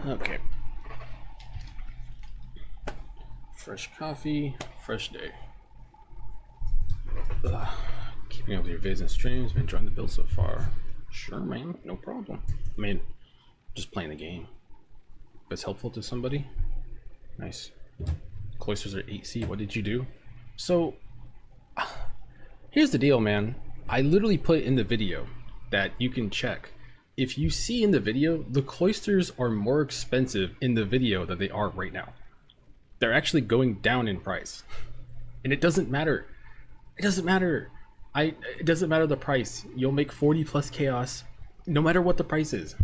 Okay. Fresh coffee, fresh day. Ugh. Keeping up with your vids and streams, been enjoying the build so far. Sure, man, no problem. I mean, just playing the game. If it's helpful to somebody, nice. Cloisters are 8C, what did you do? So, here's the deal, man. I literally put in the video that you can check. If you see in the video, the cloisters are more expensive in the video than they are right now. They're actually going down in price. And it doesn't matter. It doesn't matter. It doesn't matter the price. You'll make 40 plus chaos no matter what the price is.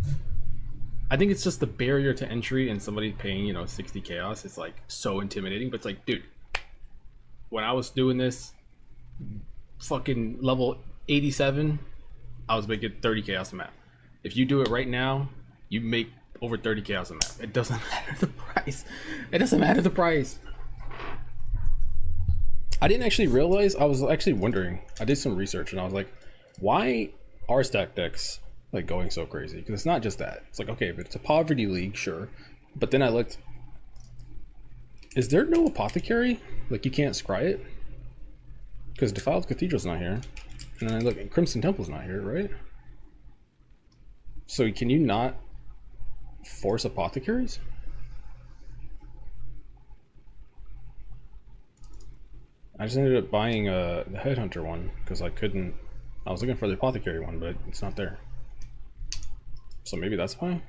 I think it's just the barrier to entry and somebody paying, you know, 60 chaos. It's like so intimidating, but it's like, dude, when I was doing this fucking level 87, I was making 30 chaos a map. If you do it right now, you make over 30 chaos a map. It doesn't matter the price. It doesn't matter the price. I didn't actually realize, I was actually wondering, I did some research and I was like, why are stack decks like going so crazy? Because it's not just that. It's like, okay, but it's a poverty league, sure. But then I looked, is there no apothecary? Like you can't scry it? Because Defiled Cathedral's not here. And then I look, and Crimson Temple's not here, right? So can you not force apothecaries? I just ended up buying the Headhunter one because I couldn't. I was looking for the apothecary one, but it's not there. So maybe that's why.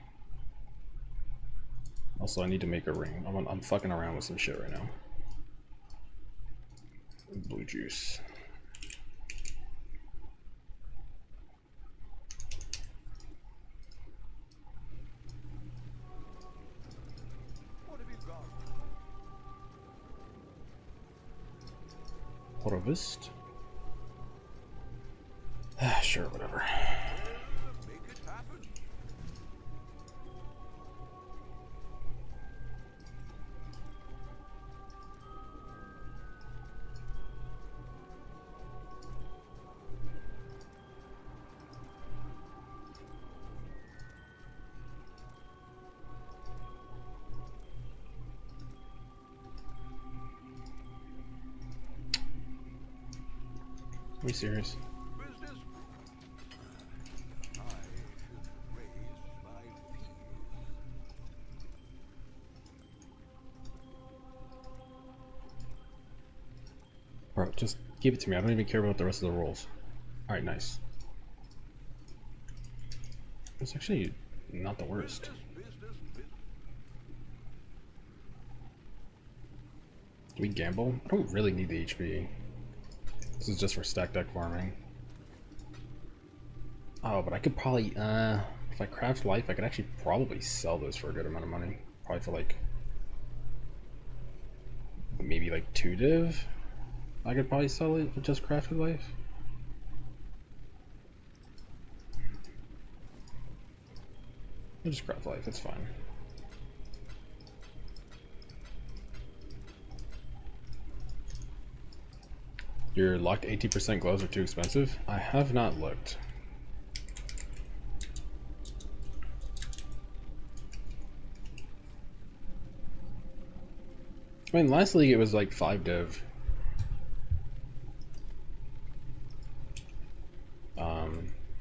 Also, I need to make a ring. I'm fucking around with some shit right now. Blue juice. Harvest. Sure, whatever. Are you serious? Bro, just give it to me. I don't even care about the rest of the rolls. Alright, nice. It's actually not the worst. Do we gamble? I don't really need the HP. This is just for stack deck farming. Oh, but I could probably, if I craft life, I could actually probably sell this for a good amount of money. Probably for like, maybe like 2 div. I could probably sell it for just crafted life. I'll just craft life, it's fine. Your locked 80% gloves are too expensive? I have not looked. I mean, last league it was like 5 div.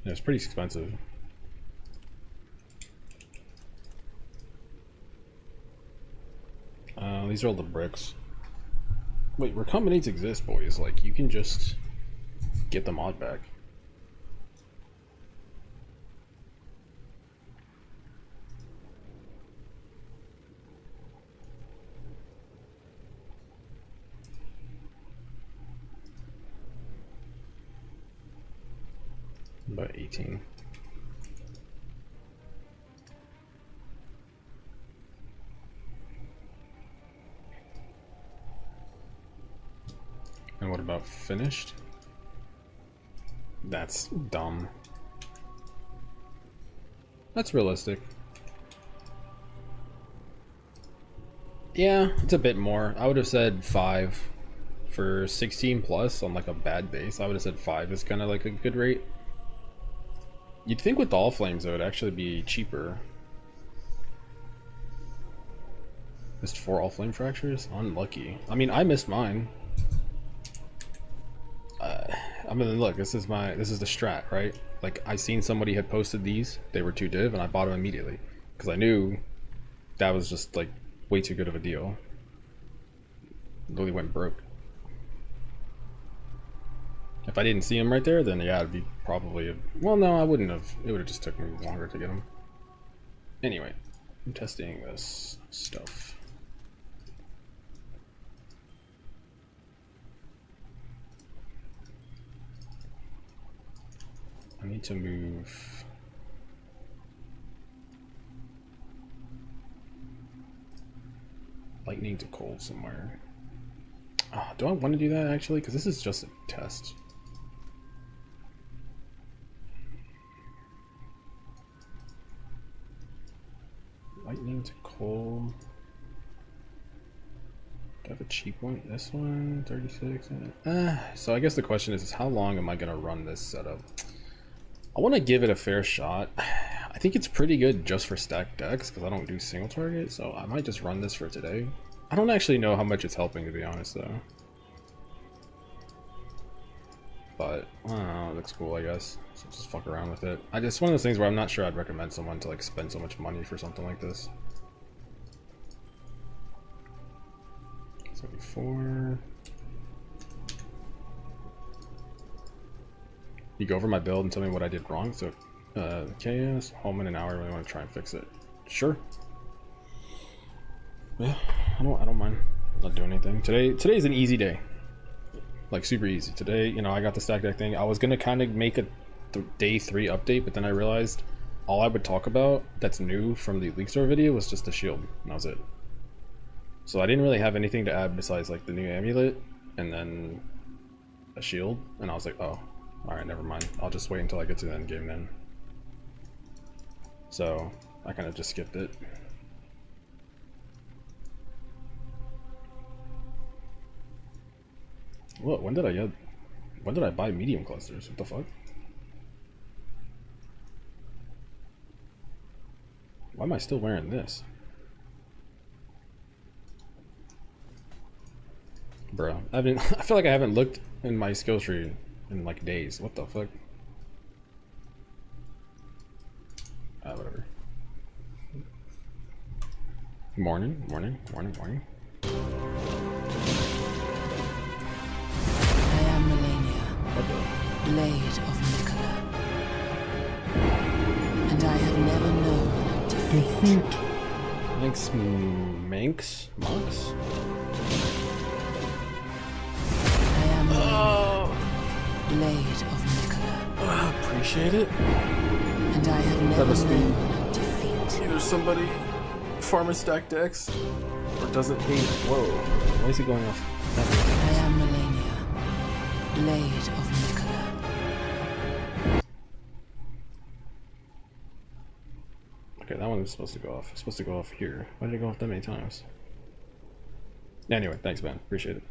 It was pretty expensive. These are all the bricks. Wait, recombinates exist, boys. Like, you can just get the mod back. About 18. And what about finished? That's dumb. That's realistic. Yeah, it's a bit more. I would have said 5 for 16 plus on like a bad base. I would have said 5 is kind of like a good rate. You'd think with all flames though, it'd actually be cheaper. Missed 4 all flame fractures? Unlucky. I mean, I missed mine. I mean, look, this is the strat, right? Like, I seen somebody had posted these, they were 2 div, and I bought them immediately. Because I knew that was just, like, way too good of a deal. Literally went broke. If I didn't see him right there, then yeah, it'd be probably well, no, I wouldn't have. It would have just took me longer to get him. Anyway, I'm testing this stuff. I need to move. Lightning to cold somewhere. Oh, do I want to do that actually? Because this is just a test. Lightning to cold. Do I have a cheap one? This one, 36. So I guess the question is how long am I gonna run this setup? I want to give it a fair shot. I think it's pretty good just for stacked decks because I don't do single target, so I might just run this for today. I don't actually know how much it's helping, to be honest, though. But I don't know, it looks cool, I guess. So just fuck around with it. It's one of those things where I'm not sure I'd recommend someone to like spend so much money for something like this. 74. You go over my build and tell me what I did wrong. So, chaos, home in an hour. I really want to try and fix it. Sure. Yeah, I don't mind. I'm not doing anything. Today's an easy day. Like super easy. Today, you know, I got the stack deck thing. I was gonna kind of make a day 3 update, but then I realized all I would talk about that's new from the League Store video was just the shield, and that was it. So I didn't really have anything to add besides like the new amulet and then a shield, and I was like, oh, alright, never mind. I'll just wait until I get to the end game then. So I kind of just skipped it. What? When did I buy medium clusters? What the fuck? Why am I still wearing this? Bro, I feel like I haven't looked in my skill tree in like days. What the fuck? Whatever. Morning. Blade of Nicola, and I have never known defeat. Thanks, Monks. I am Blade of Nicola. Appreciate it. And I have never known defeat. Either somebody farmer stack decks or doesn't hate. Whoa, why is he going off? I am Melania, Blade of Nicola. Okay, that one was supposed to go off. It's supposed to go off here. Why did it go off that many times? Anyway, thanks, man. Appreciate it.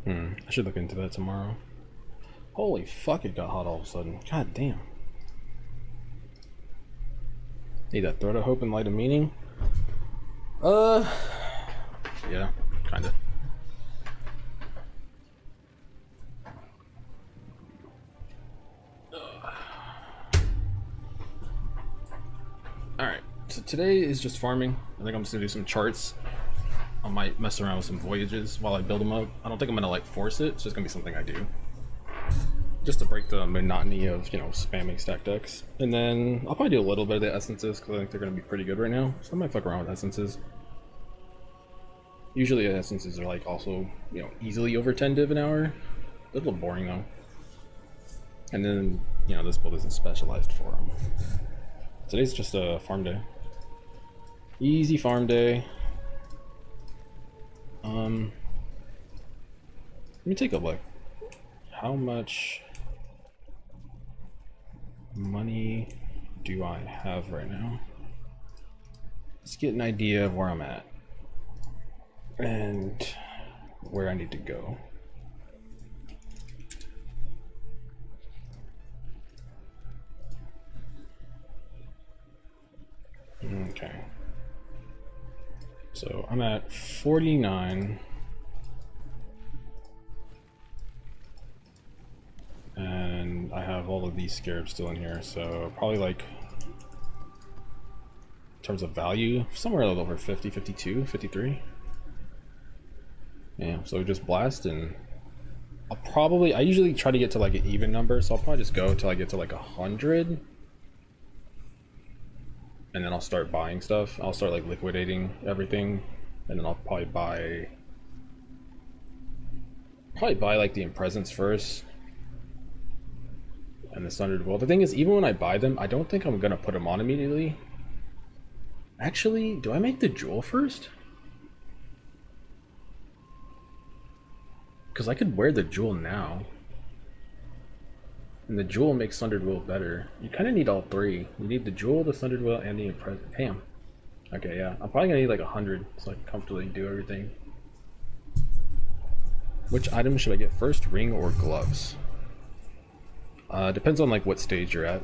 I should look into that tomorrow. Holy fuck, it got hot all of a sudden. God damn. Need that thread of hope and light of meaning? Yeah, kinda. Alright, so today is just farming. I think I'm just gonna do some charts. I might mess around with some voyages while I build them up. I don't think I'm gonna like force it. It's just gonna be something I do, just to break the monotony of, you know, spamming stack decks. And then I'll probably do a little bit of the essences because I think they're gonna be pretty good right now. So I might fuck around with essences. Usually essences are like also, you know, easily over 10 div an hour. A little boring though. And then, you know, this build isn't specialized for them. Today's just a farm day. Easy farm day. Let me take a look. How much money do I have right now? Let's get an idea of where I'm at and where I need to go. Okay. So I'm at 49. And I have all of these scarabs still in here, so probably like in terms of value, somewhere a little over 50, 52, 53. Yeah, so just blast, and I usually try to get to like an even number, so I'll probably just go till I get to like 100. And then I'll start buying stuff. I'll start like liquidating everything, and then I'll probably buy like the Impresence first. And the Sundered Will. The thing is, even when I buy them, I don't think I'm gonna put them on immediately. Actually, do I make the jewel first? Because I could wear the jewel now. And the jewel makes Sundered Will better. You kind of need all three. You need the jewel, the Sundered Will, and the Impression. Damn. Okay, yeah. I'm probably gonna need like 100 so I can comfortably do everything. Which item should I get first, ring or gloves? Depends on like what stage you're at.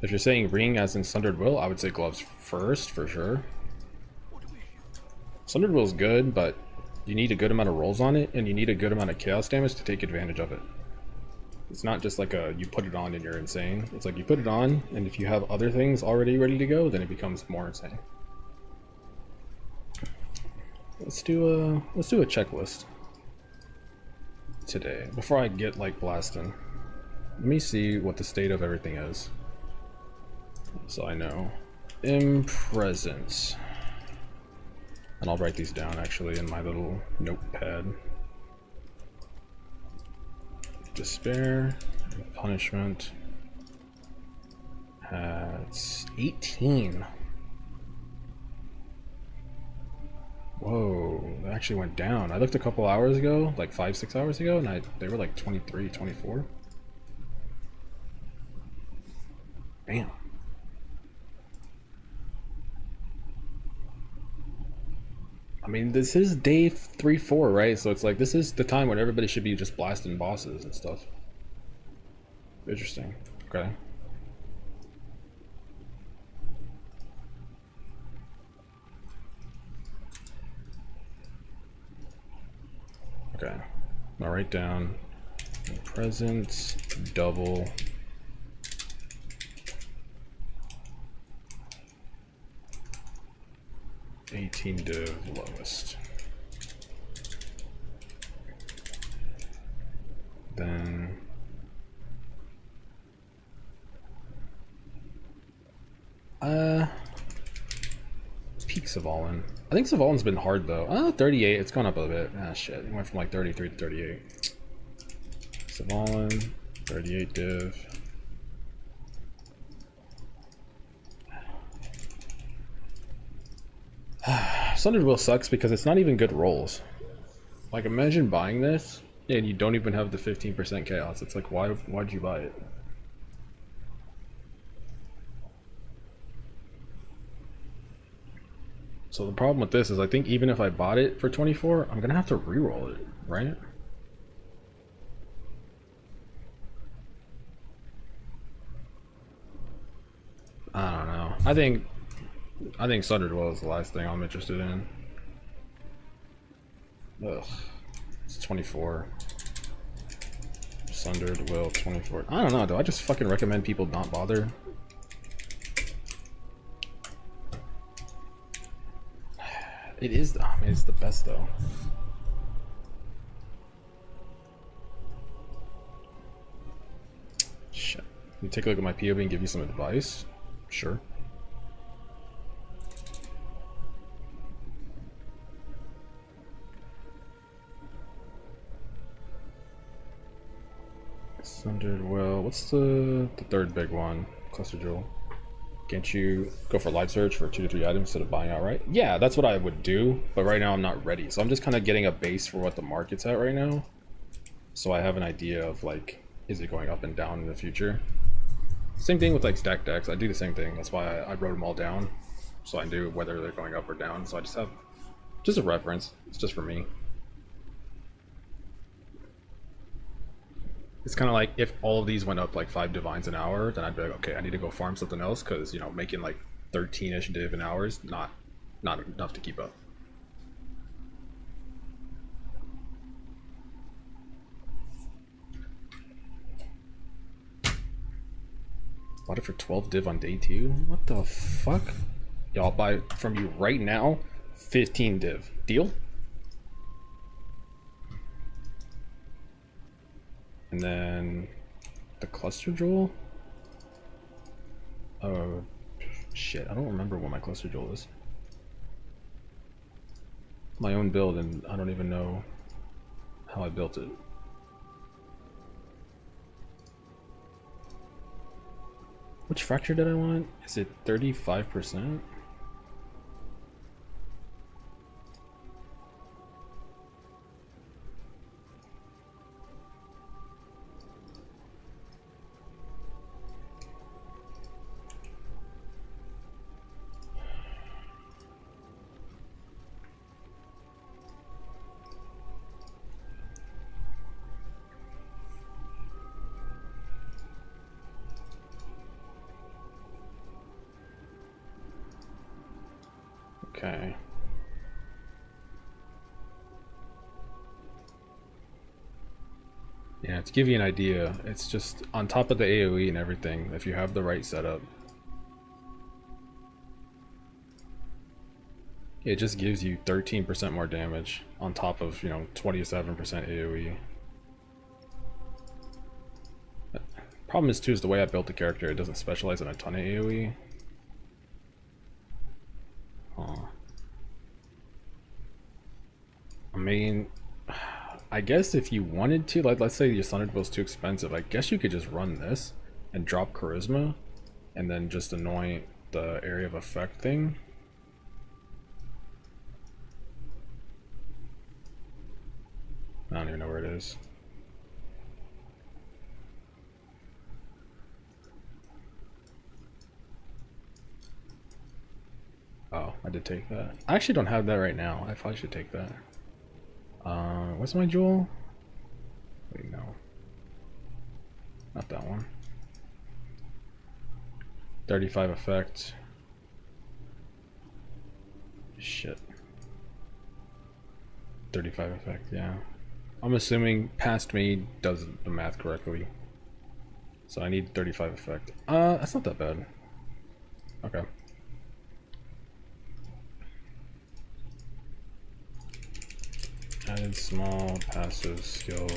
If you're saying ring as in Sundered Will, I would say gloves first for sure. Sundered Will is good, but you need a good amount of rolls on it, and you need a good amount of chaos damage to take advantage of it. It's not just like you put it on and you're insane. It's like you put it on, and if you have other things already ready to go, then it becomes more insane. Let's do a checklist today before I get like blasting. Let me see what the state of everything is, so I know. Impresence. And I'll write these down actually in my little notepad. Despair, punishment. It's 18. Whoa, that actually went down. I looked a couple hours ago, like 5-6 hours ago, and they were like 23, 24. Damn. I mean, this is day 3-4, right? So it's like, this is the time when everybody should be just blasting bosses and stuff. Interesting. Okay. Okay. I'll write down presence, double. $18 div lowest. Then peak Savalin. I think Savalin's been hard though. 38, it's gone up a bit. Ah shit, it went from like 33 to 38. Savalin, 38 div. Sundered Will sucks because it's not even good rolls. Like, imagine buying this and you don't even have the 15% chaos. It's like, why'd you buy it? So the problem with this is I think even if I bought it for 24, I'm gonna have to re-roll it, right? I don't know. I think Sundered Will is the last thing I'm interested in. Ugh. It's 24. Sundered Will 24. I don't know, do I just fucking recommend people not bother? It is, I mean, it's the best though. Shit. Let me take a look at my POV and give you some advice. Sure. Sundered Will. What's the third big one? Cluster Jewel. Can't you go for live search for 2 to 3 items instead of buying outright? Yeah, that's what I would do, but right now I'm not ready. So I'm just kind of getting a base for what the market's at right now. So I have an idea of like, is it going up and down in the future? Same thing with like stack decks. I do the same thing. That's why I wrote them all down. So I knew whether they're going up or down. So I just have just a reference. It's just for me. It's kind of like if all of these went up like 5 divines an hour, then I'd be like, okay, I need to go farm something else because, you know, making like 13-ish div in hours, not enough to keep up. Bought it for 12 div on day 2? What the fuck? Y'all buy it from you right now, 15 div. Deal? And then the cluster jewel? Oh shit, I don't remember what my cluster jewel is. My own build, and I don't even know how I built it. Which fracture did I want? Is it 35%? Okay. Yeah, to give you an idea, it's just on top of the AoE and everything, if you have the right setup. It just gives you 13% more damage on top of, 27% AoE. Problem is too, is the way I built the character, it doesn't specialize in a ton of AoE. I mean, I guess if you wanted to, like, let's say your Thunderbolt's too expensive, I guess you could just run this and drop Charisma and then just anoint the area of effect thing. I don't even know where it is. Oh, I did take that. I actually don't have that right now. I probably should take that. What's my jewel? Wait, no. Not that one. 35 effect. Shit. 35 effect, yeah. I'm assuming past me does the math correctly. So I need 35 effect. That's not that bad. Okay. Added small passive skill.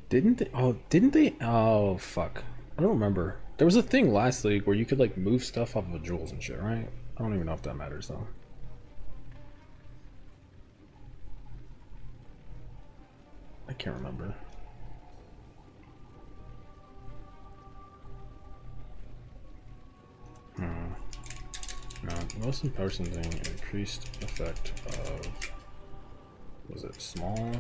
Didn't they? Oh, didn't they? Oh, fuck. I don't remember. There was a thing last league where you could, like, move stuff off of jewels and shit, right? I don't even know if that matters, though. I can't remember. No, most important thing, increased effect of... Was it small?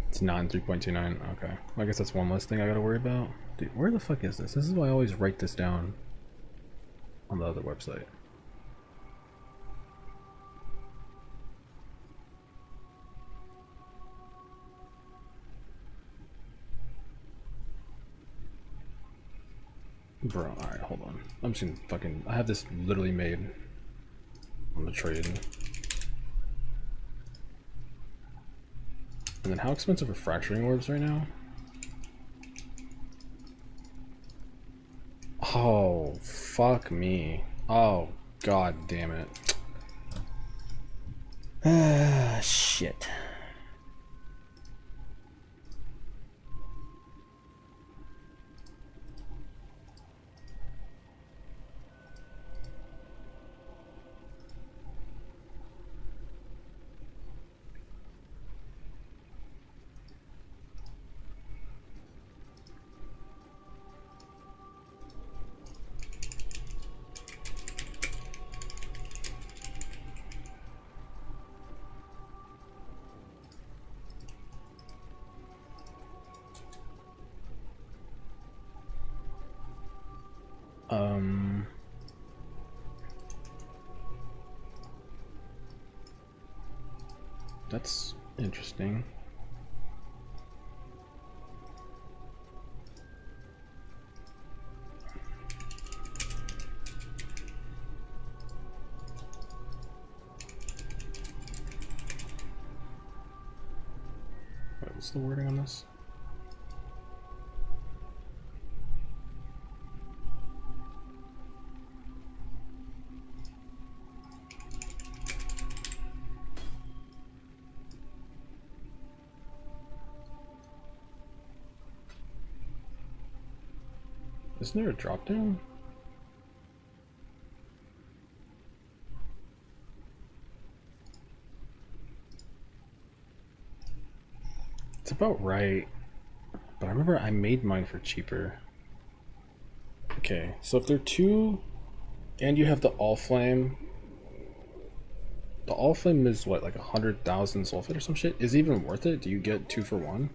It's not in 3.29. Okay. I guess that's one less thing I gotta worry about. Dude, where the fuck is this? This is why I always write this down on the other website. Bro, alright, hold on. I'm just gonna fucking... I have this literally made on the trade. And then how expensive are fracturing orbs right now? Oh, fuck me. Oh, god damn it. Ah, shit. Um, that's interesting. Wait, what's the wording on this? Isn't there a drop down? It's about right, but I remember I made mine for cheaper. Okay, so if they're two, and you have the all flame, the all flame is what, like 100,000 sulfate or some shit? Is it even worth it? Do you get 2 for 1?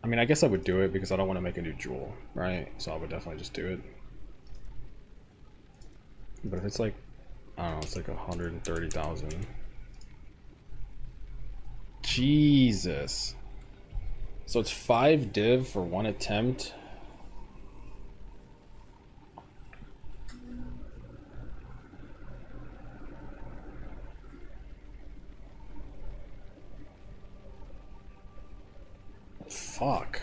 I mean, I guess I would do it because I don't want to make a new jewel, right? So I would definitely just do it. But if it's like, I don't know, it's like 130,000. Jesus. So it's 5 div for 1 attempt. Fuck.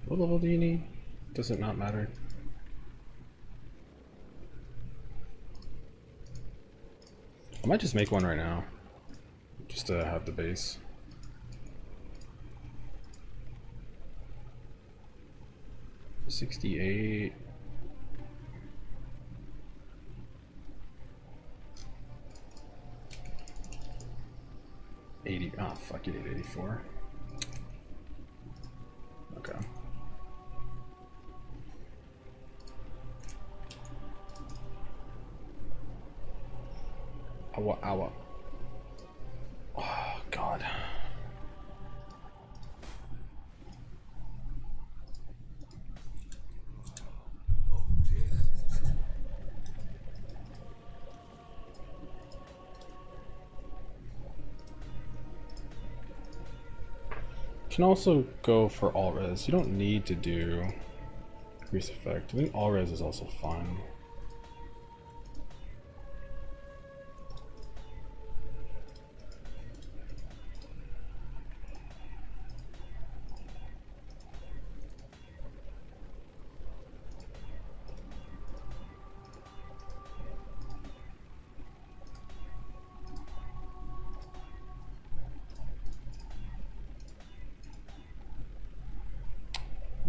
What level do you need? Does it not matter? I might just make one right now, just to have the base. $68. $80. Ah, fuck it, $84. Okay. Ow. Oh, God. Can also go for all res. You don't need to do increase effect. I think all res is also fine.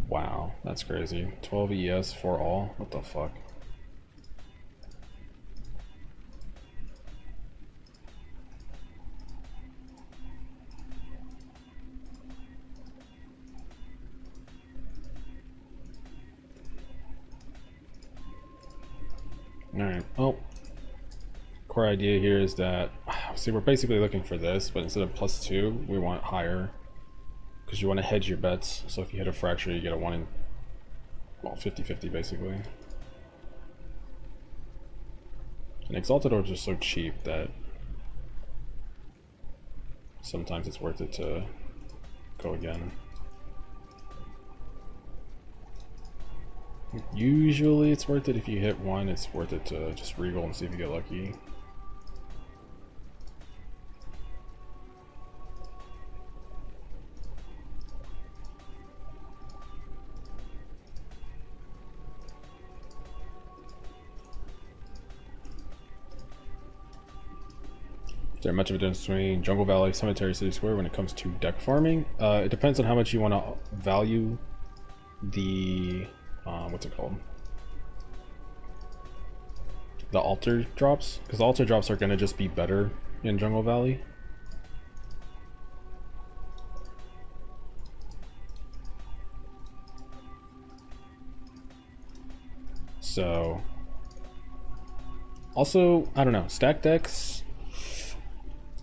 Wow, that's crazy. 12 ES for all? What the fuck? Alright, well, core idea here is that, see, we're basically looking for this, but instead of +2, we want higher. Because you want to hedge your bets, so if you hit a fracture, you get a 1 in, well, 50-50 basically. And Exalted Orbs are so cheap that sometimes it's worth it to go again. Usually it's worth it if you hit 1, it's worth it to just reroll and see if you get lucky. Is there much of a difference between Jungle Valley, Cemetery, City Square when it comes to deck farming? It depends on how much you want to value the, what's it called? The altar drops, because the altar drops are going to just be better in Jungle Valley. So, also, I don't know, stack decks.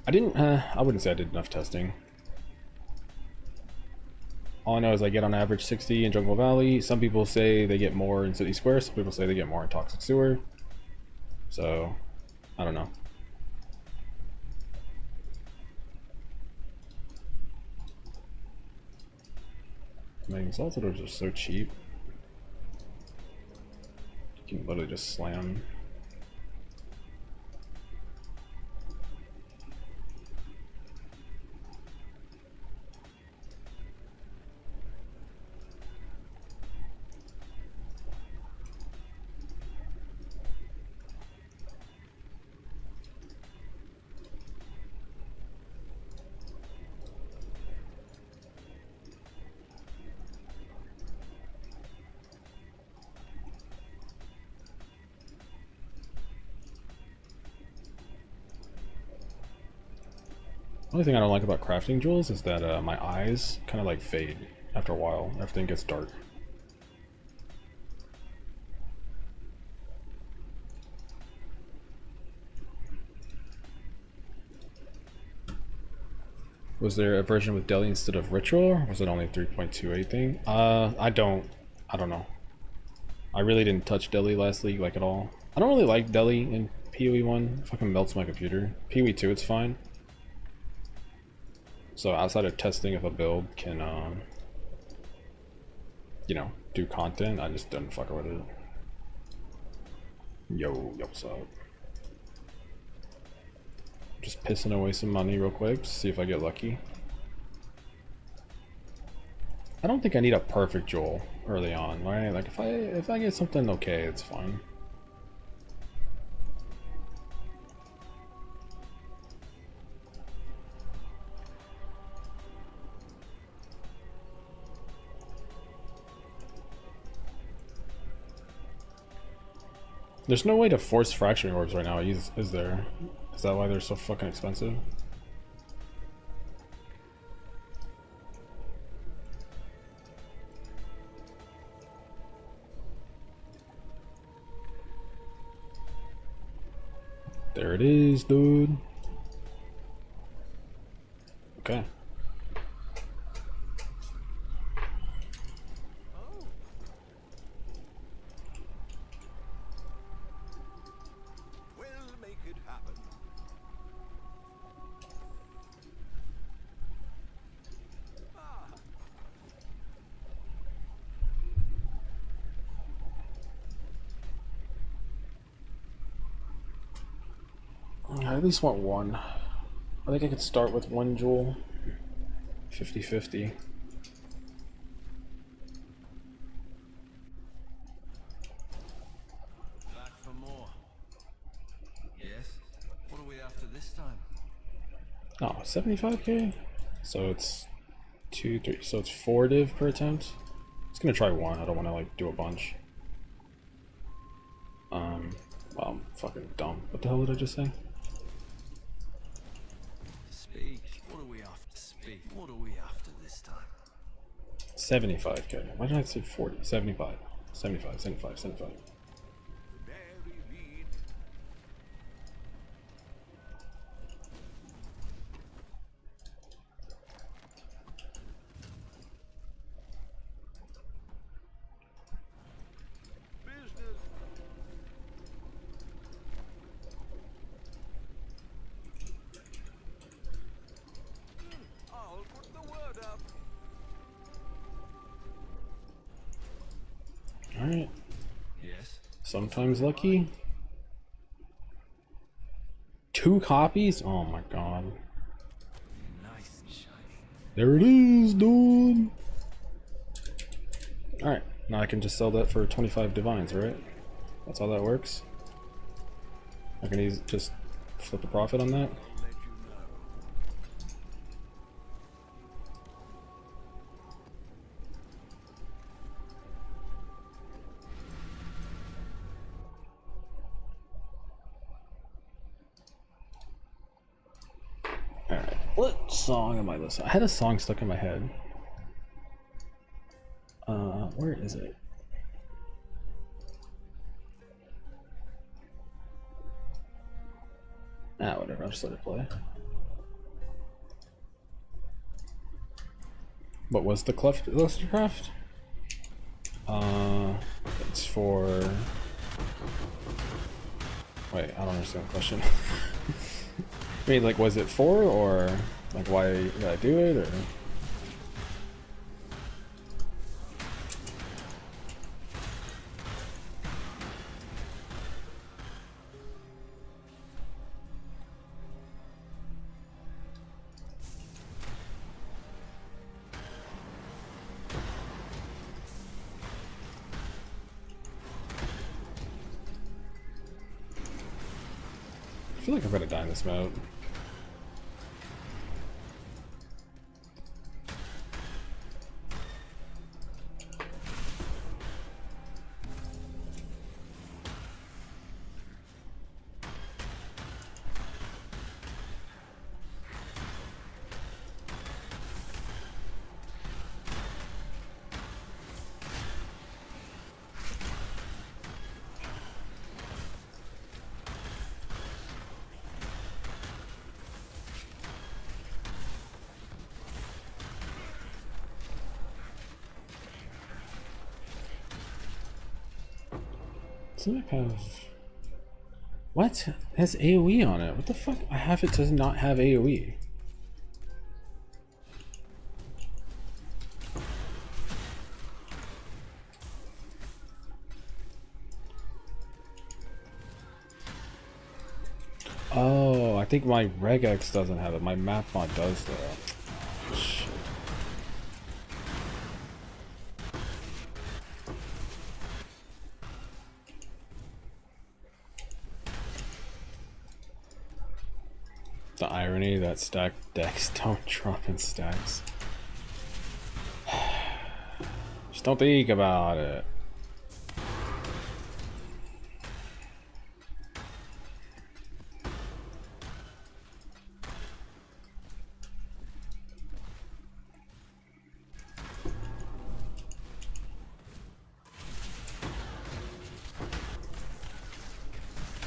I wouldn't say I did enough testing. All I know is I get on average 60 in Jungle Valley. Some people say they get more in City Square. Some people say they get more in Toxic Sewer. So, I don't know. Man, Exalted Orbs are so cheap. You can literally just slam. The only thing I don't like about crafting jewels is that my eyes kind of like fade after a while. Everything gets dark. Was there a version with Deli instead of Ritual, or was it only a 3.28 thing? I don't know. I really didn't touch Deli last league like at all. I don't really like Deli in PoE 1. It fucking melts my computer. PoE 2 it's fine. So outside of testing if a build can, you know, do content, I just didn't fuck with it. Yo, what's up? Just pissing away some money real quick to see if I get lucky. I don't think I need a perfect Joel early on, right? Like if I get something okay, it's fine. There's no way to force fracturing orbs right now, is there? Is that why they're so fucking expensive? There it is, dude. Okay. I at least want one. I think I could start with one jewel. 50-50. Back for more. Yes? What are we after this time? Oh, 75k? So it's 2, 3, so it's 4 div per attempt? I was gonna try one, I don't wanna like do a bunch. Well, I'm fucking dumb. What the hell did I just say? Speak. What are we after? Speak. What are we after this time? 75k. Why did I say 40? 75. 75, 75, 75. Alright. Yes. Sometimes lucky. 2 copies? Oh my god. Nice and shiny. There it is, dude. Alright, now I can just sell that for 25 divines, right? That's how that works. I can just flip a profit on that. What song am I listening? I had a song stuck in my head. Where is it? Ah, whatever. I'll just let it play. What was the clustercraft? It's for. Wait, I don't understand the question. I mean, like, was it for, or like, why did I do it, or? I feel like I'm gonna die in this mode. Doesn't it have... What? It has AoE on it. What the fuck? I have it does not have AoE. Oh, I think my regex doesn't have it. My mapmod does though. Shit. The irony that stacked decks don't drop in stacks. Just don't think about it.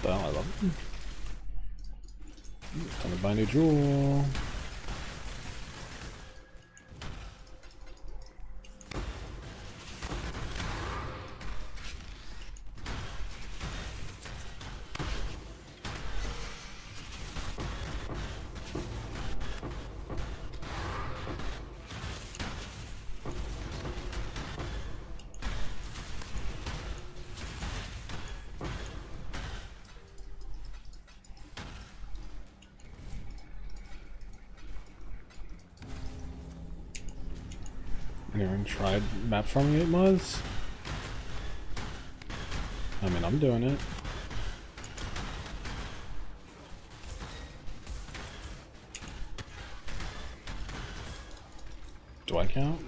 Well, I love it. Time to buy a new jewel. Anyone tried map farming 8 mods? I mean, I'm doing it. Do I count?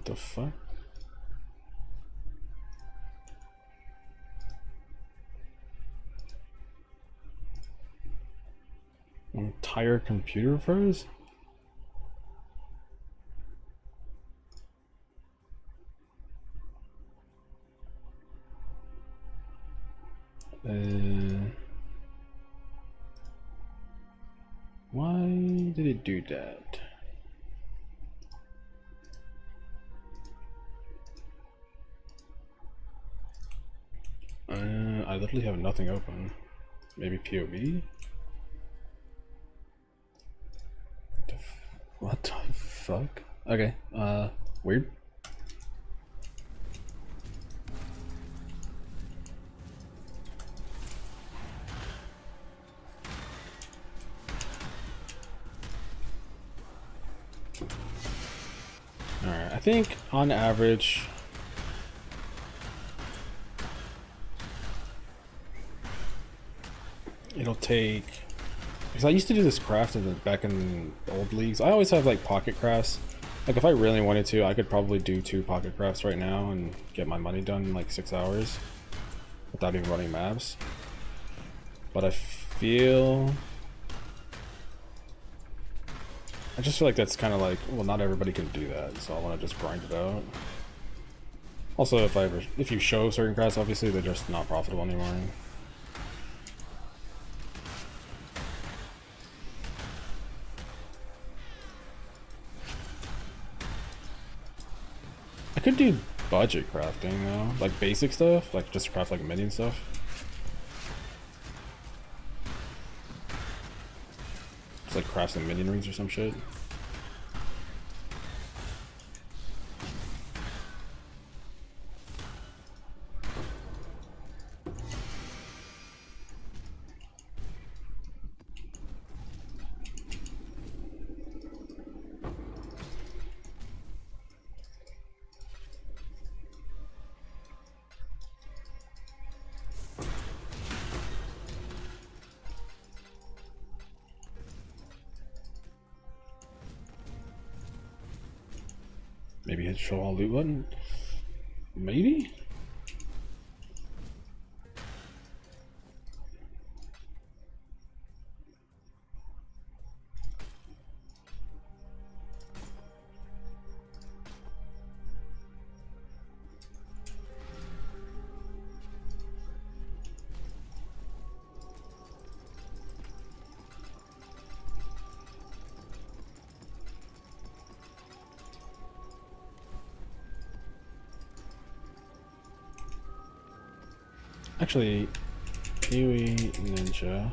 the fuck? Entire computer froze? Why did it do that? I literally have nothing open. Maybe POV? What the fuck? Okay, weird. Alright, I think on average it'll take, because I used to do this craft back in the old leagues. I always have like pocket crafts. Like if I really wanted to, I could probably do 2 pocket crafts right now and get my money done in like 6 hours without even running maps. But I just feel like that's kind of like, well, not everybody can do that, so I want to just grind it out. Also, if you show certain crafts, obviously they're just not profitable anymore. I could do budget crafting though, like basic stuff, like just craft like minion stuff. Just like craft some minion rings or some shit. Maybe hit show all loot button? Maybe? Actually, Kiwi Ninja.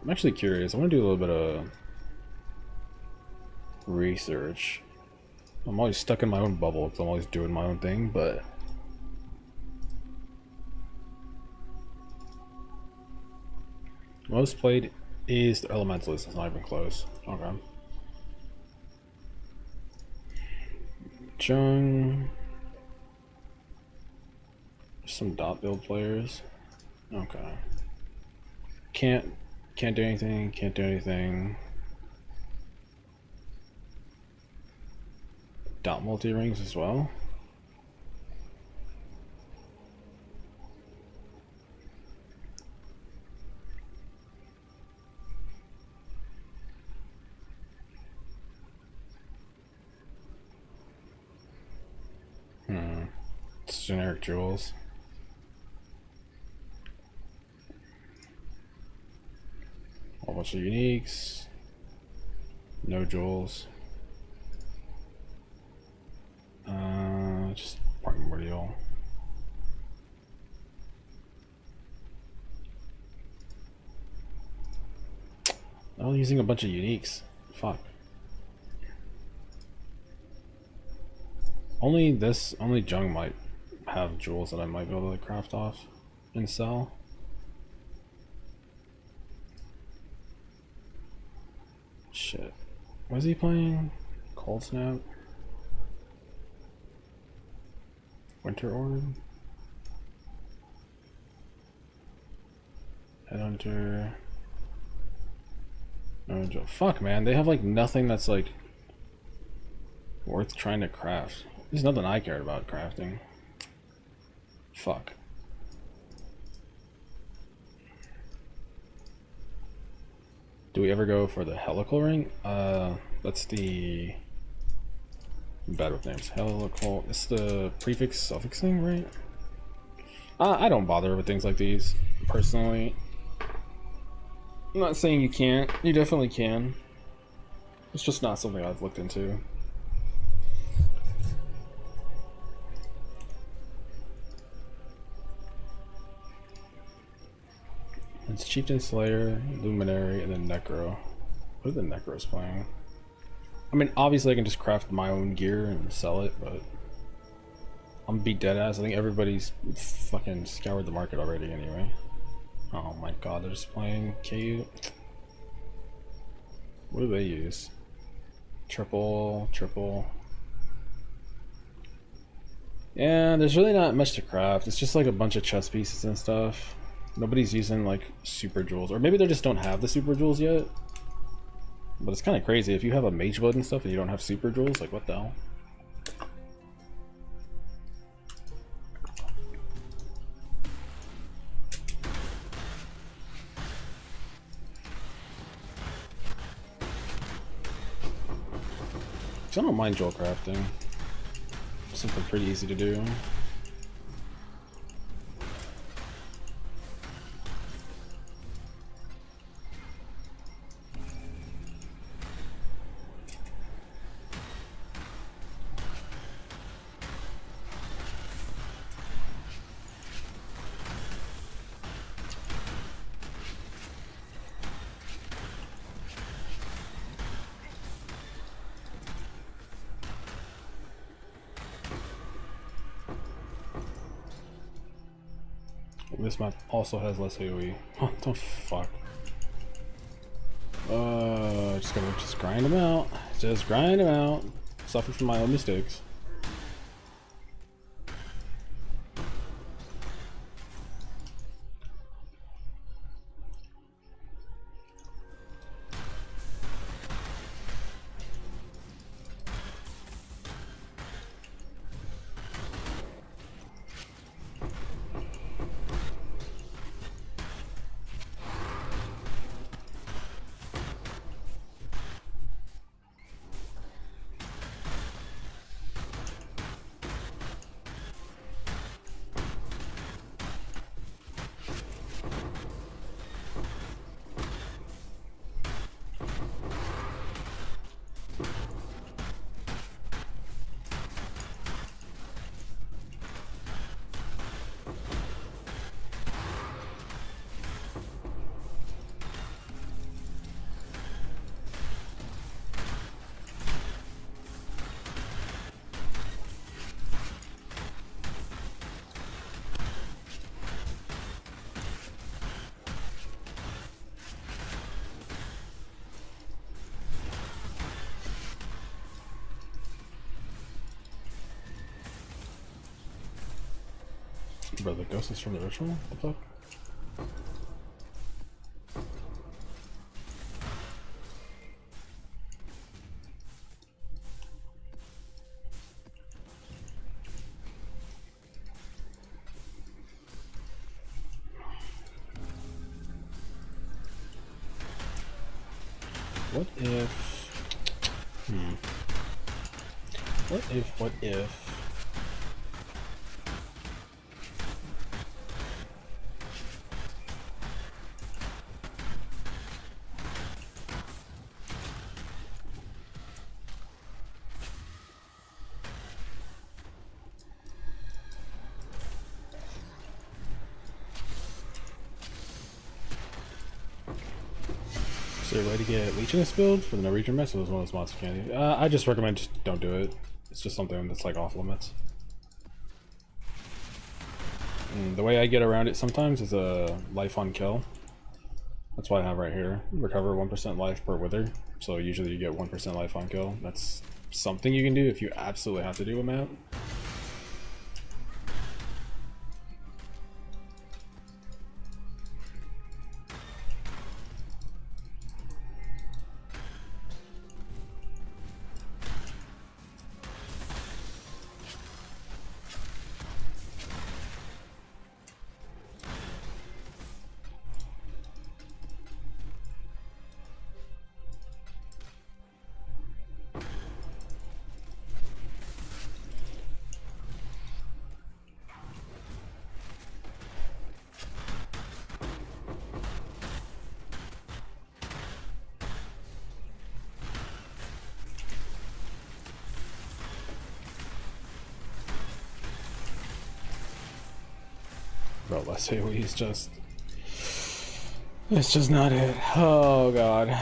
I'm actually curious. I want to do a little bit of research. I'm always stuck in my own bubble because I'm always doing my own thing, but most played is the Elementalist. It's not even close. Okay. Jung. Some dot build players. Okay. Can't do anything. Can't do anything. Dot multi rings as well. It's generic jewels. A whole bunch of uniques. No jewels. Just primordial. I'm using a bunch of uniques. Fuck. Only Jung might have jewels that I might be able to craft off and sell. Shit. Was he playing Cold Snap? Winter Orb? Headhunter. No, fuck man, they have like nothing that's like Worth trying to craft. There's nothing I cared about crafting. Fuck. Do we ever go for the helical ring? That's the... I'm bad with names. Helical... It's the prefix suffix thing, right? I don't bother with things like these, personally. I'm not saying you can't. You definitely can. It's just not something I've looked into. It's Chieftain Slayer, Luminary, and then Necro. What are the Necros playing? I mean, obviously I can just craft my own gear and sell it, but I'm beat dead ass. I think everybody's fucking scoured the market already anyway. Oh my god, they're just playing KU. What do they use? Triple. Yeah, there's really not much to craft. It's just like a bunch of chess pieces and stuff. Nobody's using like super jewels, or maybe they just don't have the super jewels yet. But it's kind of crazy if you have a mage blood and stuff and you don't have super jewels. Like, what the hell? So I don't mind jewel crafting. Something pretty easy to do. This map also has less AoE. What the fuck? Just grind them out. Just grind them out. Suffer from my own mistakes. Bro, the ghost is from the ritual? What the fuck? What if... Is there a way to get leech in this build for the Norwegian mess? Or was one of those monster candy? I just recommend just don't do it. It's just something that's like off limits. And the way I get around it sometimes is a life on kill. That's what I have right here. Recover 1% life per wither. So usually you get 1% life on kill. That's something you can do if you absolutely have to do a map. Bro, let's say he's just... It's just not it. Oh, God.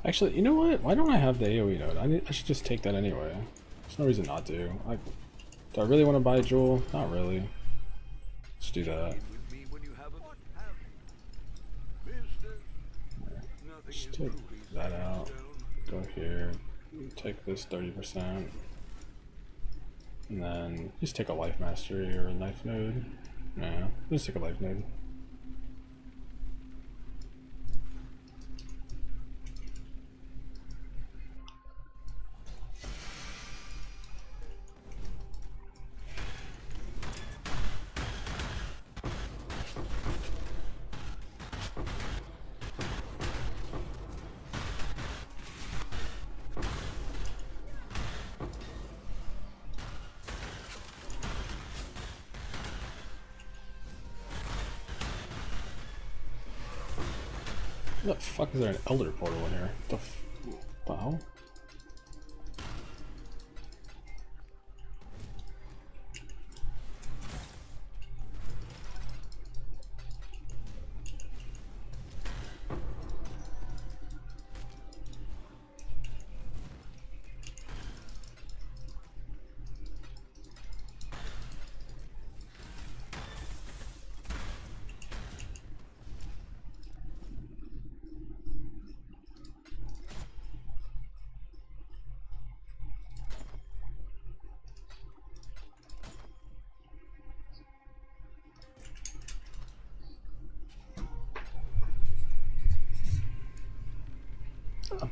Actually, you know what? Why don't I have the AoE node? I should just take that anyway. There's no reason not to. Do I really want to buy a jewel? Not really. Let's do that. Just take that out. Go here. Take this 30%. And then just take a life mastery or a knife node. Yeah, just take a life node. What the fuck is there an elder portal in here? What the hell?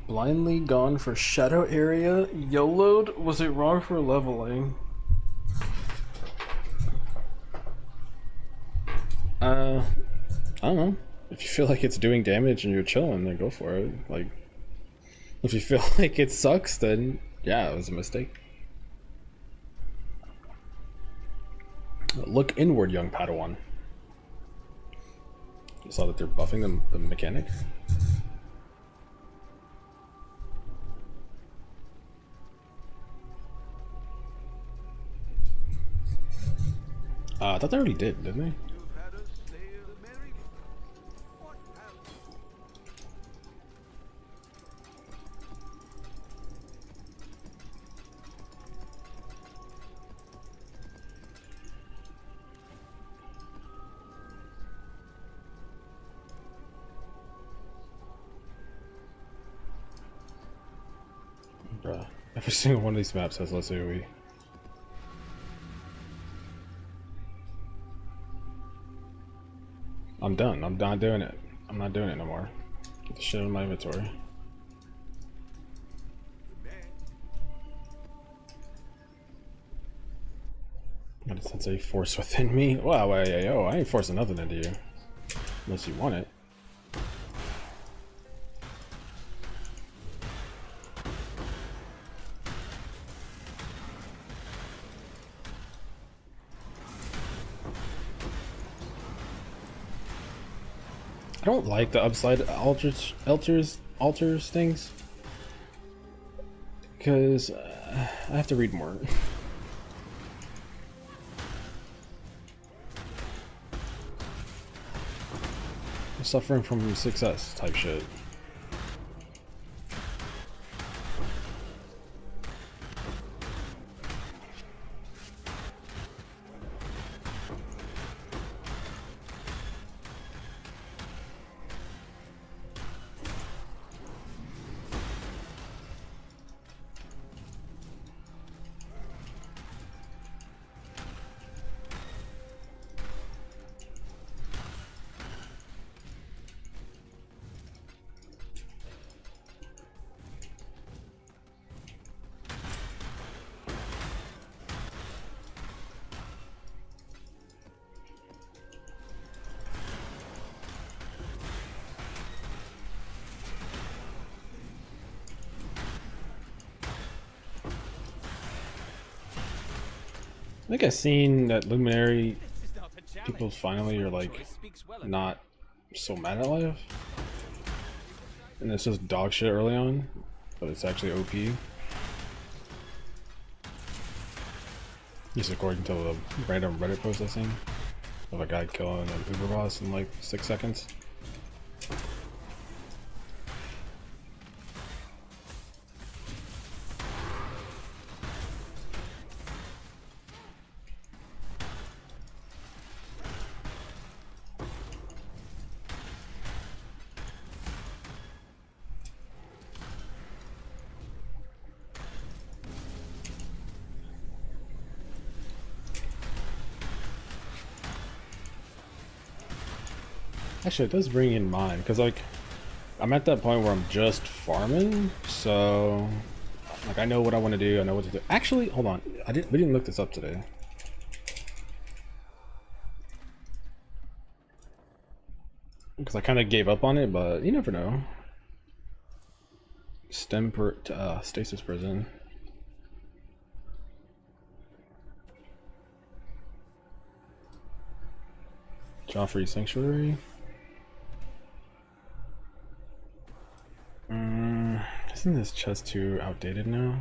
Blindly gone for shadow area. YOLO'd? Was it wrong for leveling? I don't know. If you feel like it's doing damage and you're chilling, then go for it. Like, if you feel like it sucks, then yeah, it was a mistake. Look inward, young Padawan. You saw that they're buffing the mechanic. I thought they already did, didn't they? Bruh, every single one of these maps has less AoE. I'm done. I'm not doing it. I'm not doing it no more. Get the shit out of my inventory. Got a sense of force within me. Wow, I ain't forcing nothing into you. Unless you want it. I don't like the upside altars things because I have to read more. I'm suffering from success type shit. think I've seen that Luminary people finally are like not so mad at life. And it's just dog shit early on, but it's actually OP. Just according to the random Reddit post I seen of a guy killing an Uber boss in like 6 seconds. Actually, it does bring in mine, because like I'm at that point where I'm just farming, so like I know what I want to do. I know what to do. Actually, hold on, we didn't look this up today. Because I kind of gave up on it, but you never know. Stasis prison. Joffrey Sanctuary. Isn't this chest too outdated now?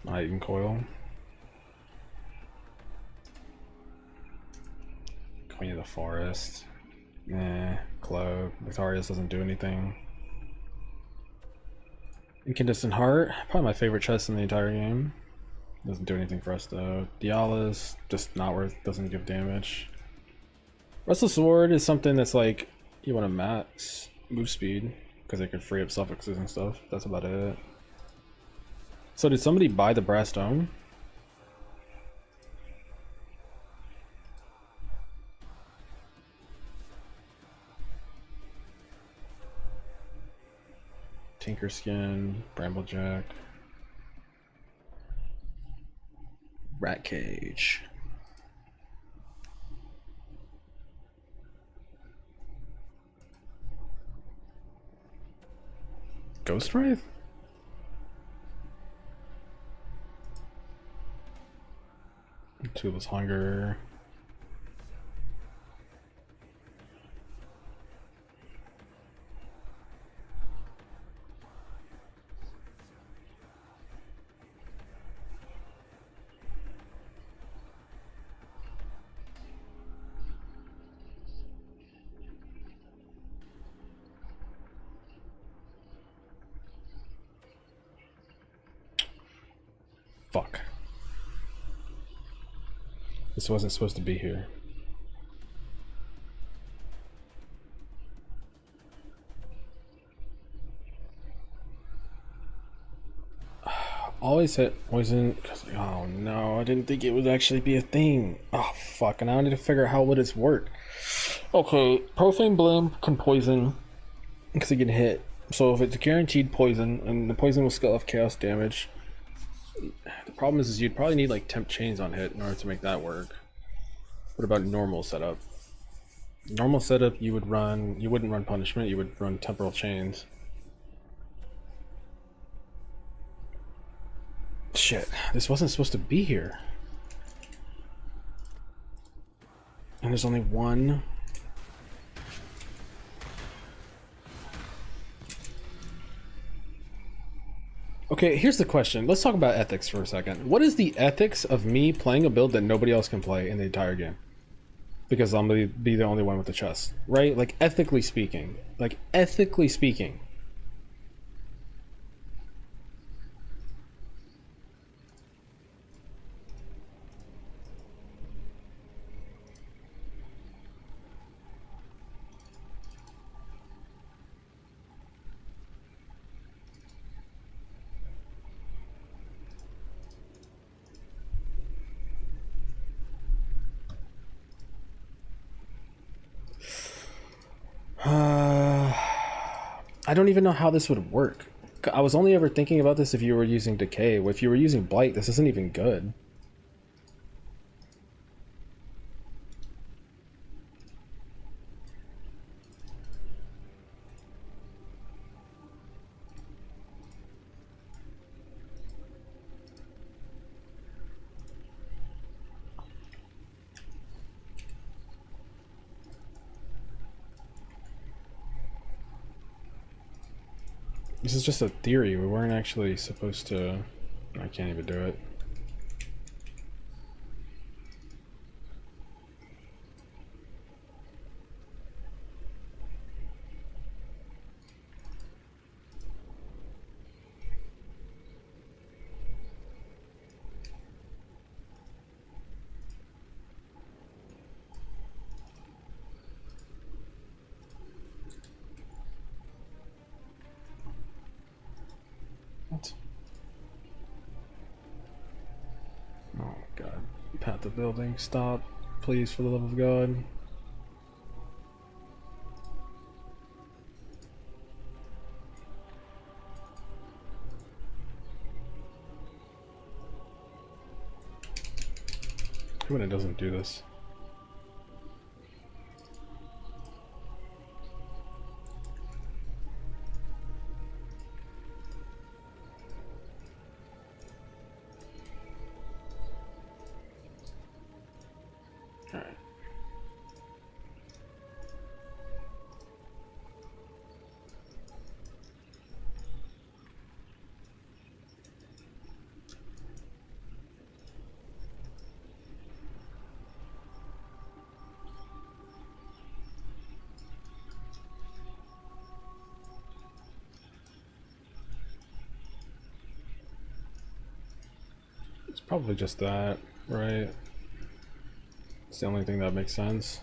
Iron coil. Queen of the Forest. Cloak. Victorious doesn't do anything. Incandescent Heart. Probably my favorite chest in the entire game. Doesn't do anything for us though. Dialis, just not worth, doesn't give damage. Restless Sword is something that's like, you want to max move speed, because it could free up suffixes and stuff. That's about it. So did somebody buy the brass dome? Tinker Skin, Bramblejack. Rat Cage. Ghost Wraith? Toothless Hunger. Fuck. This wasn't supposed to be here. Always hit poison. Oh no, I didn't think it would actually be a thing. Oh fuck, and I need to figure out how would it work. Okay, Profane Bloom can poison because it can hit. So if it's guaranteed poison, and the poison will scale off chaos damage. The problem is you'd probably need like temp chains on hit in order to make that work. What about normal setup? Normal setup, you wouldn't run punishment, you would run temporal chains. Shit, this wasn't supposed to be here. And there's only one. Okay, here's the question. Let's talk about ethics for a second. What is the ethics of me playing a build that nobody else can play in the entire game? Because I'm gonna be the only one with the chest, right? Like ethically speaking. Like ethically speaking. I don't even know how this would work. I was only ever thinking about this if you were using Decay. If you were using Blight, this isn't even good. This is just a theory. We weren't actually supposed to... I can't even do it. What? Oh my god. Pat the building. Stop. Please, for the love of God. When it doesn't do this. Alright. It's probably just that, right? It's the only thing that makes sense.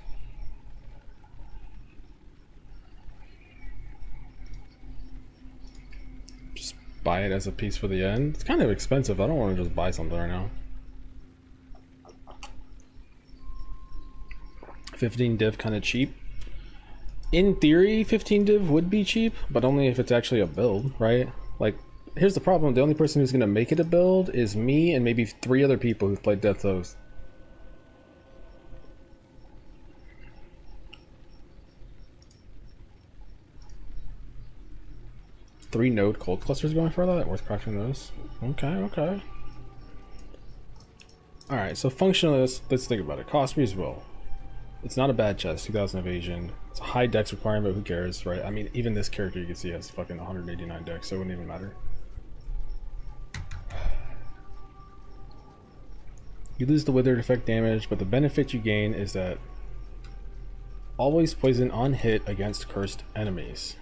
Just buy it as a piece for the end. It's kind of expensive. I don't want to just buy something right now. 15 div kind of cheap. In theory, 15 div would be cheap, but only if it's actually a build, right? Like, here's the problem. The only person who's going to make it a build is me and maybe 3 other people who've played Death Host. Three node cold clusters going for that? Worth crafting those? Okay, okay. Alright, so functionally, let's think about it. Cost reasonable. It's not a bad chest, 2000 evasion. It's a high dex requirement, but who cares, right? I mean, even this character you can see has fucking 189 dex, so it wouldn't even matter. You lose the withered effect damage, but the benefit you gain is that always poison on hit against cursed enemies.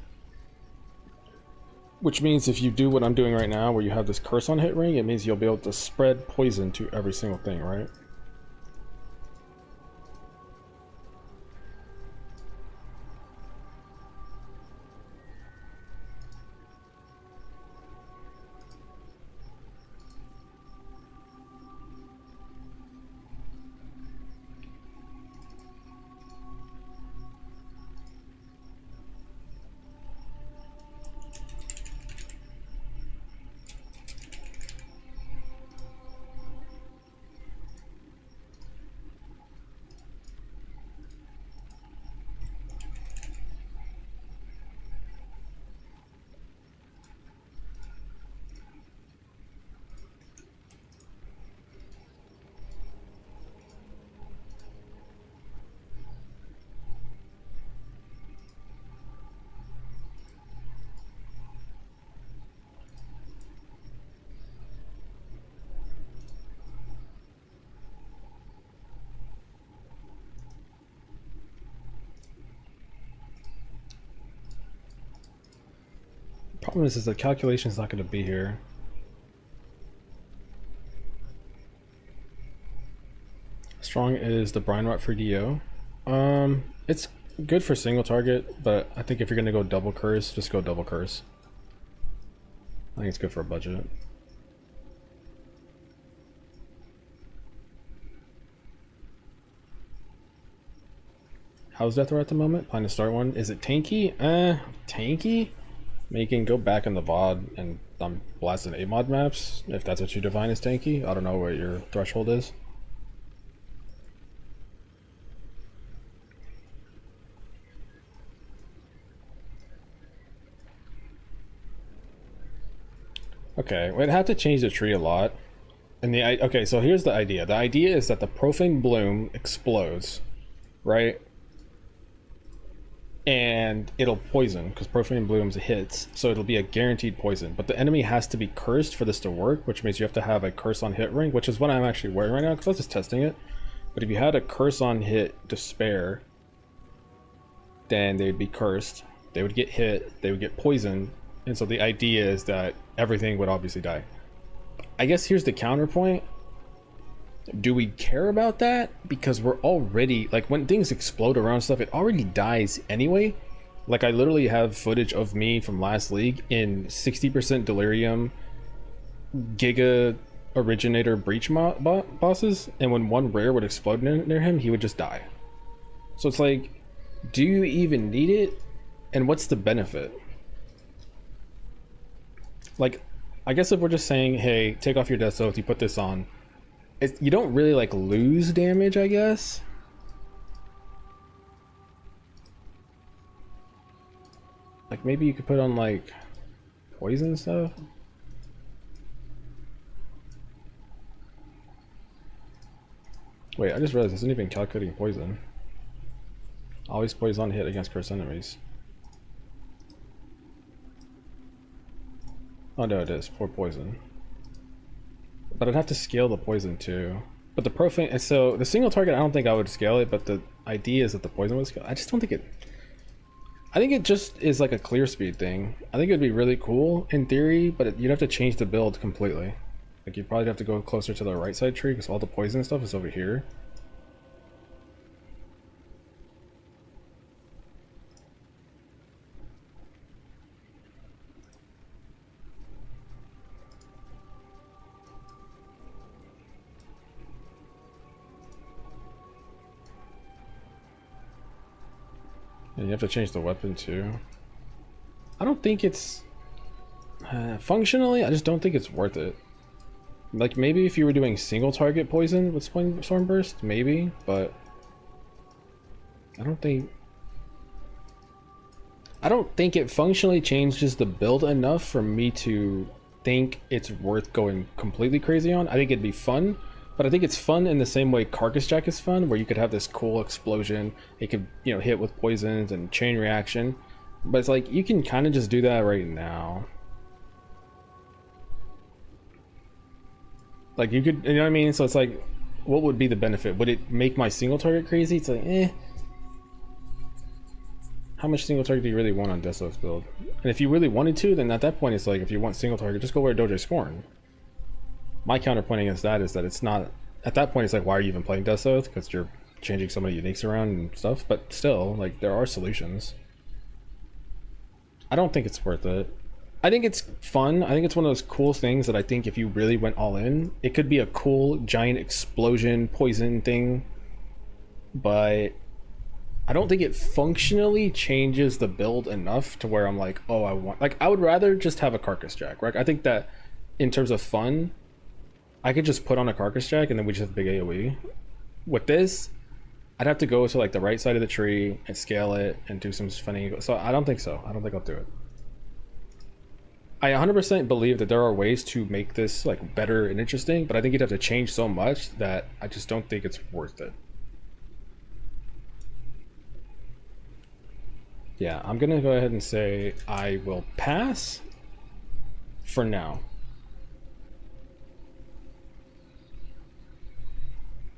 Which means if you do what I'm doing right now, where you have this curse on hit ring, it means you'll be able to spread poison to every single thing, right? Problem is the calculation is not going to be here. Strong is the brine rot for DO. It's good for single target, but I think if you're going to go double curse, just go double curse. I think it's good for a budget. How's Death Row at the moment? Plan to start one. Is it tanky? Tanky? I mean, you can go back in the VOD and blast in 8-mod maps, if that's what you define as tanky. I don't know what your threshold is. Okay, we'd have to change the tree a lot. And okay, so here's the idea. The idea is that the profane bloom explodes, right? and it'll poison because Profane Blooms hits, so it'll be a guaranteed poison. But the enemy has to be cursed for this to work, which means you have to have a curse on hit ring, which is what I'm actually wearing right now because I was just testing it. But if you had a curse on hit despair, then they would be cursed, they would get hit, they would get poisoned, and so the idea is that everything would obviously die. I guess here's the counterpoint. Do we care about that? Because we're already, like, when things explode around stuff, it already dies anyway. Like, I literally have footage of me from last league in 60% delirium giga originator breach bosses, and when one rare would explode near him, he would just die. So it's like, do you even need it? And what's the benefit? Like, I guess if we're just saying, hey, take off your death oath, you put this on, you don't really like lose damage, I guess. Like maybe you could put on like poison stuff. Wait, I just realized this isn't even calculating poison. Always poison hit against cursed enemies. Oh no, it is for poison. But I'd have to scale the poison too. But the profane, so the single target, I don't think I would scale it, but the idea is that the poison would scale. I just don't think it, I think it just is like a clear speed thing. I think it'd be really cool in theory, but you'd have to change the build completely. Like you'd probably have to go closer to the right side tree because all the poison stuff is over here. And you have to change the weapon too. I don't think it's functionally, I just don't think it's worth it. Like maybe if you were doing single target poison with Storm Burst, maybe, but I don't think it functionally changes the build enough for me to think it's worth going completely crazy on. I think it'd be fun, but I think it's fun in the same way Carcass Jack is fun, where you could have this cool explosion. It could, you know, hit with poisons and chain reaction. But it's like, you can kind of just do that right now. Like, you could, you know what I mean? So it's like, what would be the benefit? Would it make my single target crazy? It's like, eh. How much single target do you really want on Deathloaf's build? And if you really wanted to, then at that point, it's like, if you want single target, just go wear Dojo Scorn. My counterpoint against that is that it's not, at that point it's like, why are you even playing Death Oath? Because you're changing so many uniques around and stuff, but still, like, there are solutions. I don't think it's worth it. I think it's fun. I think it's one of those cool things that I think if you really went all in, it could be a cool giant explosion poison thing, but I don't think it functionally changes the build enough to where I'm like, oh, I want, like, I would rather just have a Carcass Jack, right? I think that in terms of fun, I could just put on a Carcass Jack and then we just have big AoE. With this, I'd have to go to like the right side of the tree and scale it and do some funny, so I don't think so. I don't think I'll do it. I 100% believe that there are ways to make this like better and interesting, but I think you'd have to change so much that I just don't think it's worth it. Yeah, I'm gonna go ahead and say I will pass for now.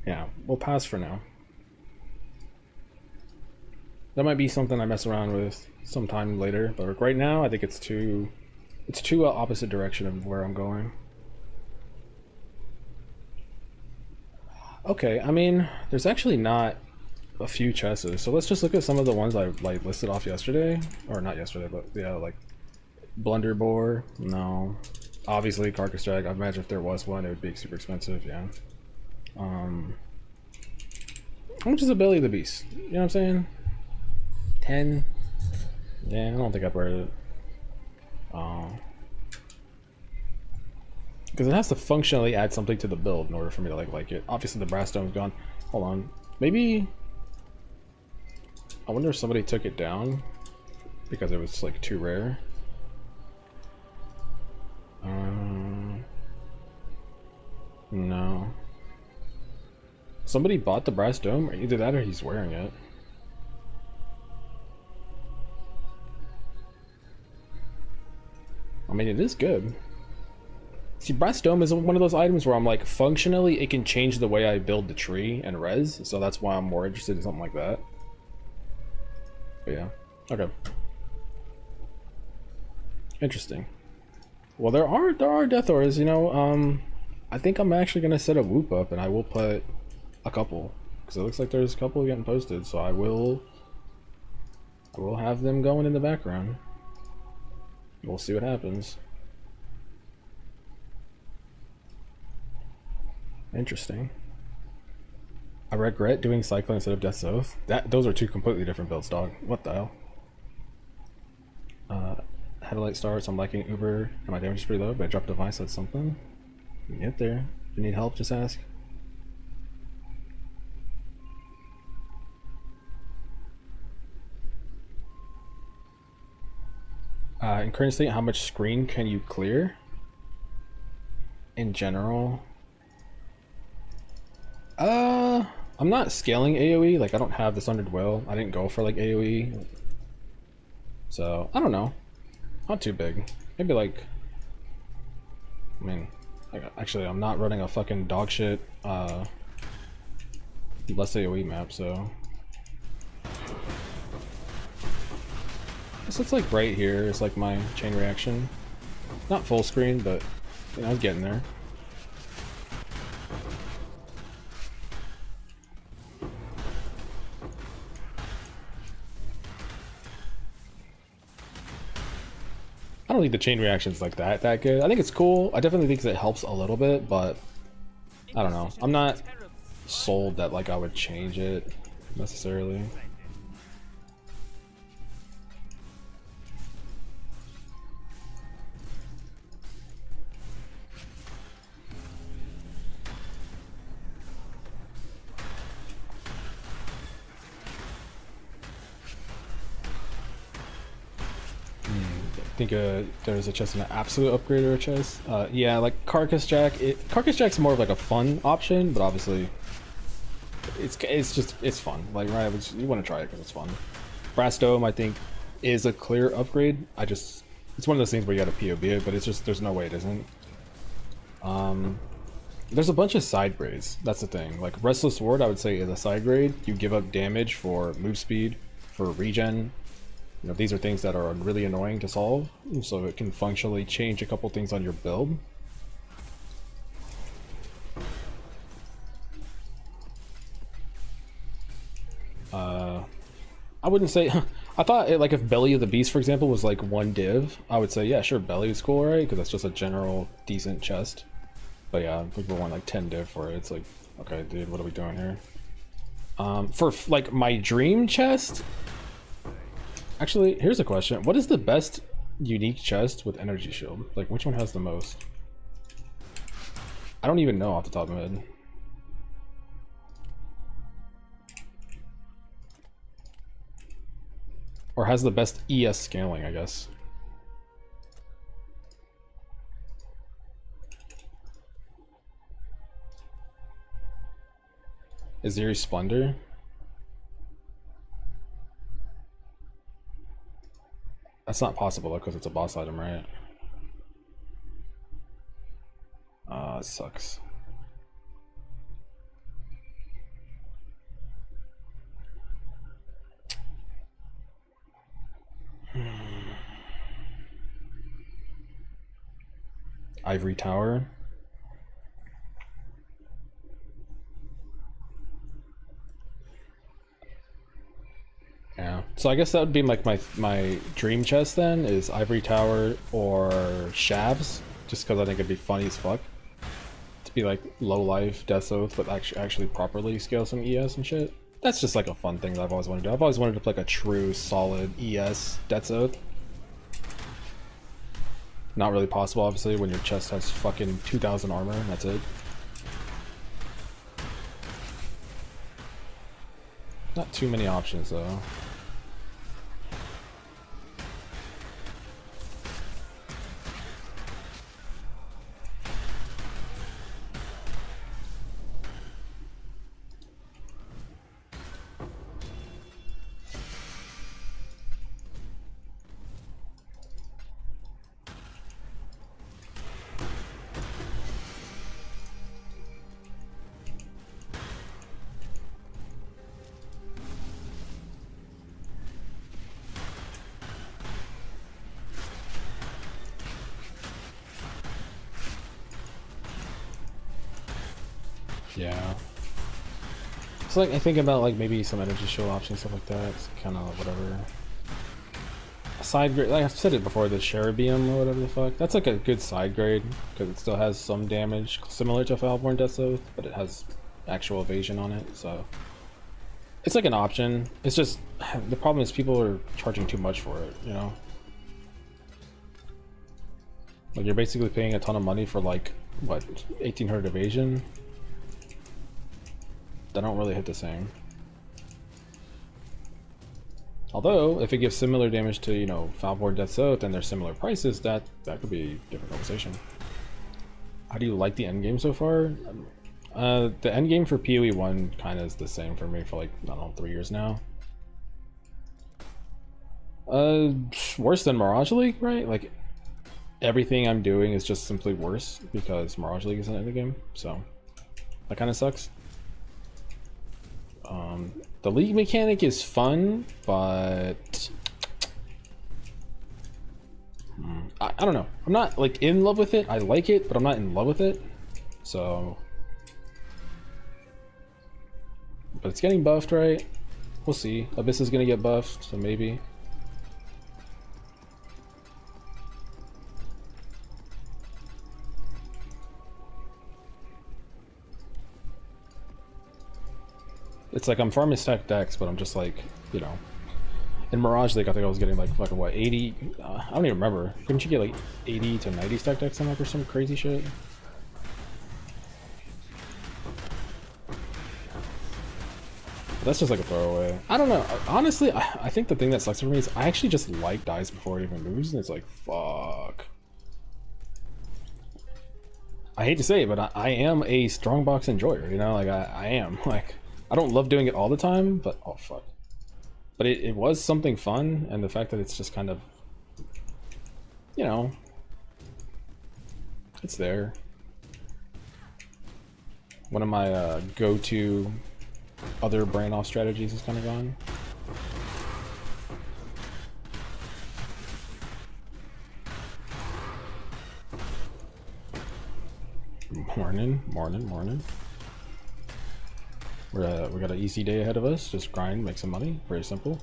Yeah, we'll pass for now. That might be something I mess around with sometime later, but right now I think it's too opposite direction of where I'm going. Okay, I mean, there's actually not a few chests, so let's just look at some of the ones I like listed off yesterday, or not yesterday, but yeah, like Blunderbore, no. Obviously Carcass Jack, I imagine if there was one it would be super expensive, yeah. How much is the Belly of the Beast? You know what I'm saying? 10? Yeah, I don't think I'd wear it. Because it has to functionally add something to the build in order for me to like it. Obviously the brass dome's gone. Hold on. Maybe, I wonder if somebody took it down because it was like too rare. No. Somebody bought the brass dome, or either that or he's wearing it. I mean, it is good. See, Brass Dome is one of those items where I'm like, functionally, it can change the way I build the tree and res, so that's why I'm more interested in something like that. But yeah, okay. Interesting. Well, there are death auras, you know. I think I'm actually gonna set a whoop up, and I will put a couple, because it looks like there's a couple getting posted, so I will have them going in the background. We'll see what happens. Interesting. I regret doing Cyclone instead of Death's Oath. Those are two completely different builds, dog. What the hell? Headlight starts, I'm liking Uber, and my damage is pretty low, but I dropped a device, that's something. You get there. If you need help, just ask. In current state, how much screen can you clear? In general, I'm not scaling AoE. Like, I don't have this Sundered Will. I didn't go for like AoE, so I don't know. Not too big. Maybe like, I mean, actually, I'm not running a fucking dog shit less AoE map, so so it's like right here is like my chain reaction. Not full screen, but you know, I'm getting there. I don't think the chain reaction's like that good. I think it's cool. I definitely think it helps a little bit, but I don't know. I'm not sold that like I would change it necessarily. I think there's a chest and an absolute upgrade or a chest. Yeah, like Carcass Jack. Carcass Jack's more of like a fun option, but obviously it's fun. Like, right, you want to try it because it's fun. Brass Dome, I think, is a clear upgrade. It's one of those things where you got to POB it, but it's just there's no way it isn't. There's a bunch of side grades. That's the thing. Like Restless Ward, I would say is a side grade. You give up damage for move speed, for regen. You know, these are things that are really annoying to solve, so it can functionally change a couple things on your build. I wouldn't say. I thought like if Belly of the Beast, for example, was like one div, I would say yeah, sure, Belly is cool, right? Because that's just a general decent chest. But yeah, if we want like 10 div for it, it's like, okay, dude, what are we doing here? For like my dream chest. Actually, here's a question. What is the best unique chest with energy shield? Like, which one has the most? I don't even know off the top of my head. Or has the best ES scaling, I guess. Aziri Splendor? That's not possible though, because it's a boss item, right? It sucks. Ivory Tower. Yeah. So I guess that would be like my dream chest then, is Ivory Tower or Shavs, just because I think it'd be funny as fuck to be like low life Death's Oath, but actually properly scale some ES and shit. That's just like a fun thing that I've always wanted to do. I've always wanted to play like a true solid ES Death's Oath. Not really possible, obviously, when your chest has fucking 2,000 armor and that's it. Not too many options though. Yeah. So like I think about like maybe some energy shield options, stuff like that. It's kind of whatever. A side grade, like I've said it before, the Cherubium or whatever the fuck. That's like a good side grade because it still has some damage similar to Foulborn Death's Oath, but it has actual evasion on it. So it's like an option. It's just the problem is people are charging too much for it. You know, like you're basically paying a ton of money for like what 1800 evasion. They don't really hit the same. Although, if it gives similar damage to, you know, Foulborn Death's Oath and they're similar prices, that could be a different conversation. How do you like the endgame so far? The endgame for PoE 1 kind of is the same for me for like, I don't know, 3 years now. Worse than Mirage League, right? Like, everything I'm doing is just simply worse because Mirage League isn't in the game, so that kind of sucks. The league mechanic is fun, but I don't know. I'm not like in love with it. I like it, but I'm not in love with it. So, but it's getting buffed, right? We'll see. Abyss is gonna get buffed, so maybe. It's like I'm farming stack decks, but I'm just like, you know, in Mirage League I think I was getting like fucking what 80. I don't even remember. Couldn't you get like 80 to 90 stack decks on like or some crazy shit? That's just like a throwaway. I don't know. Honestly, I think the thing that sucks for me is I actually just like dice before it even moves, and it's like fuck. I hate to say it, but I am a strongbox enjoyer. You know, like I am like. I don't love doing it all the time, but oh fuck. But it was something fun, and the fact that it's just kind of, you know, it's there. One of my go-to other brain off strategies is kind of gone. Morning. We got an easy day ahead of us. Just grind, make some money. Very simple.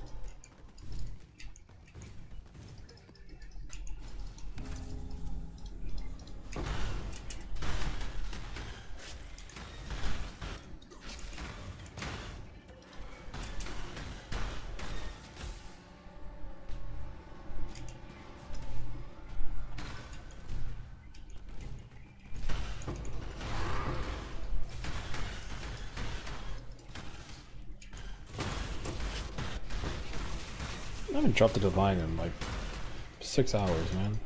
I haven't dropped the divine in like 6 hours, man.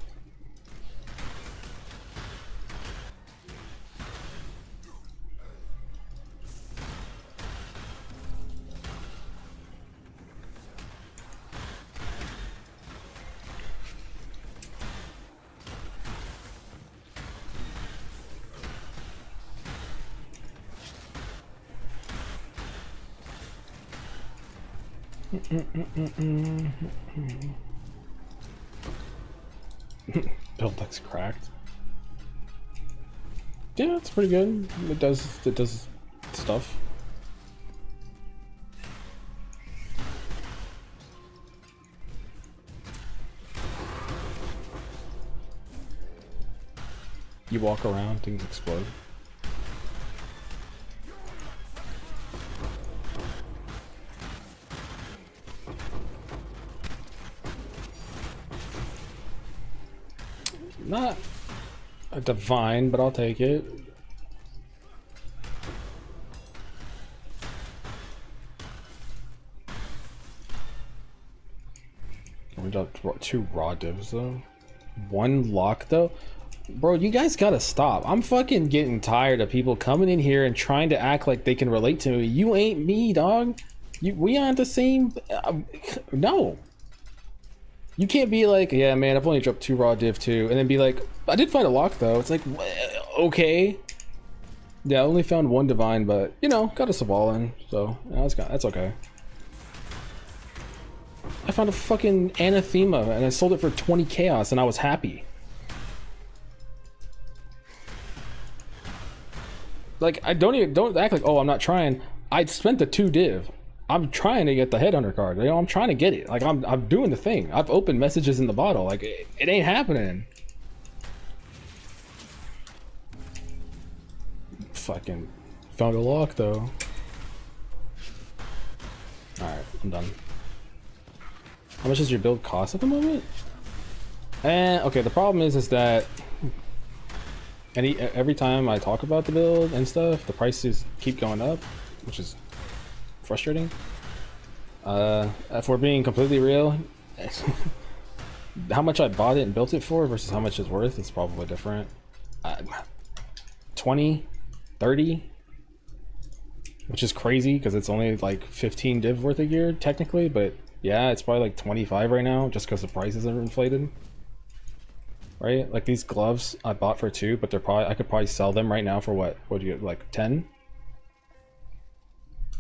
Build deck's cracked. Yeah, it's pretty good. It does stuff. You walk around, things explode. Not a divine, but I'll take it. We got 2 raw divs though. 1 lock though. Bro, you guys gotta stop. I'm fucking getting tired of people coming in here and trying to act like they can relate to me. You ain't me, dog. We aren't the same. No. You can't be like, yeah, man, I've only dropped 2 raw div too, and then be like, I did find a lock though. It's like, okay. Yeah, I only found 1 divine, but you know, got a Sabal in, so yeah, that's okay. I found a fucking anathema and I sold it for 20 chaos, and I was happy. Like, I don't act like, oh, I'm not trying. I spent the 2 div. I'm trying to get the headhunter card. You know, I'm trying to get it. Like, I'm doing the thing. I've opened messages in the bottle. Like, it ain't happening. Fucking found a lock though. All right, I'm done. How much does your build cost at the moment? And okay, the problem is that every time I talk about the build and stuff, the prices keep going up, which is frustrating. If we're being completely real, how much I bought it and built it for versus how much it's worth is probably different. 20, 30, which is crazy because it's only like 15 div worth of gear technically, but yeah, it's probably like 25 right now just because the prices are inflated. Right? Like these gloves I bought for 2, but I could probably sell them right now for what do you get, like 10?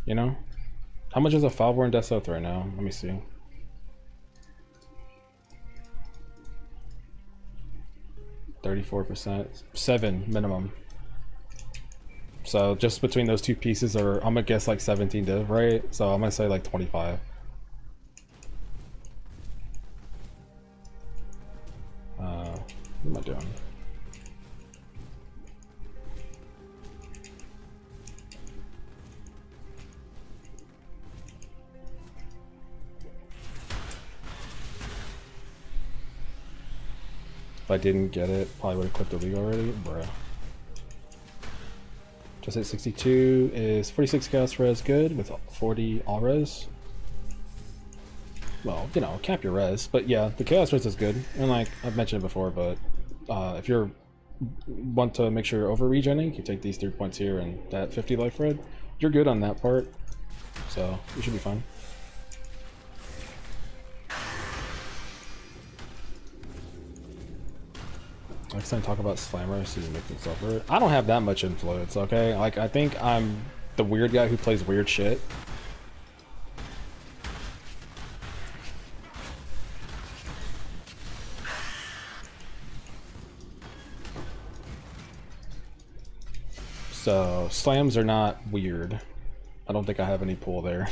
You know? How much is a Falborn Death Oath right now? Let me see. %, 7 minimum. So just between those 2 pieces are, I'm gonna guess like 17 div, right? So I'm gonna say like 25. What am I doing? If I didn't get it, probably would have quit the league already, bruh. Just hit 62 is 46 chaos res good with 40 all res. Well, you know, cap your res, but yeah, the chaos res is good. And like I've mentioned it before, but if you're want to make sure you're over regenning, you take these 3 points here and that 50 life red, you're good on that part. So you should be fine. Next time talk about slammers so you make things over. I don't have that much influence, okay? Like I think I'm the weird guy who plays weird shit. So slams are not weird. I don't think I have any pull there.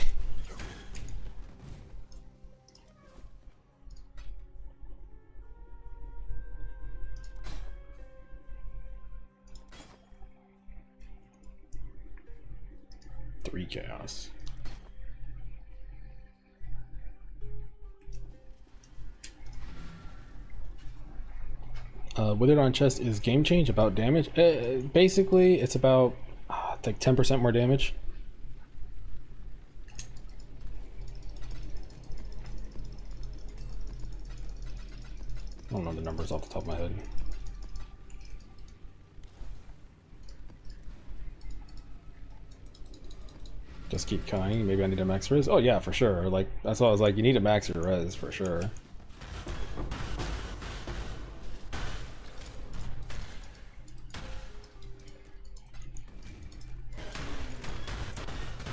Three chaos. Withered on chest is game change about damage. Basically, it's about like 10% more damage. I don't know the numbers off the top of my head. Just keep cutting. Maybe I need a max res. Oh yeah, for sure. Like that's why I was like, you need a max res for sure.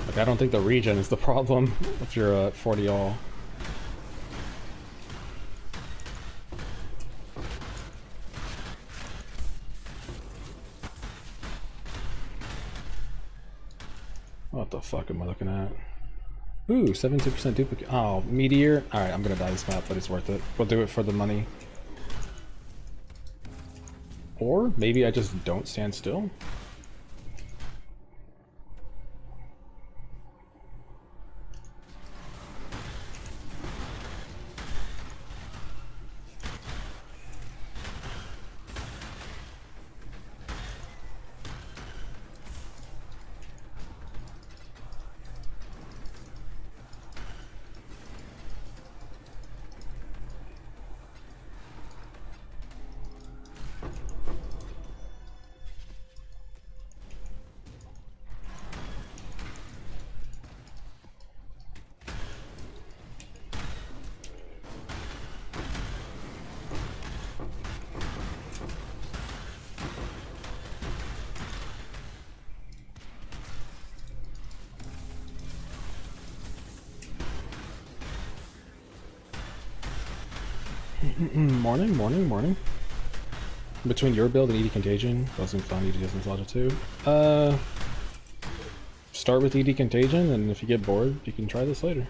Like I don't think the regen is the problem if you're at 40 all. What the fuck am I looking at? Ooh, 72% duplicate. Oh, meteor. All right, I'm gonna die this map, but it's worth it. We'll do it for the money. Or maybe I just don't stand still. Morning, morning, morning. Between your build and ED Contagion, doesn't find ED Distance Logic 2. Start with ED Contagion, and if you get bored, you can try this later.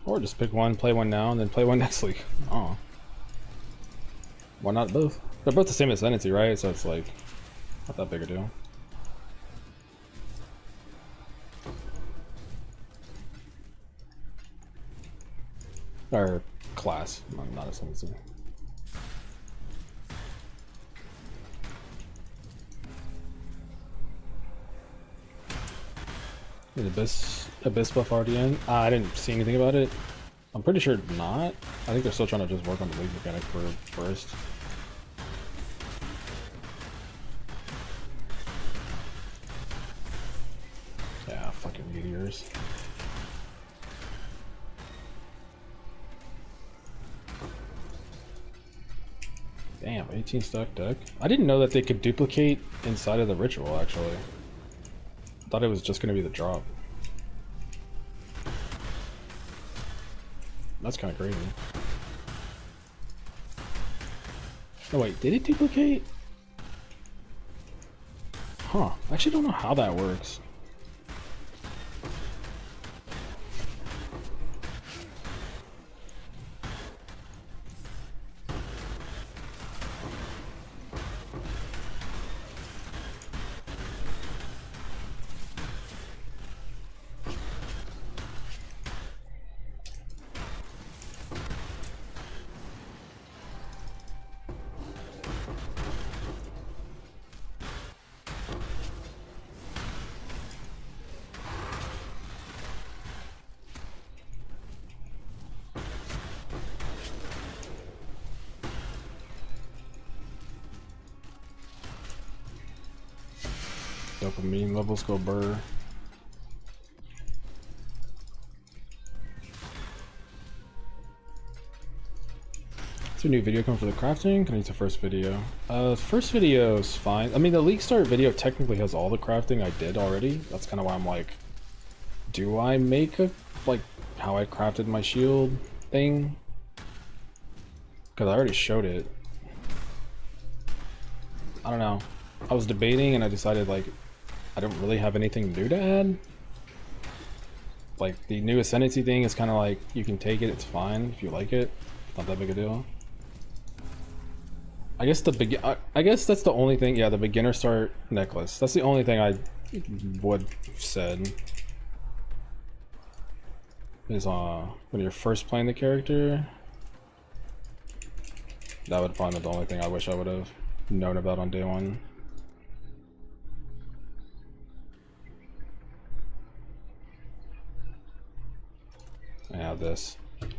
Or just pick one, play one now, and then play one next week. Oh. Why not both? They're both the same ascendancy, right? So it's like, not that big a deal. Or class, not ascendancy. Is Abyss buff already in? I didn't see anything about it. I'm pretty sure not. I think they're still trying to just work on the league mechanic for first. Yeah, fucking meteors. Damn, 18 stack deck. I didn't know that they could duplicate inside of the ritual, actually. I thought it was just going to be the drop. That's kind of crazy. Oh wait, did it duplicate? Huh, I actually don't know how that works. Dopamine levels go burr. Is there a new video coming for the crafting? Can I use the first video? First video is fine. I mean, the League Start video technically has all the crafting I did already. That's kind of why I'm like, do I make a, like, how I crafted my shield thing? Because I already showed it. I don't know. I was debating and I decided, like, I don't really have anything new to add. Like, the new Ascendancy thing is kind of like, you can take it, it's fine if you like it. Not that big a deal. I guess I guess that's the only thing, yeah, the beginner start necklace. That's the only thing I would have said. Is when you're first playing the character. That would probably be the only thing I wish I would have known about on day one. I have this.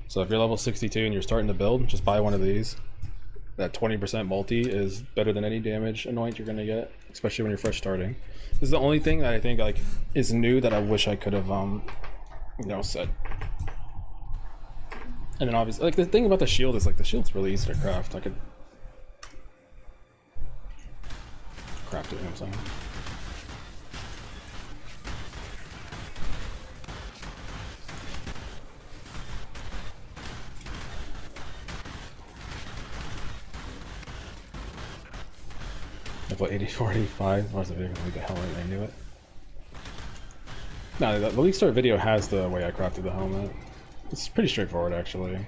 So if you're level 62 and you're starting to build, just buy one of these. That 20% multi is better than any damage anoint you're gonna get, especially when you're fresh starting. This is the only thing that I think like is new that I wish I could have you know, said. And then obviously, like, the thing about the shield is like the shield's really easy to craft. I could craft it, you know what I'm saying? Level 84, 85. What's the video? Leave the helmet into it. No, the League Start video has the way I crafted the helmet. It's pretty straightforward, actually.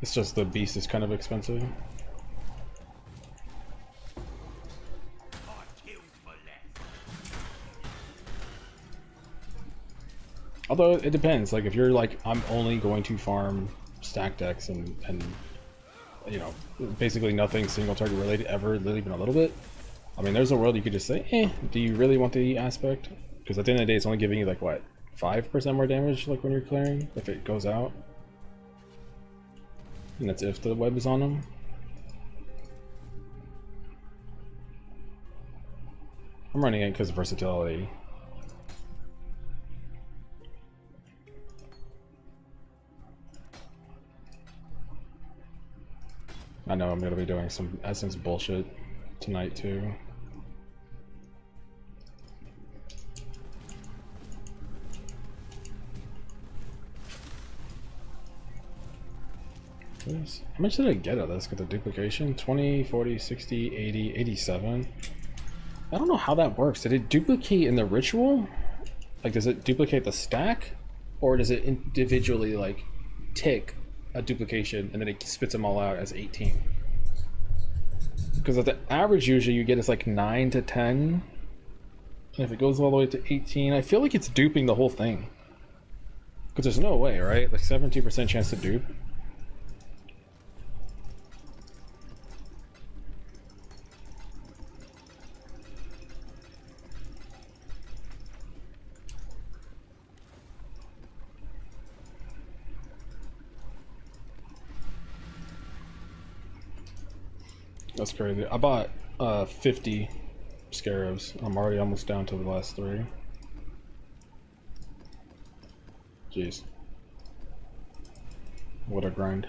It's just the beast is kind of expensive. Although it depends. Like if you're like, I'm only going to farm stack decks and you know, basically nothing single target related ever, even a little bit. I mean, there's a world you could just say, do you really want the aspect? Because at the end of the day, it's only giving you like what, 5% more damage, like when you're clearing, if it goes out. And that's if the web is on them. I'm running it because of versatility. I know I'm gonna be doing some essence bullshit tonight too. How much did I get out of this? Get the duplication? 20, 40, 60, 80, 87. I don't know how that works. Did it duplicate in the ritual? Like, does it duplicate the stack? Or does it individually, like, tick a duplication and then it spits them all out as 18? Because at the average usually you get is like 9 to 10. And if it goes all the way to 18, I feel like it's duping the whole thing. Because there's no way, right? Like 17% chance to dupe. That's crazy. I bought 50 scarabs. I'm already almost down to the last 3. Jeez. What a grind.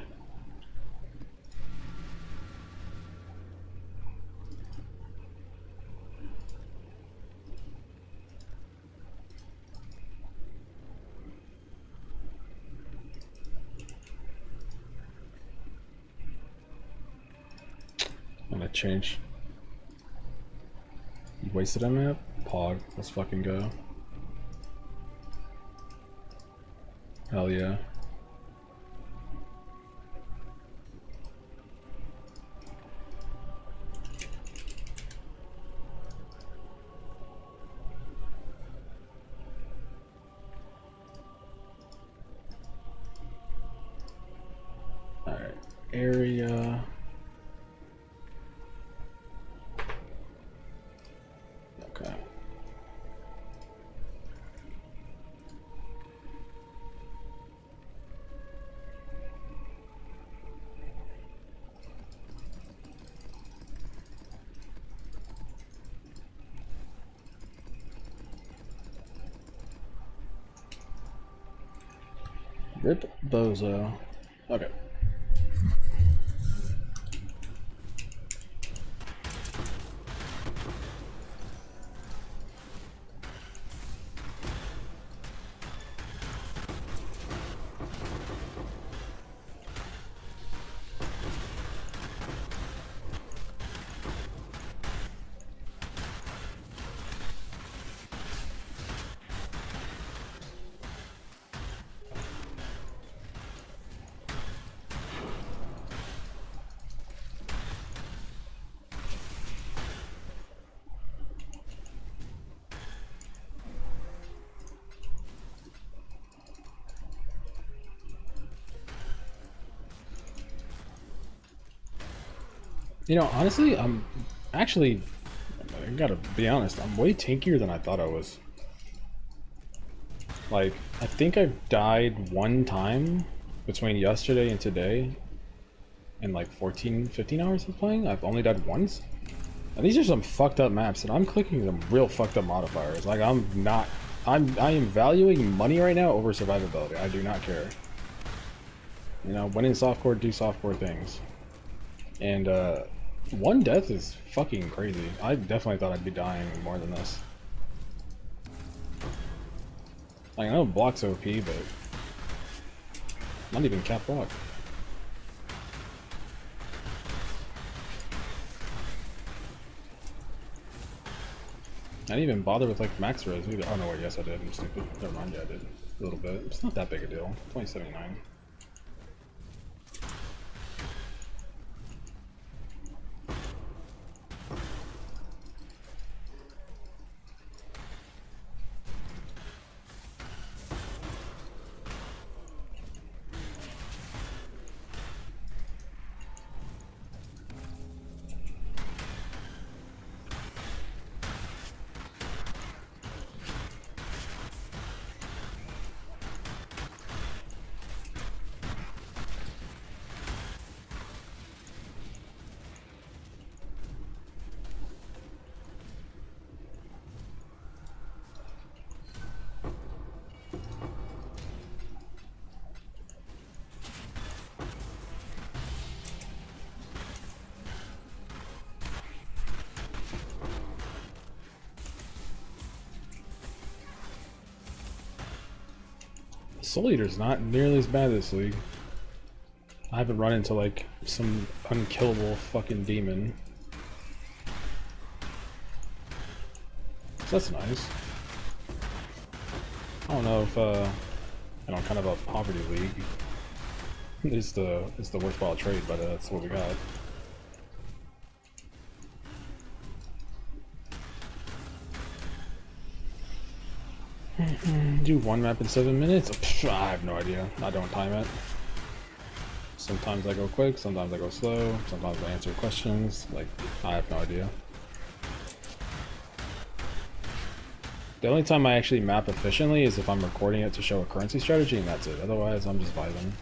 I'm gonna change. You wasted a map? Pog. Let's fucking go. Hell yeah. Alright. Area. Okay. Rip Bozo. Okay. You know, honestly, I'm actually, I gotta be honest, I'm way tankier than I thought I was. Like, I think I've died 1 time between yesterday and today in like 14, 15 hours of playing. I've only died once. And these are some fucked up maps, and I'm clicking some real fucked up modifiers. Like, I am valuing money right now over survivability. I do not care. You know, when in softcore, do softcore things. And, 1 death is fucking crazy. I definitely thought I'd be dying more than this. Like, I know block's OP, but not even cap block. I didn't even bother with like max res either. Oh no, wait, yes I did. I'm stupid. Never mind, yeah I did. A little bit. It's not that big a deal. 2079. Soul Eater's not nearly as bad this league. I haven't run into like some unkillable fucking demon. So that's nice. I don't know if you know, kind of a poverty league is the worthwhile trade, but that's what we got. Do one map in 7 minutes? Psh, I have no idea. I don't time it. Sometimes I go quick, sometimes I go slow, sometimes I answer questions. Like, I have no idea. The only time I actually map efficiently is if I'm recording it to show a currency strategy, and that's it. Otherwise, I'm just vibing.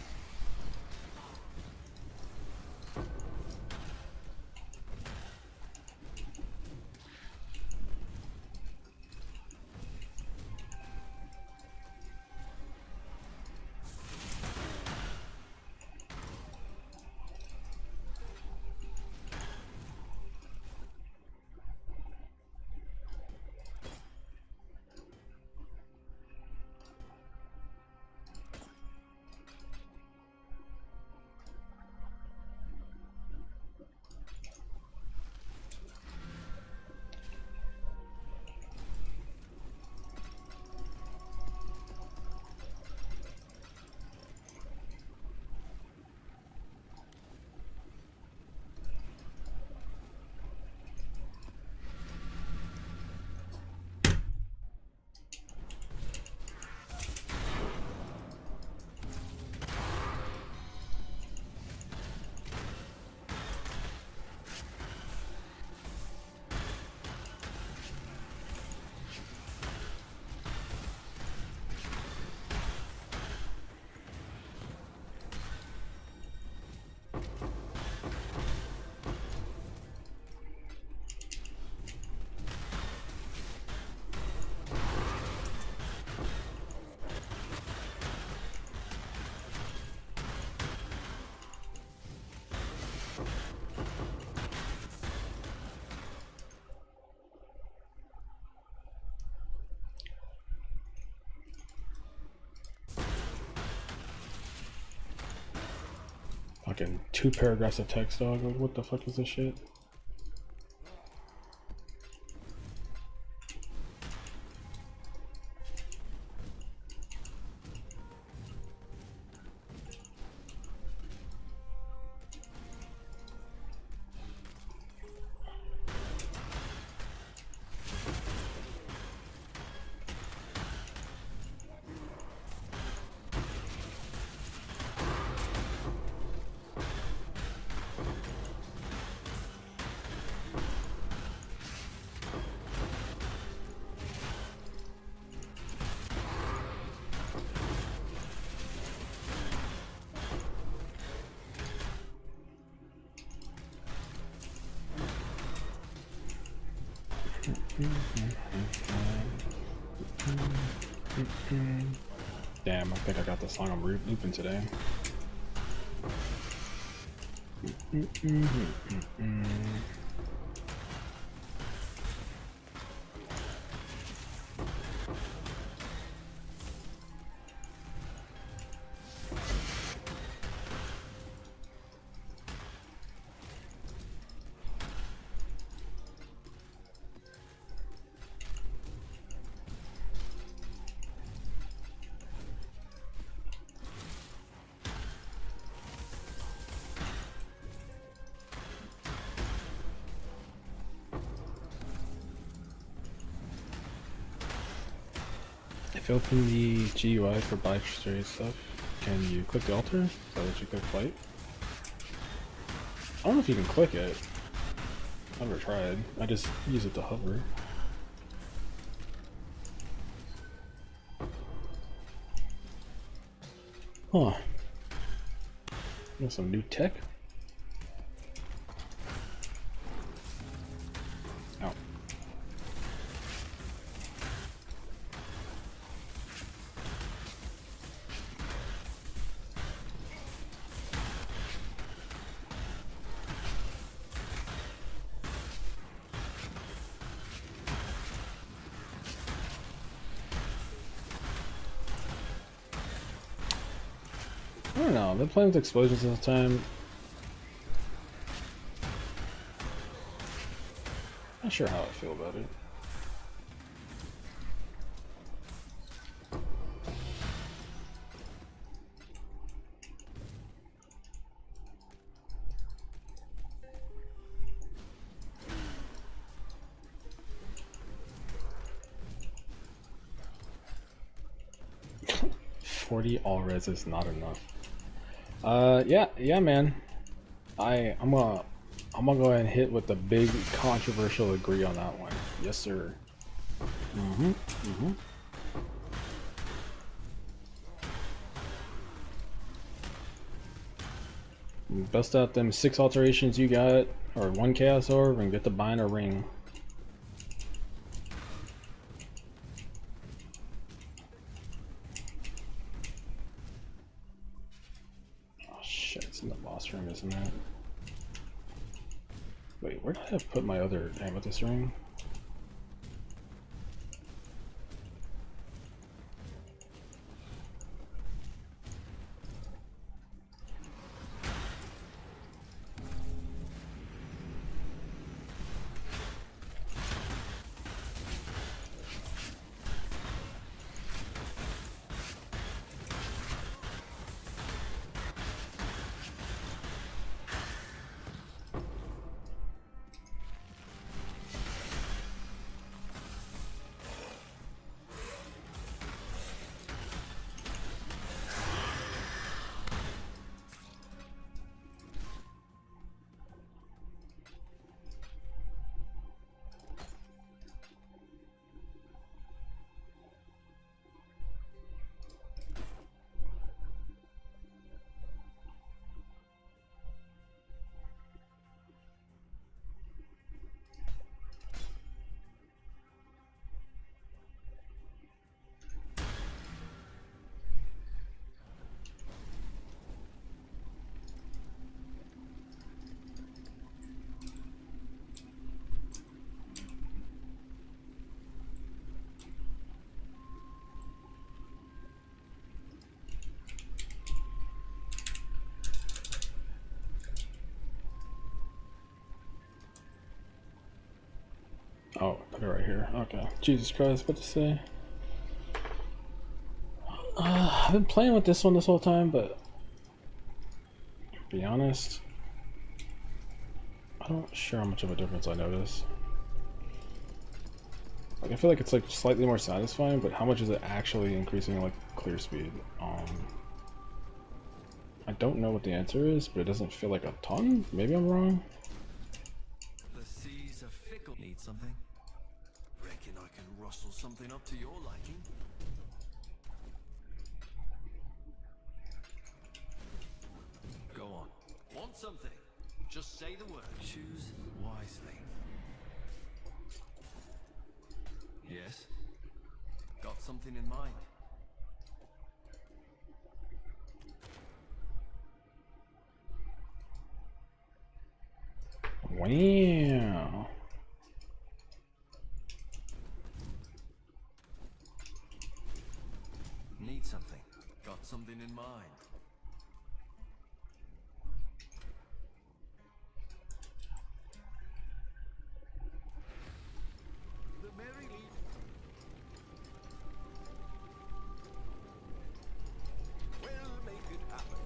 Fucking 2 paragraphs of text, dog. Like, what the fuck is this shit? Damn, I think I got the song I'm looping today. If you open the GUI for buy trade stuff, can you click the altar? Is that what you click flight? I don't know if you can click it. I've never tried. I just use it to hover. Huh. Got some new tech. Ow. I don't know. I've been playing with explosions this time. Not sure how I feel about it. All res is not enough. Yeah, man. I'm gonna go ahead and hit with the big controversial agree on that one. Yes, sir. Bust out them 6 alterations you got, or 1 chaos orb, and get the bind or ring. Oh shit, it's in the boss room, isn't it? Wait, where did I put my other amethyst ring? Oh, put it right here. Okay. Jesus Christ, what to say? I've been playing with this one this whole time, but to be honest, I'm not sure how much of a difference I notice. Like, I feel like it's like slightly more satisfying, but how much is it actually increasing like clear speed? I don't know what the answer is, but it doesn't feel like a ton. Maybe I'm wrong. The seas are fickle. Need something? Reckon I can rustle something up to your liking. Go on. Want something? Just say the word. Choose wisely. Yes? Got something in mind? Wow. Need something? Got something in mind? The merry lead. We'll make it happen.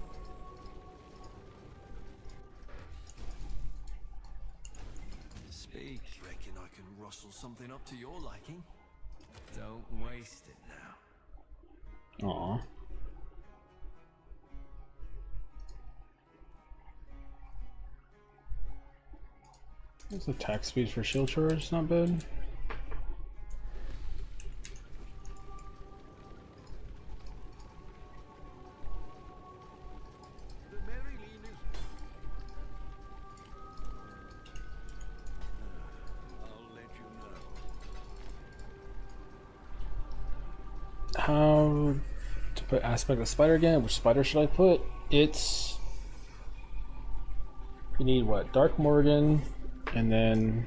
Speak. Reckon I can rustle something up to your liking? Don't waste it now. Aw. What's the attack speed for shield charge? Not bad. The merry lean is. I'll let you know. How to put aspect of spider again? Which spider should I put? It's, you need what? Dark Morgan, and then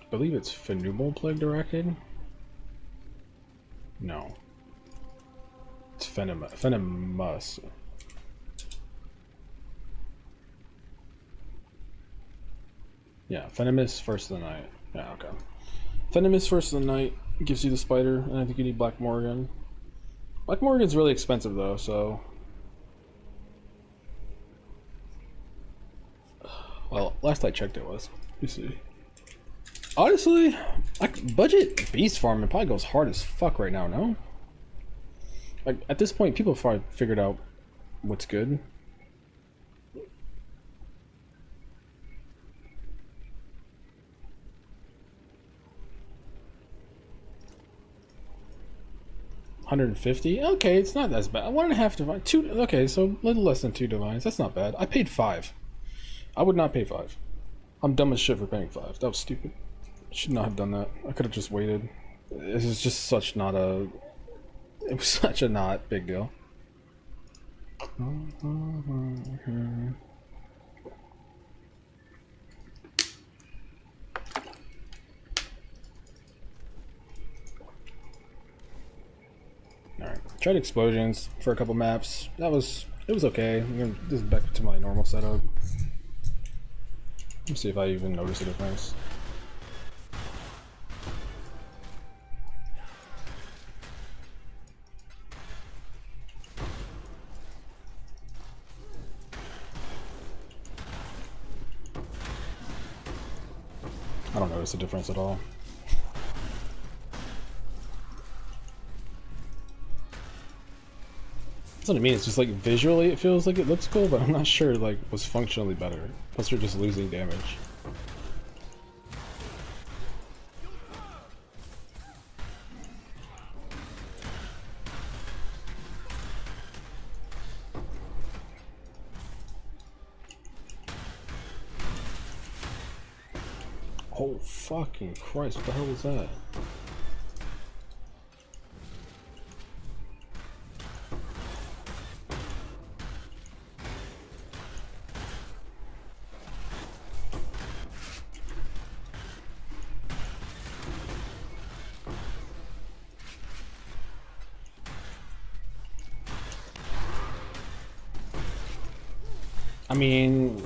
I believe it's Phenomenal Plague directed. No. It's venomous. Yeah, venomous first of the night. Yeah, okay. Venomous first of the night gives you the spider, and I think you need Black Morgan. Black Morgan's really expensive though, so. Well, last I checked it was. You see. Honestly, like budget beast farming probably goes hard as fuck right now, no? Like at this point, people have probably figured out what's good. $150? Okay, it's not as bad. 1.5 divine, two. Okay, so a little less than 2 divines. That's not bad. I paid 5. I would not pay 5. I'm dumb as shit for paying 5. That was stupid. Should not have done that. I could have just waited. This is just such not a. It was such a not big deal. Alright. Tried explosions for a couple maps. It was okay. This is back to my normal setup. Let's see if I even notice a difference. I don't notice a difference at all. That's what I mean, it's just like visually it feels like it looks cool, but I'm not sure like what's functionally better. Plus you're just losing damage. Oh fucking Christ, what the hell was that? I mean,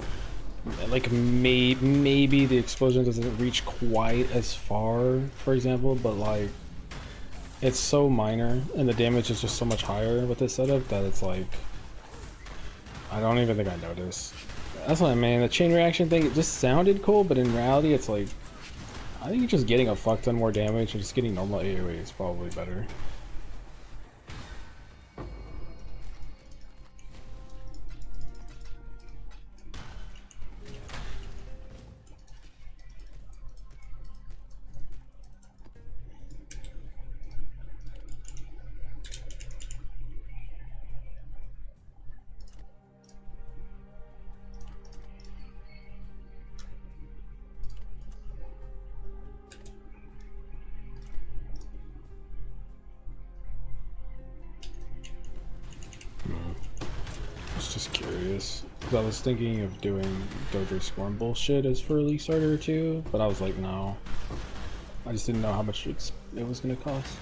like maybe the explosion doesn't reach quite as far, for example, but like it's so minor and the damage is just so much higher with this setup that it's like I don't even think I noticed. That's what I mean. The chain reaction thing, it just sounded cool, but in reality it's like I think just getting a fuck ton more damage and just getting normal AoE is probably better. Just curious, because I was thinking of doing Dojo Scorn bullshit as for Elite Starter too, but I was like, no. I just didn't know how much it was gonna cost.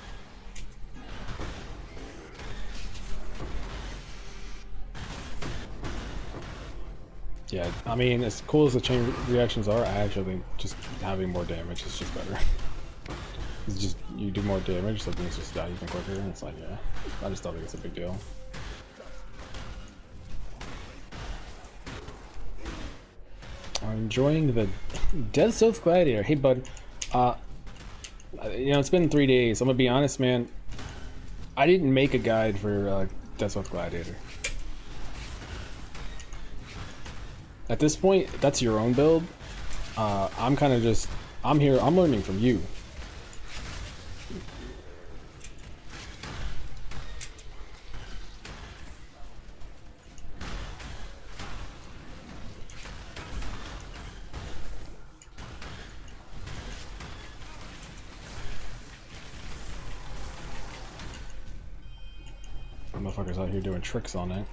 Yeah, I mean, as cool as the chain reactions are, I actually think just having more damage is just better. It's just, you do more damage, so things just die even quicker, and it's like, yeah, I just don't think it's a big deal. I'm enjoying the Dead South Gladiator. Hey, bud. You know, it's been 3 days. I'm gonna be honest, man. I didn't make a guide for Dead South Gladiator. At this point, that's your own build. I'm kind of just... I'm here. I'm learning from you. Motherfuckers out here doing tricks on it.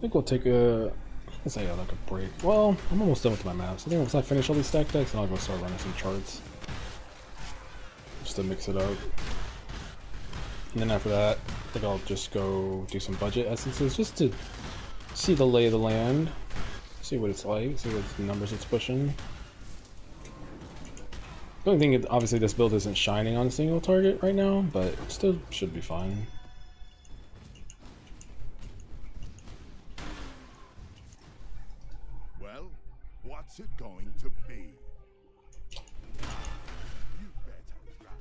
think we'll take a, let's say like a break. Well, I'm almost done with my maps. I think once I finish all these stack decks, then I'll go start running some charts. Just to mix it up. And then after that, I think I'll just go do some budget essences just to see the lay of the land. See what it's like, see what numbers it's pushing. The only thing, obviously this build isn't shining on a single target right now, but it still should be fine. Well, what's it going to be? You better run.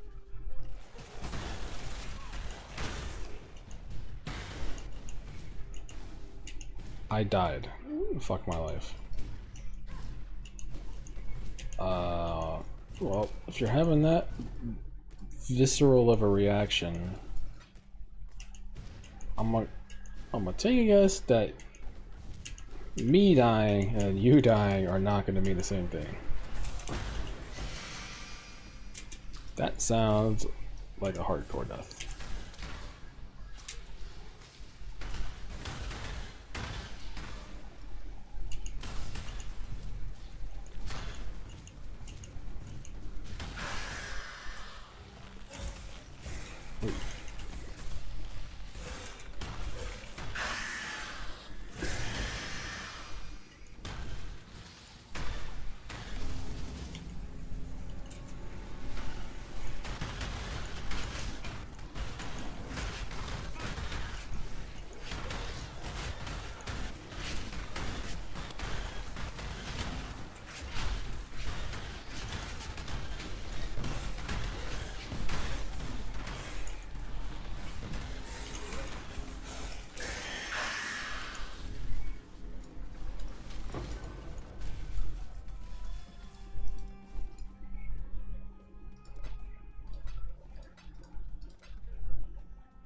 I died. Fuck my life. Well, if you're having that visceral of a reaction, I'm gonna take a guess that me dying and you dying are not gonna mean the same thing. That sounds like a hardcore death.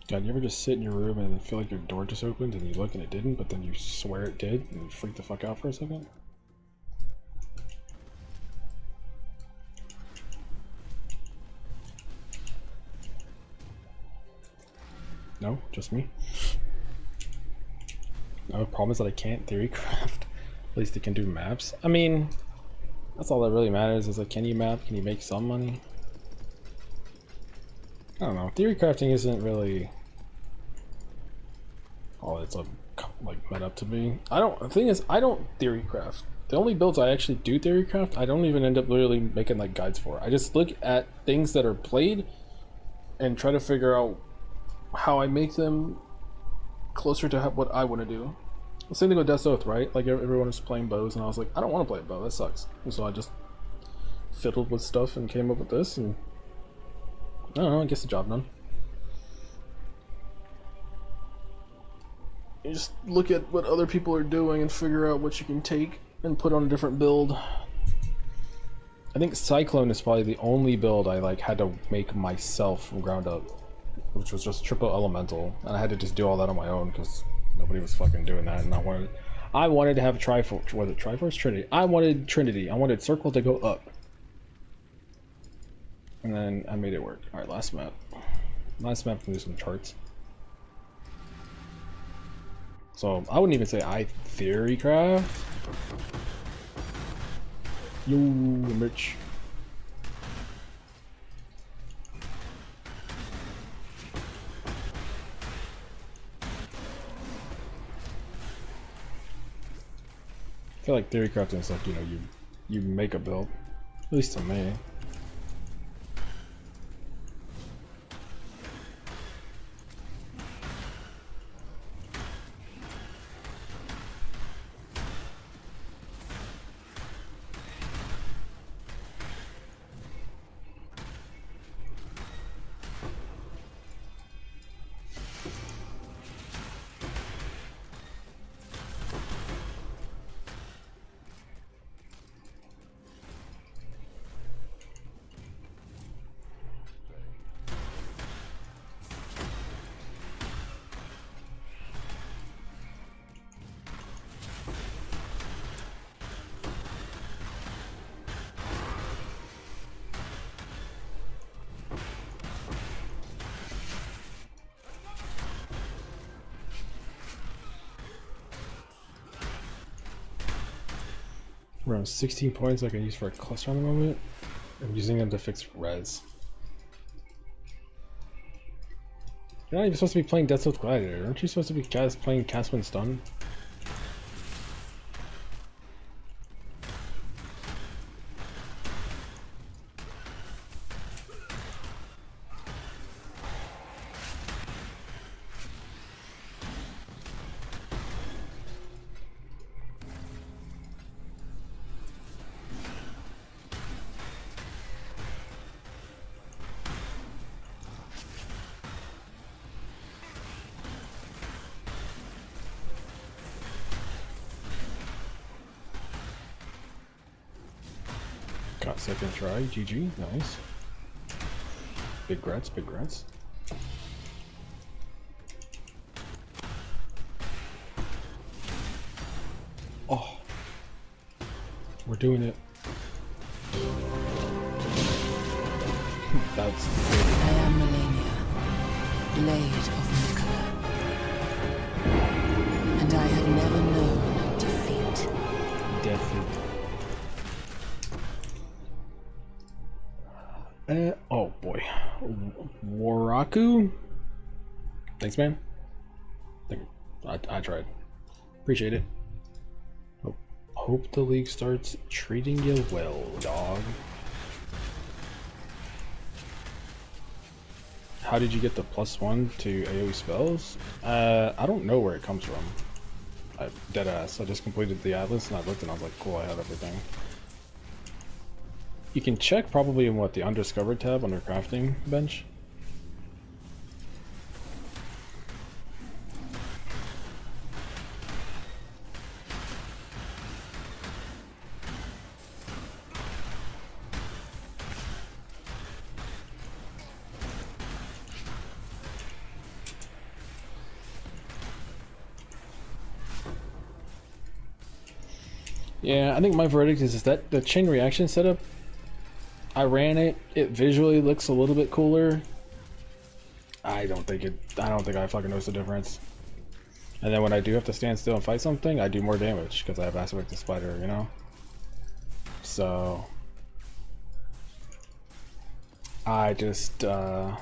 God, you ever just sit in your room and feel like your door just opened and you look and it didn't, but then you swear it did and you freak the fuck out for a second? No? Just me? No, the problem is that I can't theory craft. At least it can do maps. I mean, that's all that really matters is like, can you map? Can you make some money? I don't know. Theory crafting isn't really all it's like meant up to be. The thing is, I don't theory craft. The only builds I actually do theory craft, I don't even end up literally making like guides for. I just look at things that are played and try to figure out how I make them closer to what I want to do. The same thing with Death's Oath, right? Like everyone was playing bows and I was like, I don't want to play a bow, that sucks. And so I just fiddled with stuff and came up with this, and I don't know, I guess the job done. You just look at what other people are doing and figure out what you can take and put on a different build. I think Cyclone is probably the only build I like had to make myself from ground up, which was just triple elemental, and I had to just do all that on my own because nobody was fucking doing that, and I wanted to have a Triforce. Was it Triforce? Trinity. I wanted Trinity. I wanted Circle to go up. And then I made it work. Alright, last map. Last map, can do some charts. So, I wouldn't even say I theory craft. Yo, Mitch. I feel like theory crafting is like, you know, you make a build. At least to me. Around 16 points I can use for a cluster on the moment. I'm using them to fix res. You're not even supposed to be playing Death's Oath Gladiator. Aren't you supposed to be playing Cast When Stun? Got second try, GG, nice. Big grats, big grats. Oh, we're doing it. That's I am Melania, Blade of Nicola. And I have never known defeat. defeat. Oh boy. Waraku? Thanks, man. I tried. Appreciate it. Hope the league starts treating you well, dog. How did you get the +1 to AoE spells? I don't know where it comes from. Deadass. I just completed the Atlas and I looked and I was like, cool, I have everything. You can check probably in what, the undiscovered tab under crafting bench. Yeah, I think my verdict is that the chain reaction setup, I ran it. It visually looks a little bit cooler. I don't think I fucking notice the difference. And then when I do have to stand still and fight something, I do more damage because I have aspect of spider, you know? So I just don't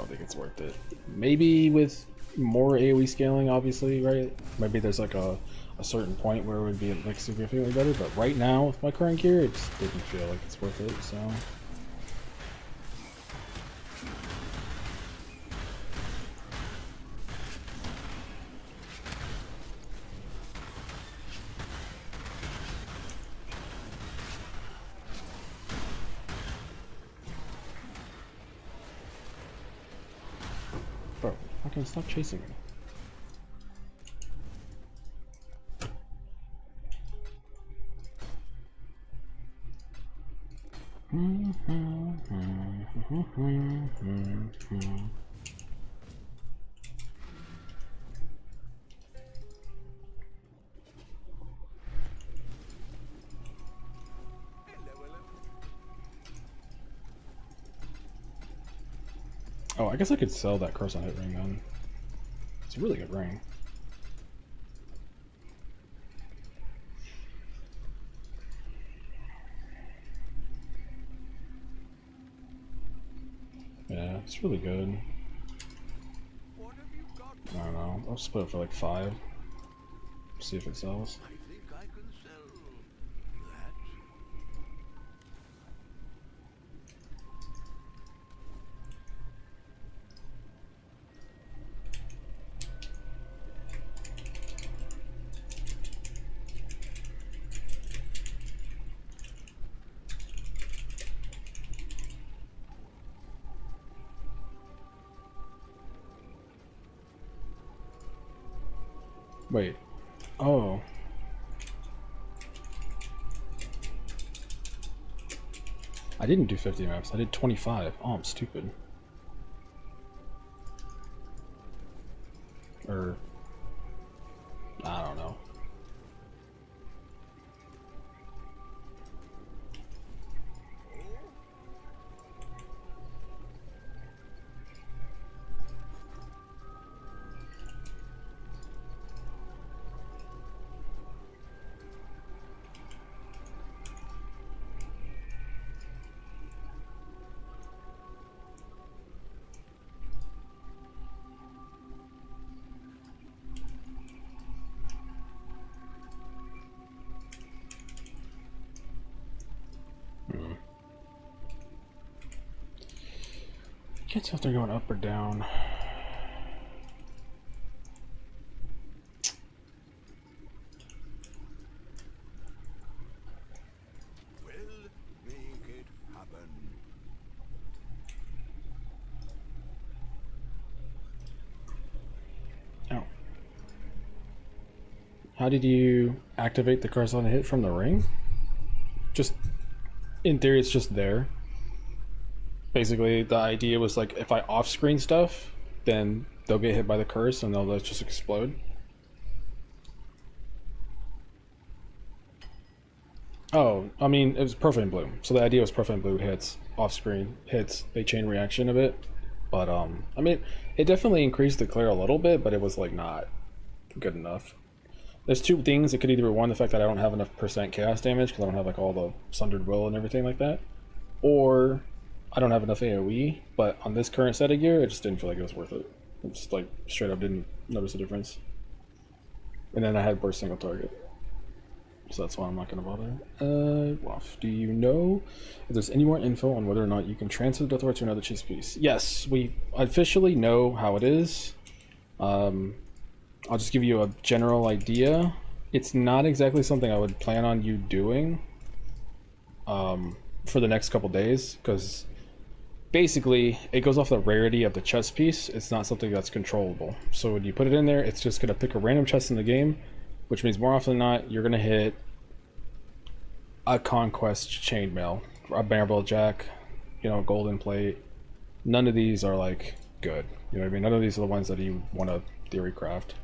think it's worth it. Maybe with more AoE scaling, obviously, right? Maybe there's like a certain point where it would be like significantly better, but right now with my current gear, it just didn't feel like it's worth it, so. Bro, fucking stop chasing me. Oh, I guess I could sell that curse on hit ring then. It's a really good ring. Yeah, it's really good. I don't know. I'll just put it for like 5. See if it sells. I think I can sell that. Wait. Oh. I didn't do 50 maps. I did 25. Oh, I'm stupid. Or I don't know. Can't tell if they're going up or down. We'll make it happen. Oh. How did you activate the Karl hit from the ring? Just, in theory, it's just there. Basically, the idea was like, if I off-screen stuff, then they'll get hit by the curse and they'll just explode. Oh, I mean, it was Profane Blue. So the idea was Profane Blue hits, off-screen hits, they chain reaction a bit. But, I mean, it definitely increased the clear a little bit, but it was, like, not good enough. There's two things. It could either be one, the fact that I don't have enough percent chaos damage, because I don't have, like, all the Sundered Will and everything like that. Or I don't have enough AoE, but on this current set of gear, I just didn't feel like it was worth it. It just, like, straight up didn't notice a difference. And then I had burst single target. So that's why I'm not going to bother. Waff, do you know if there's any more info on whether or not you can transfer the Death Ward to another chase piece? Yes, we officially know how it is. I'll just give you a general idea. It's not exactly something I would plan on you doing for the next couple days, because basically it goes off the rarity of the chest piece. It's not something that's controllable. So when you put it in there, it's just going to pick a random chest in the game, which means more often than not, you're going to hit a Conquest Chainmail, a Marble Jack, you know, Golden Plate. None of these are, like, good. You know what I mean? None of these are the ones that you want to theory craft.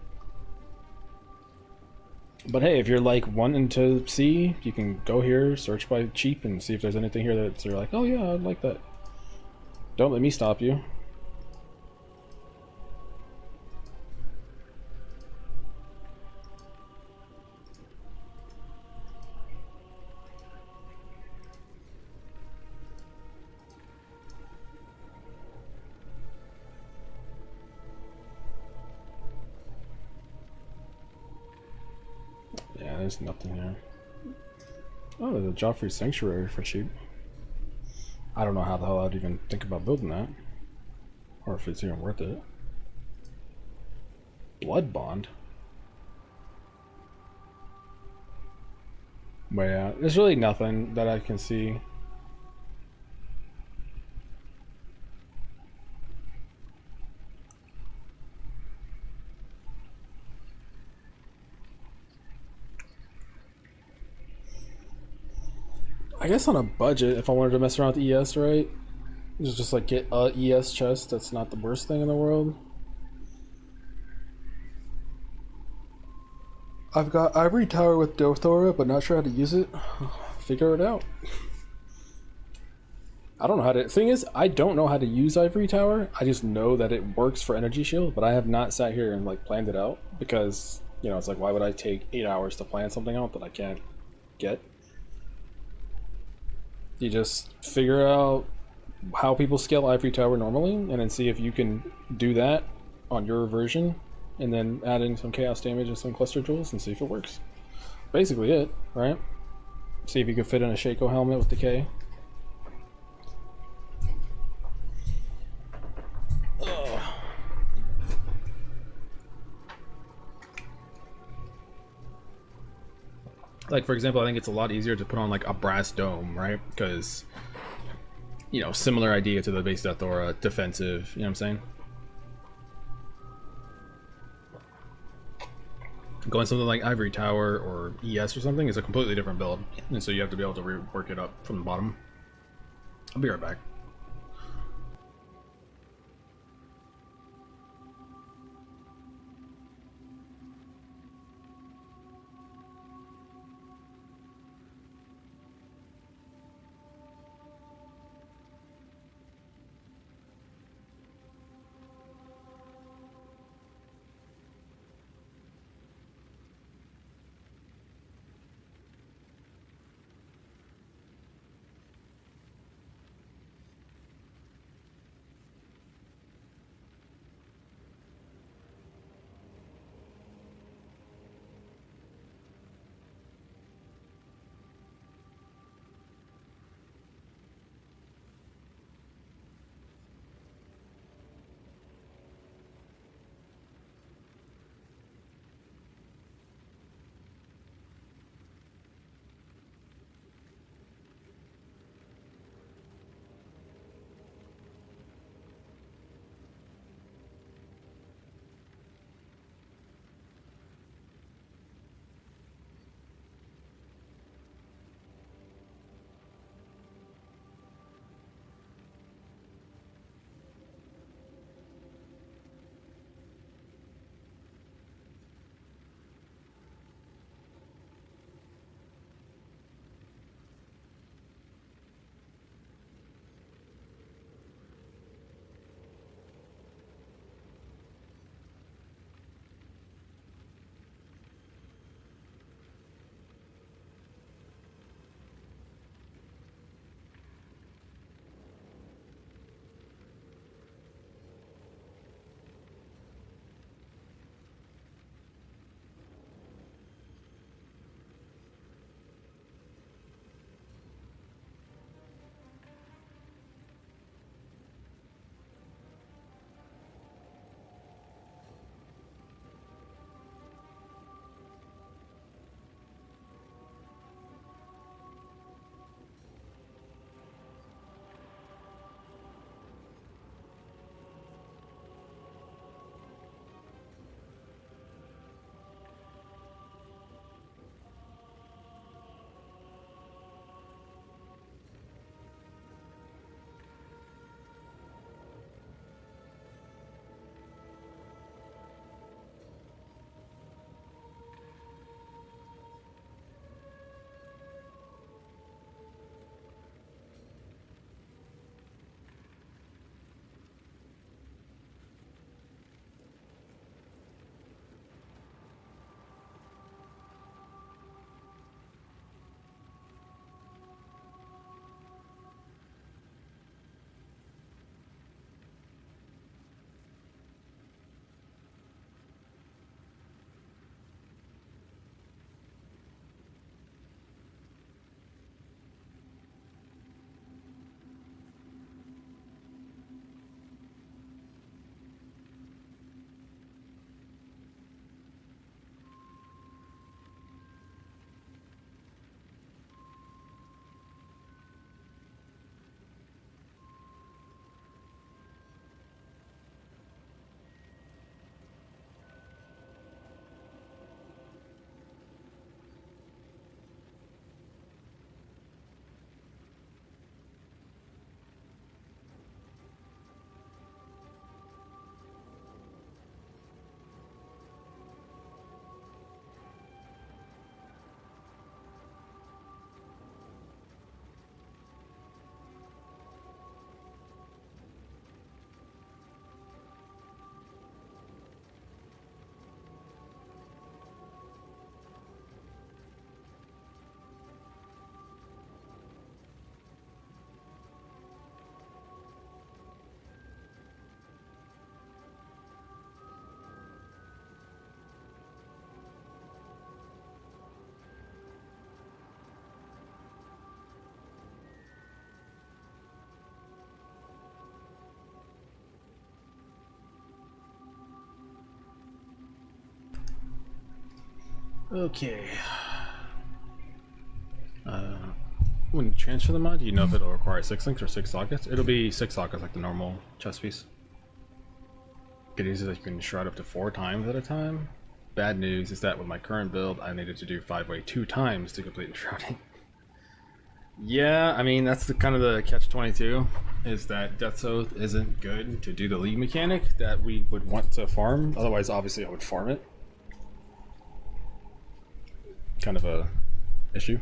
But hey, if you're, like, wanting to see, you can go here, search by cheap, and see if there's anything here that you're like, oh yeah, I'd like that. Don't let me stop you. Yeah, there's nothing here. Oh, there's a Joffrey Sanctuary for cheap. I don't know how the hell I'd even think about building that. Or if it's even worth it. Blood Bond? But yeah, there's really nothing that I can see. I guess on a budget, if I wanted to mess around with ES, right? Just like get a ES chest, that's not the worst thing in the world. I've got Ivory Tower with Dothora, but not sure how to use it. Figure it out. I don't know how to... Thing is, I don't know how to use Ivory Tower. I just know that it works for Energy Shield, but I have not sat here and like planned it out because, you know, it's like, why would I take 8 hours to plan something out that I can't get? You just figure out how people scale Ivory Tower normally, and then see if you can do that on your version, and then add in some chaos damage and some cluster jewels and see if it works. Basically it, right? See if you can fit in a Shaco helmet with decay. Ugh. Like, for example, I think it's a lot easier to put on like a brass dome, right? Because, you know, similar idea to the base Deathora, defensive, you know what I'm saying? Going something like Ivory Tower or ES or something is a completely different build, and so you have to be able to rework it up from the bottom. I'll be right back. Okay. When you transfer the mod, do you know if it'll require 6 links or 6 sockets? It'll be 6 sockets like the normal chess piece. Good news is that you can shroud up to 4 times at a time. Bad news is that with my current build, I needed to do 5-way 2 times to complete the shrouding. Yeah, I mean, that's the kind of the catch-22, is that Death's Oath isn't good to do the league mechanic that we would want to farm. Otherwise, obviously, I would farm it. Kind of a issue.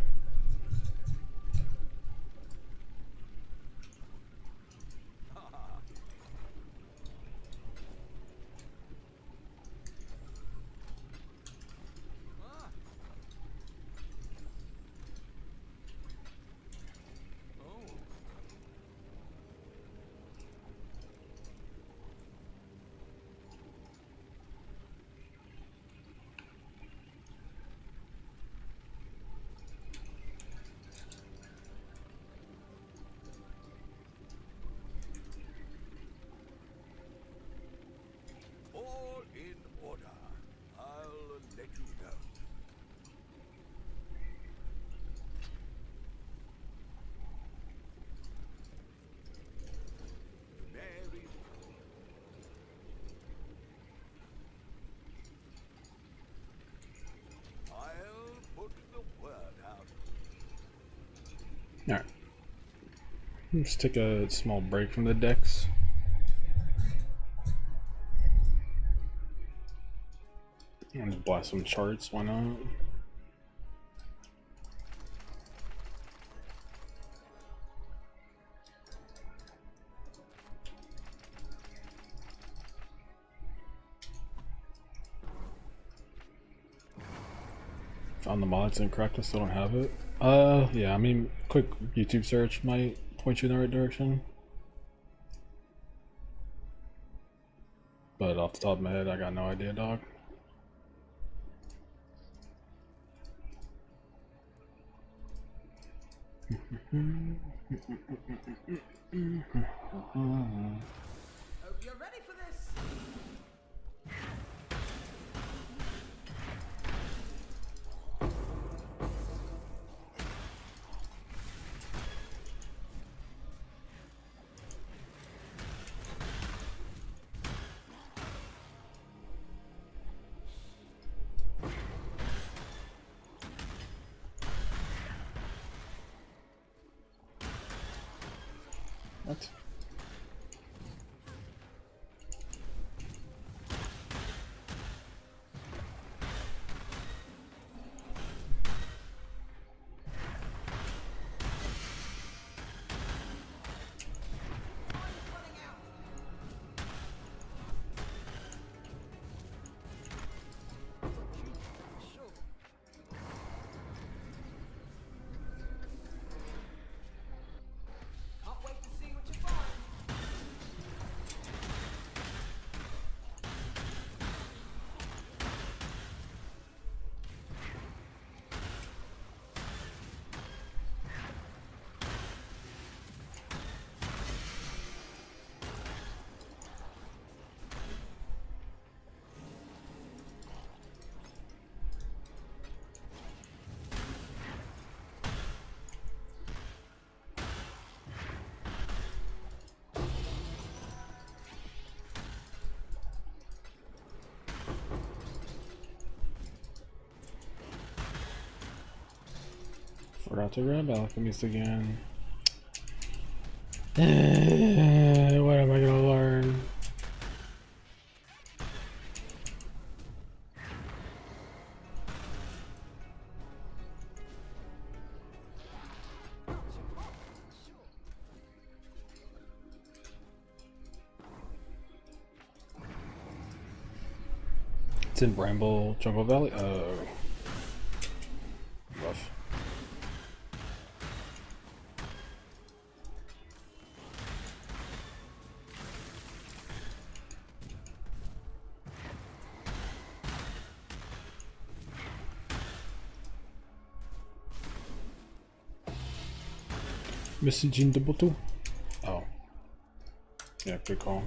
All in order. I'll let you know. Mary. I'll put the word out. Alright. Let's take a small break from the decks. And blast some charts, why not? Found the mods and cracked, I still don't have it. Yeah, I mean, quick YouTube search might point you in the right direction. But off the top of my head, I got no idea, dog. Hope you're ready for this. What? Can't wait to see what you find. Forgot to grab alchemist again. What am I gonna learn? It's in Bramble Jungle Valley. Oh, rough. Messaging the bottle. Oh, yeah, good call.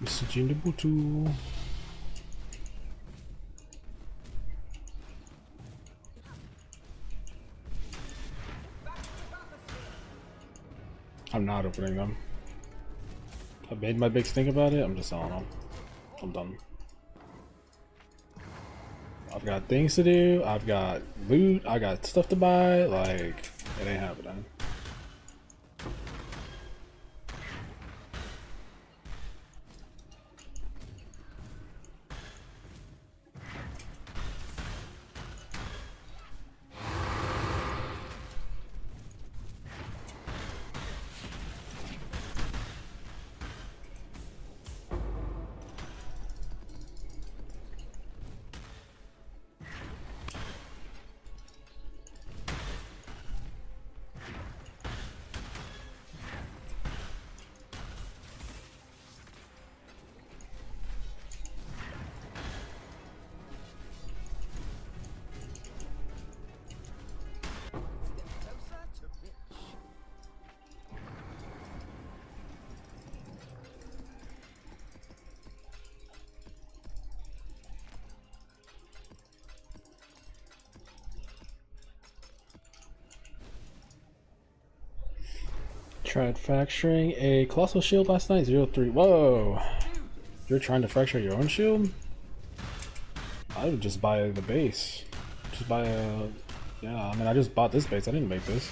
Messaging the Bluetooth. I'm not opening them. I've made my big stink about it. I'm just selling them. I'm done. I've got things to do. I've got loot. I got stuff to buy. Like, it ain't happening. Tried fracturing a colossal shield last night. 0-3. Whoa! You're trying to fracture your own shield? I would just buy the base. Just buy a. Yeah, I mean, I just bought this base. I didn't make this.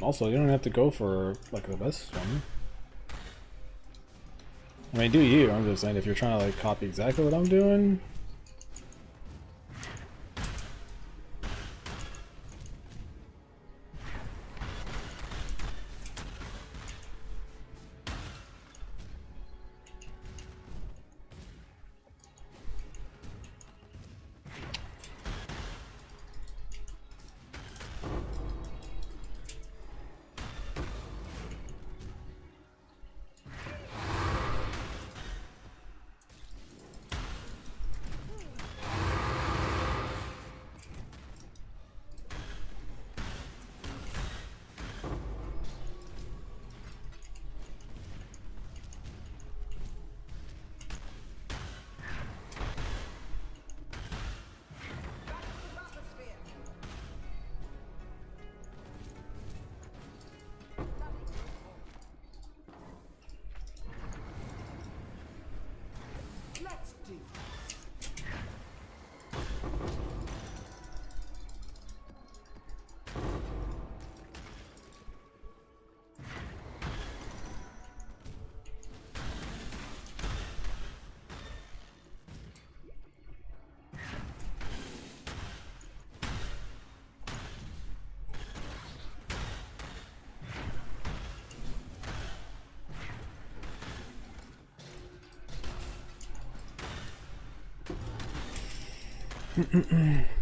Also, you don't have to go for like the best one. I mean, do you? I'm just saying, if you're trying to like copy exactly what I'm doing. Let's do this.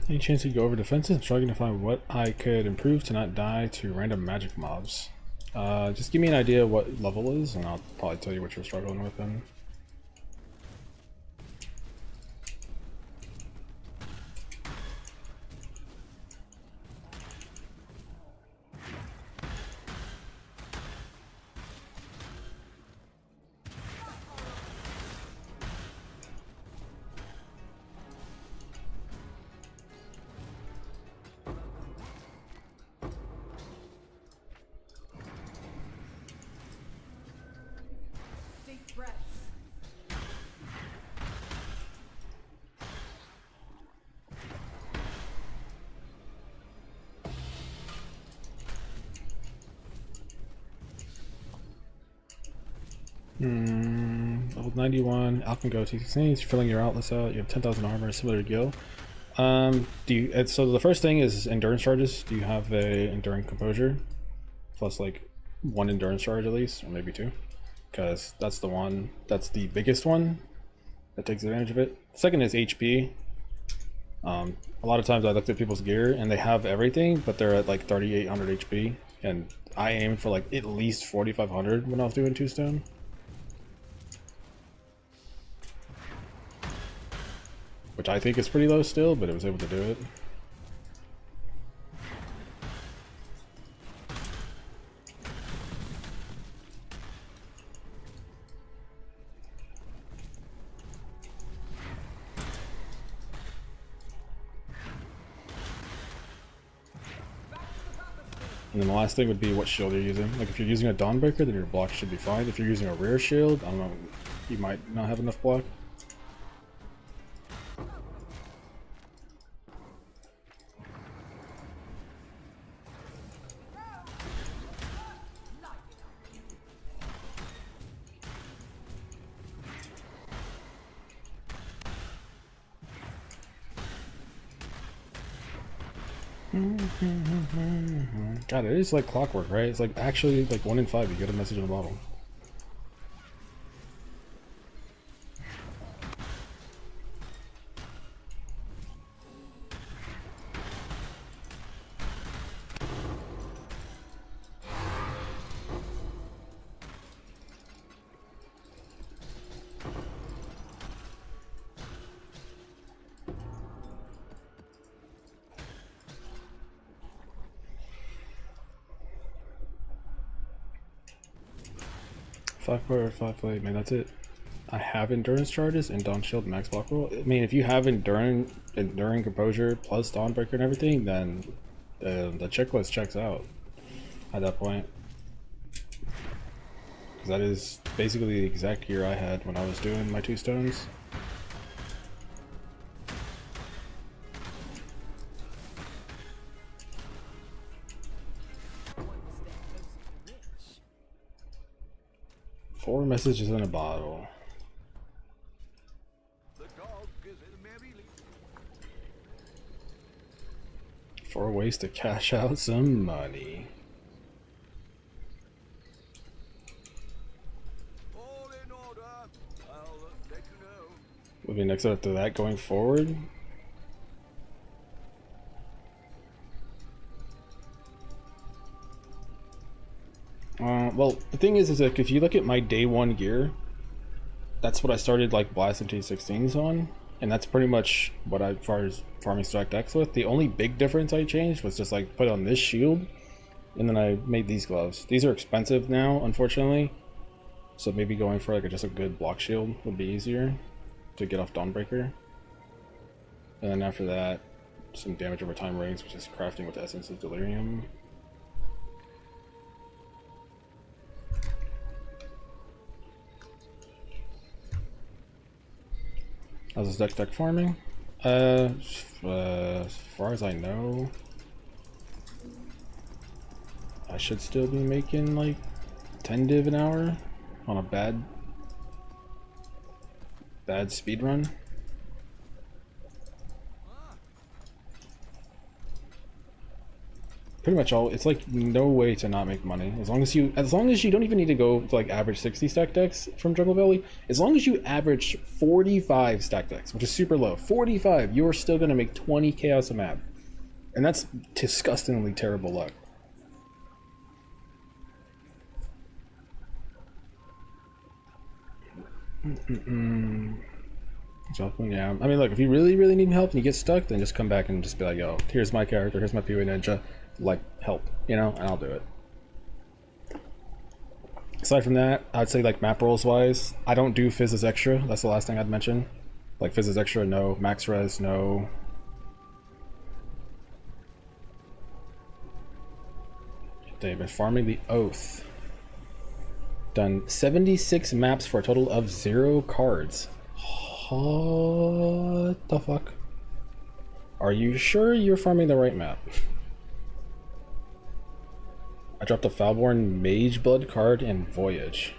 Any chance you go over defenses? I'm struggling to find what I could improve to not die to random magic mobs. Just give me an idea what level is, and I'll probably tell you what you're struggling with then. Deep breaths. Level 91, Alchemy Go T16, you're filling your outlets out, you have 10,000 armor, similar to Gil. So the first thing is endurance charges. Do you have a enduring composure? Plus like one endurance charge at least, or maybe two. Because that's the one, that's the biggest one that takes advantage of it. Second is HP. A lot of times I looked at people's gear and they have everything, but they're at like 3,800 HP. And I aimed for like at least 4,500 when I was doing 2-stone. Which I think is pretty low still, but it was able to do it. And then the last thing would be what shield you're using. Like if you're using a Dawnbreaker, then your block should be fine. If you're using a rare shield, I don't know, you might not have enough block. God, it is like clockwork, right? It's like actually like 1 in 5 you get a message in the bottle. Five power, 5 blade, man, that's it. I have endurance charges and Dawn Shield max block roll. I mean, if you have enduring composure plus Dawnbreaker and everything, then the checklist checks out at that point. Because that is basically the exact gear I had when I was doing my 2 stones. Four messages in a bottle. The dog is merrily. 4 ways to cash out some money. All in order. I'll let you know. Will be next after that going forward. Well, the thing is like if you look at my day 1 gear, that's what I started like blasting T16s on, and that's pretty much what I, as far as farming stacked X with. The only big difference I changed was just like put on this shield, and then I made these gloves. These are expensive now, unfortunately, so maybe going for like just a good block shield would be easier to get off Dawnbreaker. And then after that, some damage over time raids, which is crafting with Essence of Delirium. How's this deck farming? As far as I know, I should still be making like 10 div an hour on a bad speed run. Pretty much all. It's like no way to not make money as long as you don't even need to go to like average 60 stack decks from Jungle Valley. As long as you average 45 stack decks, which is super low, 45, you are still gonna make 20 chaos a map, and that's disgustingly terrible luck. Yeah, I mean, look, if you really need help and you get stuck, then just come back and just be like, yo, here's my character, here's my PoE ninja, like, help, you know, and I'll do it. Aside from that, I'd say like map rolls wise, I don't do Fizz's Extra. That's the last thing I'd mention. Like Fizz's Extra, no. Max Res, no. They've been farming the Oath. Done 76 maps for a total of 0 cards. What the fuck? Are you sure you're farming the right map? I dropped a Foulborn Mage Blood card in Voyage.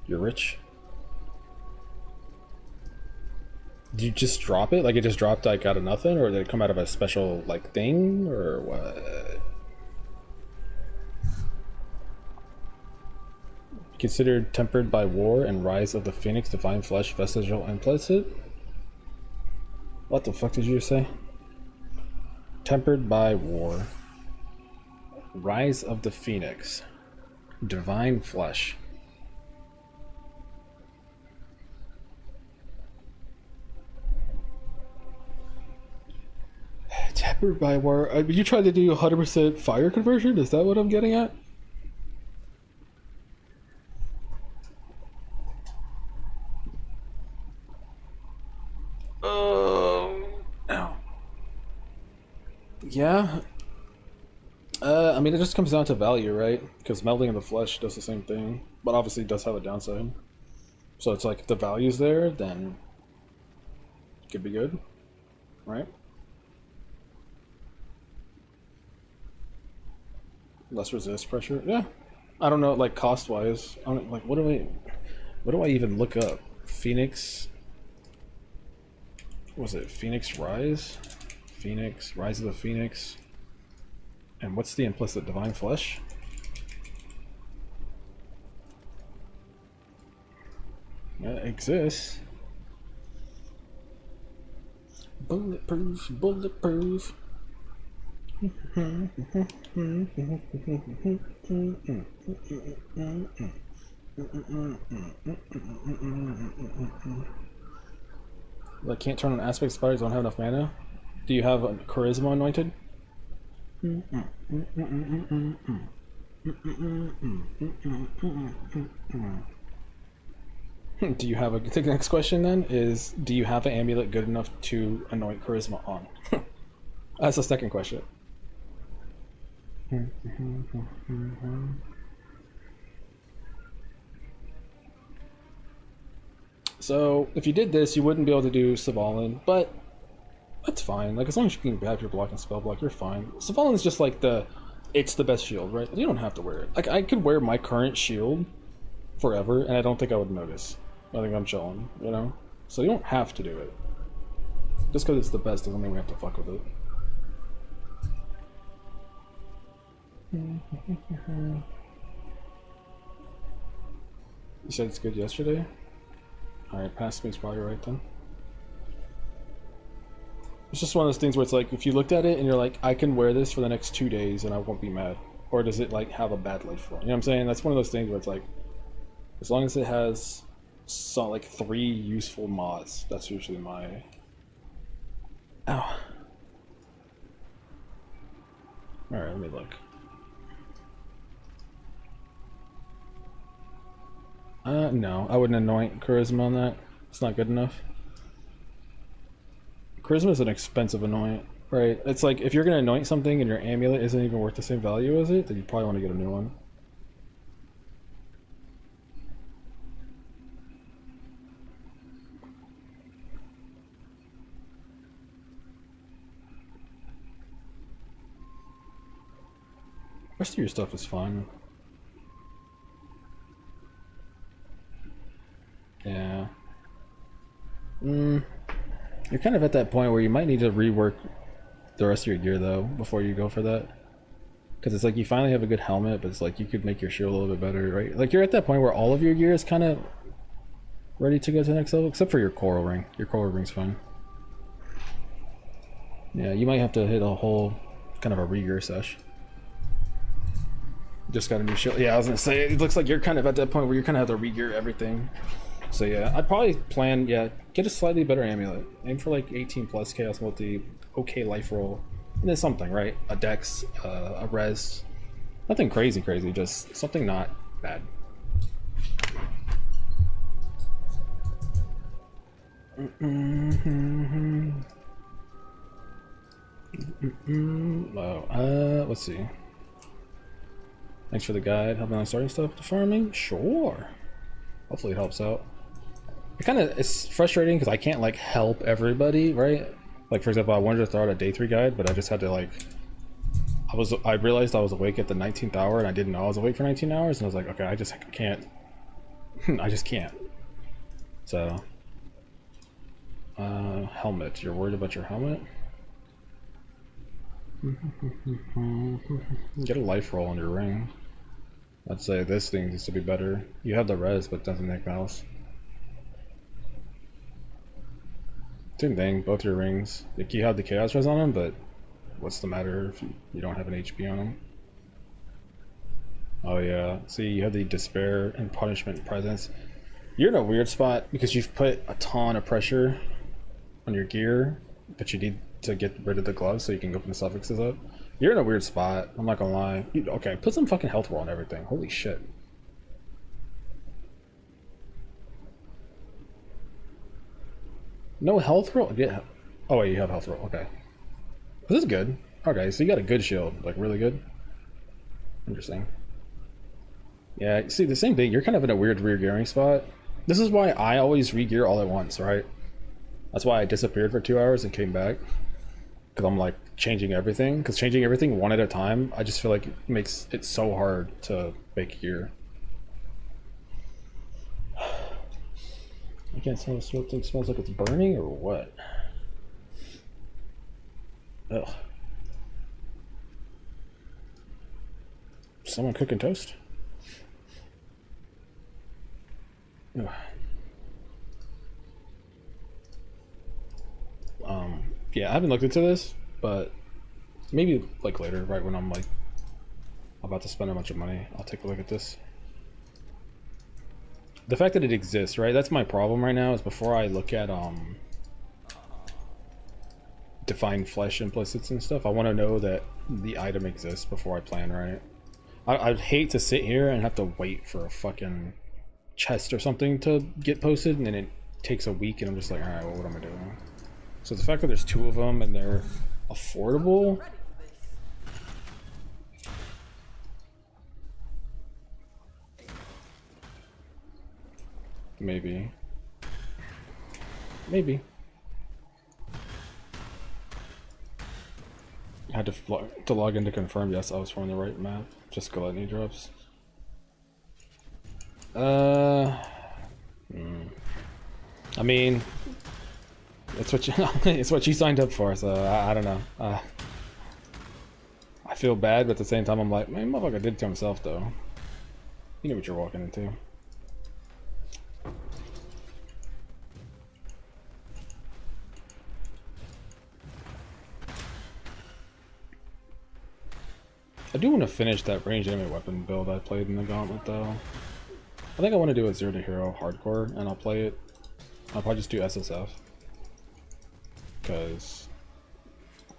You're rich? Did you just drop it? Like it just dropped like out of nothing? Or did it come out of a special like thing? Or what? Considered Tempered by War and Rise of the Phoenix, Divine Flesh, Vestigial Implicit? What the fuck did you say? Tempered by War. Rise of the Phoenix. Divine Flesh. Tempered by War. You tried to do 100% fire conversion? Is that what I'm getting at? Yeah, I mean, it just comes down to value, right? Because melding of the flesh does the same thing, but obviously it does have a downside. So it's like if the value's there, then it could be good, right? Less resist pressure. Yeah, I don't know. Like cost wise, I don't, like what do I even look up? Phoenix. Was it Phoenix Rise? Phoenix Rise of the Phoenix. And what's the implicit divine flesh? That exists. Bulletproof, bulletproof. I can't turn on aspect spiders, don't have enough mana. Do you have a charisma anointed? Do you have a... The next question then is, do you have an amulet good enough to anoint charisma on? That's the second question. So, if you did this, you wouldn't be able to do Svalin, but that's fine. Like, as long as you can have your block and spell block, you're fine. Svalin is just like it's the best shield, right? You don't have to wear it. Like, I could wear my current shield forever, and I don't think I would notice. I think I'm chilling, you know? So you don't have to do it. Just because it's the best doesn't mean we have to fuck with it. You said it's good yesterday? Alright, past me's probably right then. It's just one of those things where it's like, if you looked at it and you're like, I can wear this for the next 2 days and I won't be mad. Or does it like have a bad life for it? You know what I'm saying? That's one of those things where it's like, as long as it has like 3 useful mods, that's usually my... Ow. Alright, let me look. No, I wouldn't anoint charisma on that. It's not good enough. Charisma is an expensive anoint, right? It's like, if you're gonna anoint something and your amulet isn't even worth the same value as it, then you probably want to get a new one. The rest of your stuff is fine. Yeah. You're kind of at that point where you might need to rework the rest of your gear though before you go for that. Because it's like you finally have a good helmet, but it's like you could make your shield a little bit better, right? Like you're at that point where all of your gear is kind of ready to go to the next level, except for your coral ring. Your coral ring's fine. Yeah, you might have to hit a whole kind of a re-gear sesh. Just got a new shield. Yeah, I was gonna say, it looks like you're kind of at that point where you kind of have to re-gear everything. So yeah, I'd probably plan, yeah, get a slightly better amulet. Aim for like 18 plus chaos multi, okay life roll, and then something, right? A dex, a res. Nothing crazy, just something not bad. Let's see. Thanks for the guide. Helping on starting stuff to farming? Sure. Hopefully it helps out. It's frustrating because I can't like help everybody, right? Like for example, I wanted to throw out a day 3 guide, but I just had to like, I realized I was awake at the 19th hour and I didn't know I was awake for 19 hours and I was like, okay, I just can't. I just can't. So, helmet. You're worried about your helmet? Get a life roll on your ring. I'd say this thing needs to be better. You have the res, but doesn't make mouse. Same thing, both your rings. Like you have the chaos res on them, but what's the matter if you don't have an HP on them? Oh yeah, see, you have the despair and punishment presence. You're in a weird spot because you've put a ton of pressure on your gear, but you need to get rid of the gloves so you can open the suffixes up. You're in a weird spot, I'm not gonna lie. Okay, put some fucking health roll on everything. Holy shit. No health roll? Yeah. Oh wait, you have health roll, okay. This is good. Okay, so you got a good shield, like really good. Interesting. Yeah, see, the same thing. You're kind of in a weird rear gearing spot. This is why I always re-gear all at once, right? That's why I disappeared for 2 hours and came back. Because I'm like changing everything. Because changing everything one at a time, I just feel like it makes it so hard to make gear. I can't smell something smells like it's burning or what? Ugh. Someone cooking toast? Ugh. Yeah, I haven't looked into this, but maybe like later, right when I'm like about to spend a bunch of money, I'll take a look at this. The fact that it exists, right? That's my problem right now. Is before I look at defined flesh implicits and stuff, I want to know that the item exists before I plan, right? I'd hate to sit here and have to wait for a fucking chest or something to get posted, and then it takes a week, and I'm just like, all right, well, what am I doing? So the fact that there's 2 of them and they're affordable. Maybe. Maybe. I had to log in to confirm, yes, I was from the right map. Just gluttony drops. I mean, it's what you it's what you signed up for, so I don't know. I feel bad, but at the same time, I'm like, man, motherfucker did it to himself, though. You know what you're walking into. I do want to finish that ranged enemy weapon build I played in the Gauntlet, though. I think I want to do a 0 to hero hardcore, and I'll play it. I'll probably just do SSF. Because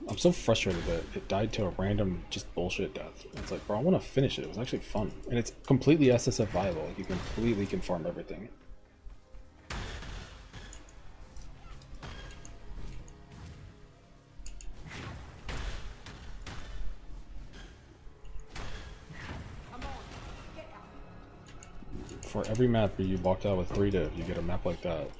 I'm so frustrated that it died to a random, just bullshit death. It's like, bro, I want to finish it. It was actually fun. And it's completely SSF viable. Like, you completely can farm everything. For every map where you walked out with 3 div, you get a map like that.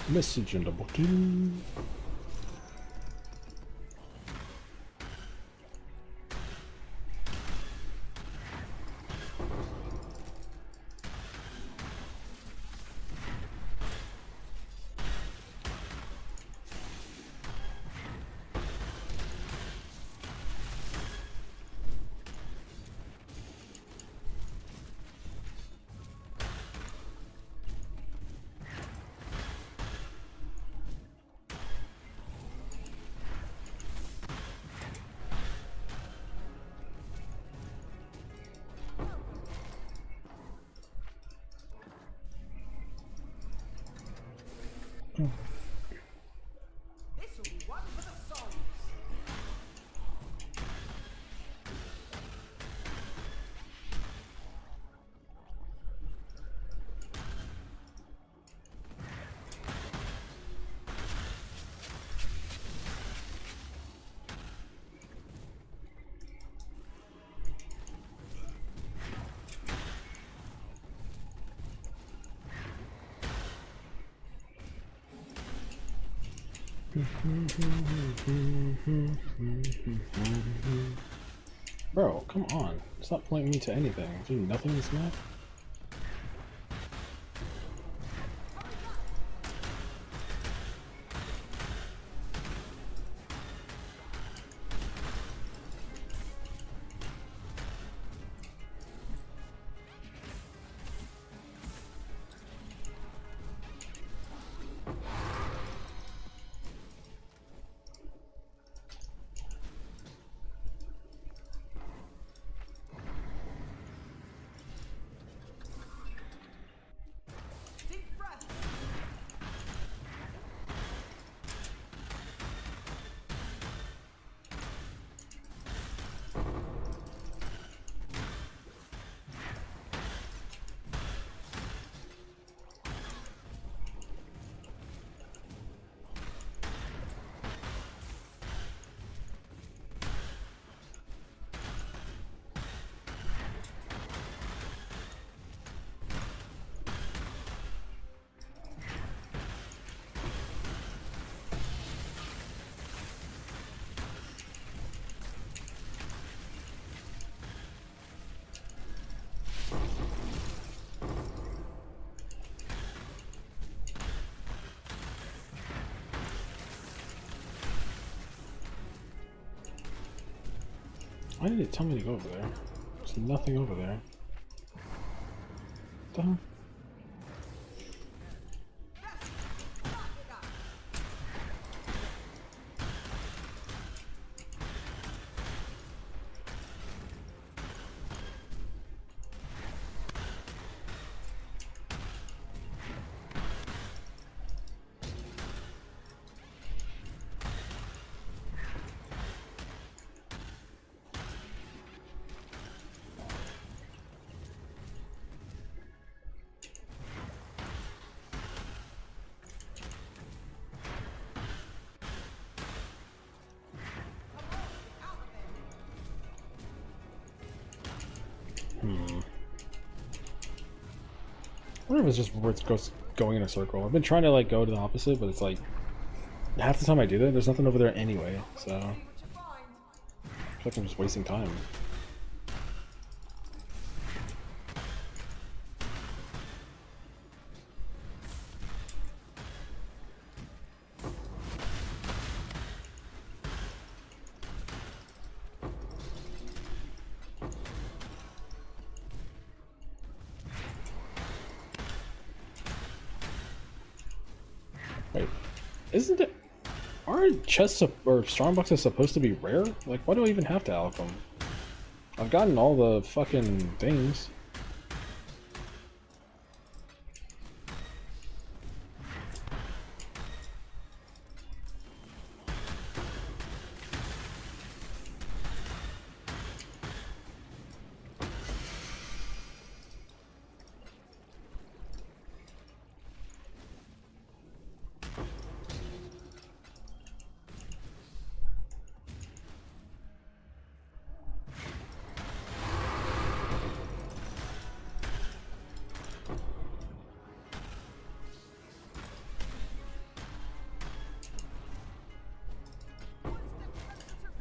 Message in the bottom. This will be one for the souls. Bro, come on. Stop pointing me to anything. Do nothing in this map? Why did it tell me to go over there? There's nothing over there. What the hell? I wonder if it's just where it goes going in a circle. I've been trying to like go to the opposite, but it's like half the time I do that, there's nothing over there anyway. So I feel like I'm just wasting time. Wait, isn't it? Aren't chests or strongboxes supposed to be rare? Like, why do I even have to alch them? I've gotten all the fucking things.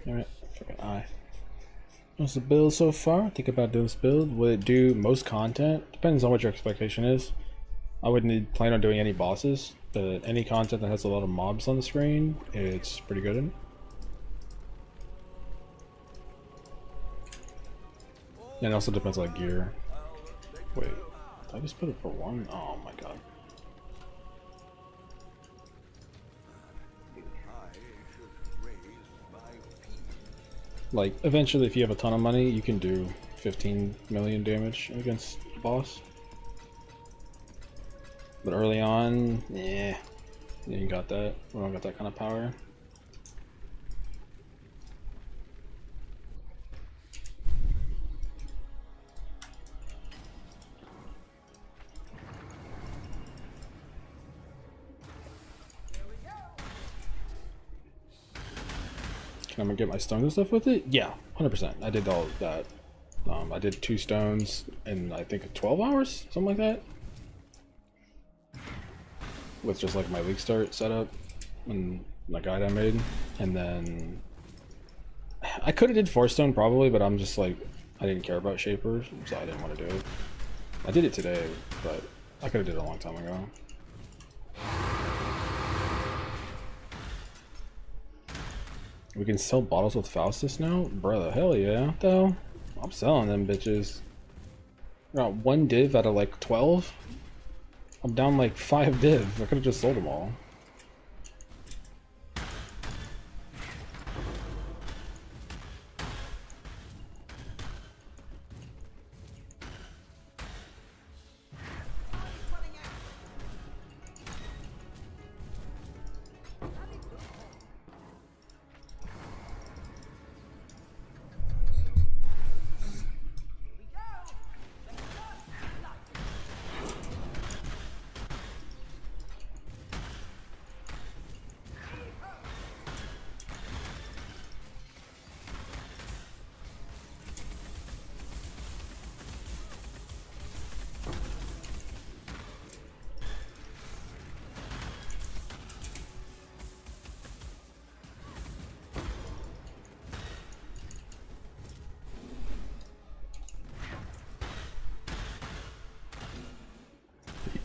Alright, fucking eye. What's the build so far? Think about doing this build. Would it do most content? Depends on what your expectation is. I wouldn't plan on doing any bosses, but any content that has a lot of mobs on the screen, it's pretty good in. And it also depends on gear. Wait, did I just put it for one? Oh my god. Like, eventually if you have a ton of money, you can do 15 million damage against the boss. But early on, yeah, you ain't got that. We don't got that kind of power. Can I get my stones and stuff with it? Yeah, 100%. I did all of that. I did 2 stones in I think 12 hours, something like that. With just like my league start setup and my guide I made, and then I could have did 4 stone probably, but I'm just like I didn't care about shapers, so I didn't want to do it. I did it today, but I could have did it a long time ago. We can sell bottles with Faustus now? Brother, hell yeah, though. I'm selling them bitches. Got 1 div out of like 12? I'm down like 5 div. I could have just sold them all.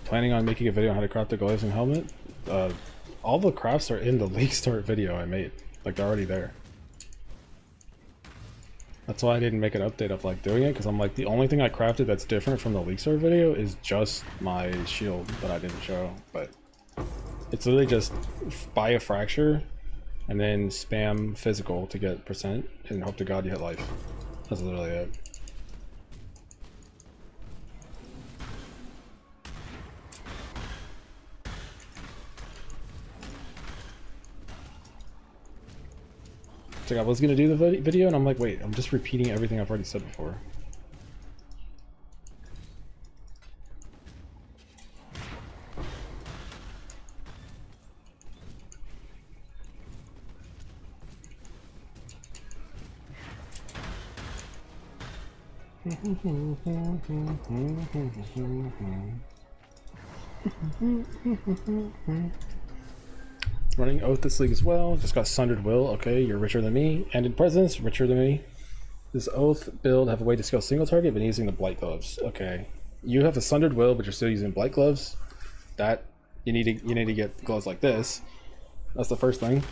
Planning on making a video on how to craft the glazing helmet? All the crafts are in the league start video I made. Like, they're already there. That's why I didn't make an update of like doing it, because I'm like, the only thing I crafted that's different from the leak start video is just my shield that I didn't show. But it's literally just buy a fracture and then spam physical to get percent and hope to God you hit life. That's literally it. It's like I was gonna do the video and I'm like, wait, I'm just repeating everything I've already said before. Running Oath this league as well. Just got Sundered Will. Okay, you're richer than me. Ended Presence, richer than me. This Oath build have a way to scale single target, but using the Blight Gloves. Okay, you have a Sundered Will, but you're still using Blight Gloves. That you need to get gloves like this. That's the first thing.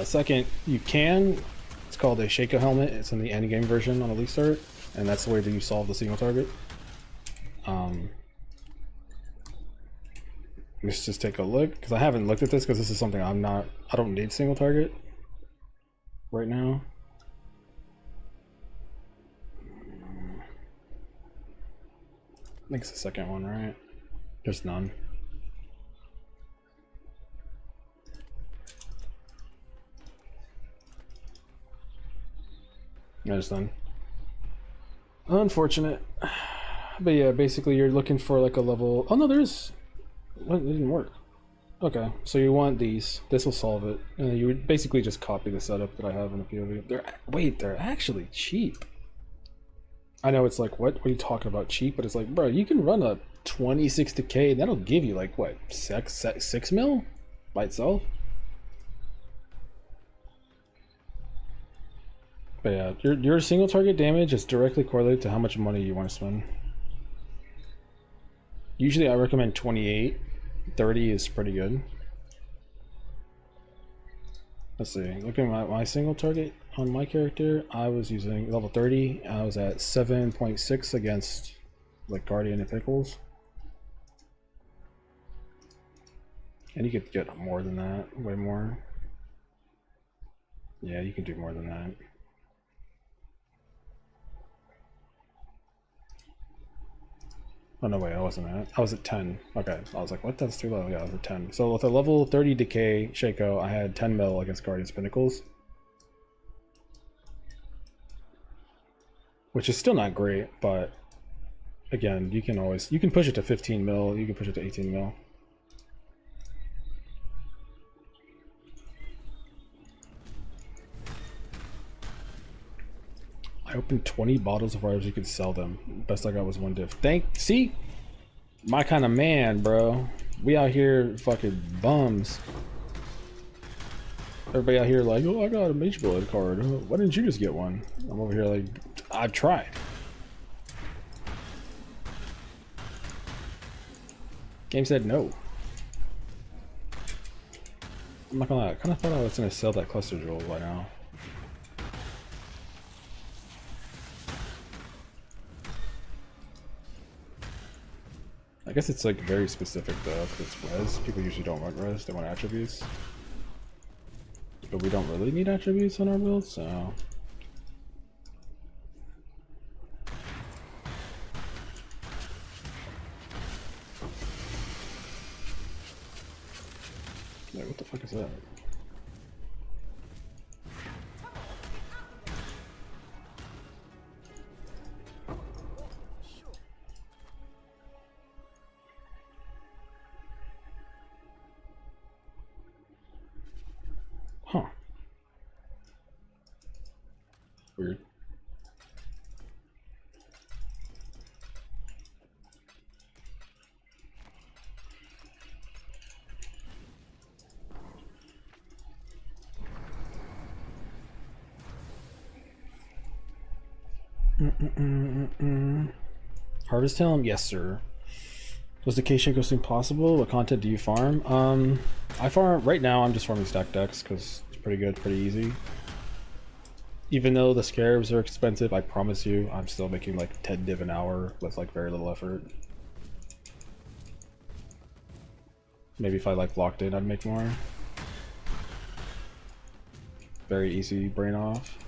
Second, you can. It's called a Shaco helmet. It's in the end game version on the league start, and that's the way that you solve the single target. Let's just take a look, because I haven't looked at this, because this is something I don't need single target right now. I think it's the second one, right? There's none. There's none. Unfortunate. But yeah, basically you're looking for like a level. Oh no, there is. What? It didn't work. Okay, so you want these. This will solve it. And you would basically just copy the setup that I have in the POV. They're actually cheap. I know it's like, what are you talking about cheap? But it's like, bro, you can run a 2060K and that'll give you like, what, 6 mil by itself? But yeah, your single target damage is directly correlated to how much money you want to spend. Usually I recommend 28. 30 is pretty good. Let's see, looking at my single target on my character, I was using level 30. I was at 7.6 against like Guardian and Pickles. And you could get more than that, way more. Yeah, you can do more than that. Oh no, wait, I wasn't at. I was at 10. Okay, I was like, what? That's too low. Yeah, I was at 10. So with a level 30 decay Shaco, I had 10 mil against Guardian's Pinnacles, which is still not great, but again, you can push it to 15 mil. You can push it to 18 mil. I opened 20 bottles of water so you could sell them. Best I got was 1 diff. See? My kind of man, bro. We out here fucking bums. Everybody out here like, oh, I got a Mage Bullet card. Why didn't you just get one? I'm over here like, I've tried. Game said no. I'm not gonna lie, I kind of thought I was gonna sell that cluster jewel by now. I guess it's like very specific though, because it's res. People usually don't want res, they want attributes. But we don't really need attributes on our build, so. Wait, what the fuck is that? Huh. Weird. Harvest Helm? Yes, sir. Does the K-Shaco seem possible? What content do you farm? I farm, right now I'm just farming stack decks because it's pretty good, pretty easy. Even though the scarabs are expensive, I promise you, I'm still making like 10 div an hour with like very little effort. Maybe if I like locked in, I'd make more. Very easy brain off.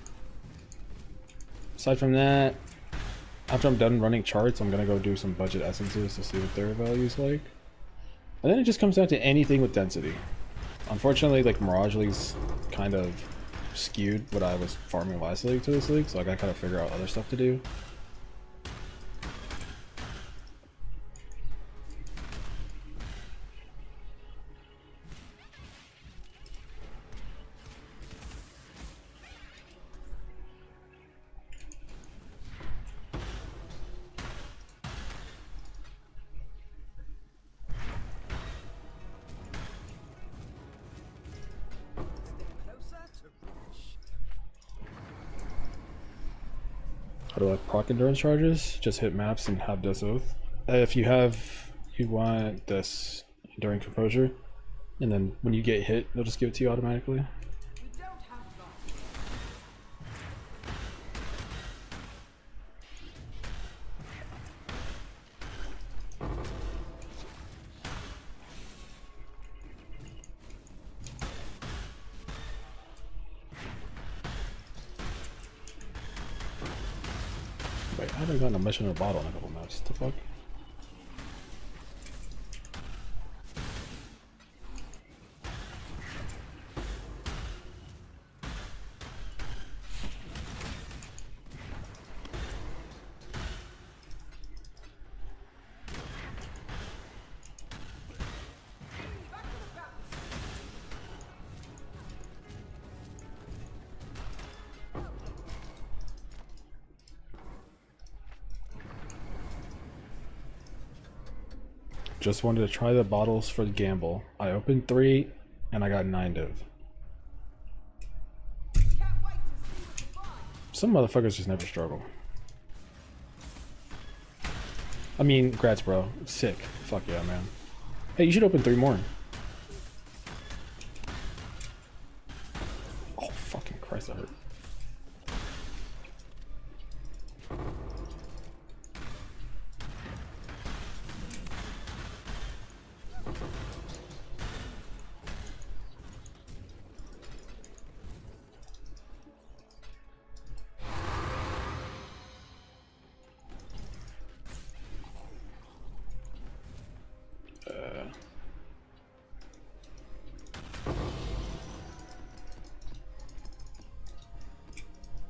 Aside from that, after I'm done running charts, I'm gonna go do some budget essences to see what their value is like. And then it just comes down to anything with density. Unfortunately, like Mirage League's kind of skewed what I was farming last league to this league, so I gotta kind of figure out other stuff to do. Closer to rubbish. How do I proc endurance charges? Just hit maps and have this oath. If you want this enduring composure, and then when you get hit, they'll just give it to you automatically. We don't have long. Wait, I haven't gotten a mission or a bottle in a couple maps. The fuck? Just wanted to try the bottles for the gamble. I opened 3 and I got 9 div. Can't wait to see what you find. Some motherfuckers just never struggle. I mean, grats, bro. Sick. Fuck yeah, man. Hey, you should open 3 more. Oh, fucking Christ, that hurt.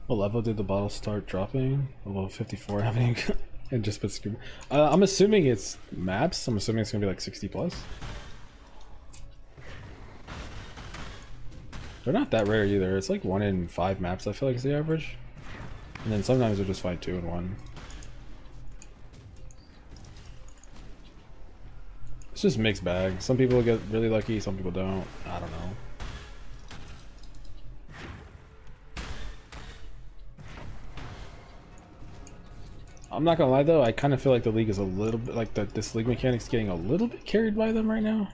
What level did the bottle start dropping? Level 54 having and just put scuba. I'm assuming it's maps. I'm assuming it's gonna be like 60 plus. They're not that rare either. It's like 1 in 5 maps I feel like is the average. And then sometimes they'll just fight 2 in 1. It's just mixed bag. Some people get really lucky, some people don't. I don't know. I'm not gonna lie though, I kind of feel like the league is a little bit like this league mechanic's getting a little bit carried by them right now.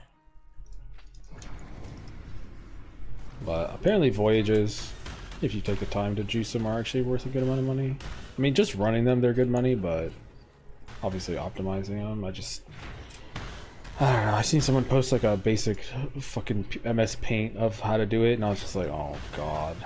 But apparently voyages, if you take the time to juice them, are actually worth a good amount of money. I mean, just running them, they're good money, but obviously optimizing them, I don't know, I seen someone post like a basic fucking MS Paint of how to do it, and I was just like, oh god.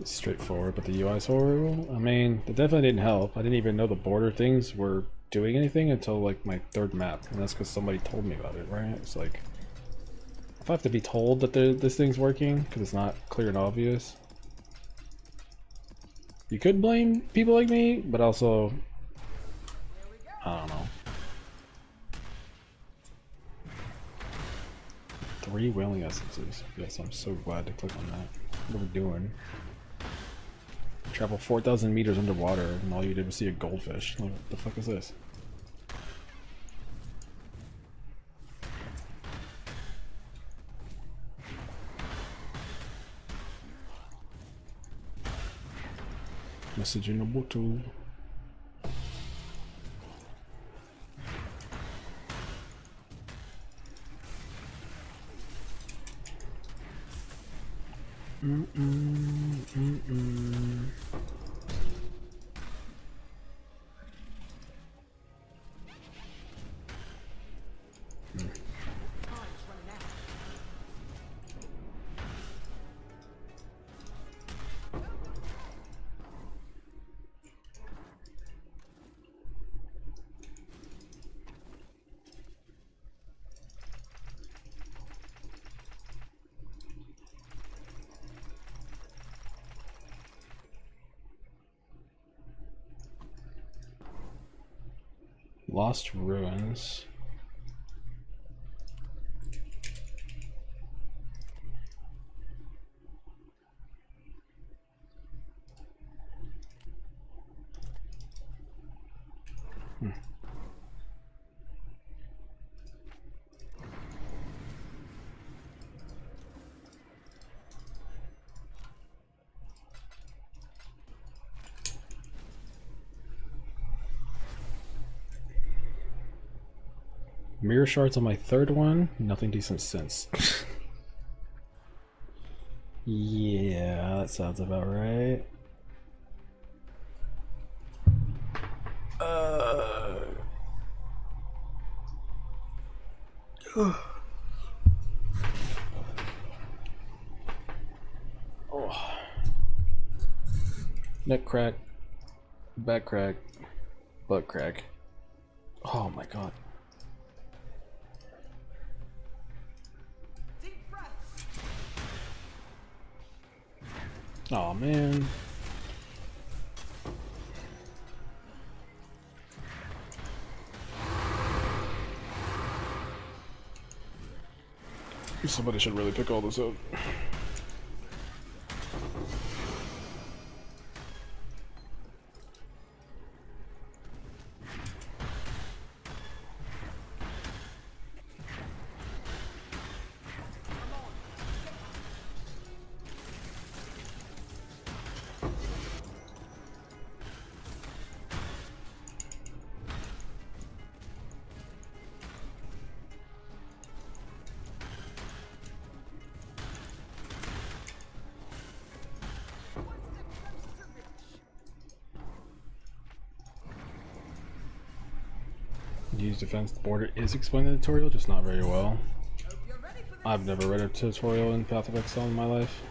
It's straightforward, but the UI is horrible. I mean, it definitely didn't help. I didn't even know the border things were doing anything until like my 3rd map, and that's because somebody told me about it, right? It's like, if I have to be told that this thing's working because it's not clear and obvious, you could blame people like me, but also, Here we go. I don't know. 3 whaling essences. Yes, I'm so glad to click on that. What are we doing? Travel 4,000 meters underwater, and all you did was see a goldfish. Like, what the fuck is this? Message in the bottle. Lost ruins. Mirror shards on my 3rd one. Nothing decent since. Yeah, that sounds about right. Oh. Neck crack, back crack, butt crack. Oh my god. Deep breaths. Oh man. Somebody should really pick all this up. Use defense. The border is explained in the tutorial, just not very well. Hope you're ready for this. I've never read a tutorial in Path of Exile in my life.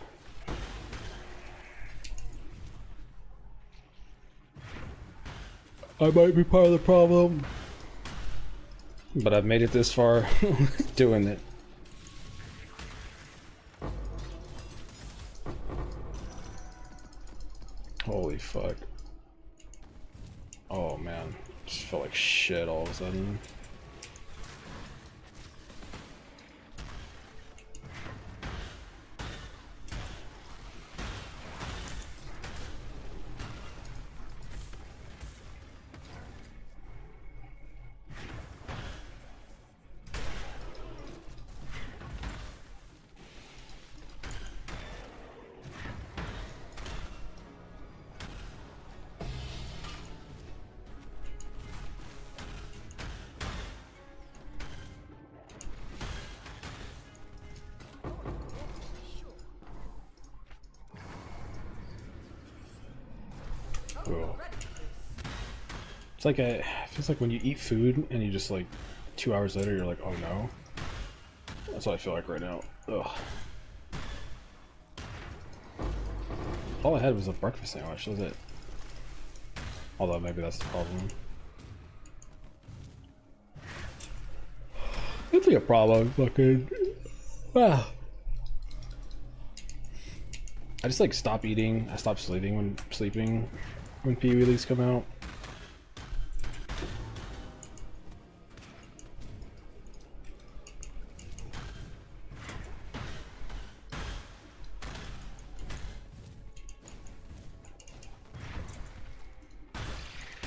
I might be part of the problem, but I've made it this far doing it. Holy fuck. Oh man, just felt like shit all of a sudden. Cool. It's like it feels like when you eat food and you just like 2 hours later you're like, oh no. That's what I feel like right now. Ugh. All I had was a breakfast sandwich, that was it. Although maybe that's the problem. It's like a problem, fucking. Ah. I just like stop eating. I stop sleeping when PE release come out.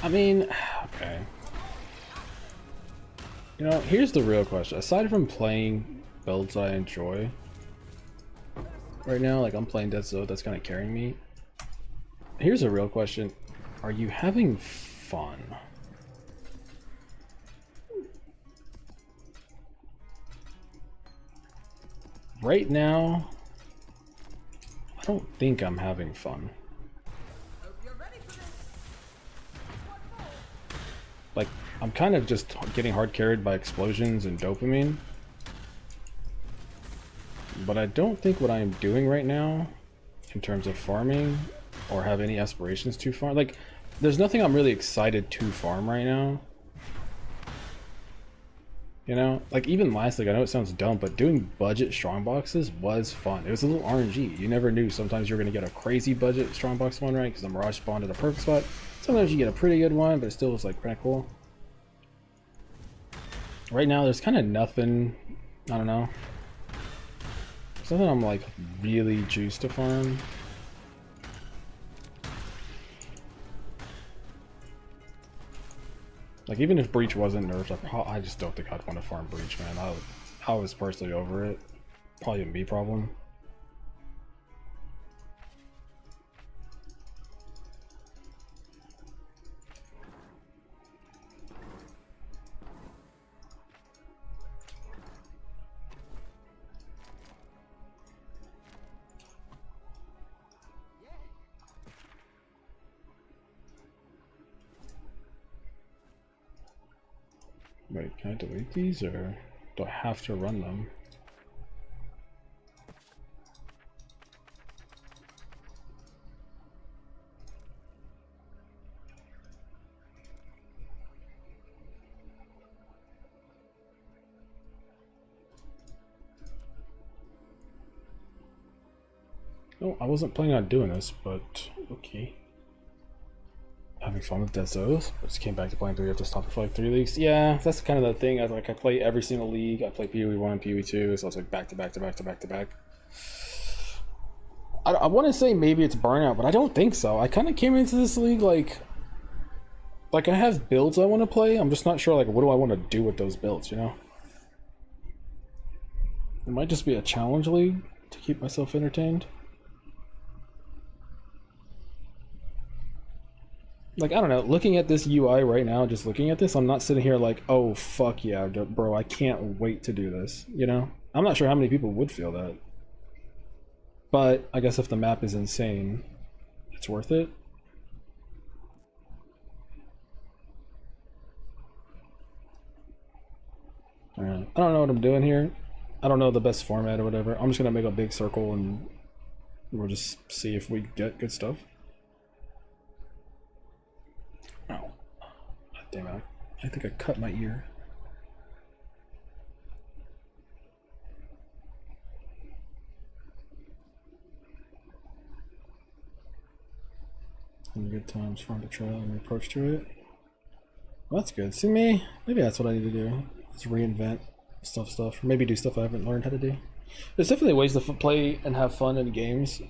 I mean, okay. You know, here's the real question. Aside from playing builds I enjoy right now, like I'm playing Death Zone, that's kind of carrying me. Here's a real question. Are you having fun? Right now, I don't think I'm having fun. Hope you're ready for this. One more. Like, I'm kind of just getting hard carried by explosions and dopamine. But I don't think what I am doing right now, in terms of farming, or have any aspirations to farm, like, there's nothing I'm really excited to farm right now. You know, like even last league, I know it sounds dumb, but doing budget strongboxes was fun. It was a little RNG. You never knew. Sometimes you're going to get a crazy budget strongbox one, right? Because the Mirage spawned at a perfect spot. Sometimes you get a pretty good one, but it still was like kind of cool. Right now, there's kind of nothing. I don't know. There's nothing I'm like really juiced to farm. Like even if Breach wasn't nerfed, I just don't think I'd want to farm Breach, man. I was personally over it. Probably a me problem. Wait, can I delete these or do I have to run them? No, I wasn't planning on doing this, but okay. Having fun with Death Zones. I just came back to playing 3. I have to stop it for like 3 leagues. Yeah, that's kind of the thing. I play every single league. I play PoE 1, PoE 2, so it's like back to back to back to back to back. I want to say maybe it's burnout, but I don't think so. I kind of came into this league like I have builds I want to play. I'm just not sure like what do I want to do with those builds, you know? It might just be a challenge league to keep myself entertained. Like, I don't know, looking at this UI right now, just looking at this, I'm not sitting here like, oh, fuck yeah, bro, I can't wait to do this, you know? I'm not sure how many people would feel that. But I guess if the map is insane, it's worth it. Alright, I don't know what I'm doing here. I don't know the best format or whatever. I'm just gonna make a big circle and we'll just see if we get good stuff. Oh, damn it. I think I cut my ear. Some good times from the trail and approach to it. Well, that's good. See me? Maybe that's what I need to do. Just reinvent stuff. Or maybe do stuff I haven't learned how to do. There's definitely ways to play and have fun in games.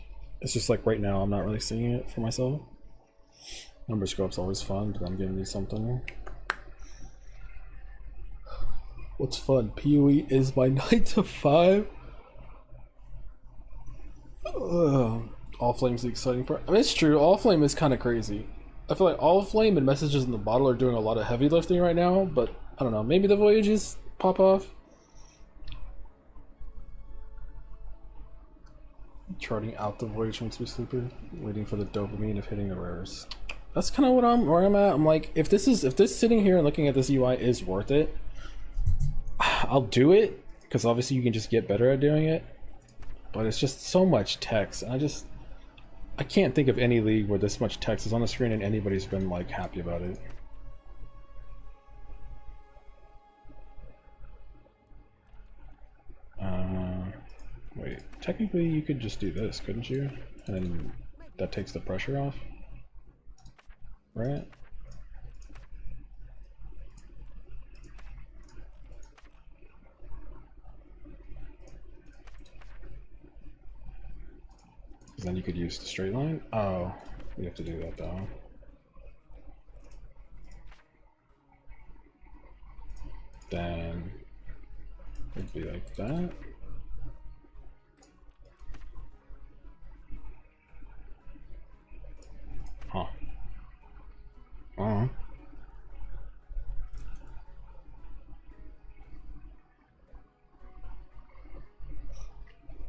It's just like right now I'm not really seeing it for myself. Number scope's always fun, but I'm giving you something. What's fun? PoE is my 9 to 5. All Flame's the exciting part. I mean, it's true. All Flame is kind of crazy. I feel like All Flame and Messages in the Bottle are doing a lot of heavy lifting right now, but I don't know. Maybe the Voyages pop off. Charting out the Voyage makes me sleepy. Waiting for the dopamine of hitting the rares. That's kind of where I'm at. I'm like, if this sitting here and looking at this UI is worth it, I'll do it because obviously you can just get better at doing it. But it's just so much text, and I can't think of any league where this much text is on the screen and anybody's been like happy about it. Wait, technically you could just do this, couldn't you? And then that takes the pressure off, right? Then you could use the straight line. Oh, we have to do that though. Then it'd be like that. Huh.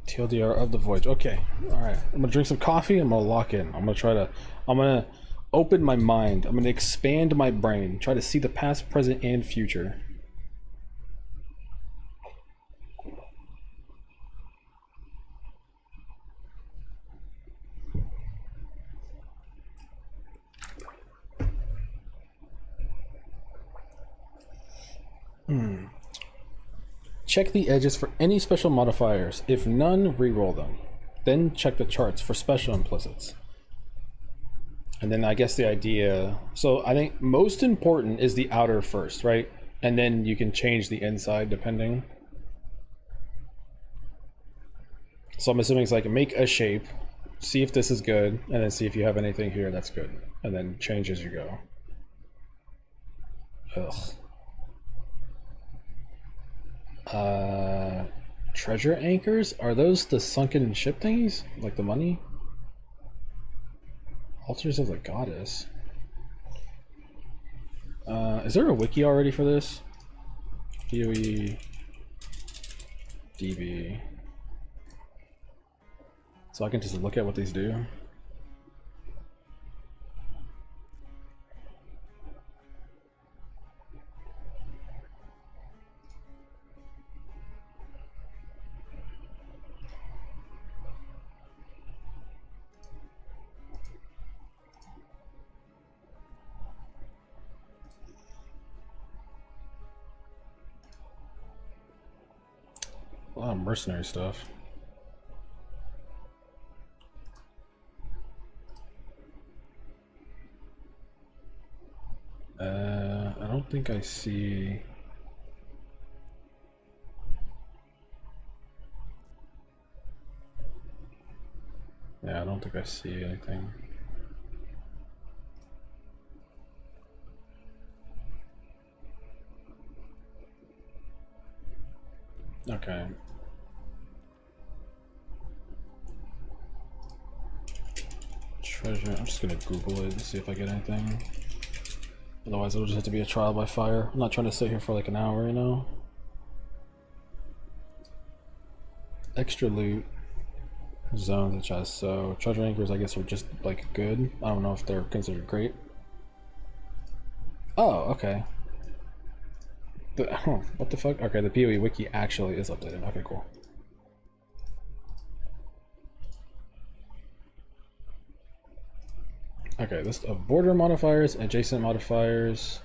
TLDR of the voyage. Okay. Alright. I'm gonna drink some coffee. I'm gonna lock in. I'm gonna open my mind. I'm gonna expand my brain. Try to see the past, present, and future. Check the edges for any special modifiers. If none, re-roll them. Then check the charts for special implicits. And then I guess the idea... So I think most important is the outer first, right? And then you can change the inside depending. So I'm assuming it's like make a shape, see if this is good, and then see if you have anything here that's good. And then change as you go. Ugh. Treasure anchors? Are those the sunken ship thingies? Like the money? Altars of the Goddess. Is there a wiki already for this? PoE DB. So I can just look at what these do. A lot of mercenary stuff. I don't think I see... Yeah, I don't think I see anything. Okay. Treasure. I'm just gonna Google it and see if I get anything. Otherwise, it'll just have to be a trial by fire. I'm not trying to sit here for like an hour, you know? Extra loot. Zones and chests. So, treasure anchors, I guess, are just like good. I don't know if they're considered great. Oh, okay. What the fuck? Okay, the PoE wiki actually is updated. Okay, cool. Okay, list of border modifiers, adjacent modifiers,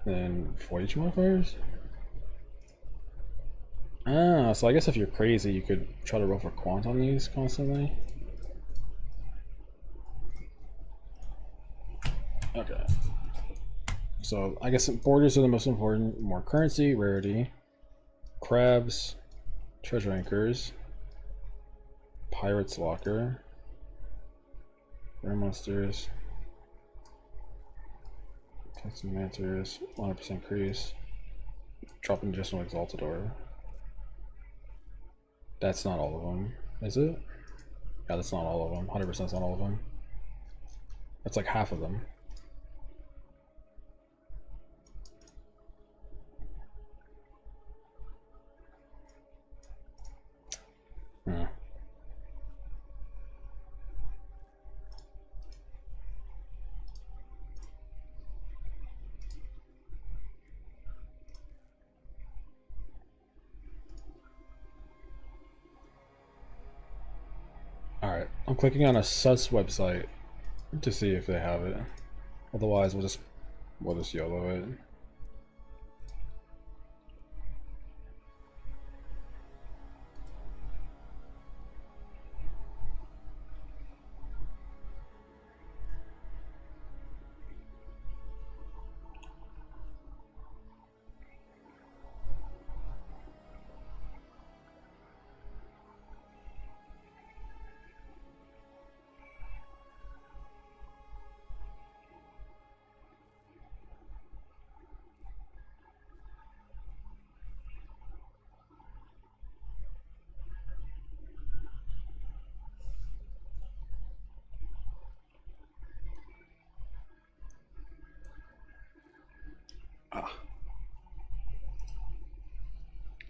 then voyage modifiers. Ah, so I guess if you're crazy, you could try to roll for quant on these constantly. Okay. So I guess borders are the most important. More currency, rarity, crabs, treasure anchors, pirate's locker, rare monsters, Texan manters, 100% increase, dropping additional exaltador. That's not all of them, is it? Yeah, that's not all of them. 100% is not all of them. That's like half of them. Alright, I'm clicking on a sus website to see if they have it. Otherwise, we'll just YOLO it.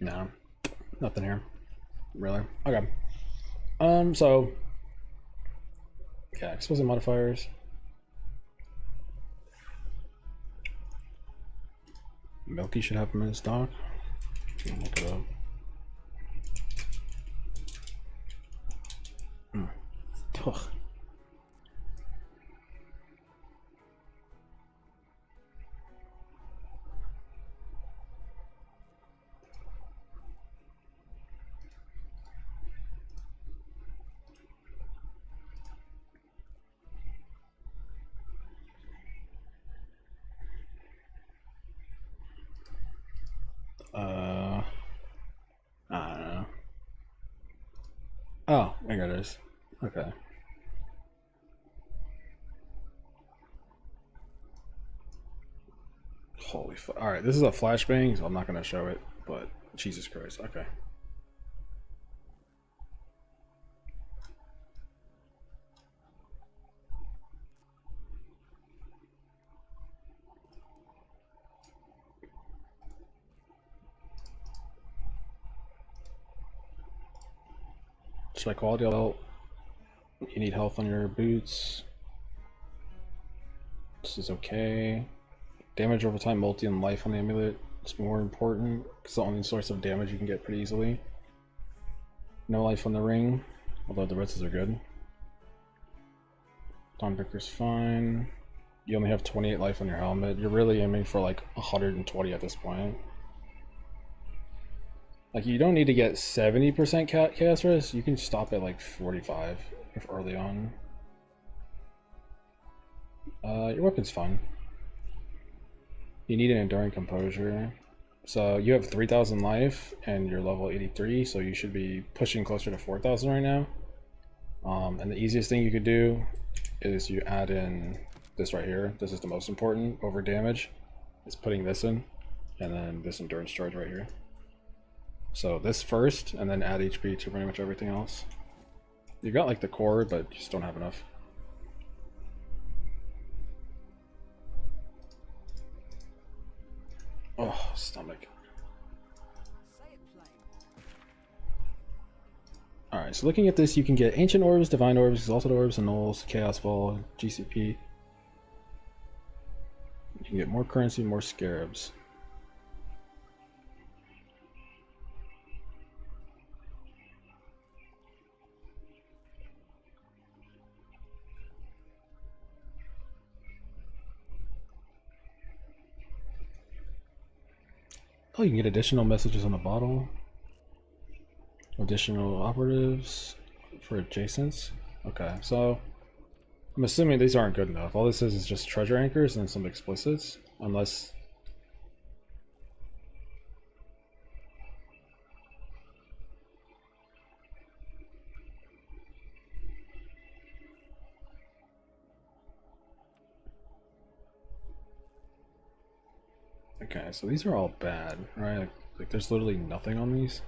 No, nothing here. Really? Okay. So yeah, explosive modifiers. Milky should have them in his stock. Look it up. Ugh. I don't know. Oh, there it is. Okay. Holy fuck. Alright, this is a flashbang, so I'm not gonna show it, but Jesus Christ. Okay. Just my quality belt. You need health on your boots. This is okay. Damage over time, multi, and life on the amulet is more important because it's the only source of damage you can get pretty easily. No life on the ring, although the reds are good. Dawnbreaker's fine. You only have 28 life on your helmet. You're really aiming for like 120 at this point. Like, you don't need to get 70% chaos risk. You can stop at like 45 if early on. Your weapon's fine. You need an enduring composure. So you have 3,000 life and you're level 83, so you should be pushing closer to 4,000 right now. And the easiest thing you could do is you add in this right here. This is the most important over damage. Is putting this in, and then this endurance charge right here. So this first, and then add HP to pretty much everything else. You got like the core, but you just don't have enough. Oh, stomach. Alright, so looking at this, you can get Ancient Orbs, Divine Orbs, Exalted Orbs, Annuls, Chaos Ball, GCP. You can get more currency, more Scarabs. Oh, you can get additional messages on the bottle. Additional operatives for adjacents. Okay, so I'm assuming these aren't good enough. All this is just treasure anchors and some explicits, unless... Okay, so these are all bad, right? Like there's literally nothing on these.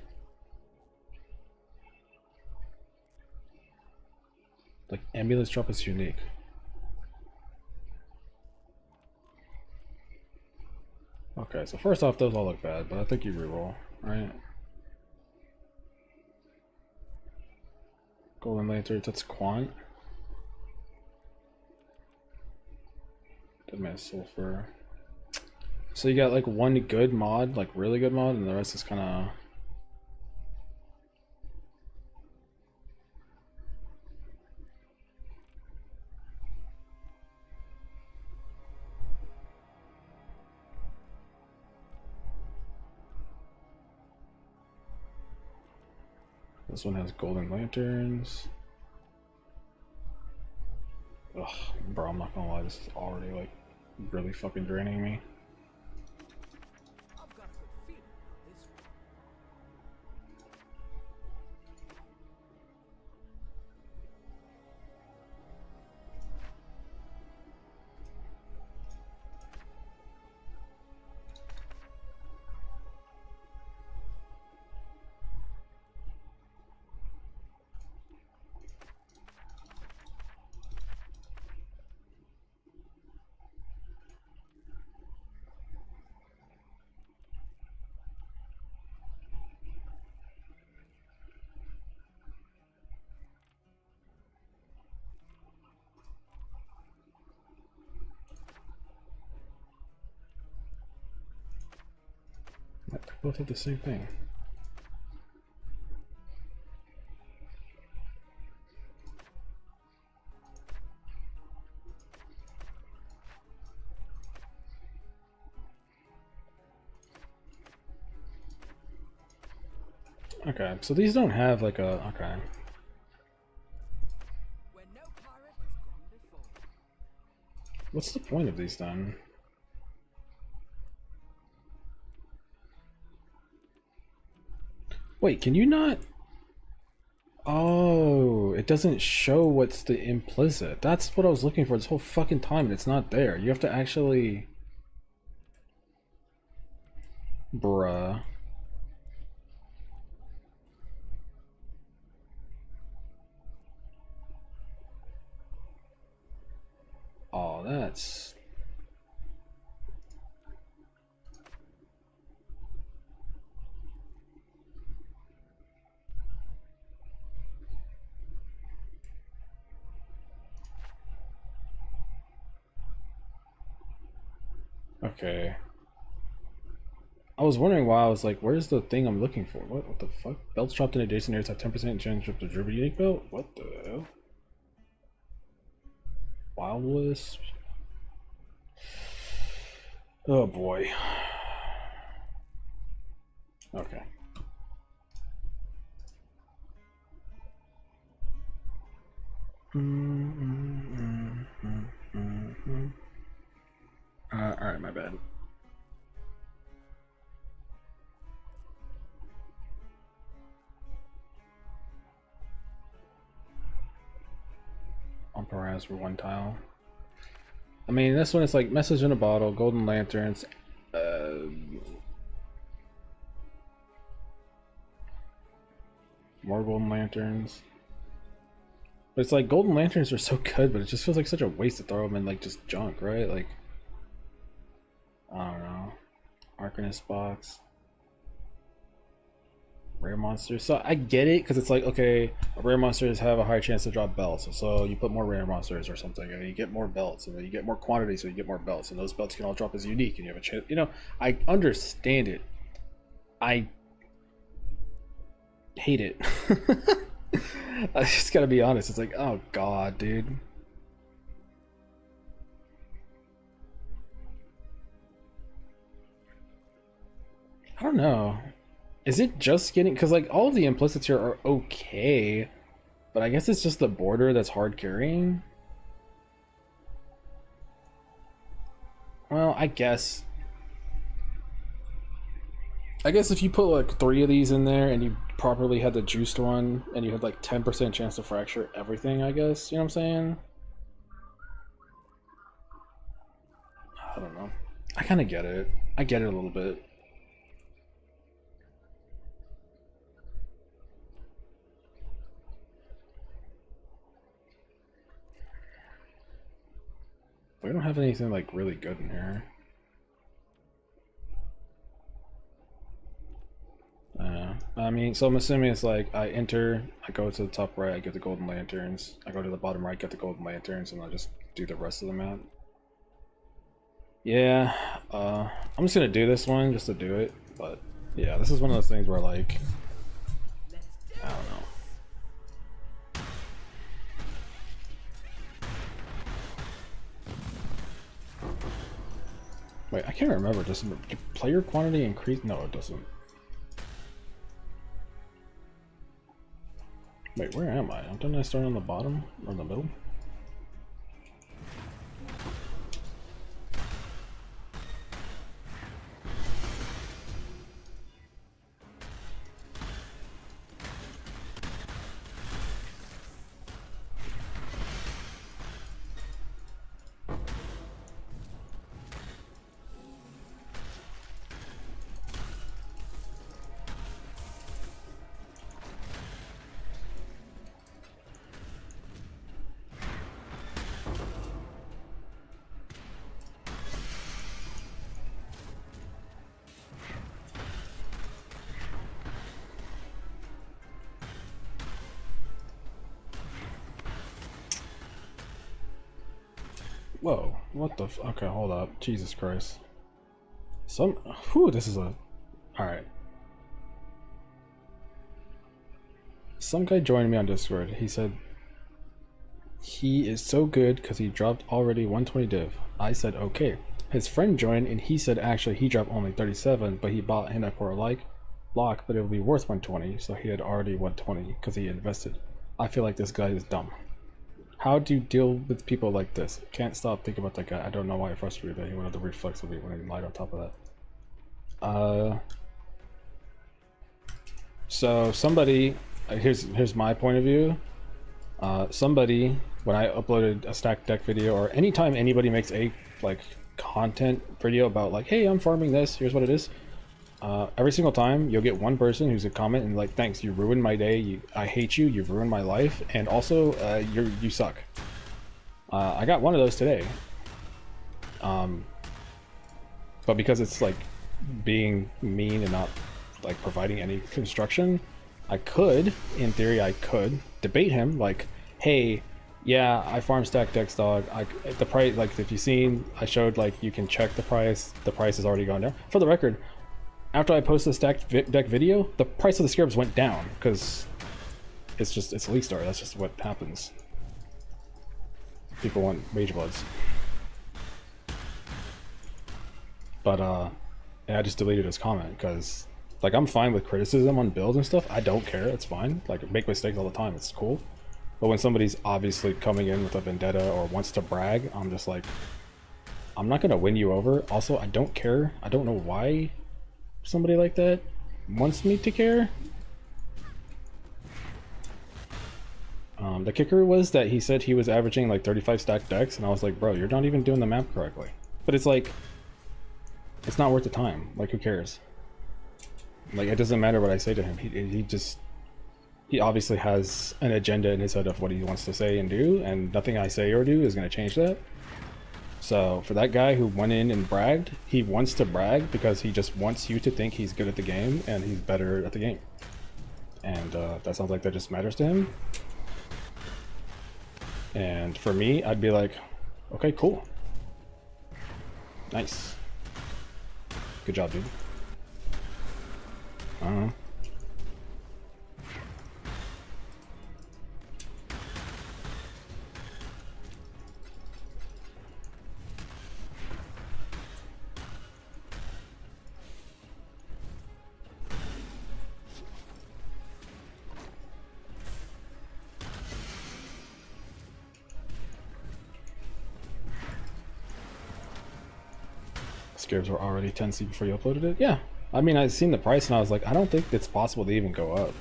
Like ambulance drop is unique. Okay, so first off, those all look bad, but I think you reroll, right? Golden Lantern, that's Quant. Dead Man Sulfur. So you got like one good mod, like really good mod, and the rest is kind of... This one has Golden Lanterns. Ugh, bro, I'm not gonna lie, this is already like really fucking draining me. I've got a good feeling about this one. both have the same thing. Okay, so these don't have like a okay. Where no pirate has gone before. What's the point of these then? Wait, can you not? Oh, it doesn't show what's the implicit. That's what I was looking for this whole fucking time, and it's not there. You have to actually. Bruh. Oh, that's. Okay. I was wondering why I was like, where's the thing I'm looking for? What the fuck? Belts dropped in adjacent areas have 10% chance to drip a unique belt? What the hell? Wild Wisp? Oh boy. Okay. Alright, my bad. On Paraz for one tile. I mean, this one is like message in a bottle, golden lanterns, more golden lanterns. But it's like golden lanterns are so good, but it just feels like such a waste to throw them in like just junk, right? Like, I don't know. Arcanist box. Rare monsters. So I get it because it's like, okay, rare monsters have a higher chance to drop belts. So you put more rare monsters or something and you get more belts and then you get more quantity, so you get more belts. And those belts can all drop as unique and you have a chance. You know, I understand it. I hate it. I just gotta be honest. It's like, oh god, dude. I don't know. Is it just getting, because like all of the implicits here are okay, but I guess it's just the border that's hard carrying. Well, I guess if you put like 3 of these in there and you properly had the juiced one and you had like 10% chance to fracture everything, I guess, you know what I'm saying? I don't know. I kind of get it. I get it a little bit. We don't have anything like really good in here. I mean, so I'm assuming it's like I enter, I go to the top right, I get the golden lanterns. I go to the bottom right, get the golden lanterns, and I just do the rest of the map. Yeah, I'm just gonna do this one just to do it. But yeah, this is one of those things where like, I don't know. Wait, I can't remember. Does player quantity increase? No, it doesn't. Wait, where am I? Don't I start on the bottom or the middle? Whoa, what the okay, hold up. Jesus Christ. Whew, this is a... Alright. some guy joined me on Discord. He said he is so good because he dropped already 120 div. I said okay. His friend joined and he said actually he dropped only 37, but he bought him for a lock, but it will be worth 120, so he had already 120 because he invested. I feel like this guy is dumb. How do you deal with people like this? Can't stop thinking about that guy. I don't know why it frustrated that he wanted the reflexivity when he lied on top of that. So somebody, here's my point of view. Somebody, when I uploaded a stacked deck video, or anytime anybody makes a like content video about like, hey, I'm farming this, here's what it is. Every single time you'll get one person who's a comment and like, thanks, you ruined my day, I hate you, you've ruined my life, and also you suck. I got one of those today. But because it's like being mean and not like providing any construction, I could, in theory, I could debate him like, hey, yeah, I farm stack decks, dog. The price, like if you've seen, I showed like you can check the price has already gone down. For the record, after I posted the stacked deck video, the price of the scarabs went down because it's Elite Star. That's just what happens. People want Mage Bloods. But and I just deleted his comment because like I'm fine with criticism on builds and stuff. I don't care. It's fine. Like I make mistakes all the time. It's cool. But when somebody's obviously coming in with a vendetta or wants to brag, I'm just like, I'm not gonna win you over. Also, I don't care. I don't know why somebody like that wants me to care. The kicker was that he said he was averaging like 35 stacked decks, and I was like, bro, you're not even doing the map correctly. But it's like, it's not worth the time. Like, who cares? Like, it doesn't matter what I say to him. He obviously has an agenda in his head of what he wants to say and do, and nothing I say or do is going to change that. So for that guy who went in and bragged, he wants to brag because he just wants you to think he's good at the game and he's better at the game. And that sounds like that just matters to him. And for me, I'd be like, okay, cool. Nice. Good job, dude. Scarabs were already 10C before you uploaded it? Yeah. I mean, I seen the price and I was like, I don't think it's possible to even go up.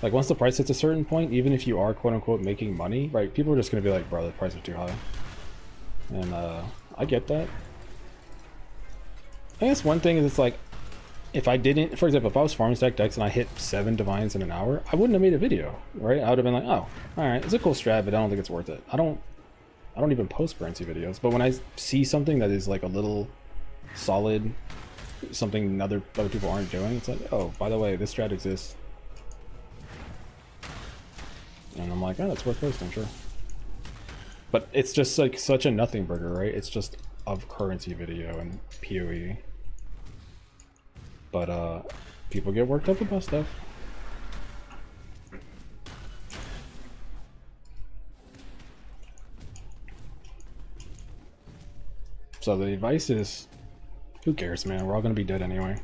Like, once the price hits a certain point, even if you are quote-unquote making money, right, people are just going to be like, bro, the prices are too high. And I get that. I guess one thing is it's like, if I didn't, for example, if I was farming stack decks and I hit 7 divines in an hour, I wouldn't have made a video, right? I would have been like, oh, alright, it's a cool strat, but I don't think it's worth it. I don't even post currency videos, but when I see something that is like a little solid, something other people aren't doing, it's like, oh, by the way, this strat exists. And I'm like, oh, that's worth posting, sure. But it's just like such a nothing burger, right? It's just a currency video and PoE. But people get worked up about stuff. So the advice is, who cares, man? We're all gonna be dead anyway.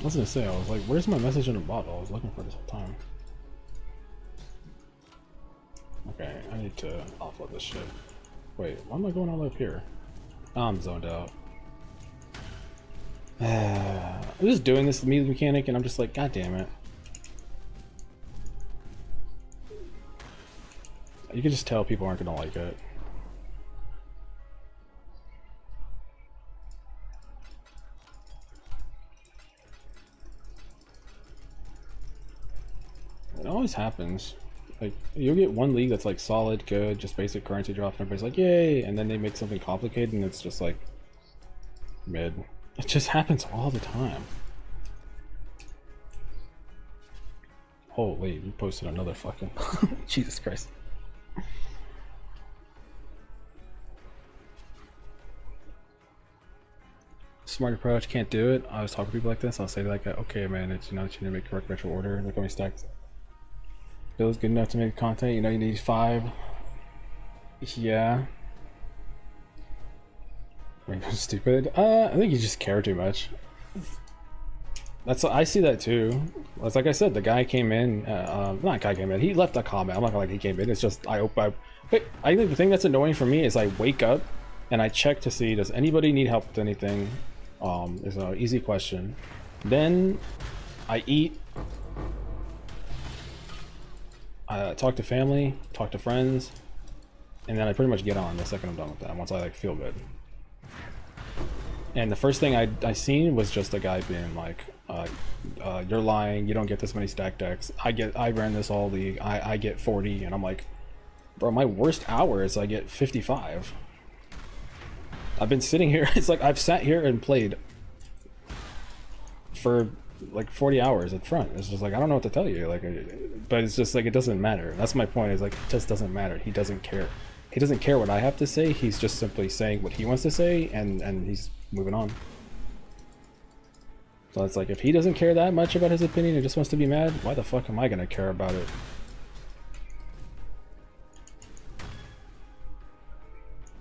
I was gonna say, I was like, where's my message in the bottle? I was looking for this whole time. Okay, I need to offload this shit. Wait, why am I going all the way up here? Oh, I'm zoned out. I'm just doing this melee mechanic and I'm just like, god damn it. You can just tell people aren't gonna like it. It always happens. Like, you'll get one league that's like solid, good, just basic currency drop, and everybody's like, yay! And then they make something complicated and it's just like mid. It just happens all the time. Holy, you posted another fucking Jesus Christ. Smart approach, can't do it. I was talking to people like this, I'll say like, okay man, it's, you know, that you need to make correct retro order. Look how many stacks. Bill's good enough to make content, you know you need 5. Yeah. Maybe I'm stupid. I think you just care too much. That's, I see that too. It's like I said, the guy came in, not guy came in, he left a comment. I'm not gonna like he came in, it's just, I think the thing that's annoying for me is I wake up and I check to see, does anybody need help with anything? It's an easy question. Then I eat, I talk to family, talk to friends, and then I pretty much get on the second I'm done with that, once I like feel good. And the first thing I seen was just a guy being like, you're lying, you don't get this many stack decks. I ran this all league, I get 40, and I'm like, bro, my worst hour is I get 55. I've been sitting here, it's like I've sat here and played for like 40 hours at front. It's just like, I don't know what to tell you, like, but it's just like, it doesn't matter. That's my point, is like, it just doesn't matter. He doesn't care. He doesn't care what I have to say, he's just simply saying what he wants to say, and he's moving on. So it's like, if he doesn't care that much about his opinion and just wants to be mad, why the fuck am I gonna care about it?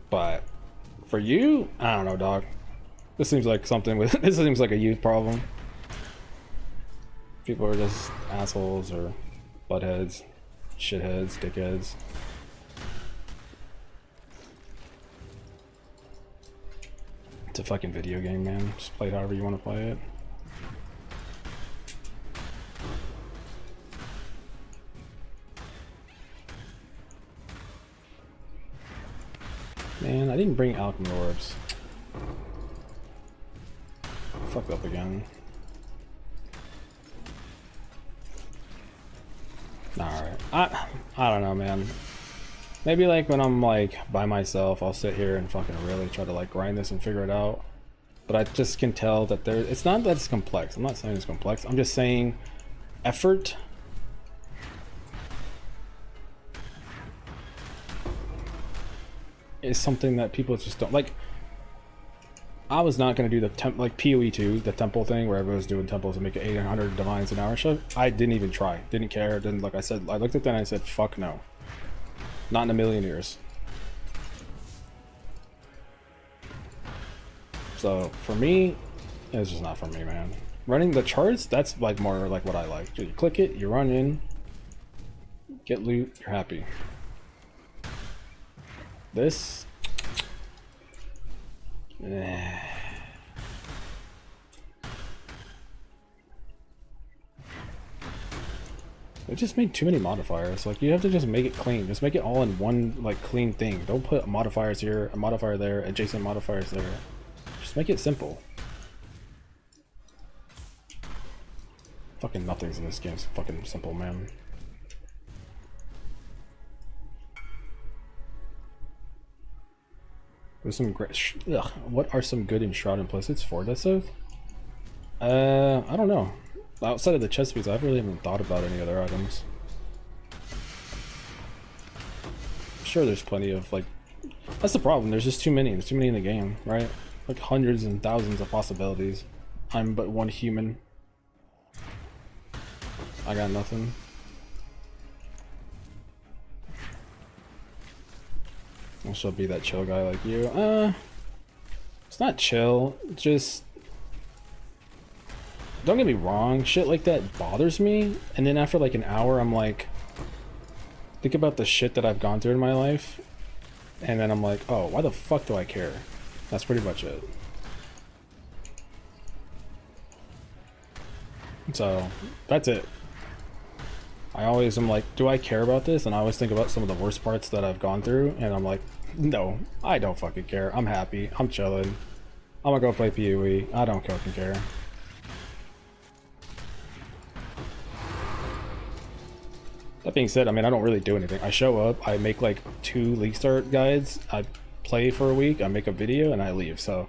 But for you, I don't know, dog. This seems like something with this seems like a youth problem. People are just assholes or buttheads, shitheads, dickheads. It's a fucking video game, man. Just play it however you want to play it. Man, I didn't bring alchemy orbs. Fucked up again. Alright. I don't know, man. Maybe like when I'm like by myself, I'll sit here and fucking really try to like grind this and figure it out. But I just can tell that it's not that it's complex. I'm not saying it's complex. I'm just saying effort is something that people just don't like. I was not going to do the like PoE2, the temple thing where everyone was doing temples and make it 800 divines an hour shit. I didn't even try. Didn't care. Didn't, like I said, I looked at that and I said, fuck no. Not in a million years. So for me, it's just not for me, man. Running the charts, that's like more like what I like. You click it, you run in, get loot, you're happy. This, it just made too many modifiers. Like, you have to just make it clean. Just make it all in one like clean thing. Don't put modifiers here, a modifier there, adjacent modifiers there. Just make it simple. Fucking nothing's in this game. It's fucking simple, man. There's some great. What are some good Enshroud implicits for this of? I don't know. Outside of the chest piece, I really haven't thought about any other items. I'm sure there's plenty of like. That's the problem. There's just too many. There's too many in the game, right? Like hundreds and thousands of possibilities. I'm but one human. I got nothing. I shall be that chill guy like you. It's not chill. It's just don't get me wrong, shit like that bothers me, and then after like an hour I'm like, think about the shit that I've gone through in my life, and then I'm like, oh, why the fuck do I care? That's pretty much it. So that's it. I always am like, do I care about this? And I always think about some of the worst parts that I've gone through, and I'm like, no, I don't fucking care. I'm happy. I'm chilling. I'm gonna go play PoE. I don't fucking care. That being said, I mean, I don't really do anything. I show up, I make like 2 League Start guides, I play for a week, I make a video, and I leave. So,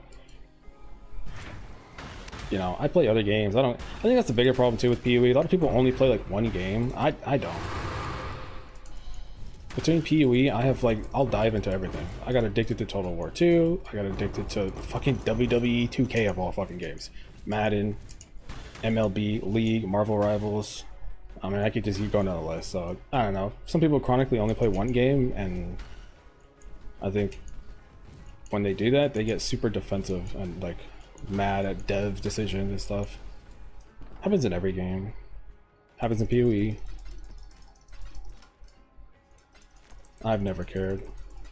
you know, I play other games. I think that's the bigger problem too with PoE. A lot of people only play like 1 game. I don't. Between PoE, I have like, I'll dive into everything. I got addicted to Total War 2. I got addicted to fucking WWE 2K of all fucking games. Madden, MLB, League, Marvel Rivals. I mean, I could just keep going down the list. So, I don't know. Some people chronically only play 1 game, and I think when they do that, they get super defensive and like mad at dev decisions and stuff. Happens in every game. Happens in PoE. I've never cared.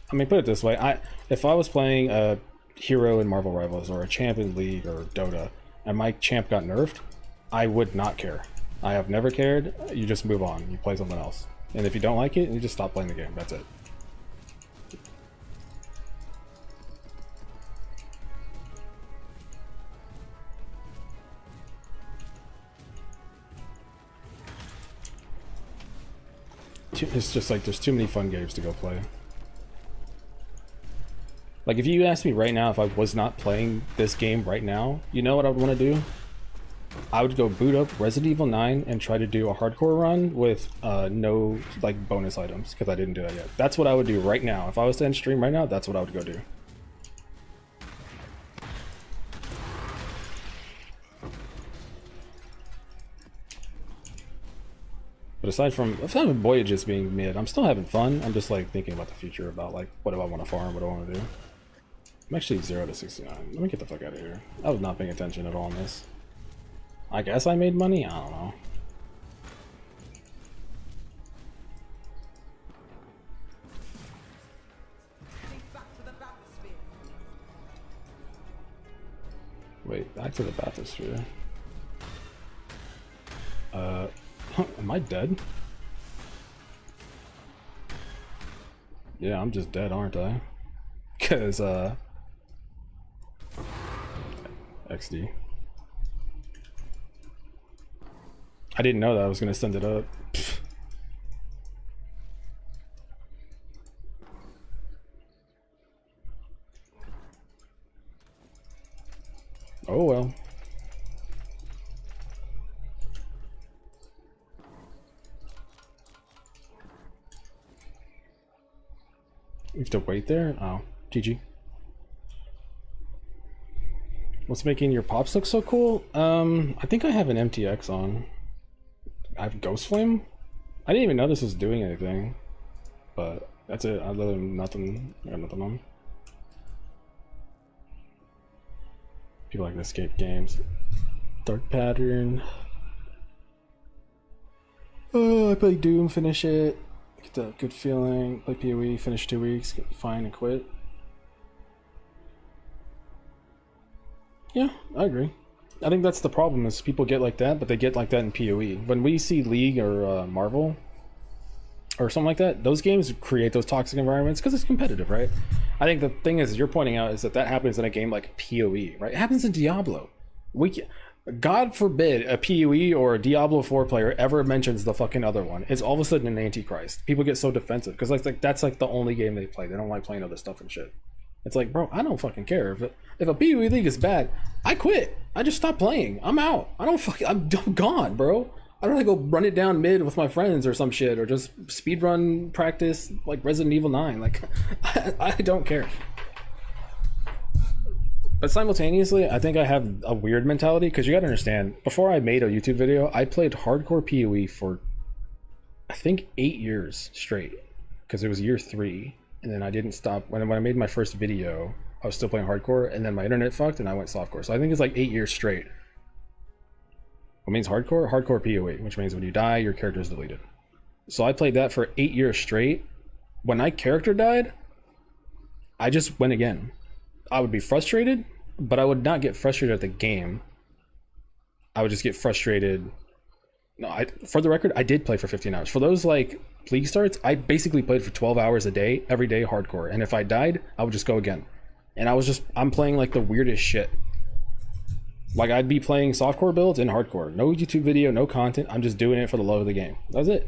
I mean, put it this way, if I was playing a hero in Marvel Rivals or a champ in League or Dota, and my champ got nerfed, I would not care. I have never cared. You just move on. You play something else. And if you don't like it, you just stop playing the game. That's it. It's just like there's too many fun games to go play. Like if you asked me right now if I was not playing this game right now, you know what I would want to do? I would go boot up Resident Evil 9 and try to do a hardcore run with no like bonus items, because I didn't do that yet. That's what I would do right now. If I was to end stream right now, that's what I would go do. But aside from Voyages being mid, I'm still having fun. I'm just like thinking about the future, about like what do I want to farm, what do I want to do. I'm actually 0 to 69. Let me get the fuck out of here. I was not paying attention at all on this. I guess I made money? I don't know. Back to the bathysphere. Wait, back to the bathysphere. Am I dead? Yeah, I'm just dead, aren't I? Cause XD. I didn't know that I was gonna send it up. Pfft. Oh well. You have to wait there? Oh, GG. What's making your pops look so cool? I think I have an MTX on. I have Ghost Flame? I didn't even know this was doing anything. But that's it. Other than nothing. I got nothing on. People like to escape games. Dark Pattern. Oh, I play Doom, finish it. Get that good feeling. Play PoE, finish 2 weeks, get fine and quit. Yeah, I agree. I think that's the problem, is people get like that, but they get like that in PoE. When we see League or Marvel or something like that, those games create those toxic environments because it's competitive, right? I think the thing is, you're pointing out, is that that happens in a game like PoE, right? It happens in Diablo. God forbid a PoE or a Diablo 4 player ever mentions the fucking other one. It's all of a sudden an antichrist. People get so defensive because like that's like the only game they play. They don't like playing other stuff and shit. It's like, bro, I don't fucking care. If a PoE league is bad, I quit. I just stop playing. I'm out. I'm gone, bro. I'd rather go run it down mid with my friends or some shit, or just speedrun practice like Resident Evil 9. Like, I don't care. But simultaneously, I think I have a weird mentality, because you gotta understand, before I made a YouTube video, I played hardcore PoE for, I think, 8 years straight, because it was year 3, and then I didn't stop. When I made my first video, I was still playing hardcore, and then my internet fucked, and I went softcore. So I think it's like 8 years straight. What means hardcore? Hardcore PoE, which means when you die, your character is deleted. So I played that for 8 years straight. When my character died, I just went again. I would be frustrated, but I would not get frustrated at the game. I would just get frustrated. No, for the record, I did play for 15 hours. For those like league starts, I basically played for 12 hours a day, every day hardcore. And if I died, I would just go again. And I'm playing like the weirdest shit. Like I'd be playing softcore builds in hardcore. No YouTube video, no content. I'm just doing it for the love of the game. That's it.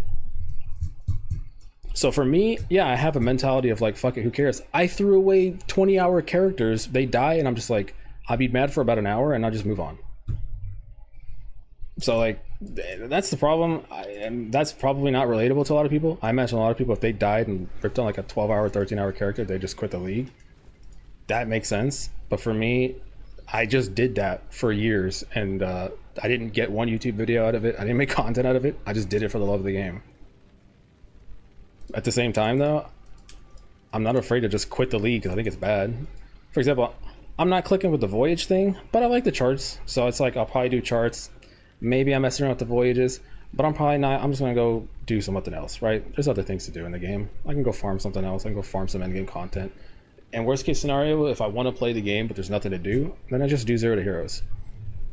So for me, yeah, I have a mentality of like, fuck it, who cares? I threw away 20-hour characters. They die, and I'm just like, I'll be mad for about an hour, and I'll just move on. So like, that's the problem. And that's probably not relatable to a lot of people. I imagine a lot of people, if they died and ripped on like a 12-hour, 13-hour character, they just quit the league. That makes sense. But for me, I just did that for years, and I didn't get one YouTube video out of it. I didn't make content out of it. I just did it for the love of the game. At the same time, though, I'm not afraid to just quit the league because I think it's bad. For example, I'm not clicking with the voyage thing, but I like the charts. So it's like I'll probably do charts. Maybe I'm messing around with the voyages, but I'm probably not. I'm just going to go do something else, right? There's other things to do in the game. I can go farm something else. I can go farm some endgame content. And worst case scenario, if I want to play the game but there's nothing to do, then I just do 0 to heroes.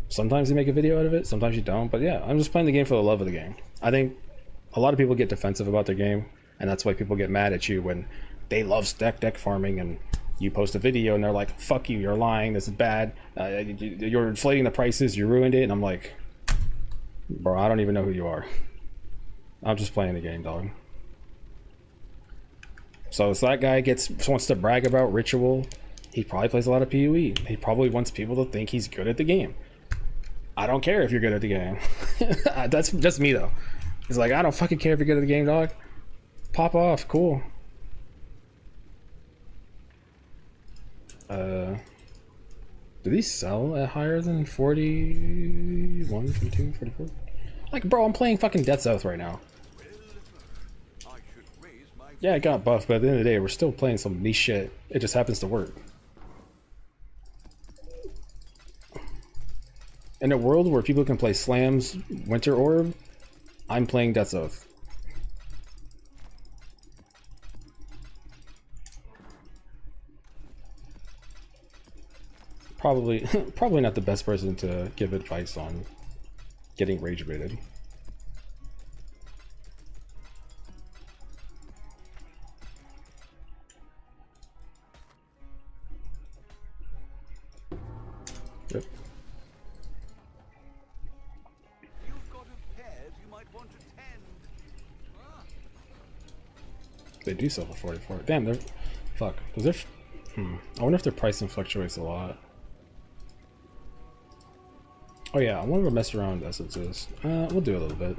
Sometimes you make a video out of it, sometimes you don't. But yeah, I'm just playing the game for the love of the game. I think a lot of people get defensive about their game, and that's why people get mad at you when they love stack deck farming and you post a video and they're like, fuck you, you're lying, this is bad, you're inflating the prices, you ruined it. And I'm like, bro, I don't even know who you are. I'm just playing the game, dog. So if that guy wants to brag about ritual, he probably plays a lot of PoE. He probably wants people to think he's good at the game. I don't care if you're good at the game. That's just me though. It's like, I don't fucking care if you're good at the game, dog. Pop off, cool. Do these sell at higher than 41, 42, 44? Like, bro, I'm playing fucking Dead South right now. Yeah, it got buffed, but at the end of the day, we're still playing some niche shit. It just happens to work. In a world where people can play Slam's Winter Orb, I'm playing Death South. Probably not the best person to give advice on getting rage baited. Yep. You've got a pet you might want to tend. They do sell for 44. Damn, they're... Fuck. Is there... I wonder if their pricing fluctuates a lot. Oh yeah, I want to mess around with essences. We'll do a little bit.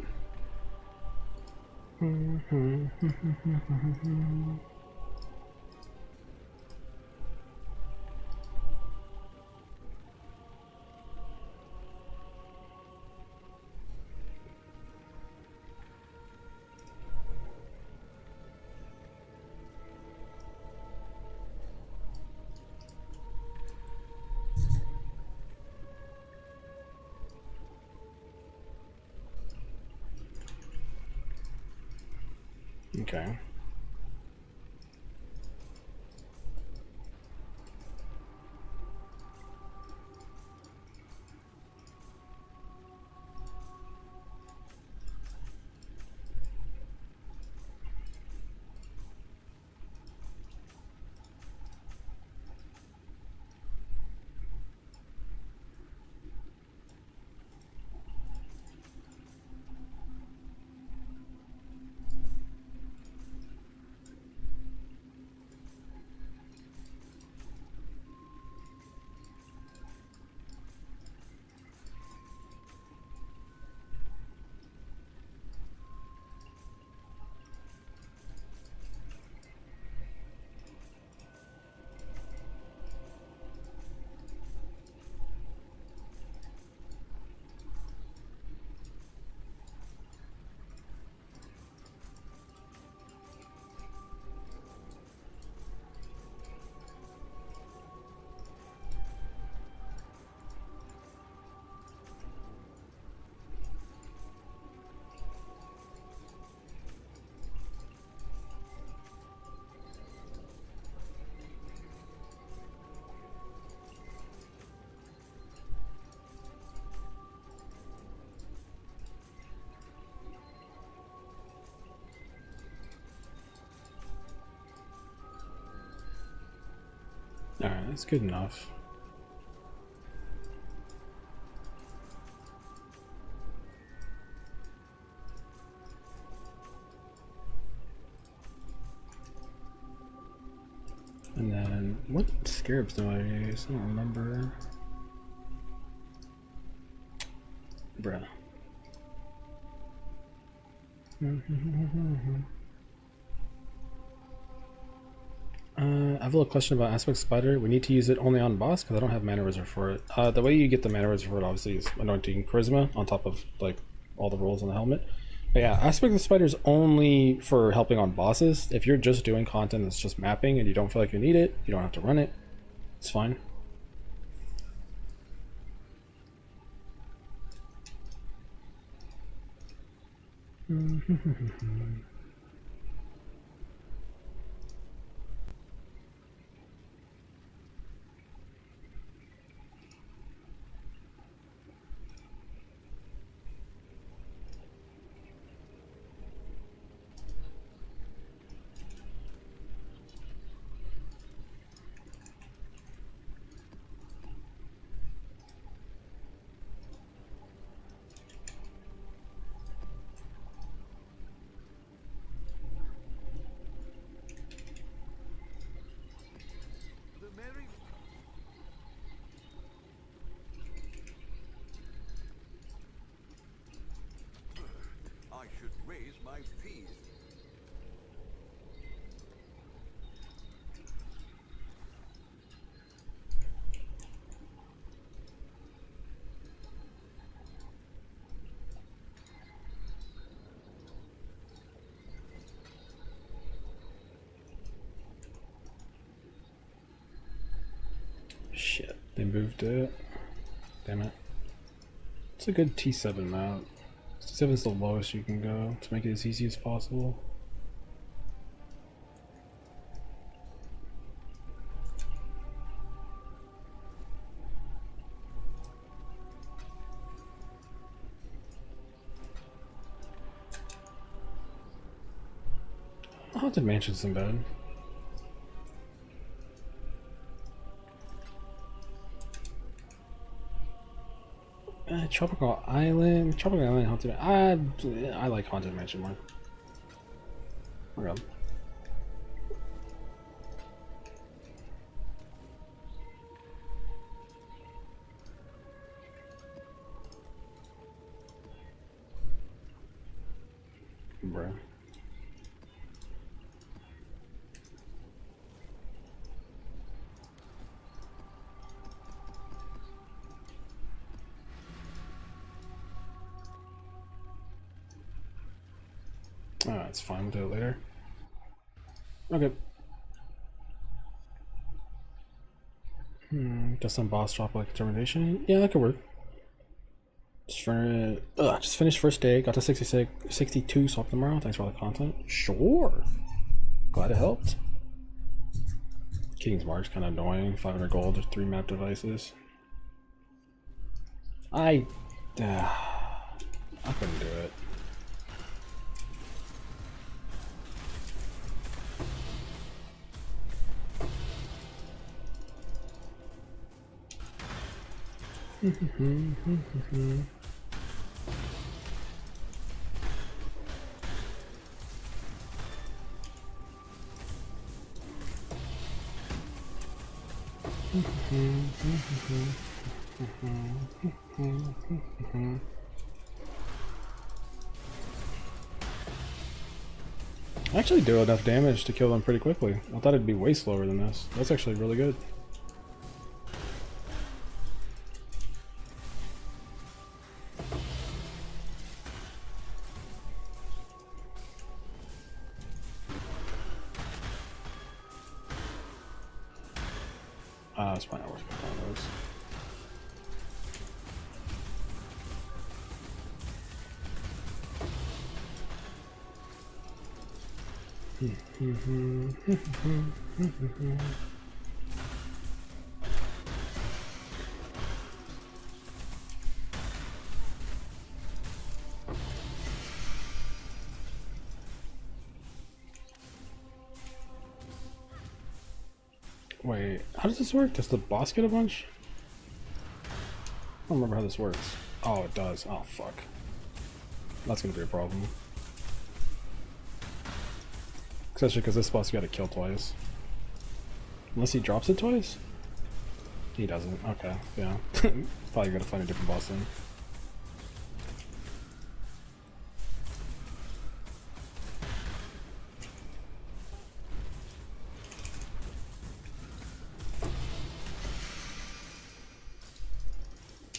Okay. Alright, that's good enough. And then, what scarabs do I use? I don't remember. Bruh. I have a little question about Aspect Spider. We need to use it only on boss because I don't have mana reserve for it. The way you get the mana reserve for it obviously is anointing Charisma on top of like all the rolls on the helmet. But yeah, Aspect of Spider is only for helping on bosses. If you're just doing content that's just mapping and you don't feel like you need it, you don't have to run it. It's fine. The merry I should raise my fees. Shit, they moved it. Damn it. It's a good T7 mount. T7 is the lowest you can go to make it as easy as possible. Haunted Mansion's isn't bad. Tropical Island, Haunted. I like Haunted Mansion more. Oh god. Bruh. Ah, it's fine. We'll do it later. Okay. Just some boss drop like determination. Yeah, that could work. Just finished first day. Got to 66, 62. Swap tomorrow. Thanks for all the content. Sure. Glad it helped. King's March kind of annoying. 500 gold or 3 map devices. I couldn't do it. I actually do enough damage to kill them pretty quickly. I thought it'd be way slower than this. That's actually really good. It's probably not worth it. Wait, how does this work? Does the boss get a bunch? I don't remember how this works. Oh, it does. Oh, fuck. That's gonna be a problem. Especially because this boss you gotta kill twice. Unless he drops it twice? He doesn't. Okay, yeah. Probably gotta find a different boss then.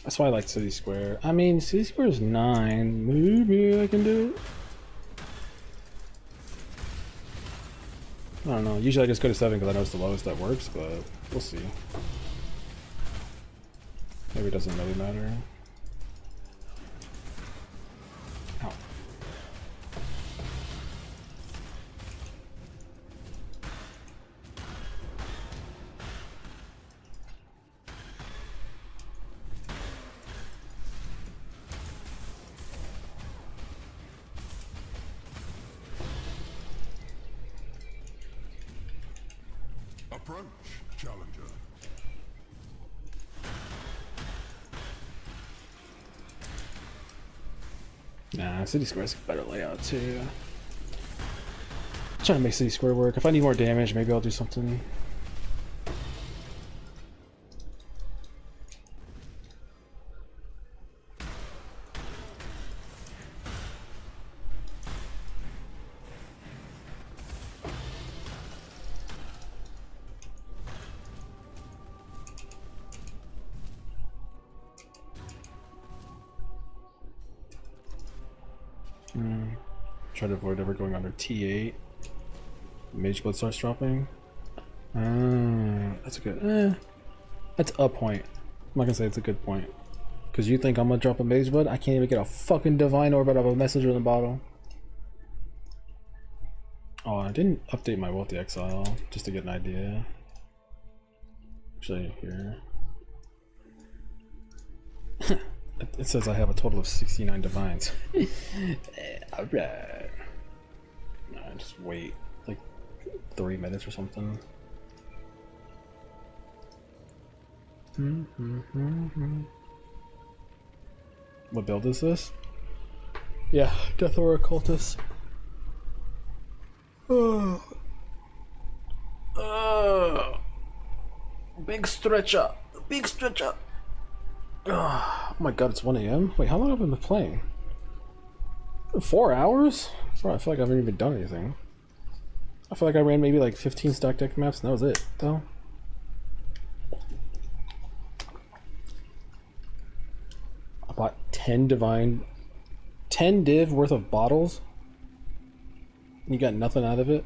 That's why I like City Square. I mean, City Square is 9. Maybe I can do it. I don't know. Usually I just go to 7 because I know it's the lowest that works, but we'll see. Maybe it doesn't really matter. Ow. Approach, challenger. Nah, City Square's a better layout too. Trying to make City Square work. If I need more damage, maybe I'll do something. Try to avoid ever going under T8. Mage Blood starts dropping. That's a good. That's a point. I'm not gonna say it's a good point. Because you think I'm gonna drop a Mage Blood? I can't even get a fucking Divine Orb out of a Messenger in the bottle. Oh, I didn't update my Wealthy Exile just to get an idea. Actually, here. It says I have a total of 69 Divines. Alright. Just wait like 3 minutes or something. What build is this? Yeah, Death or Occultist. Big stretcher. Big stretcher. Oh my god, it's 1 AM? Wait, how long have I been playing? 4 hours? Bro, I feel like I haven't even done anything. I feel like I ran maybe like 15 stock deck maps and that was it, though. I bought 10 div worth of bottles. You got nothing out of it?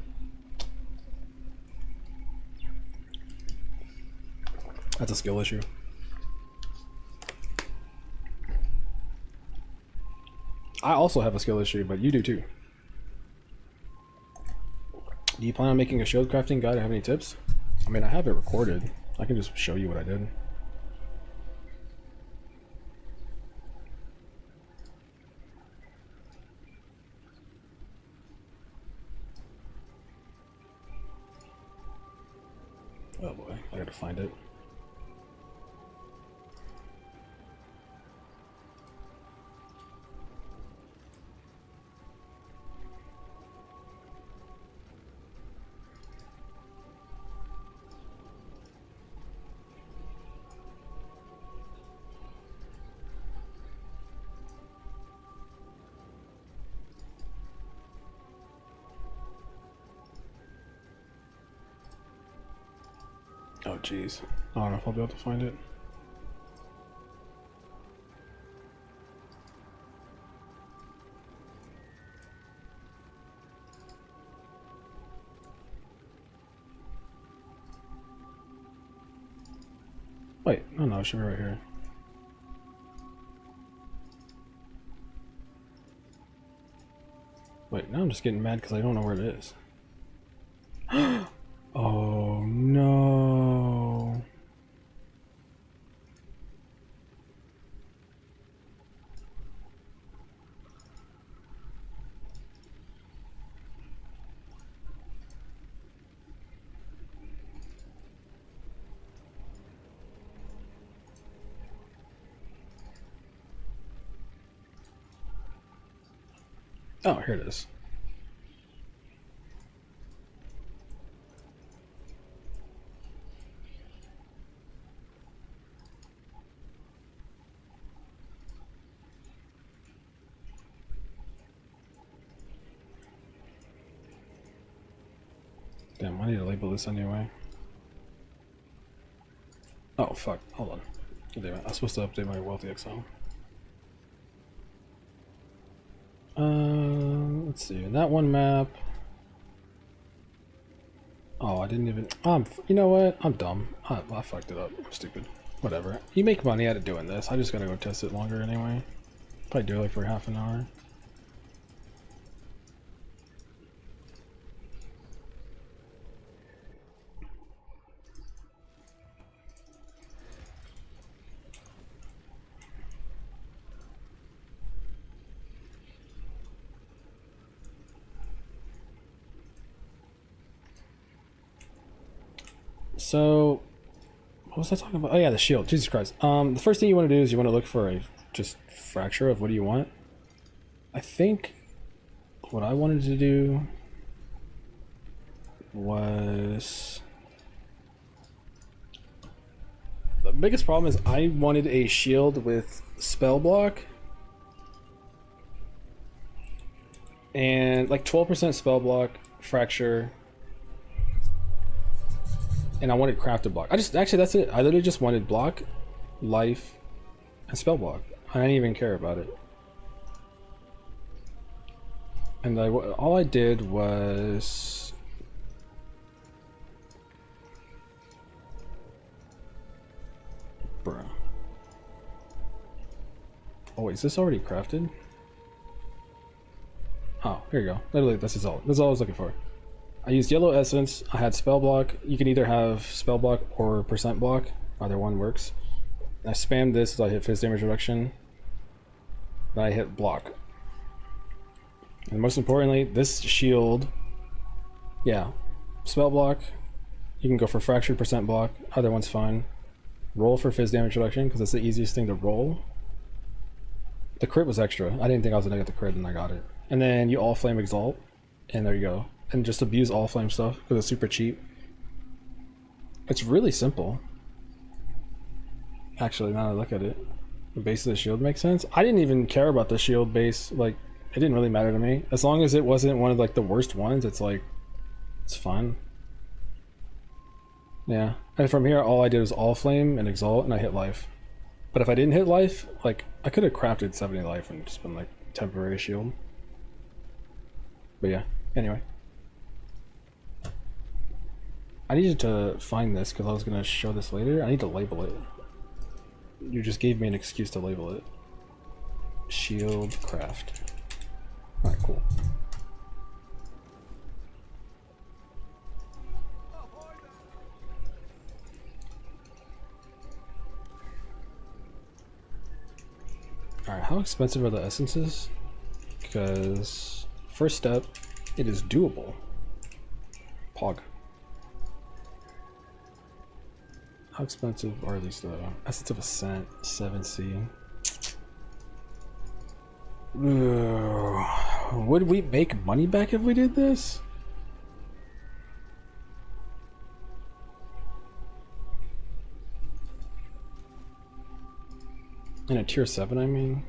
That's a skill issue. I also have a skill issue, but you do too. Do you plan on making a shield crafting guide? Have any tips? I mean, I have it recorded. I can just show you what I did. Oh boy, I gotta find it. Oh jeez, I don't know if I'll be able to find it. Wait, no, it should be right here. Wait, now I'm just getting mad because I don't know where it is. Oh no. Oh, here it is. Damn, I need to label this anyway. Oh, fuck. Hold on. God damn it. I was supposed to update my Wealthy Excel. Let's see. That one map. Oh, I didn't even. You know what? I'm dumb. I fucked it up. I'm stupid. Whatever. You make money out of doing this. I just gotta go test it longer anyway. Probably do it like for half an hour. So, what was I talking about? Oh yeah, the shield. Jesus Christ. The first thing you want to do is you want to look for a just fracture of what do you want. I think what I wanted to do was the biggest problem is I wanted a shield with spell block and like 12% spell block, fracture. And I wanted crafted block. Actually that's it. I literally just wanted block, life, and spell block. I didn't even care about it. And all I did was bruh. Oh wait, is this already crafted? Oh, here you go. Literally, this is all I was looking for. I used yellow essence. I had spell block. You can either have spell block or percent block. Either one works. I spammed this so I hit fizz damage reduction. Then I hit block. And most importantly, this shield, yeah, spell block. You can go for fracture, percent block. Either one's fine. Roll for fizz damage reduction because it's the easiest thing to roll. The crit was extra. I didn't think I was gonna get the crit and I got it. And then you all flame exalt, and there you go. And just abuse all flame stuff because it's super cheap. It's really simple. Actually, now that I look at it, the base of the shield makes sense. I didn't even care about the shield base. Like, it didn't really matter to me. As long as it wasn't one of like the worst ones, it's like, it's fine. Yeah. And from here, all I did was all flame and exalt, and I hit life. But if I didn't hit life, like, I could have crafted 70 life and just been like temporary shield. But yeah, anyway. I needed to find this because I was going to show this later. I need to label it. You just gave me an excuse to label it. Shield craft. Alright, cool. Alright, how expensive are the essences? Because first step, it is doable. Pog. How expensive are these though? Essence of Ascent, 7C. Ooh. Would we make money back if we did this? In a tier 7, I mean.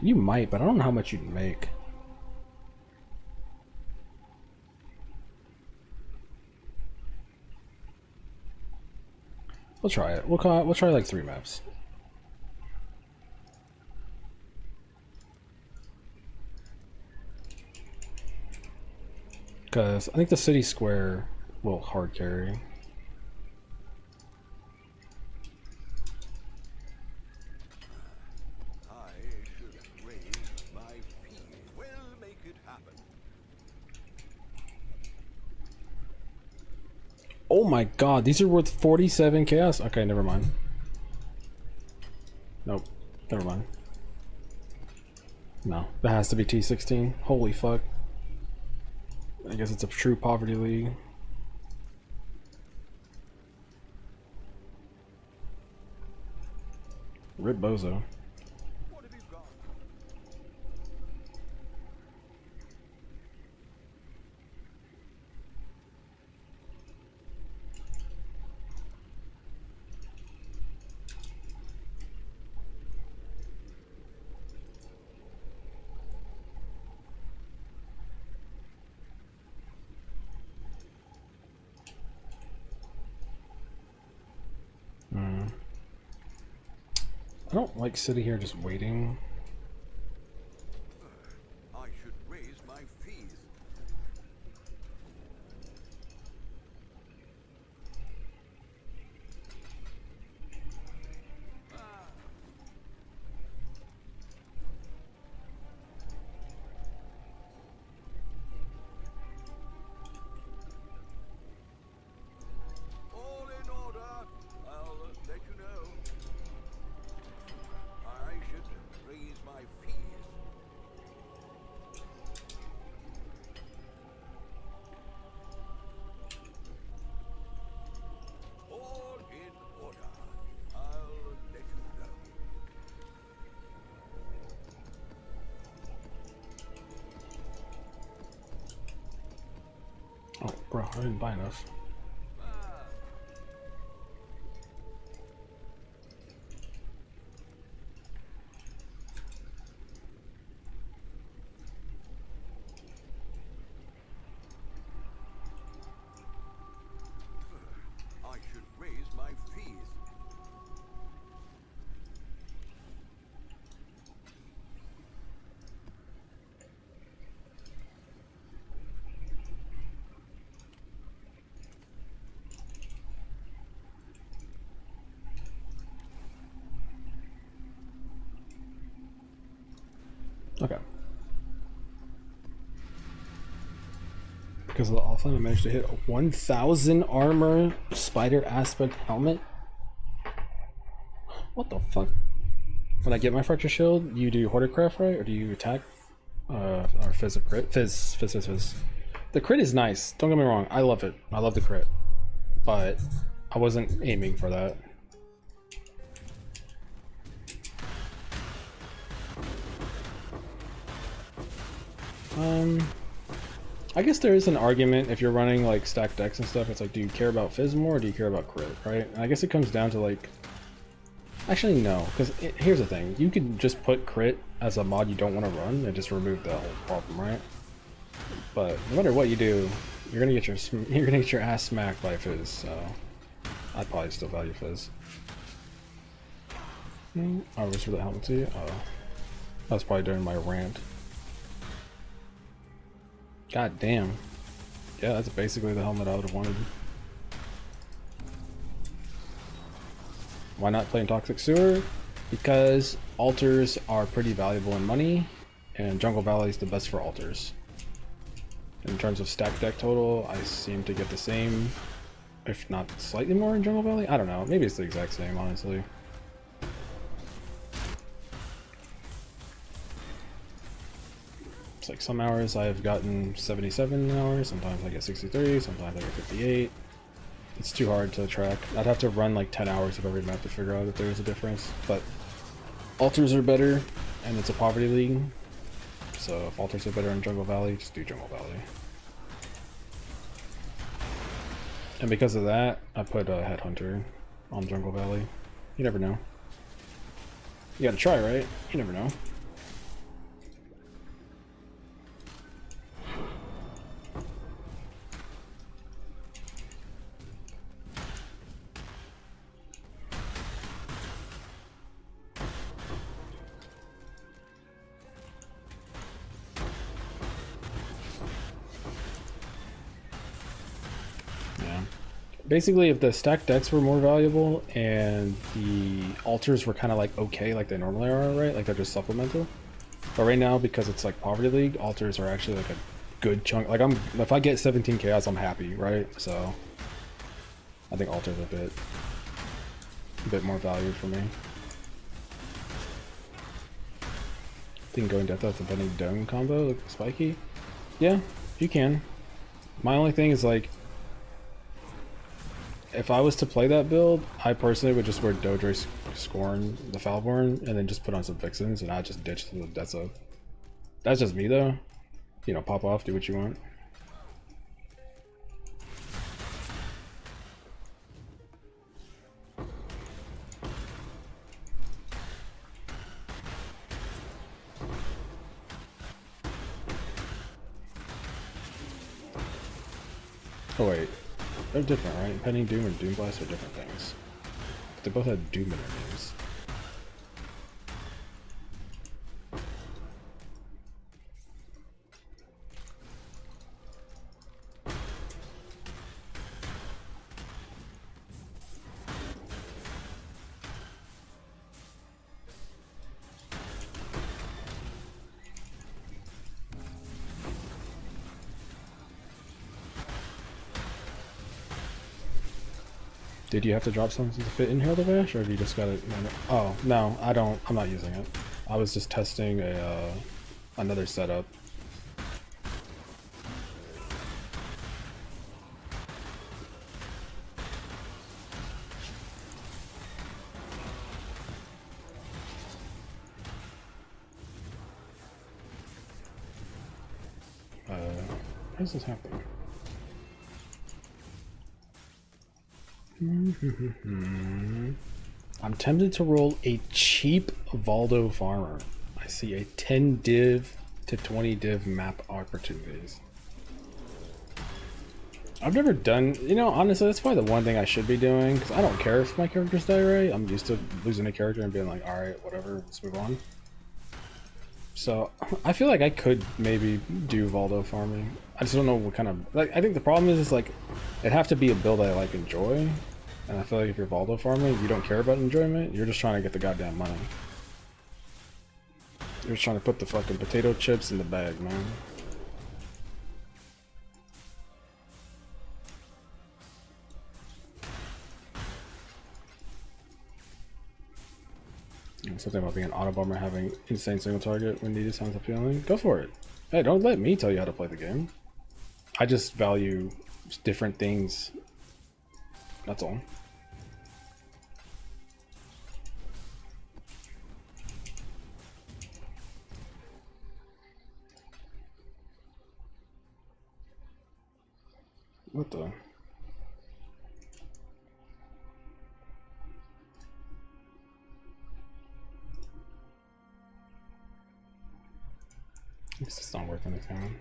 You might, but I don't know how much you'd make. We'll try it. We'll try like 3 maps. Because I think the city square will hard carry. Oh my god, these are worth 47 chaos? Okay, never mind. Nope, never mind. No, that has to be T16. Holy fuck. I guess it's a true poverty league. Rip Bozo. What have you got? I don't like sitting here just waiting. I should raise my fees. All in order. I'll let you know. I should raise my fees. All in order. I'll let you know. Oh, bro, I didn't buy enough. I should raise my fees. Okay. Because of the offline, I managed to hit a 1,000 armor spider aspect helmet. What the fuck? When I get my fracture shield, you do Horticraft, right? Or do you attack? Or fizz or crit? Fizz. The crit is nice. Don't get me wrong. I love it. I love the crit. But I wasn't aiming for that. I guess there is an argument if you're running like stacked decks and stuff. It's like, do you care about fizz more or do you care about crit, right? And I guess it comes down to like, actually no, because here's the thing: you could just put crit as a mod you don't want to run and just remove the whole problem, right? But no matter what you do, you're gonna get your ass smacked by fizz. So I'd probably still value fizz. I was for the helmet too. Oh, that was probably during my rant. God damn. Yeah, that's basically the helmet I would have wanted. Why not play in Toxic Sewer? Because altars are pretty valuable in money, and Jungle Valley is the best for altars. In terms of stack deck total, I seem to get the same, if not slightly more in Jungle Valley. I don't know, maybe it's the exact same, honestly. It's like some hours I've gotten 77 hours, sometimes I get 63, sometimes I get 58. It's too hard to track. I'd have to run like 10 hours of every map to figure out if there was a difference. But altars are better, and it's a poverty league. So if altars are better in Jungle Valley, just do Jungle Valley. And because of that, I put a Headhunter on Jungle Valley. You never know. You gotta try, right? You never know. Basically, if the stacked decks were more valuable and the altars were kind of like okay, like they normally are, right? Like they're just supplemental. But right now, because it's like Poverty League, altars are actually like a good chunk. Like if I get 17 chaos, I'm happy, right? So I think altars are a bit more valued for me. I think going death with the Bending Dome combo, like spiky. Yeah, you can. My only thing is like, if I was to play that build, I personally would just wear Dodre Scorn, the Falborn, and then just put on some Vixens, and I'd just ditch the Death Sub. That's just me though. You know, pop off, do what you want. Oh wait, they're different, right? Impending Doom and Doom Blast are different things. But they both had Doom in their names. Did you have to drop something to fit Inhale the Bash, or have you just got it? Oh, no, I don't. I'm not using it. I was just testing a another setup. How does this happen? I'm tempted to roll a cheap Valdo Farmer. I see a 10 div to 20 div map opportunities. I've never done, you know, honestly, that's probably the one thing I should be doing, because I don't care if my characters die right. I'm used to losing a character and being like, alright, whatever, let's move on. So, I feel like I could maybe do Valdo farming. I just don't know what kind of, like, I think the problem is like, it'd have to be a build I like enjoy. And I feel like if you're Valdo farming, you don't care about enjoyment, you're just trying to get the goddamn money. You're just trying to put the fucking potato chips in the bag, man. Something about being an auto bomber having insane single target when needed sounds appealing. Go for it. Hey, don't let me tell you how to play the game. I just value different things. That's all. What the? It's just not working this time.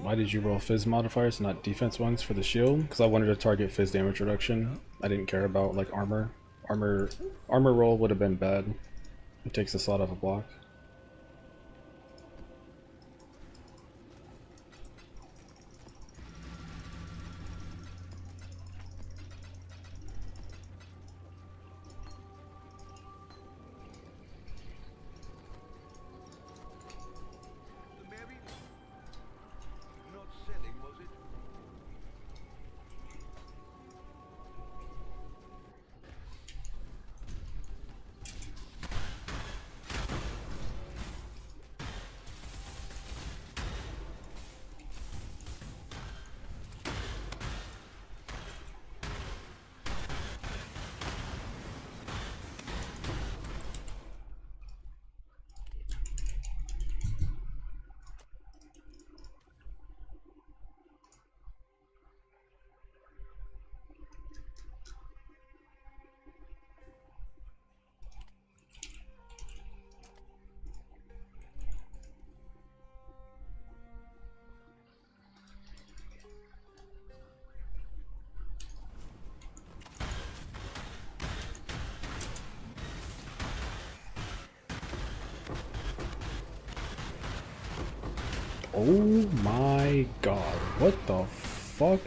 Why did you roll Fizz modifiers, not defense ones for the shield? Because I wanted to target Fizz damage reduction. I didn't care about like armor. Armor roll would have been bad. It takes the slot off a block. Maybe not selling, was it? Oh my god, what the fuck?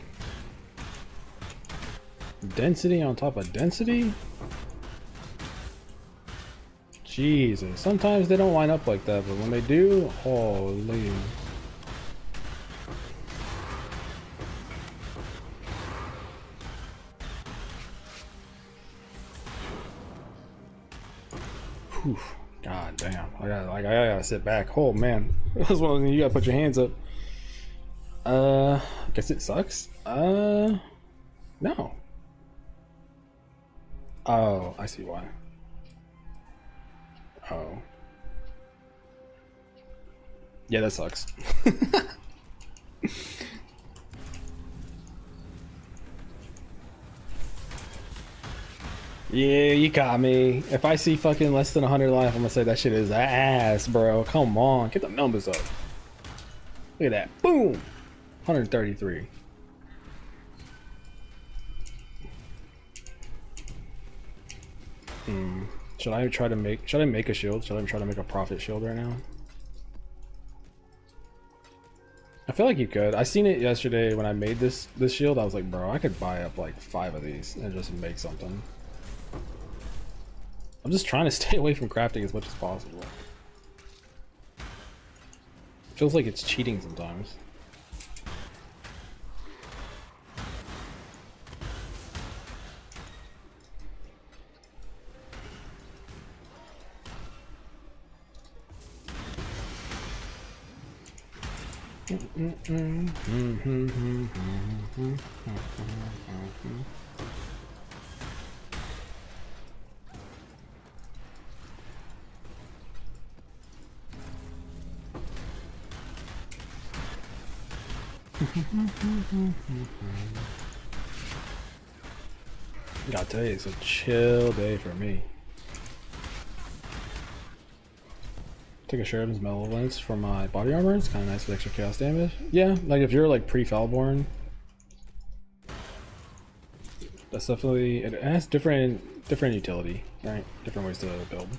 Density on top of density? Jesus, sometimes they don't line up like that, but when they do, holy. Oof. God damn. I gotta sit back. Oh man. That's one of the, you gotta put your hands up. I guess it sucks. No. Oh, I see why. Oh. Yeah, that sucks. Yeah, you got me. If I see fucking less than 100 life, I'm gonna say that shit is ass, bro. Come on, get the numbers up. Look at that. Boom. 133. Should I try to make? Should I make a shield? Should I try to make a profit shield right now? I feel like you could. I seen it yesterday when I made this shield. I was like, bro, I could buy up like 5 of these and just make something. I'm just trying to stay away from crafting as much as possible. Feels like it's cheating sometimes. Gotta tell you, it's a chill day for me. Take a Sheridan's Malevolence for my body armor. It's kind of nice with extra chaos damage. Yeah, like if you're like pre-Falborn, that's definitely, it has different utility, right? Different ways to build.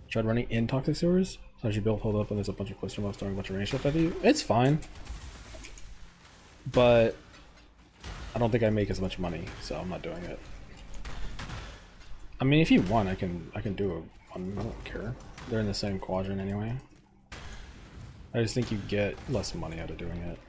Tried running in Toxic Sewers. So as you build, hold up, and there's a bunch of cluster mobs throwing a bunch of range stuff at you. It's fine, but I don't think I make as much money, so I'm not doing it. I mean, if you want, I can do it. I don't care. They're in the same quadrant anyway. I just think you get less money out of doing it.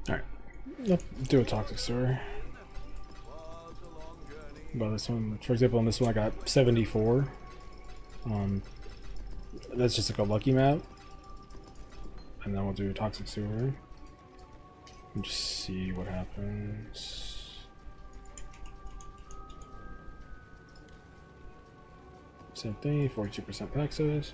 Alright, let's do a Toxic Sewer. But this one, for example, on this one I got 74. That's just like a lucky map. And then we'll do a Toxic Sewer. And just see what happens. Same thing, 42% pack size.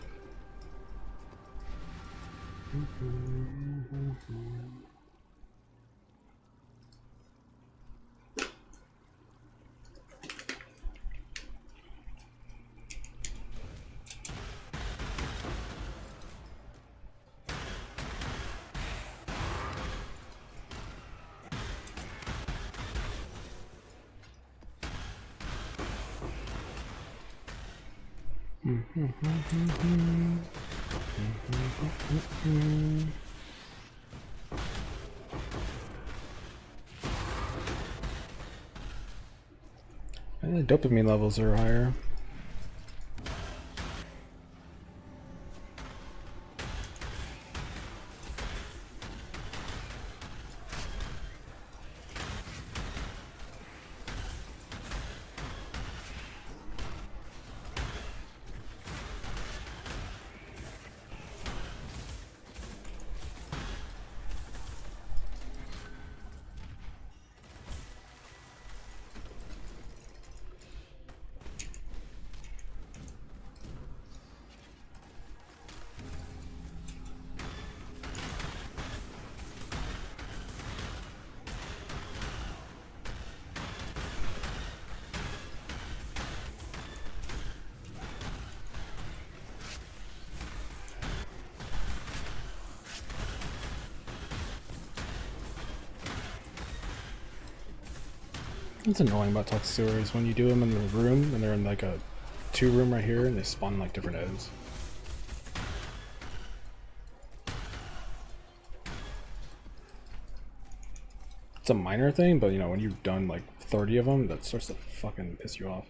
And the dopamine levels are higher. What's annoying about toxic sewer is when you do them in the room and they're in like a 2-room right here and they spawn like different ends. It's a minor thing, but you know, when you've done like 30 of them, that starts to fucking piss you off.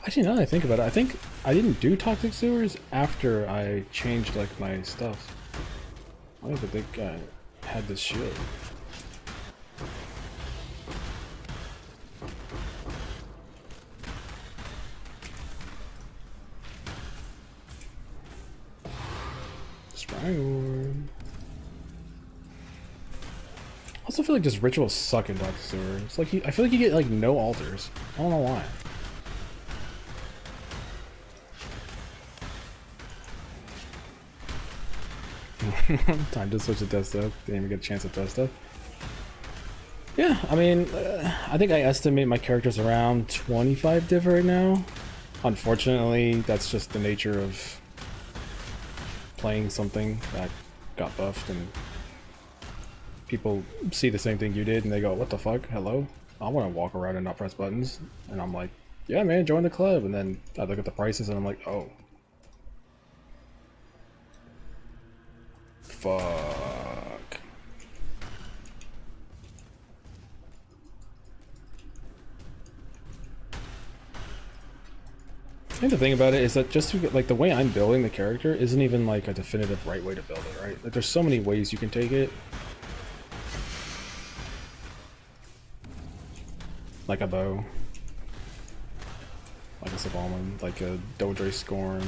Actually, now that I think about it, I think I didn't do toxic sewers after I changed like my stuff. I don't think I had this shit. Strangleworm. I also feel like just rituals suck in toxic sewer. It's like I feel like you get like no altars. I don't know why. Time to switch to death stuff. Didn't even get a chance at death stuff. Yeah, I mean, I think I estimate my character's around 25 div right now. Unfortunately, that's just the nature of playing something that got buffed, and people see the same thing you did and they go, what the fuck, hello? I want to walk around and not press buttons. And I'm like, yeah man, join the club. And then I look at the prices and I'm like, oh. Fuck. I think the thing about it is that just to get, like, the way I'm building the character isn't even like a definitive right way to build it, right? Like, there's so many ways you can take it. Like a bow. Like a Savalman, like a Dodre Scorn.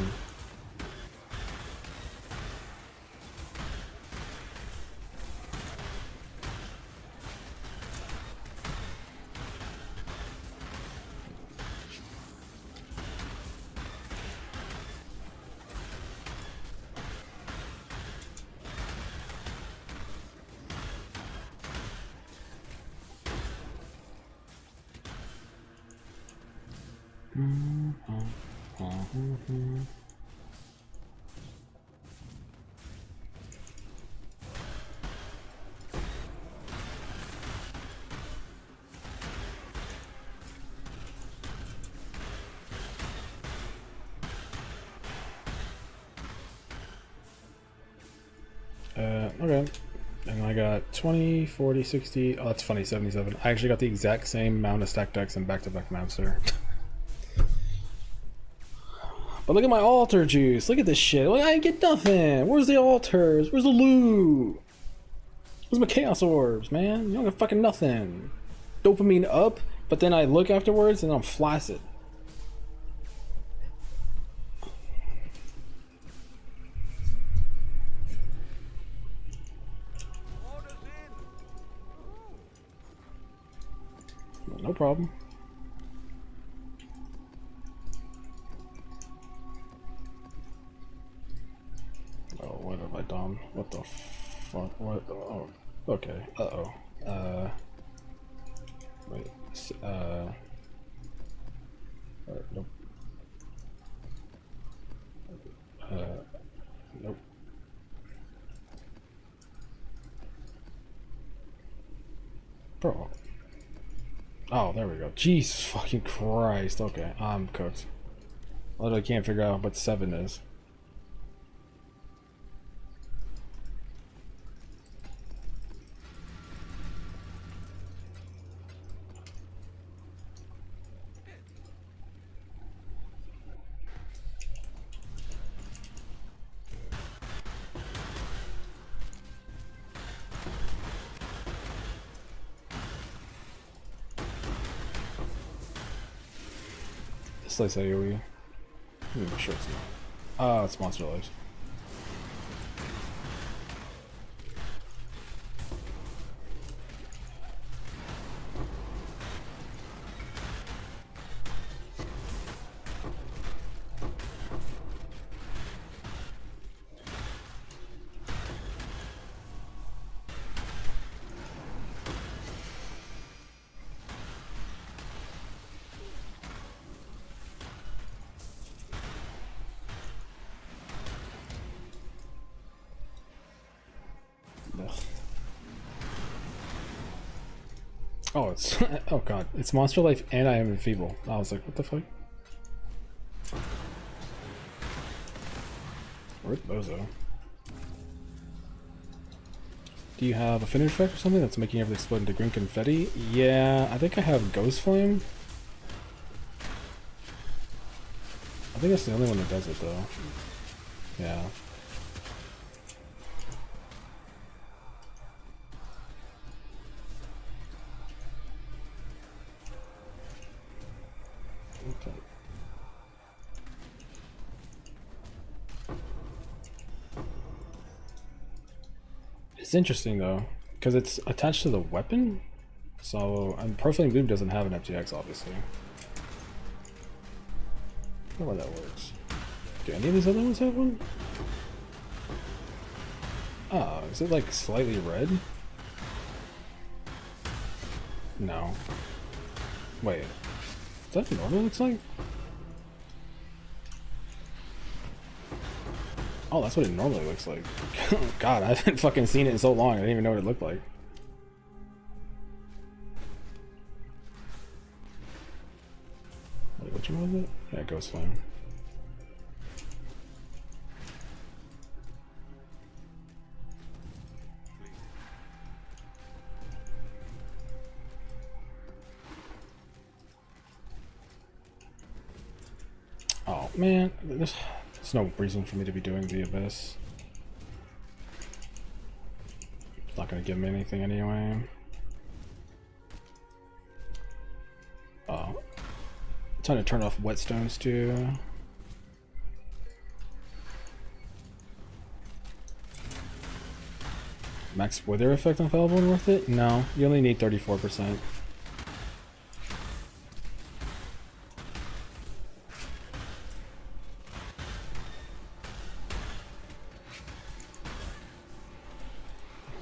Okay. And I got 20, 40, 60. Oh, that's funny, 77. I actually got the exact same amount of stack decks and back-to-back mounts there. But look at my altar juice. Look at this shit. Look, I get nothing. Where's the altars? Where's the loot? Where's my chaos orbs, man? You don't get fucking nothing. Dopamine up, but then I look afterwards and I'm flaccid. No problem. Oh, what have I done? What the fuck? What? Oh, okay. Uh-oh. Wait. Nope. Bro. Oh, there we go. Jesus fucking Christ. Okay, I'm cooked. I literally can't figure out what 7 is. Slice AoE. Make sure it's not. Oh, it's monster lives. Oh, it's oh god, it's monster life and I am enfeeble. I was like, what the fuck? Where'd those go? Do you have affinity effect or something that's making everything explode into green confetti? Yeah, I think I have Ghost Flame. I think that's the only one that does it though. Yeah. Okay. It's interesting though, because it's attached to the weapon. So, and Profane Bloom doesn't have an FTX, obviously. I don't know why that works. Do any of these other ones have one? Oh, is it like slightly red? No. Wait. Is that what it normally looks like? Oh, that's what it normally looks like. God, I haven't fucking seen it in so long, I didn't even know what it looked like. Wait, which one was it? Yeah, Ghost Flame. Oh man, there's no reason for me to be doing the Abyss. It's not gonna give me anything anyway. Oh. Time to turn off whetstones too. Max wither effect on Fallible and worth it? No, you only need 34%.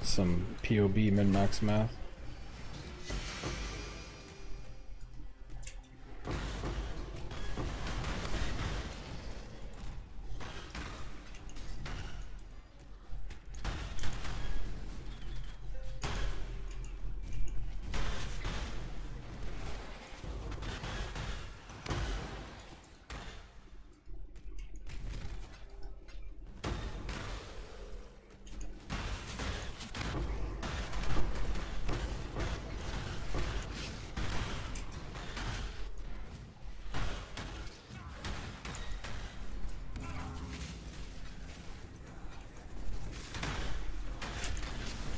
Some POB min-max math.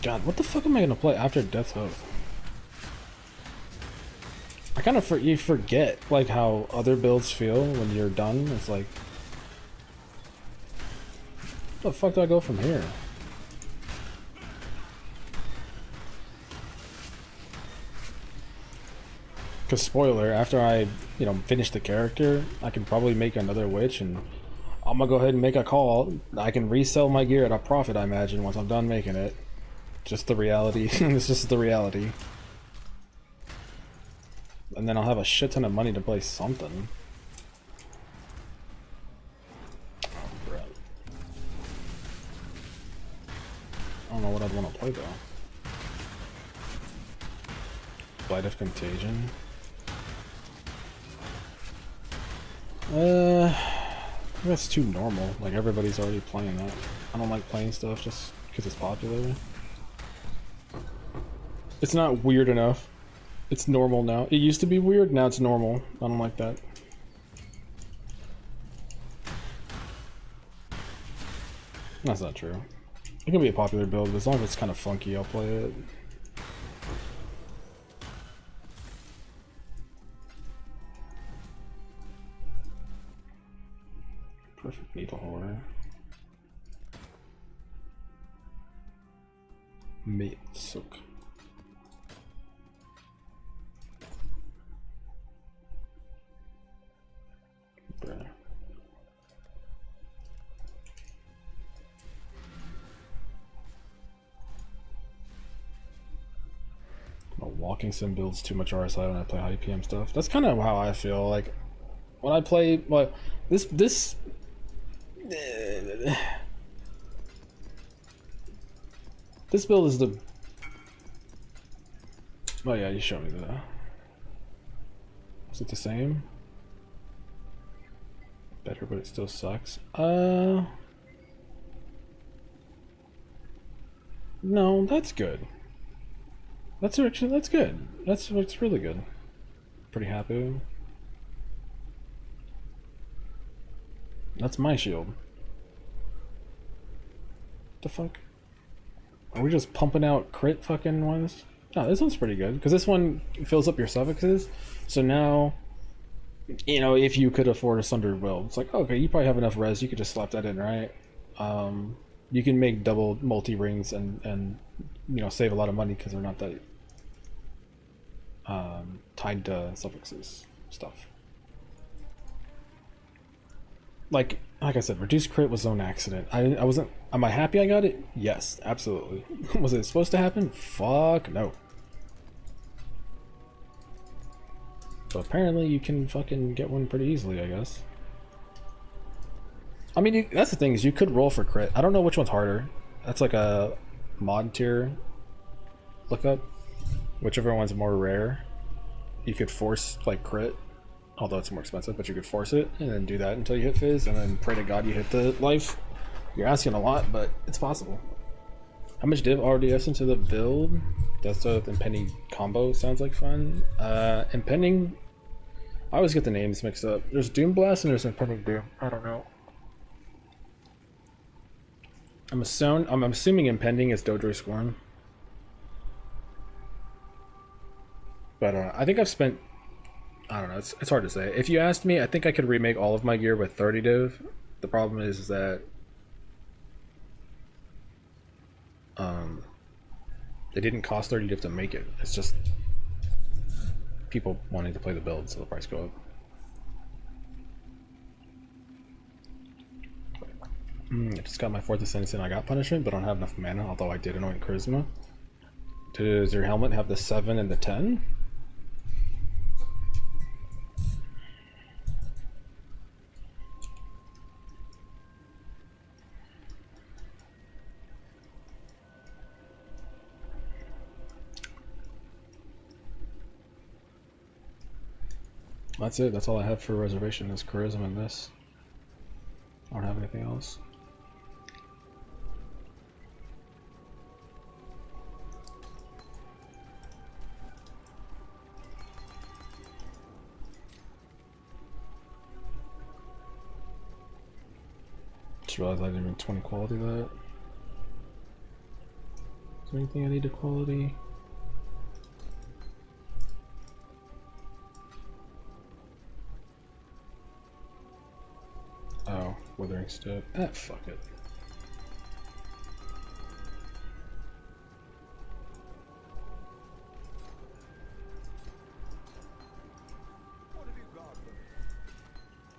God, what the fuck am I gonna play after Death's Oath? I kind of you forget like how other builds feel when you're done. It's like, where the fuck do I go from here? Cause spoiler, after I, finish the character, I can probably make another witch, and I'm gonna go ahead and make a call. I can resell my gear at a profit, I imagine, once I'm done making it. Just the reality. It's just the reality. And then I'll have a shit ton of money to play something. Oh, bro. I don't know what I'd want to play though. Blight of Contagion. That's too normal. Like, everybody's already playing that. I don't like playing stuff just because it's popular. It's not weird enough. It's normal now. It used to be weird, now it's normal. I don't like that. That's not true. It can be a popular build, but as long as it's kind of funky, I'll play it. Perfect needle horror. Mate soak. Bruh. Walking sim builds too much RSI when I play high PM stuff. That's kind of how I feel. Like when I play, like this build is the. Oh yeah, you showed me that. Is it the same? Better, but it still sucks. No, that's good. That's good. That's really good. Pretty happy. That's my shield. The fuck? Are we just pumping out crit fucking ones? No, this one's pretty good because this one fills up your suffixes. So now, you know, if you could afford a Sundered Will, it's like, okay, you probably have enough res. You could just slap that in, right? You can make double multi rings and you know, save a lot of money because they're not that tied to suffixes stuff. Like I said, reduced crit was on accident. I wasn't. Am I happy I got it? Yes, absolutely. Was it supposed to happen? Fuck no. But apparently you can fucking get one pretty easily, I guess. I mean, that's the thing, is you could roll for crit. I don't know which one's harder. That's like a mod tier lookup. Whichever one's more rare. You could force like crit, although it's more expensive, but you could force it and then do that until you hit fizz and then pray to God you hit the life. You're asking a lot, but it's possible. How much div RDS into the build? That's the impending combo sounds like fun. Impending, I always get the names mixed up. There's Doom Blast and there's Impending Doom. I don't know. I'm assuming Impending is Dodroy Scorn. But I think I've spent, I don't know, it's hard to say. If you asked me, I think I could remake all of my gear with 30 div. The problem is that they didn't cost 30 div to make it. It's just people wanting to play the build, so the price go up. I just got my 4th Ascendancy and I got Punishment, but I don't have enough mana, although I did anoint Charisma. Does your helmet have the 7 and the 10? That's it. That's all I have for reservation is Charisma and this. I don't have anything else. Just realized I didn't even 20 quality that. Is there anything I need to quality? Oh, Withering Step. Ah, fuck it. What have you got for me?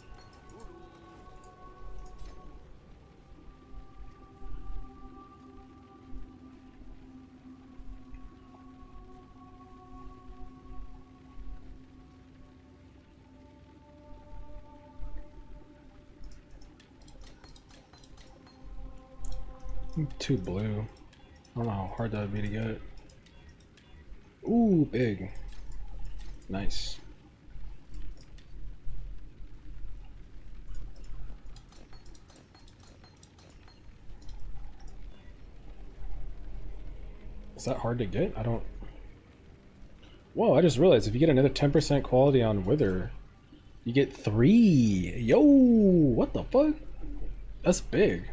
Too blue. I don't know how hard that would be to get. Ooh, big. Nice. Is that hard to get? I don't... Whoa, I just realized if you get another 10% quality on Wither, you get 3. Yo, what the fuck? That's big.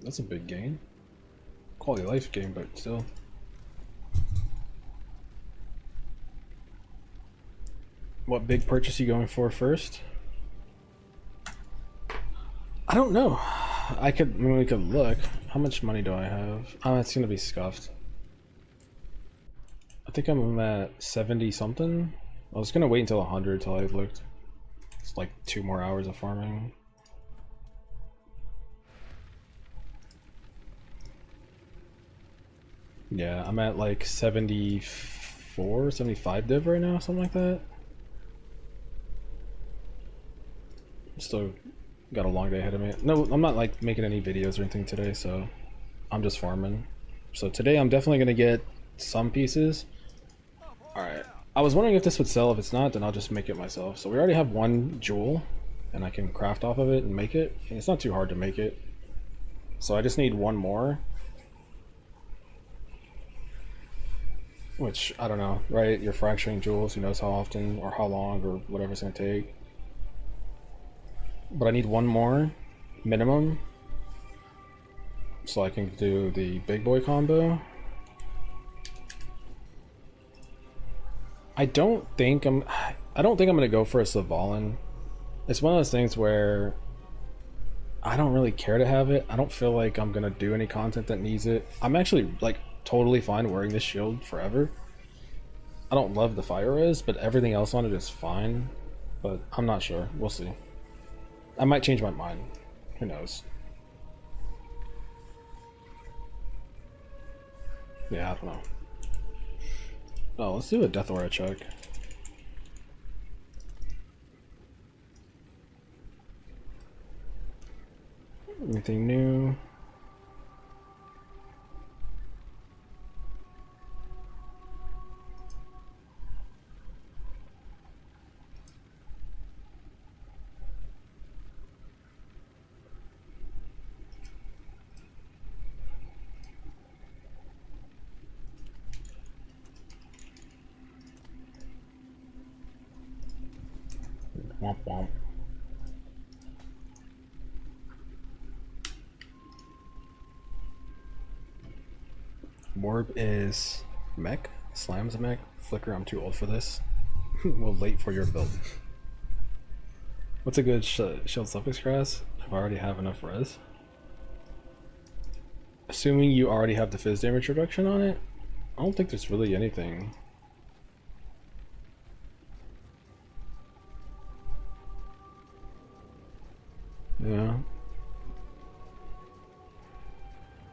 That's a big gain. Quality of life gain, but still. What big purchase are you going for first? I don't know. I mean, we could look. How much money do I have? Oh, it's gonna be scuffed. I think I'm at 70 something. I was gonna wait until 100 till I looked. It's like 2 more hours of farming. Yeah, I'm at like 74, 75 div right now, something like that. Still got a long day ahead of me. No, I'm not like making any videos or anything today, so I'm just farming. So today I'm definitely gonna get some pieces. Alright. I was wondering if this would sell. If it's not, then I'll just make it myself. So we already have 1 jewel, and I can craft off of it and make it. And it's not too hard to make it. So I just need 1 more. Which, I don't know, right? You're fracturing jewels, who knows how often or how long or whatever it's gonna take. But I need 1 more minimum so I can do the big boy combo. I don't think I'm gonna go for a Sylvalan. It's one of those things where I don't really care to have it. I don't feel like I'm gonna do any content that needs it. I'm actually like totally fine wearing this shield forever. I don't love the fire res, but everything else on it is fine. But I'm not sure. We'll see. I might change my mind. Who knows? Yeah, I don't know. Oh, let's do a Death Aura check. Anything new? Womp womp. Warp is mech. Slam's a mech. Flicker, I'm too old for this. Well, late for your build. What's a good shield suffix grass? If I already have enough res. Assuming you already have the fizz damage reduction on it, I don't think there's really anything. Yeah.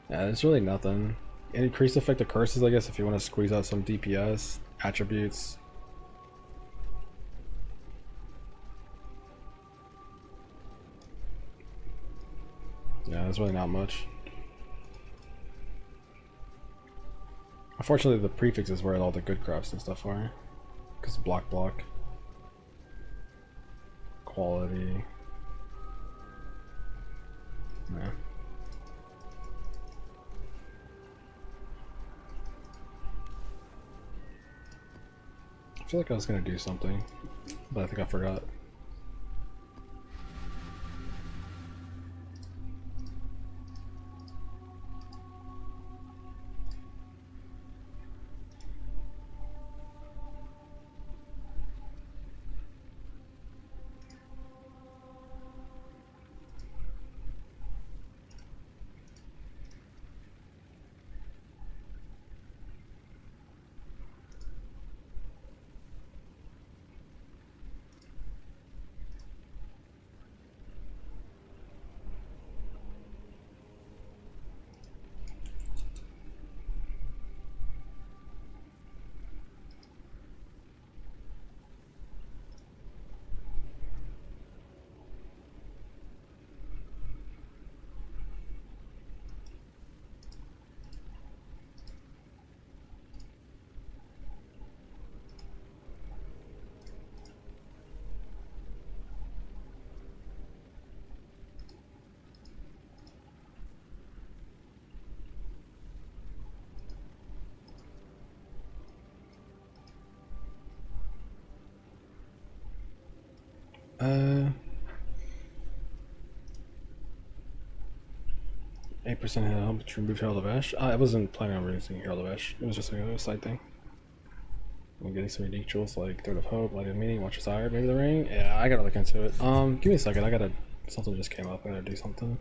Yeah, there's really nothing. Increased effect of curses, I guess, if you want to squeeze out some DPS attributes. Yeah, there's really not much. Unfortunately, the prefix is where all the good crafts and stuff are. Because block. Quality. Yeah. I feel like I was gonna do something, but I think I forgot. 8% 8% help to remove Herald of Ash. I wasn't planning on releasing Herald of Ash. It was just a side thing. I'm getting some unique tools like Thread of Hope, Light of Meaning, Watch Desire, maybe the Ring. Yeah, I gotta look into it. Give me a second. I gotta. Something just came up. I gotta do something.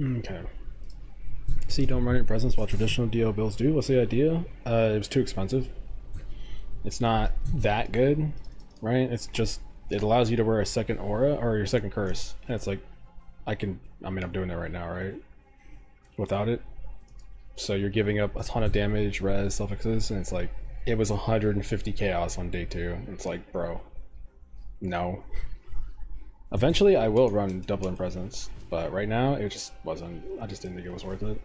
Okay. See, don't run your presence while traditional DO builds do. What's the idea? It was too expensive. It's not that good, right? It's just, it allows you to wear a second aura or your second curse. And it's like, I mean, I'm doing it right now, right? Without it. So you're giving up a ton of damage, res, suffixes, and it's like, it was 150 chaos on day 2. It's like, bro, no. Eventually I will run double in presence, but right now it just wasn't, I just didn't think it was worth it.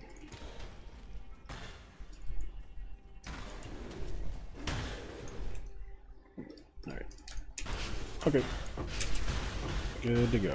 Alright. Okay. Good to go.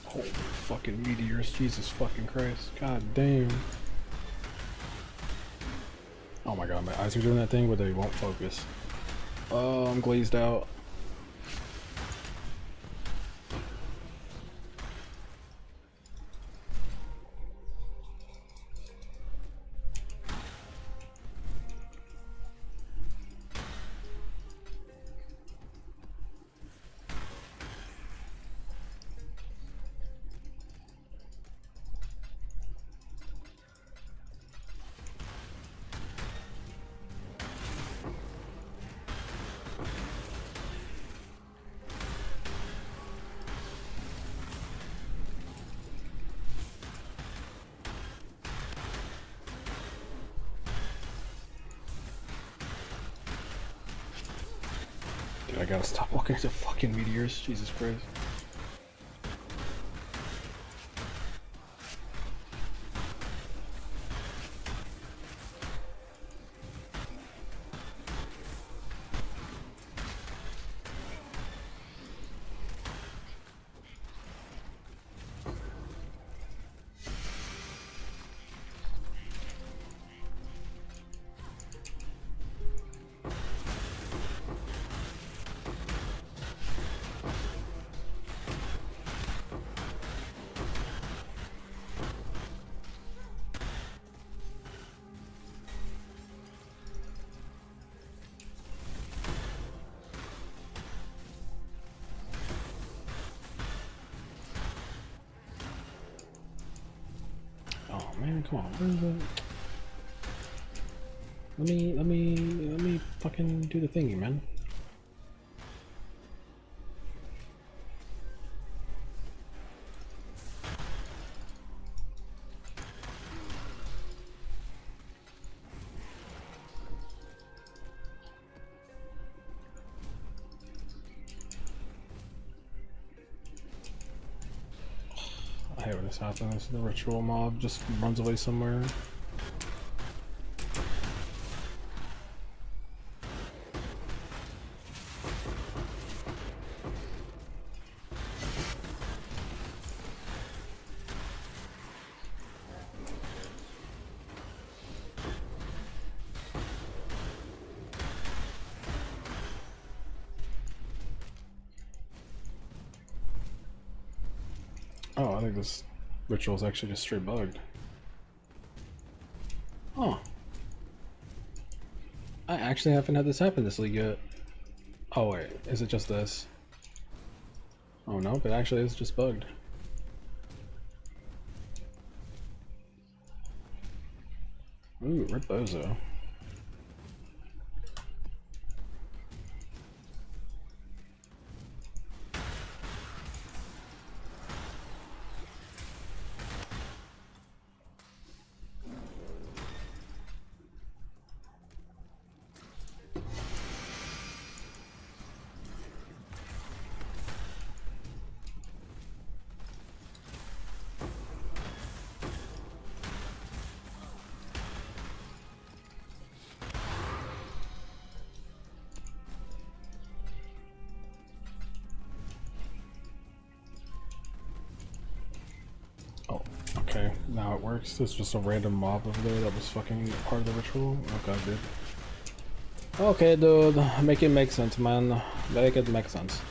Holy fucking meteors, Jesus fucking Christ. God damn. Oh my god, my eyes are doing that thing where they won't focus. Oh, I'm glazed out. Dude, I gotta stop walking into fucking meteors, Jesus Christ. Oh man, come on, where is it? Let me fucking do the thingy, man. I hate when this happens. The ritual mob just runs away somewhere. Oh, I think this ritual is actually just straight bugged. Huh. I actually haven't had this happen this league yet. Oh wait, is it just this? Oh no, but actually it's just bugged. Ooh, Ripbozo. Okay, now it works. It's just a random mob over there that was fucking part of the ritual. Okay, good. Okay, dude, make it make sense, man. Make it make sense.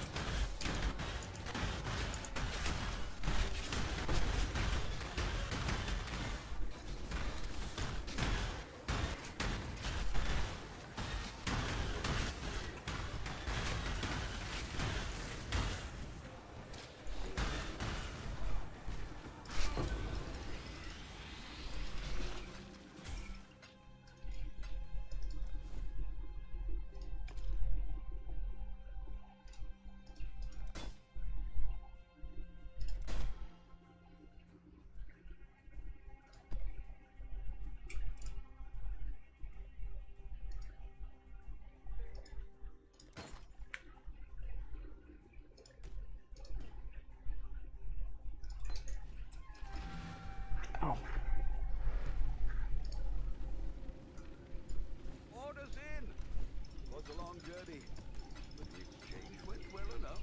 Ow. Orders in. Was a long journey, but the exchange went well enough.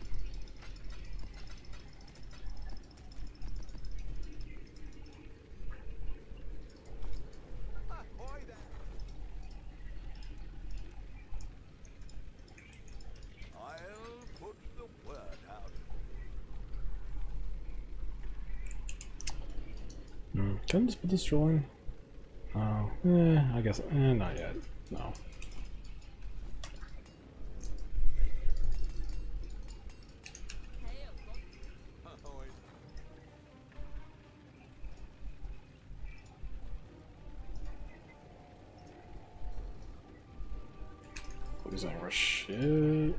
Ahoy there. I'll put the word out. Can I just put this join? Oh, I guess, not yet. No. Ahoy. These are shit.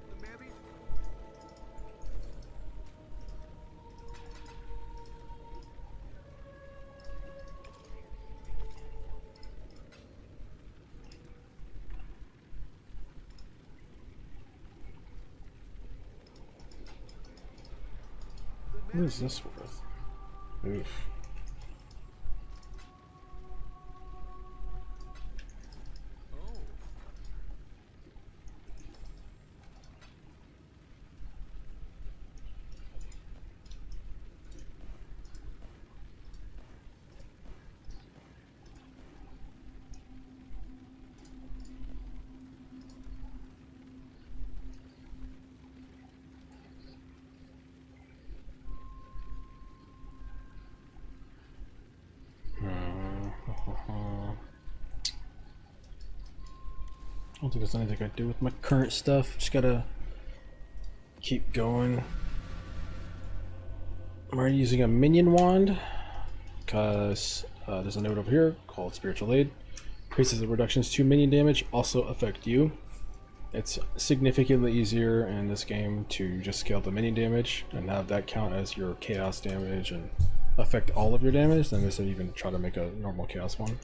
The Mary. What is this worth? Oof. Oh. I don't think there's anything I can do with my current stuff. Just gotta keep going. I'm already using a minion wand because there's a note over here called Spiritual Aid. Increases the reductions to minion damage also affect you. It's significantly easier in this game to just scale the minion damage and have that count as your chaos damage and affect all of your damage than to even try to make a normal chaos one.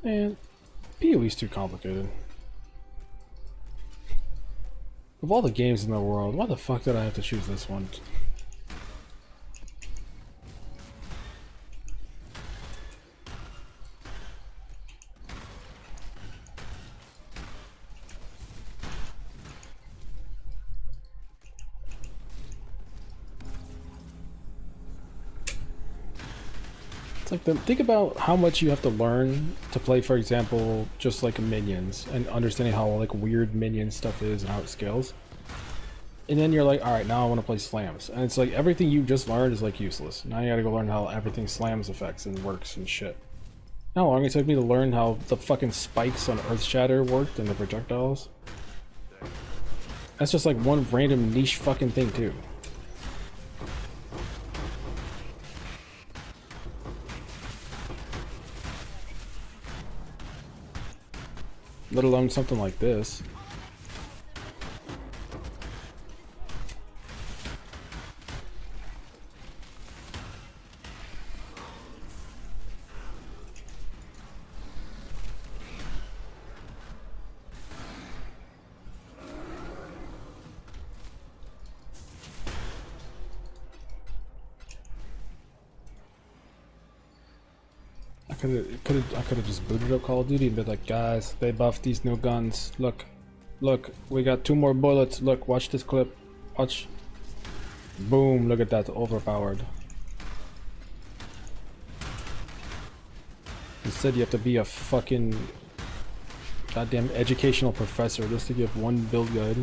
And PoE's too complicated. Of all the games in the world, why the fuck did I have to choose this one? It's like think about how much you have to learn to play, for example, just like minions, and understanding how like weird minion stuff is and how it scales. And then you're like, all right, now I want to play slams, and it's like everything you just learned is like useless. Now you gotta go learn how everything slams affects and works and shit. How long it took me to learn how the fucking spikes on Earth Shatter worked and the projectiles? That's just like one random niche fucking thing too. Let alone something like this. I could have just booted up Call of Duty and been like, guys, they buffed these new guns. Look, we got 2 more bullets. Look, watch this clip. Watch. Boom! Look at that, overpowered. Instead, you have to be a fucking goddamn educational professor just to give one build guide.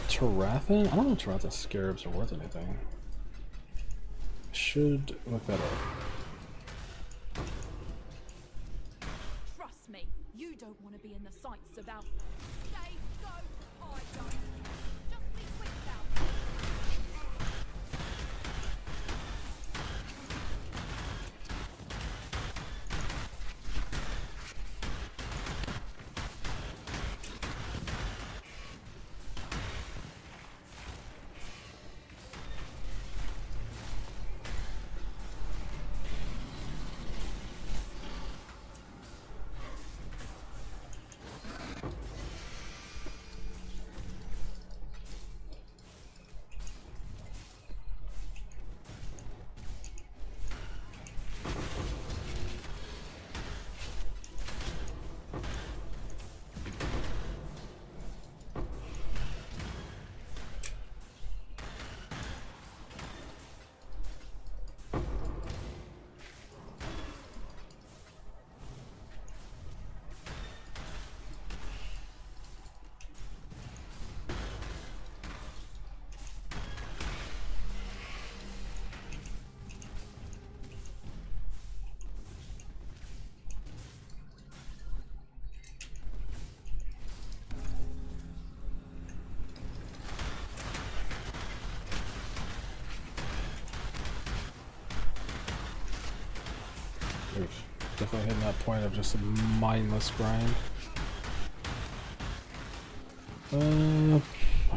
Tarathan? I don't know if Tarathan scarabs are worth anything. Should look that up. Trust me, you don't want to be in the sights of Alpha. They don't, I don't. Just be quick about it. Oof. Definitely hitting that point of just a mindless grind. I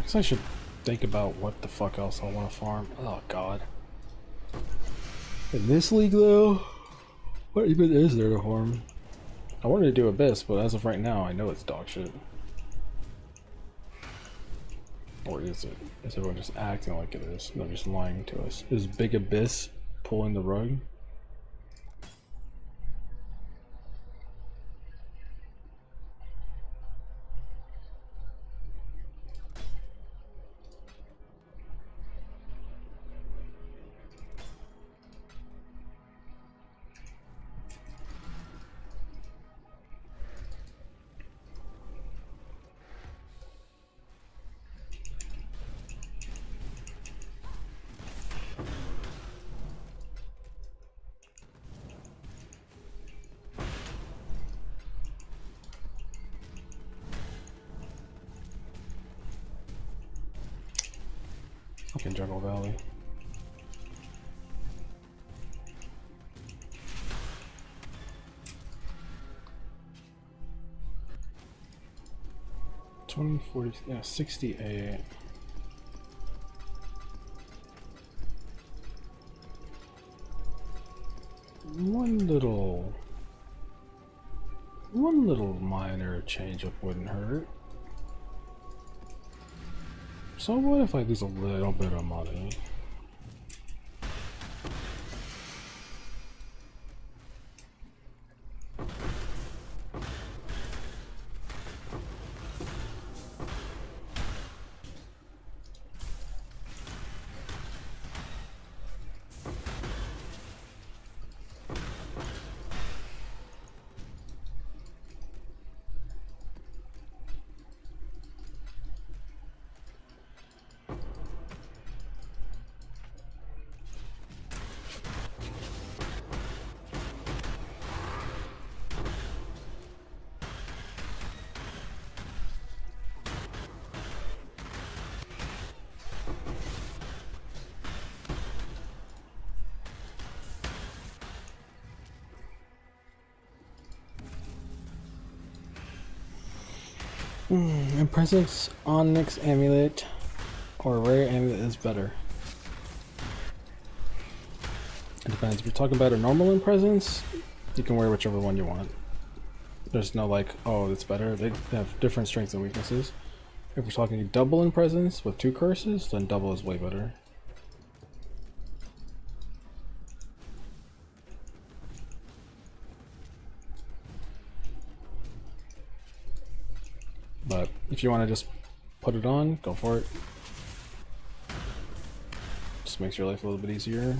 guess I should think about what the fuck else I want to farm. Oh god. In this league though, what even is there to farm? I wanted to do Abyss, but as of right now, I know it's dog shit. Or is it? Is everyone just acting like it is? They're just lying to us. Is Big Abyss pulling the rug? Fucking Jungle Valley. Yeah, 68. One little minor change up wouldn't hurt. So what if I lose a little bit of money? And presence Onyx Amulet or Rare Amulet is better. It depends. If you're talking about a normal in presence, you can wear whichever one you want. There's no like, oh, it's better. They have different strengths and weaknesses. If we're talking double in presence with 2 curses, then double is way better. But if you want to just put it on, go for it. Just makes your life a little bit easier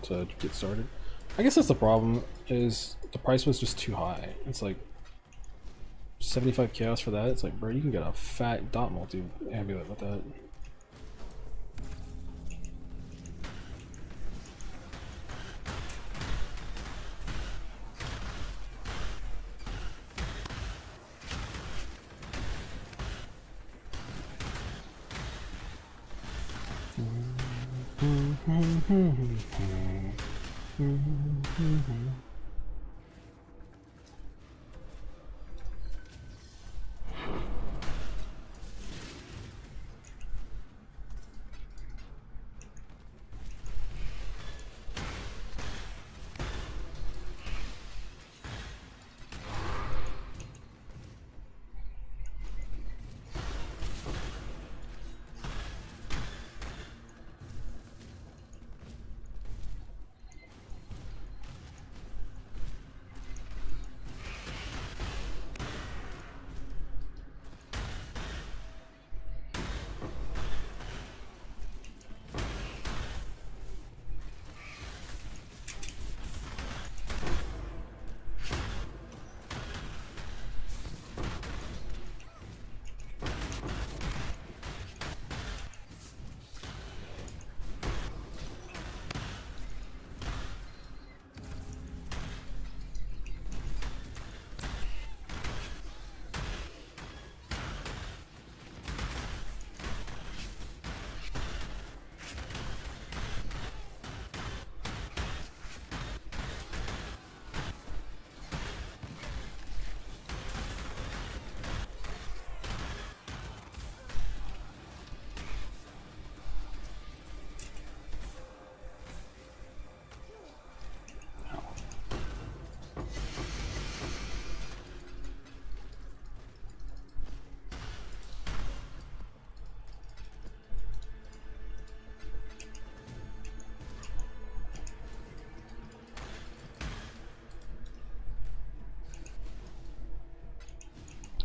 to get started. I guess that's the problem, is the price was just too high. It's like 75 chaos for that. It's like, bro, you can get a fat dot multi amulet with that.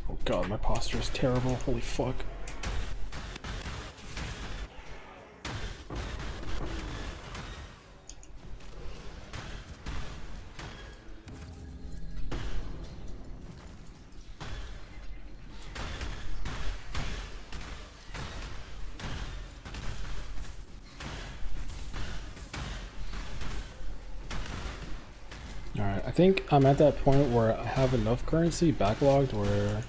Oh god, my posture is terrible. Holy fuck. Alright, I think I'm at that point where I have enough currency backlogged where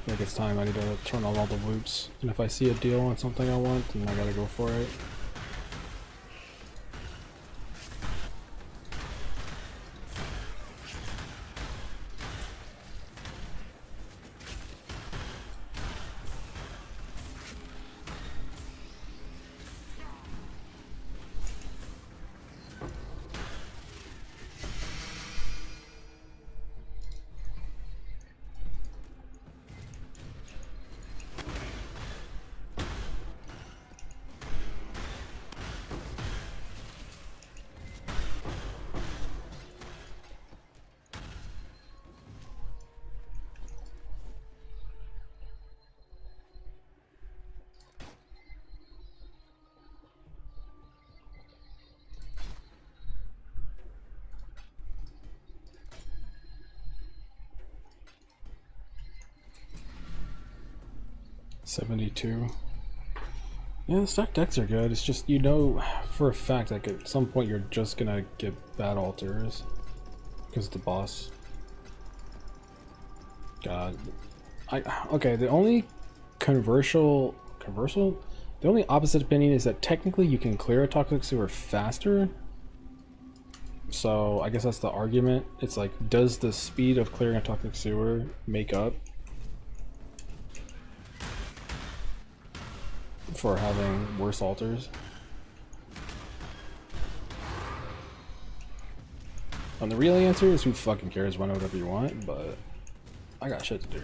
I think it's time I need to turn on all the loops. And if I see a deal on something I want, then I gotta go for it. 72. Yeah, the stacked decks are good. It's just, you know for a fact like at some point you're just gonna get bad alters because the boss. God, okay. The only the only opposite opinion is that technically you can clear a toxic sewer faster. So I guess that's the argument. It's like, does the speed of clearing a toxic sewer make up for having worse alters? And the real answer is, who fucking cares, run whatever you want, but I got shit to do.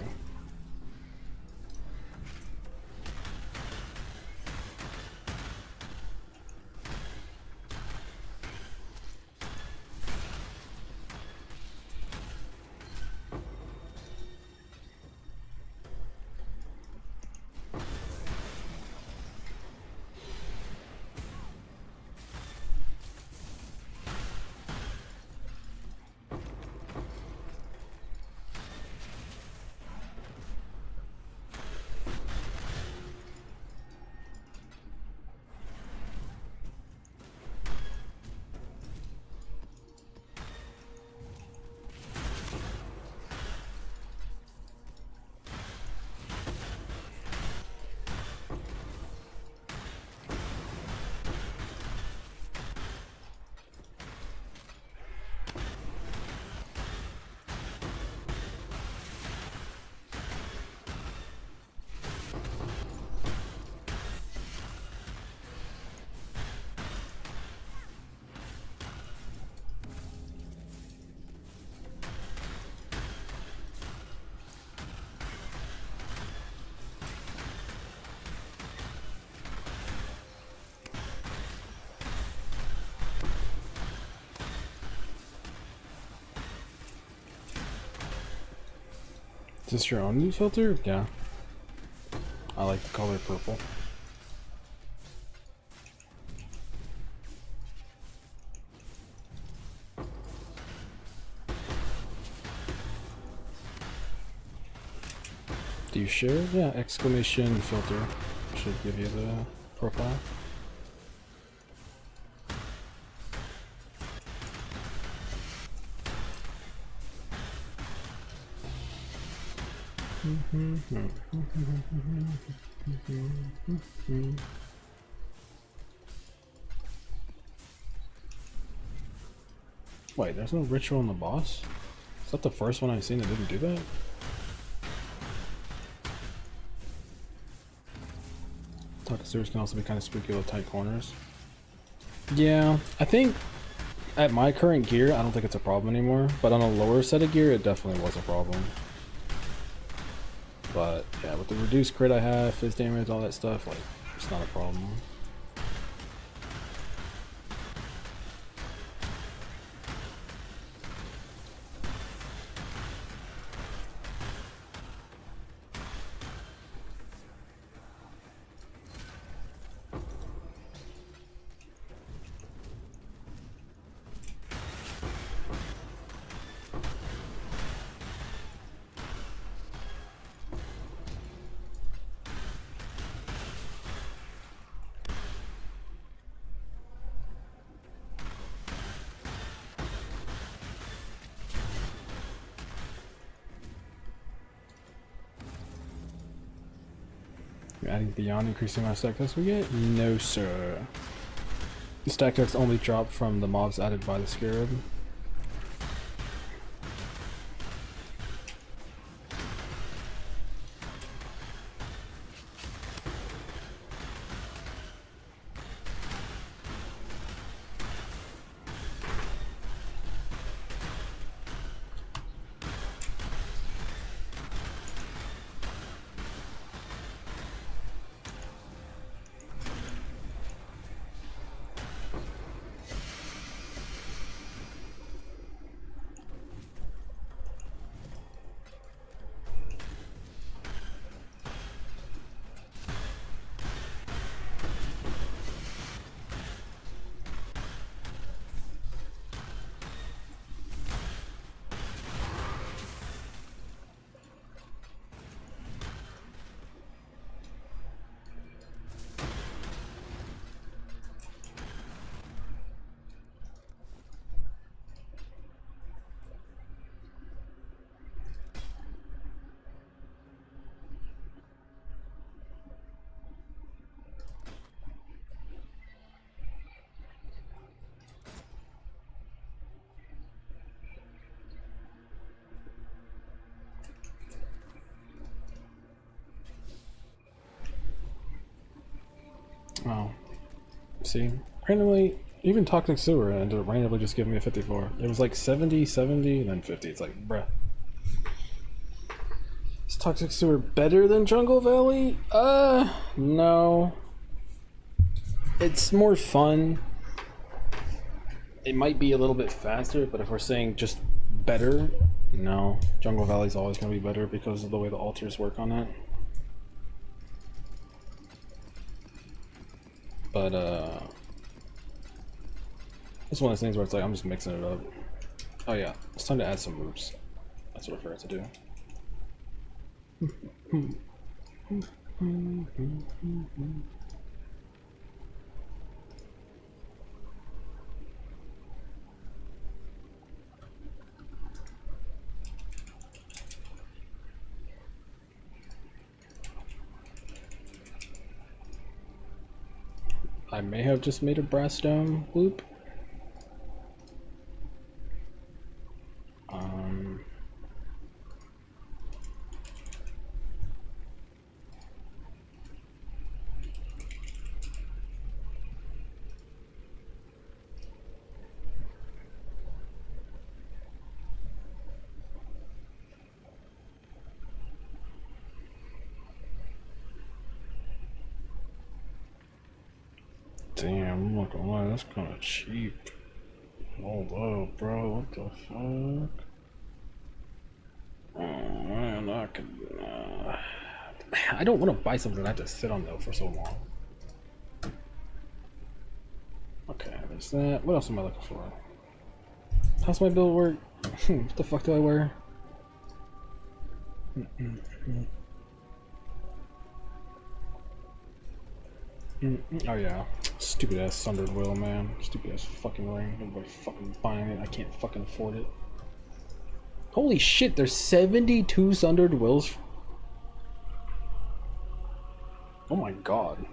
Is this your own new filter? Yeah. I like the color purple. Do you share? Yeah, exclamation filter should give you the profile. Wait, there's no ritual in the boss? Is that the first one I've seen that didn't do that? Toxic sewers can also be kind of spooky with tight corners. Yeah, I think at my current gear, I don't think it's a problem anymore, but on a lower set of gear, it definitely was a problem. But yeah, with the reduced crit I have, fizz damage, all that stuff, like, it's not a problem. Adding beyond increasing my stack decks we get? No sir. The stack decks only drop from the mobs added by the scarab. Oh. See? Randomly, even Toxic Sewer ended up randomly just giving me a 54. It was like 70, 70, and then 50. It's like, bruh. Is Toxic Sewer better than Jungle Valley? No. It's more fun. It might be a little bit faster, but if we're saying just better, no. Jungle Valley's always going to be better because of the way the altars work on that. But, it's one of those things where it's like, I'm just mixing it up. Oh yeah, it's time to add some moves. That's what I forgot to do. I may have just made a brass dome loop. Damn, I'm not gonna lie, that's kind of cheap. Hold up, bro, what the fuck? Oh man, I can. I don't want to buy something I have to sit on though for so long. Okay, there's that. What else am I looking for? How's my build work? What the fuck do I wear? Oh yeah, stupid ass Sundered Will, man. Stupid ass fucking ring. Nobody fucking buying it. I can't fucking afford it. Holy shit, there's 72 Sundered Wills. Oh my god.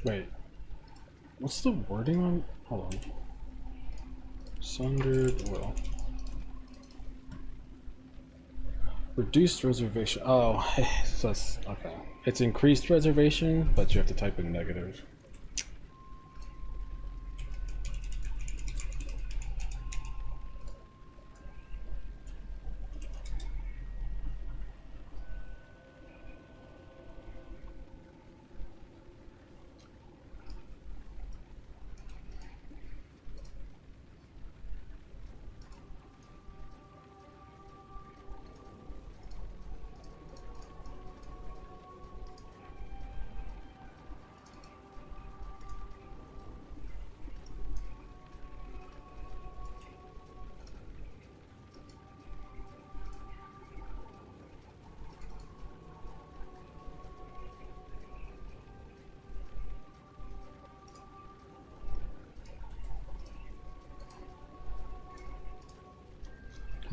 Wait, what's the wording on? Hold on. Sundered Will. Reduced reservation. Oh, so that's okay. It's increased reservation, but you have to type in negative.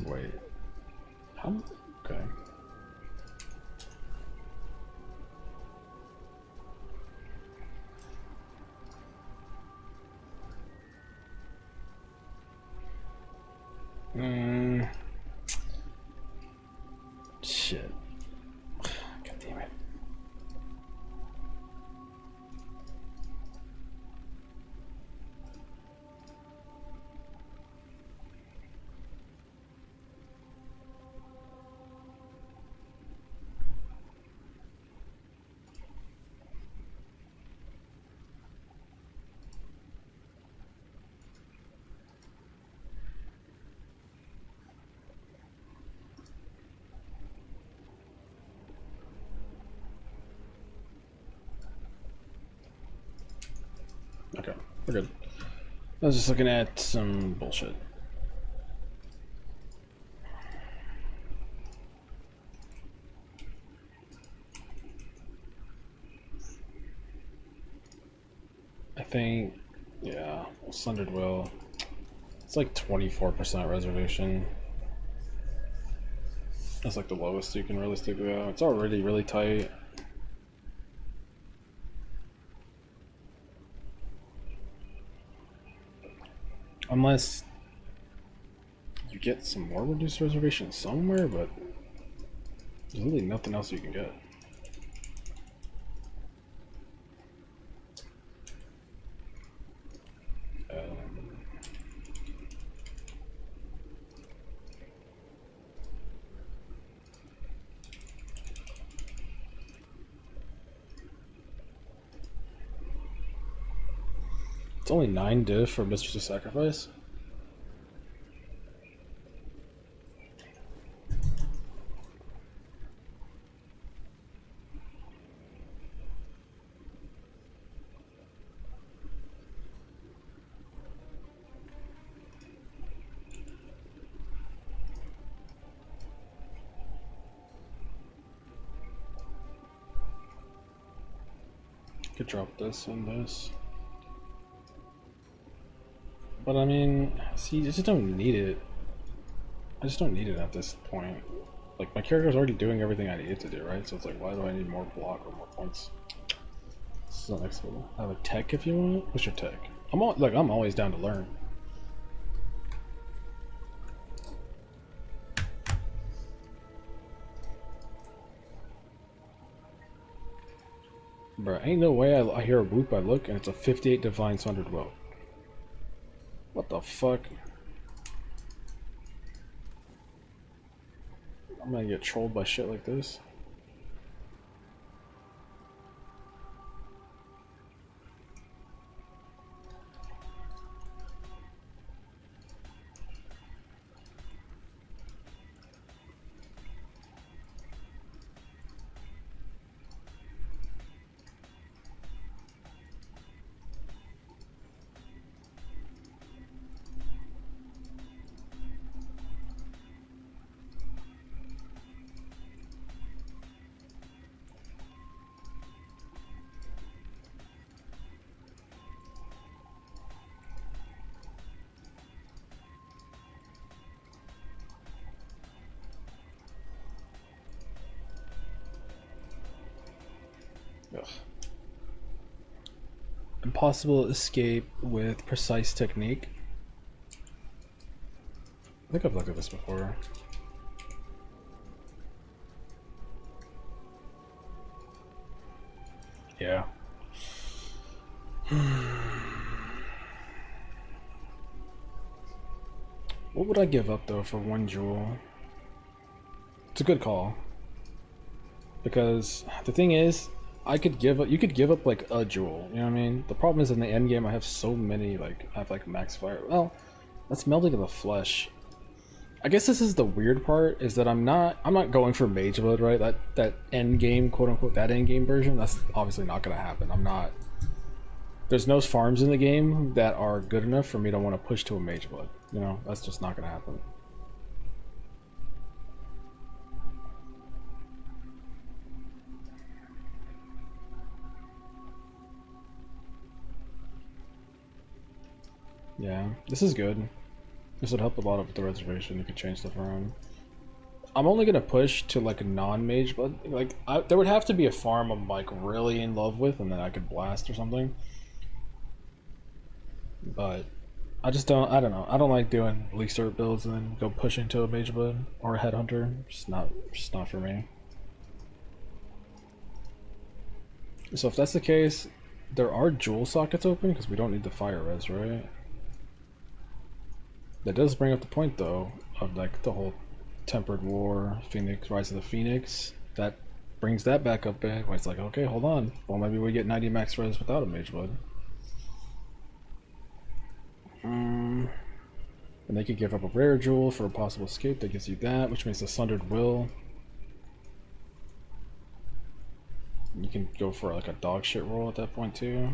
Wait. How? Okay. Shit. God damn it. Okay, we're good. I was just looking at some bullshit. I think, yeah, Sundered Will. It's like 24% reservation. That's like the lowest you can realistically go. It's already really tight. Unless you get some more reduced reservation somewhere, but there's really nothing else you can get. It's only 9 diff for Mistress of Sacrifice. Could drop this and this. But I mean, see, I just don't need it. I just don't need it at this point. Like, my character's already doing everything I need it to do, right? So it's like, why do I need more block or more points? This is the next level. I have a tech if you want. What's your tech? I'm always down to learn. Bruh, ain't no way I hear a whoop, I look, and it's a 58 Divine Sundered Will. What the fuck? I'm gonna get trolled by shit like this. Ugh. Impossible escape with precise technique. I think I've looked at this before. Yeah. What would I give up though for 1 jewel? It's a good call. Because the thing is, you could give up like a jewel, you know what I mean? The problem is in the end game I have so many, like I have like max fire. Well, that's Melding of the Flesh. I guess this is the weird part, is that I'm not going for mage mode, right? That end game, quote unquote, that end game version, that's obviously not gonna happen. There's no farms in the game that are good enough for me to want to push to a mage mode. You know, that's just not gonna happen. Yeah, this is good. This would help a lot with the reservation. You could change stuff around. I'm only gonna push to like a non-mage, but like there would have to be a farm I'm like really in love with, and then I could blast or something. But I don't know. I don't like doing leak cert builds and then go push into a mage bud or a headhunter. Just not for me. So if that's the case, there are jewel sockets open because we don't need the fire res, right? That does bring up the point though of like the whole Tempered War, Phoenix, Rise of the Phoenix. That brings that back up where it's like, okay, hold on. Well, maybe we get 90 max res without a mage blood. And they could give up a rare jewel for a possible escape that gives you that, which means the Sundered Will. You can go for like a dog shit roll at that point too.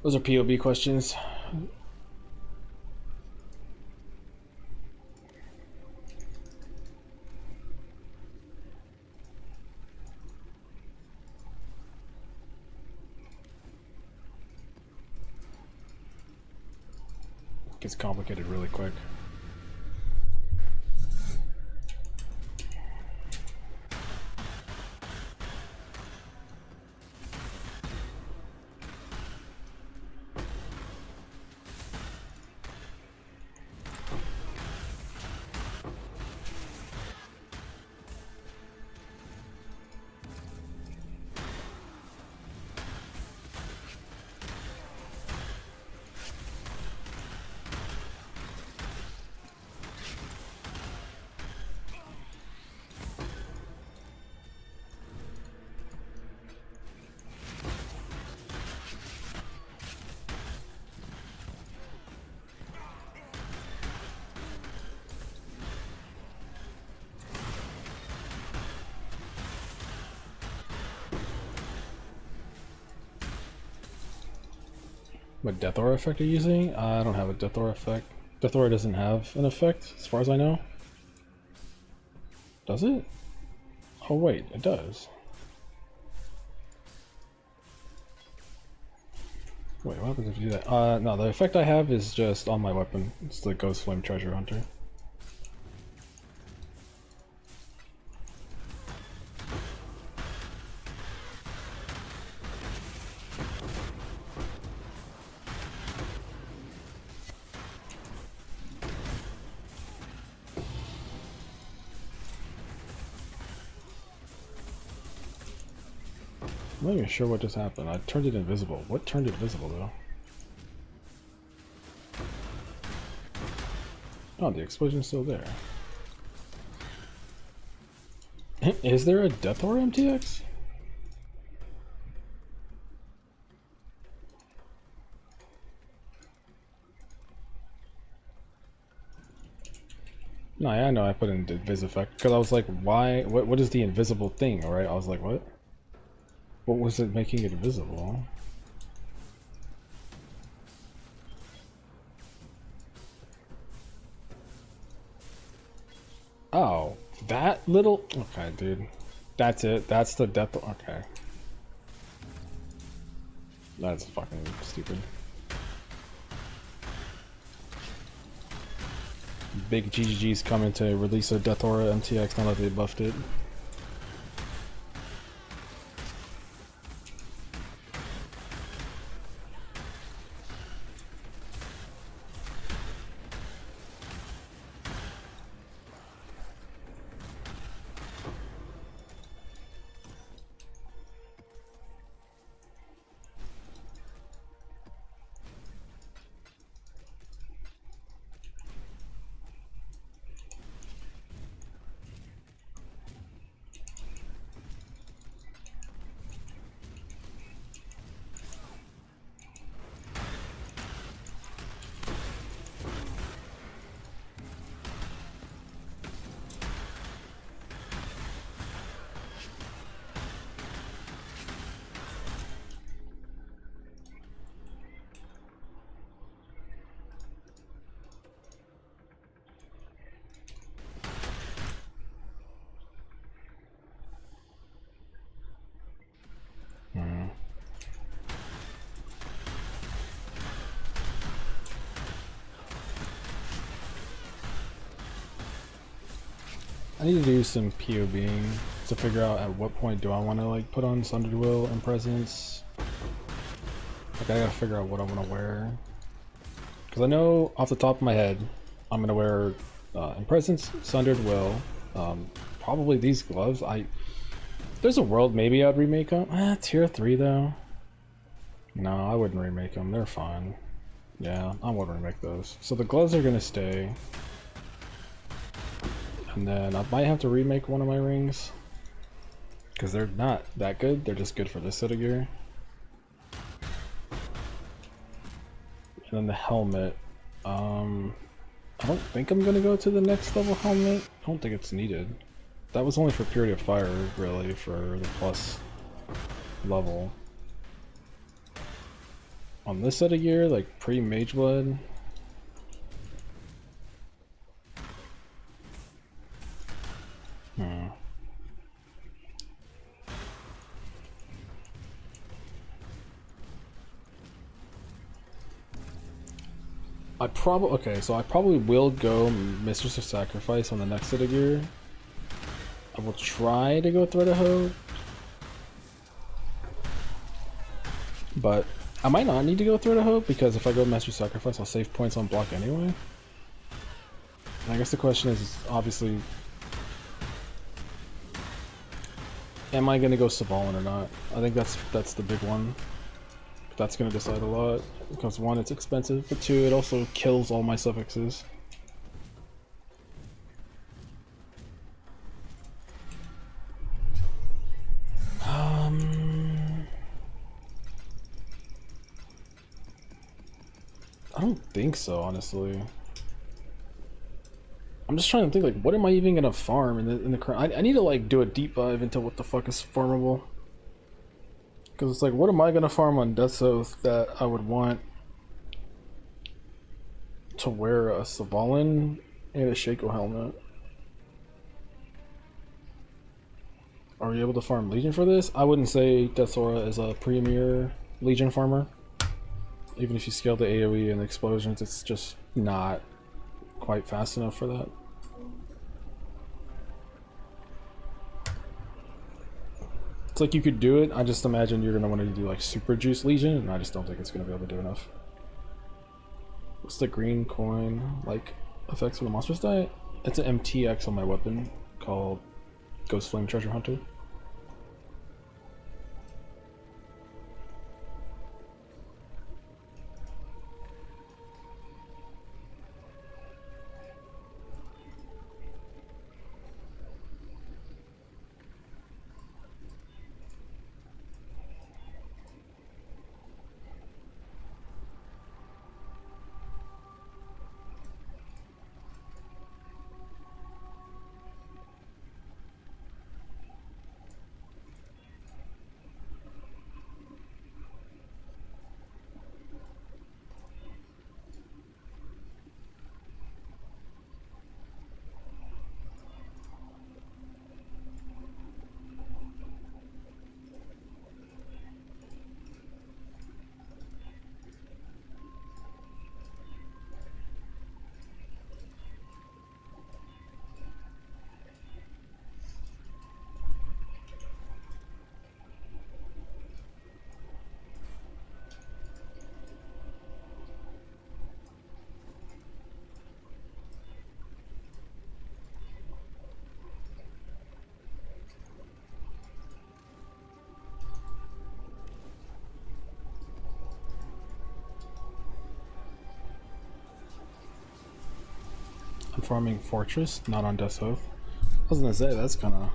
Those are POB questions. Gets complicated really quick. What Death Aura effect are you using? I don't have a Death Aura effect. Death Aura doesn't have an effect, as far as I know. Does it? Oh wait, it does. Wait, what happens if you do that? No, the effect I have is just on my weapon. It's the Ghost Flame Treasure Hunter. I'm not even sure what just happened. I turned it invisible. What turned it visible though? Oh, the explosion's still there. Is there a Death Aura MTX? No, yeah, I know I put in Vis effect because I was like, why? What is the invisible thing? All right, I was like, what? What was it making it visible? Oh, that little. Okay, dude. That's it. That's the death. Okay. That's fucking stupid. Big GGG's coming to release a Death Aura MTX now that they buffed it. I need to do some POBing to figure out at what point do I want to like put on Sundered Will and Presence. Like I gotta figure out what I want to wear. Because I know off the top of my head, I'm gonna wear in Presence, Sundered Will, probably these gloves. There's a world maybe I'd remake them. Tier 3 though. No, I wouldn't remake them. They're fine. Yeah, I wouldn't remake those. So the gloves are gonna stay. And then I might have to remake one of my rings. Because they're not that good, they're just good for this set of gear. And then the helmet. I don't think I'm gonna go to the next level helmet. I don't think it's needed. That was only for Purity of Fire, really, for the plus level. On this set of gear, like pre-Mage Blood. I probably will go Mistress of Sacrifice on the next set of gear. I will try to go Thread of Hope, but I might not need to go Thread of Hope because if I go Mistress of Sacrifice, I'll save points on block anyway. And I guess the question is obviously, am I gonna go Svalin or not? I think that's the big one. That's gonna decide a lot because one, it's expensive, but two, it also kills all my suffixes. I don't think so, honestly. I'm just trying to think, like, what am I even gonna farm in the current? I need to like do a deep dive into what the fuck is farmable. Because it's like, what am I gonna farm on Death's Oath that I would want to wear a Svalin and a Shaco helmet? Are we able to farm Legion for this? I wouldn't say Death's Aura is a premier Legion farmer. Even if you scale the AoE and the explosions, it's just not quite fast enough for that. It's like you could do it, I just imagine you're going to want to do like Super Juice Legion, and I just don't think it's going to be able to do enough. What's the green coin like effects for the monsters diet? It's an MTX on my weapon called Ghost Flame Treasure Hunter. I'm farming Fortress, not on Death's Oath. I was gonna say, that's kinda...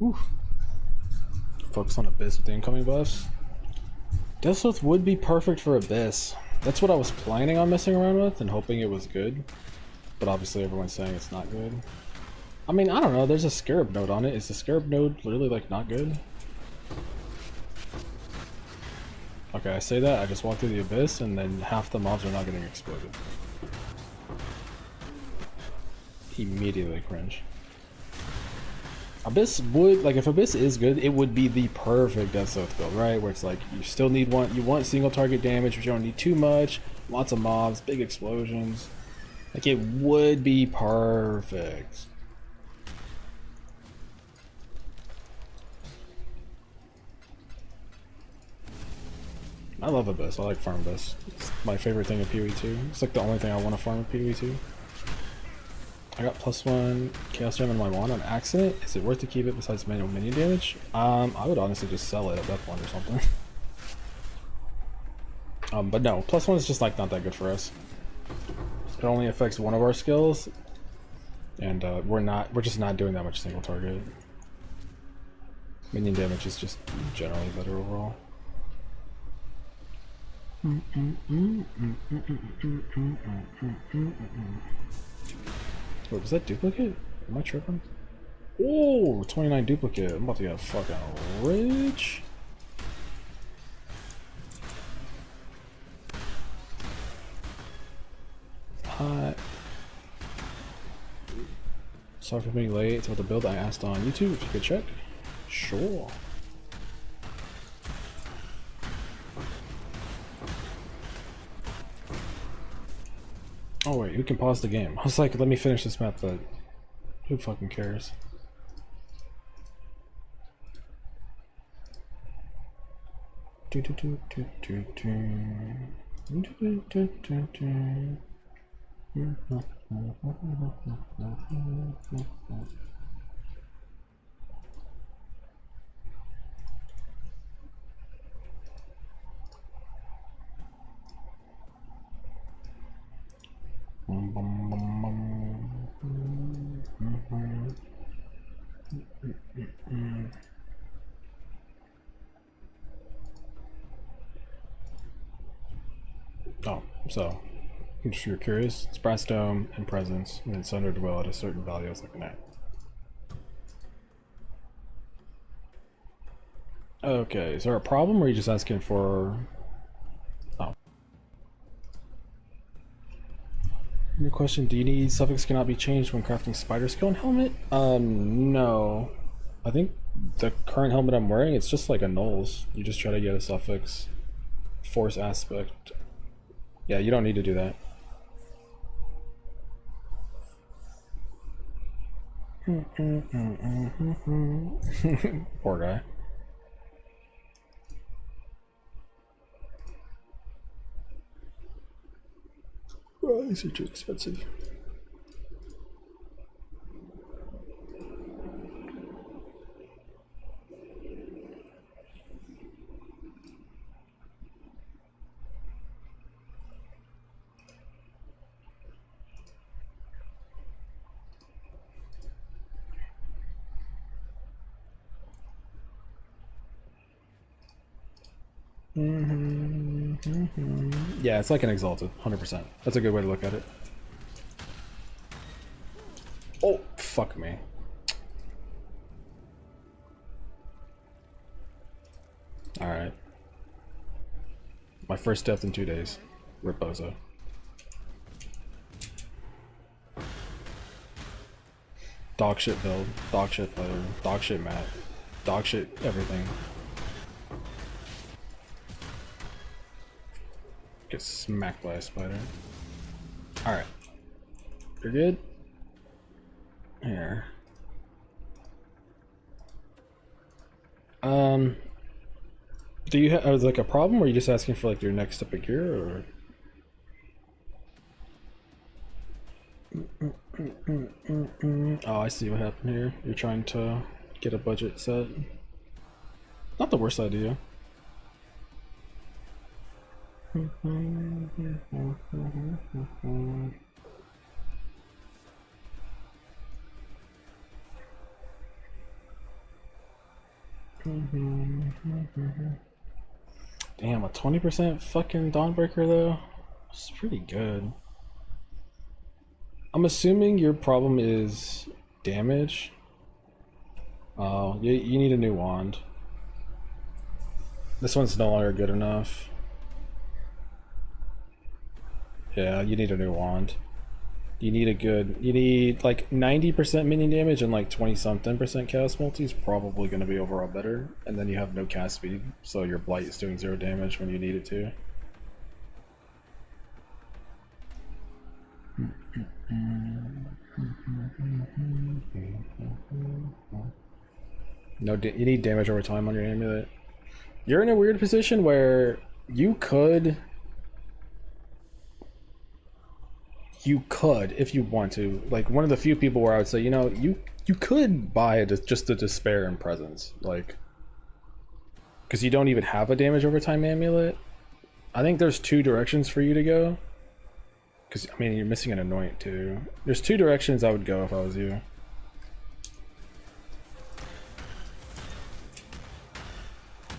Oof. Focus on Abyss with the incoming buffs. Death's Oath would be perfect for Abyss. That's what I was planning on messing around with and hoping it was good. But obviously everyone's saying it's not good. I mean, I don't know, there's a Scarab node on it. Is the Scarab node really like not good? Okay, I say that, I just walked through the Abyss and then half the mobs are not getting exploded. Immediately cringe. Abyss would, like, if Abyss is good, it would be the perfect Death's Oath build, right? Where it's like, you still need one, you want single target damage, but you don't need too much, lots of mobs, big explosions. Like, it would be perfect. I love Abyss, I like farm Abyss. It's my favorite thing in PoE2. It's like the only thing I want to farm in PoE2. I got +1 Chaos Gem in my wand on accident. Is it worth to keep it besides manual minion damage? I would honestly just sell it at that point or something. But no, +1 is just like not that good for us. It only affects one of our skills, and we're just not doing that much single target. Minion damage is just generally better overall. Wait, was that duplicate? Am I tripping? Oh, 29 duplicate. I'm about to get fucking rich. Hi. Sorry for being late. It's about the build I asked on YouTube. If you could check. Sure. Oh wait, we can pause the game. I was like, let me finish this map, but who fucking cares? Oh, so if you're curious, it's brass dome and presence, and it's under dwell at a certain value. I was like, nah. Okay, is there a problem, or are you just asking for? Oh. Your question: do you need suffix cannot be changed when crafting spider skill and helmet? No. I think the current helmet I'm wearing, it's just like a nulls. You just try to get a suffix, force aspect. Yeah, you don't need to do that. Poor guy. Oh, these are too expensive. Yeah, it's like an exalted, 100%. That's a good way to look at it. Oh, fuck me. Alright. My first death in 2 days. Reposo. Dog shit build, dog shit player, dog shit map, dog shit everything. Get smacked by a spider. Alright. You're good? Here. Do you have like a problem, or are you just asking for like your next step of gear, or? Oh, I see what happened here. You're trying to get a budget set. Not the worst idea. Damn, a 20% fucking Dawnbreaker though? It's pretty good. I'm assuming your problem is damage. Oh, you need a new wand. This one's no longer good enough. Yeah, you need a new wand. You need like 90% minion damage and like 20-something% cast multi is probably going to be overall better. And then you have no cast speed, so your blight is doing 0 damage when you need it to. No, you need damage over time on your amulet. You're in a weird position where you could, if you want to, like one of the few people where I would say, you know, you could buy it just the despair and presence, like, because you don't even have a damage over time amulet. I think there's 2 directions for you to go. Because, I mean, you're missing an anoint too. There's 2 directions I would go if I was you.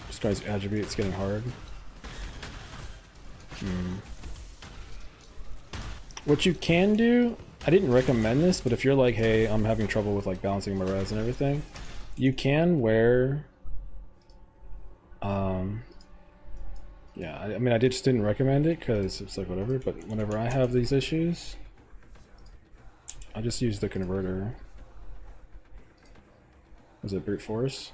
This guy's attribute's getting hard. What you can do, I didn't recommend this, but if you're like, hey, I'm having trouble with like balancing my res and everything, you can wear, yeah, I mean, just didn't recommend it because it's like whatever, but whenever I have these issues, I just used the converter. Was it brute force?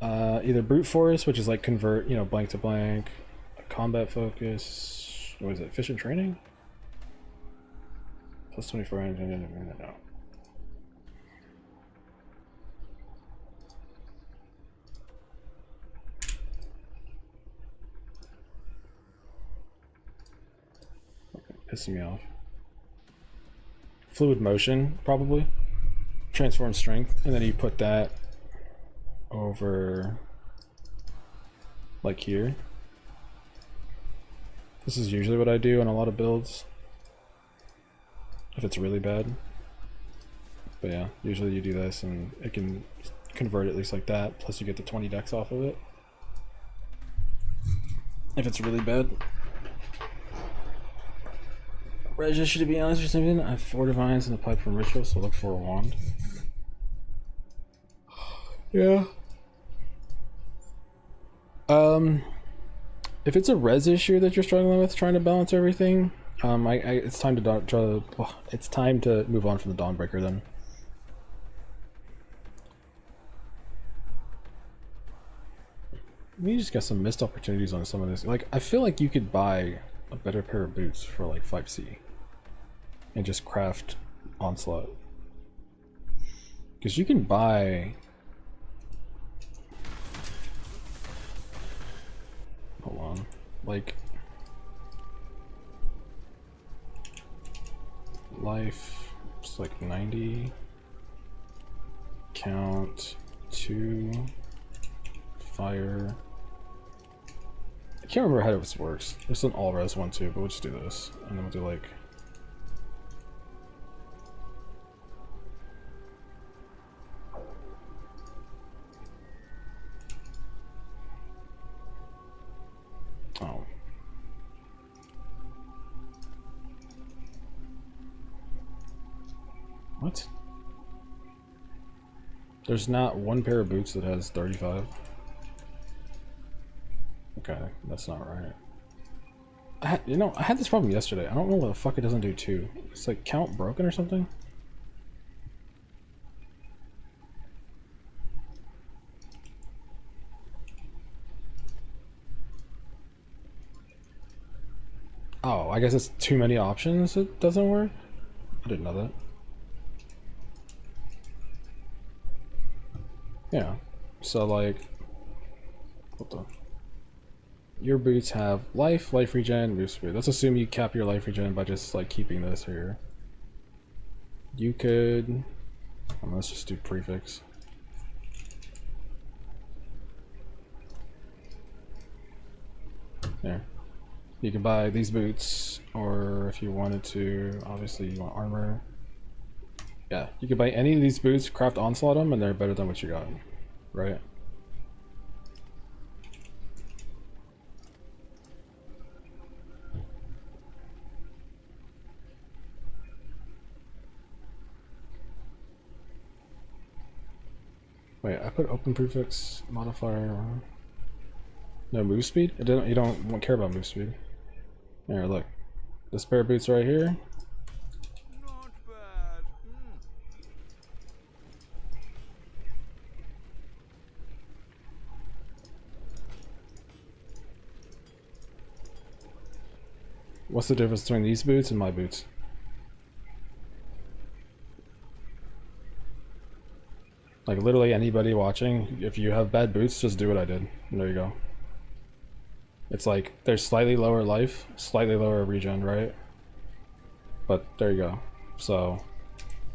Either brute force, which is like convert, you know, blank to blank, combat focus. What is it? Efficient training? Plus 24. No. Pissing me off. Fluid motion, probably. Transform strength, and then you put that over like here. This is usually what I do on a lot of builds if it's really bad. But yeah, usually you do this and it can convert at least like that, plus you get the 20 dex off of it if it's really bad. Regis, to be honest or something, I have 4 divines in the pipe from ritual, so look for a wand. Yeah. If it's a res issue that you're struggling with, trying to balance everything, it's time to it's time to move on from the Dawnbreaker then. We just got some missed opportunities on some of this. Like, I feel like you could buy a better pair of boots for like 5C and just craft Onslaught. Because you can buy... Hold on. Like... Life... It's like 90... Count... 2... Fire... I can't remember how this works. There's an all-res one too, but we'll just do this. And then we'll do like... Oh. What? There's not one pair of boots that has 35. Okay, that's not right. I had this problem yesterday. I don't know why the fuck it doesn't do 2. It's like count broken or something? Oh, I guess it's too many options it doesn't work? I didn't know that. Yeah. So like... What the... Your boots have life, life regen, boost speed. Let's assume you cap your life regen by just like keeping this here. You could... let's just do prefix. There. You can buy these boots, or if you wanted to, obviously you want armor. Yeah, you can buy any of these boots, craft Onslaught them, and they're better than what you got, right? Wait, I put open prefix modifier. No move speed? You don't care about move speed. Here, look. This pair of boots right here. Not bad. What's the difference between these boots and my boots? Like literally anybody watching, if you have bad boots, just do what I did. And there you go. It's like there's slightly lower life, slightly lower regen, right? But there you go. So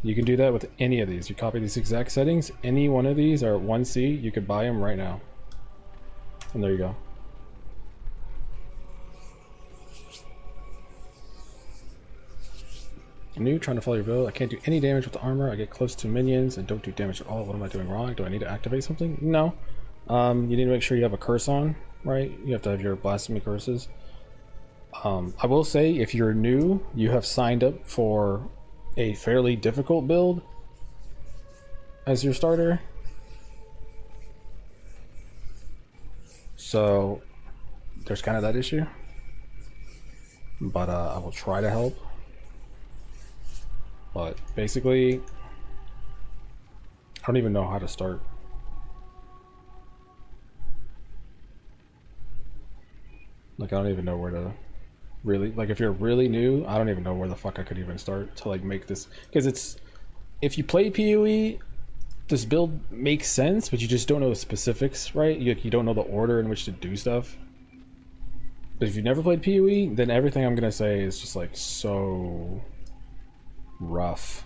you can do that with any of these. You copy these exact settings, any one of these are 1C, you could buy them right now. And there you go. I'm new, trying to follow your build. I can't do any damage with the armor. I get close to minions and don't do damage at all. What am I doing wrong? Do I need to activate something? No. You need to make sure you have a curse on, right? You have to have your blasphemy curses. I will say, if you're new, you have signed up for a fairly difficult build as your starter. So there's kind of that issue. But I will try to help. But basically, I don't even know how to start. Like, I don't even know where to really, like, if you're really new, I don't even know where the fuck I could even start to like make this, because it's, if you play PoE, this build makes sense, but you just don't know the specifics, right? You don't know the order in which to do stuff. But if you've never played PoE, then everything I'm gonna say is just like so rough.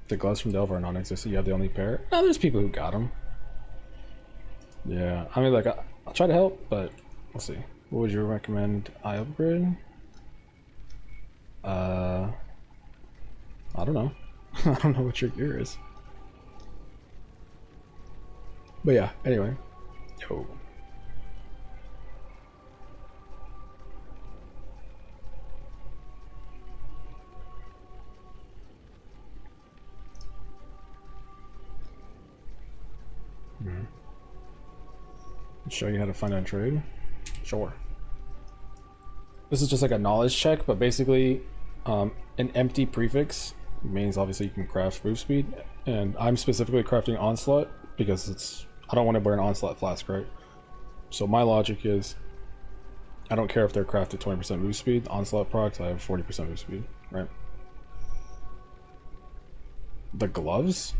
The gloves from Delver are non-existent. You have the only pair. No, there's people who got them. Yeah, I mean, like, I'll try to help, but we'll see. What would you recommend I upgrade? I don't know. I don't know what your gear is. But yeah, anyway. Yo. Show you how to find a trade? Sure. This is just like a knowledge check, but basically an empty prefix means obviously you can craft move speed, and I'm specifically crafting Onslaught because it's, I don't want to burn Onslaught flask, right? So my logic is I don't care if they're crafted 20% move speed. Onslaught procs, I have 40% move speed, right? The gloves?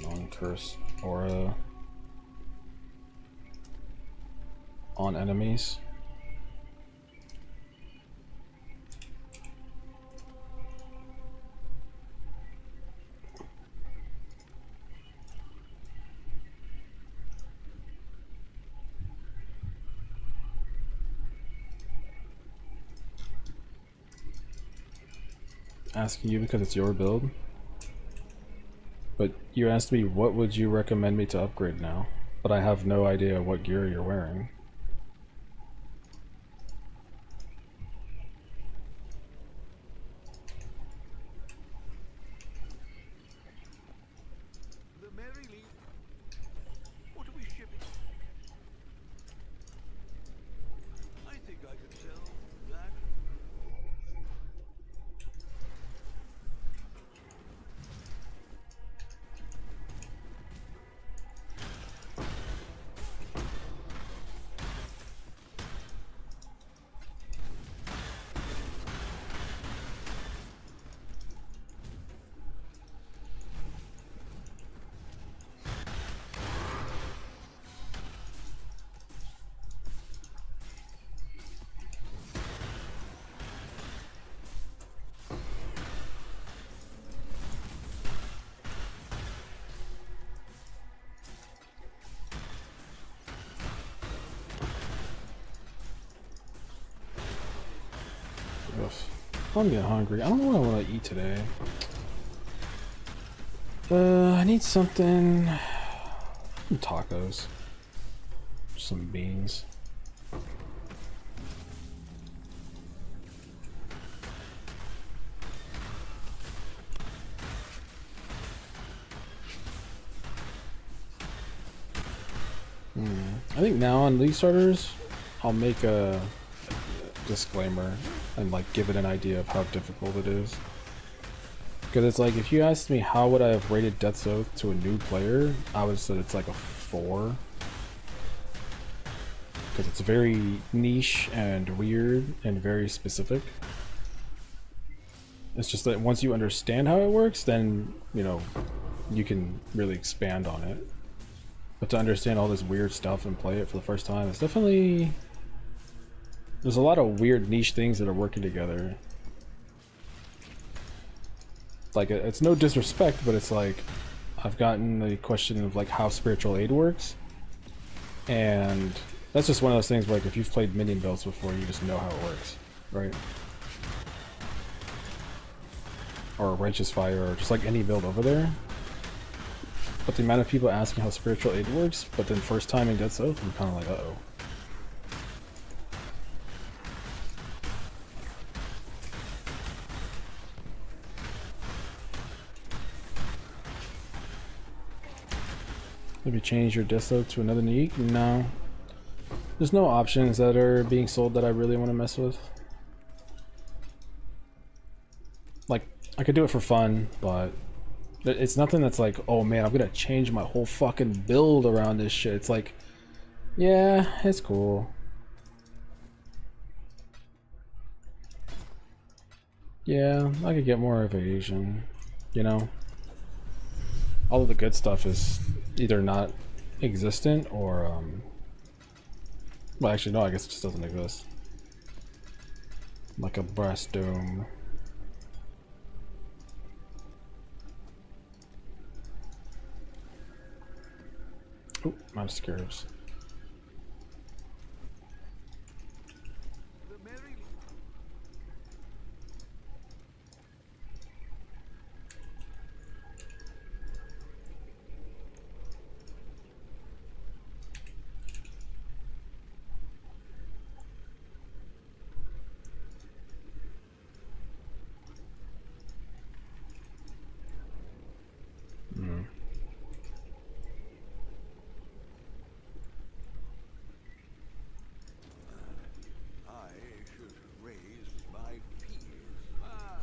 Non-curse aura on enemies. Asking you because it's your build. But you asked me what would you recommend me to upgrade now, but I have no idea what gear you're wearing. The Mary Lee. What are we shipping? I think I could sell that. I'm getting hungry. I don't know what I want to eat today. I need something. Some tacos. Some beans. I think now on League starters, I'll make a disclaimer and like give it an idea of how difficult it is. Because it's like, if you asked me how would I have rated Death's Oath to a new player, I would have said it's like a 4. Because it's very niche and weird and very specific. It's just that once you understand how it works, then, you know, you can really expand on it. But to understand all this weird stuff and play it for the first time, it's definitely... There's a lot of weird niche things that are working together. Like, it's no disrespect, but it's like, I've gotten the question of like how spiritual aid works. And that's just one of those things where, like, if you've played minion builds before, you just know how it works, right? Or Righteous Fire, or just like any build over there. But the amount of people asking how spiritual aid works, but then first time in Death's Oath, I'm kind of like, uh-oh. Maybe change your distro to another unique? No. There's no options that are being sold that I really want to mess with. Like, I could do it for fun, but it's nothing that's like, oh man, I'm gonna change my whole fucking build around this shit. It's like, yeah, it's cool. Yeah, I could get more evasion, you know? All of the good stuff is either not existent or, well, actually, no, I guess it just doesn't exist. Like a brass dome. Oh, I'm out of scarabs. The merry Mm. I should raise my fears. Ah.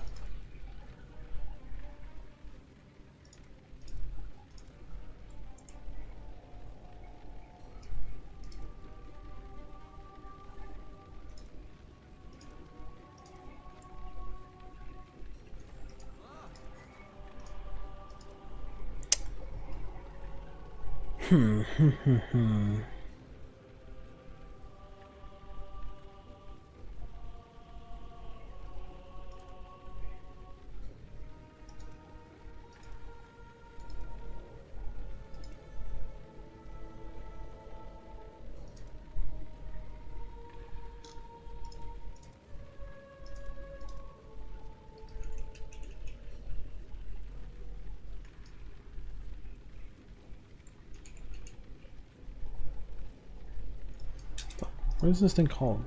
What is this thing called?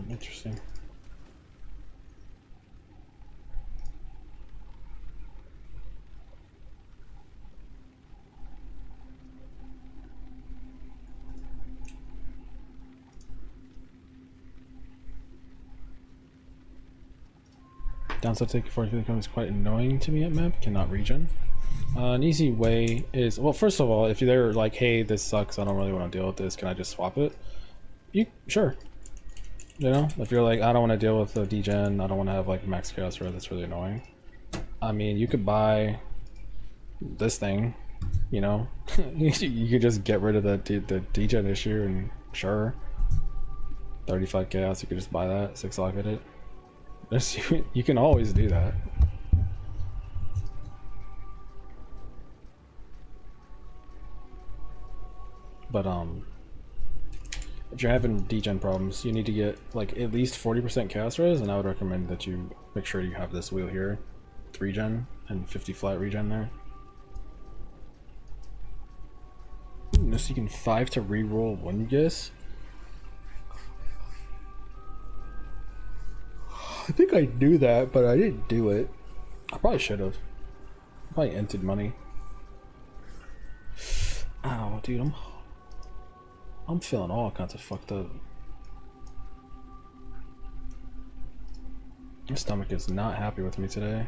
Interesting. Downside taking 40 becomes quite annoying to me at map. Cannot regen. An easy way is, well, first of all, if they're like, hey, this sucks, I don't really want to deal with this, can I just swap it? Sure. You know, if you're like, I don't want to deal with the degen, I don't want to have like max chaos red, that's really annoying. I mean, you could buy this thing, you know, you could just get rid of the degen issue and sure, 35 chaos, you could just buy that, 6 lock at it. You can always do that. But if you're having degen problems, you need to get like at least 40% chaos res, and I would recommend that you make sure you have this wheel here, 3 gen and 50 flat regen there. Ooh, so you can 5 to reroll one guess. I think I knew that, but I didn't do it. I probably should have. Probably entered money. Ow, dude, I'm feeling all kinds of fucked up. My stomach is not happy with me today.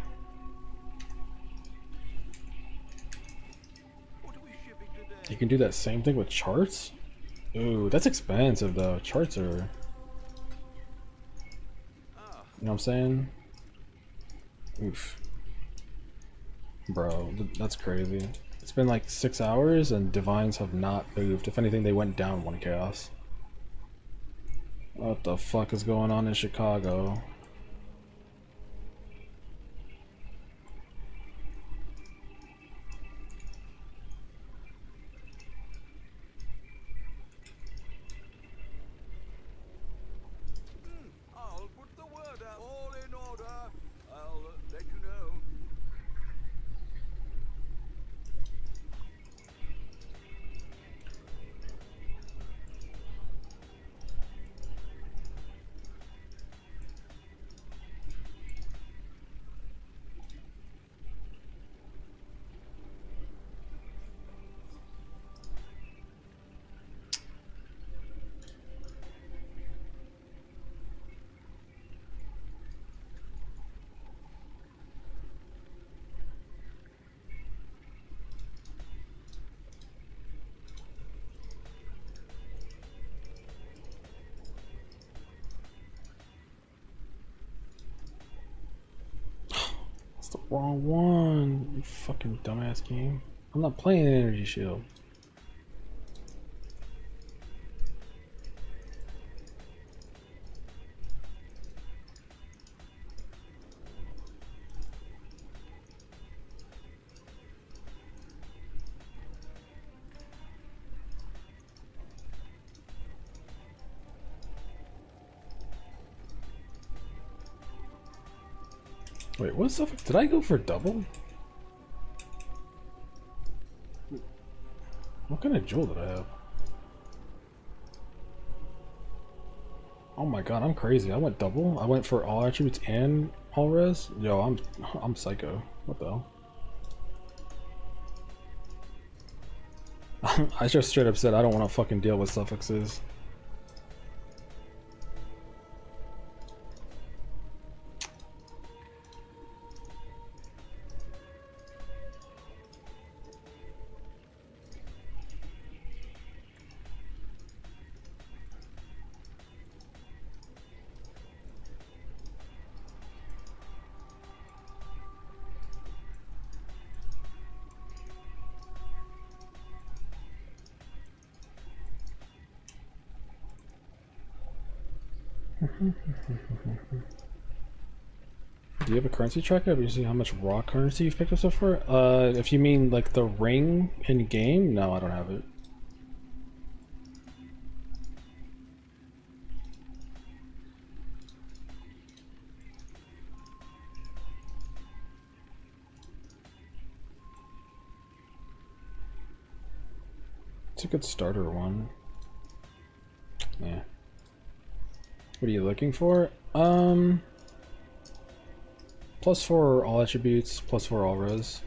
What are we shipping today? You can do that same thing with charts? Ooh, that's expensive though. Charts are... You know what I'm saying? Oof. Bro, that's crazy. It's been like 6 hours and divines have not moved. If anything, they went down 1 chaos. What the fuck is going on in Chicago? I'll put the word out. All in order. I'll let you know. Wrong one, you fucking dumbass game. I'm not playing an energy shield. Wait, what's the fuck? Did I go for double? What kind of jewel did I have? Oh my god, I'm crazy. I went double. I went for all attributes and all res. Yo, I'm psycho. What the hell? I just straight up said I don't want to fucking deal with suffixes. Do you have a currency tracker? Have you seen how much raw currency you've picked up so far? If you mean like the ring in game, no, I don't have it. It's a good starter one. Yeah. What are you looking for? +4 all attributes, +4 all res.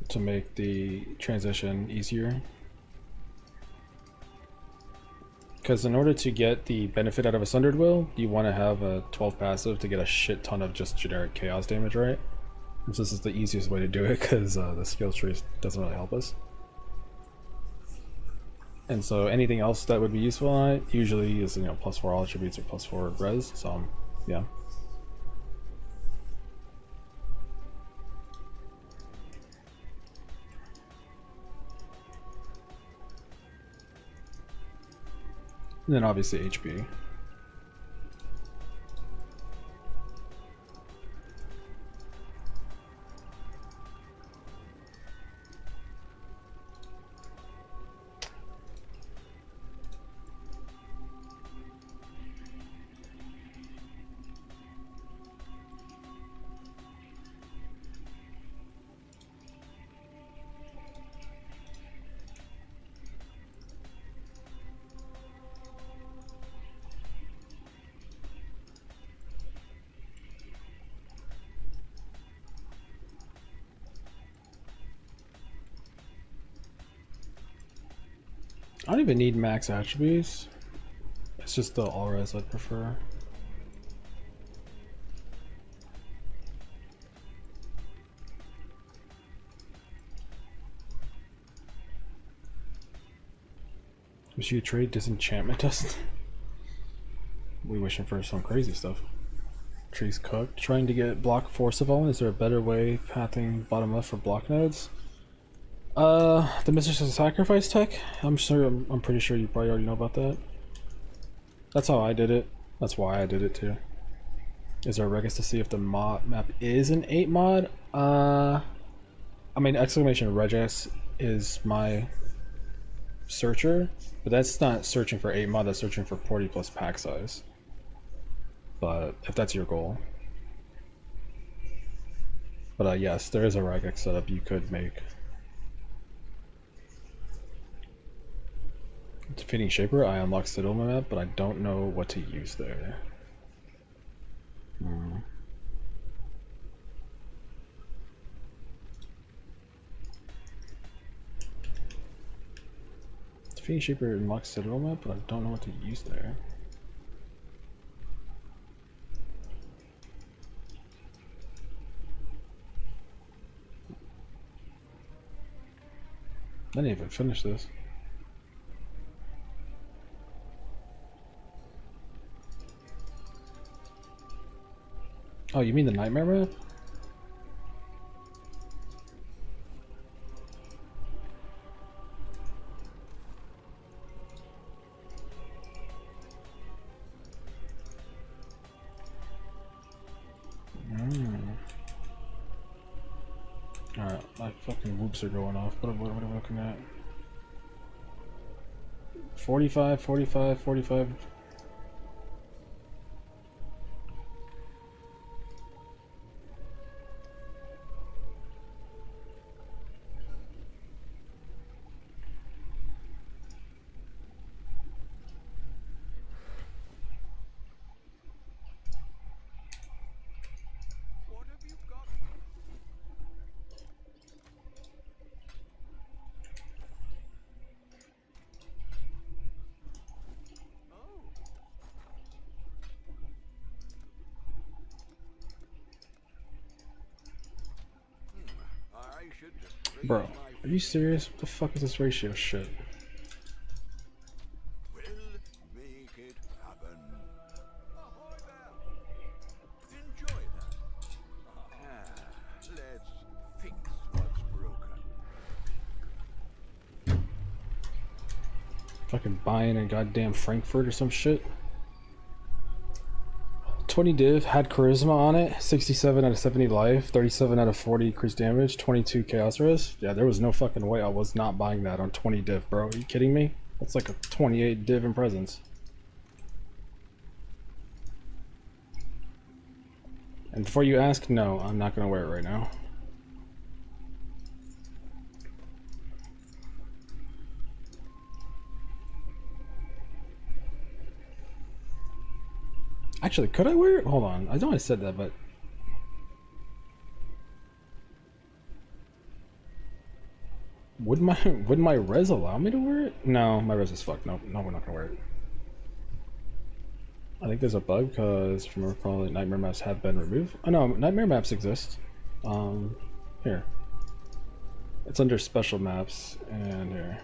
To make the transition easier. Because in order to get the benefit out of a Sundered Will, you want to have a 12 passive to get a shit ton of just generic chaos damage, right? So this is the easiest way to do it because the skill tree doesn't really help us. And so anything else that would be useful on it usually is, you know, +4 all attributes or +4 res. So yeah. And then obviously HP. I don't even need max attributes. It's just the all res I'd prefer. Wish you trade disenchantment dust. We wishing for some crazy stuff. Trees cooked. Trying to get block force of all. Is there a better way pathing bottom left for block nodes? The Mistress of Sacrifice tech? I'm pretty sure you probably already know about that. That's how I did it. That's why I did it too. Is there a regex to see if the map is an 8 mod? I mean, exclamation regex is my searcher, but that's not searching for 8 mod, that's searching for 40 plus pack size. But if that's your goal. But yes, there is a regex setup you could make. Defeating Shaper, I unlocked Citadel on my map, but I don't know what to use there. Defeating Shaper unlocks Citadel map, but I don't know what to use there. I didn't even finish this. Oh, you mean the nightmare map? Alright, my fucking whoops are going off. What are we looking at? 45, 45, 45. What have you got? Oh. I should raise Bro, my are you serious? What the fuck is this ratio shit? will make it happen. Ahoy there! Enjoy that. Let's fix what's broken. Fucking buying in goddamn Frankfurt or some shit. 20 div, had charisma on it, 67 out of 70 life, 37 out of 40 increased damage, 22 chaos res. Yeah, there was no fucking way I was not buying that on 20 div, bro. Are you kidding me? That's like a 28 div in presence. And before you ask, no, I'm not gonna wear it right now. Actually, could I wear it? Hold on. I know I said that, but would my res allow me to wear it? No, my res is fucked. No, we're not gonna wear it. I think there's a bug because, from recalling, nightmare maps have been removed. Oh no, nightmare maps exist. Here. It's under special maps, and here.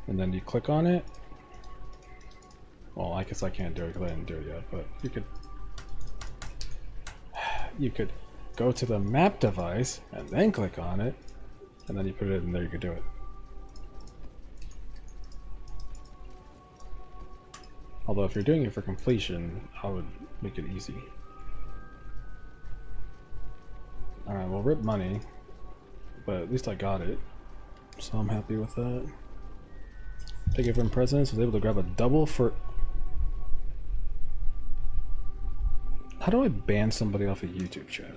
And then you click on it. Well, I guess I can't do it because I didn't do it yet, but you could go to the map device and then click on it, and then you put it in there, you could do it. Although if you're doing it for completion, I would make it easy. Alright, well, rip money, but at least I got it, so I'm happy with that. Pick it from presents, was able to grab a double for... How do I ban somebody off a YouTube chat?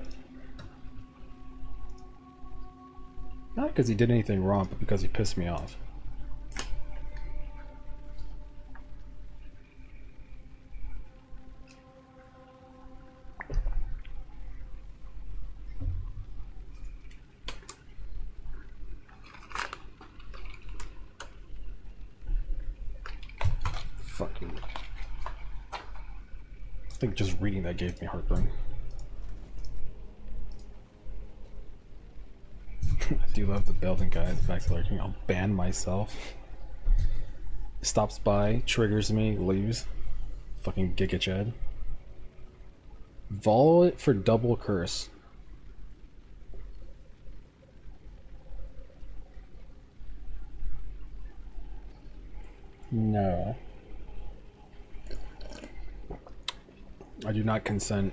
Not because he did anything wrong, but because he pissed me off. Fucking... I think just reading that gave me heartburn. I do love the building guide. The fact that I'll ban myself. Stops by, triggers me, leaves. Fucking Giga Chad. Vol it for double curse. No. I do not consent.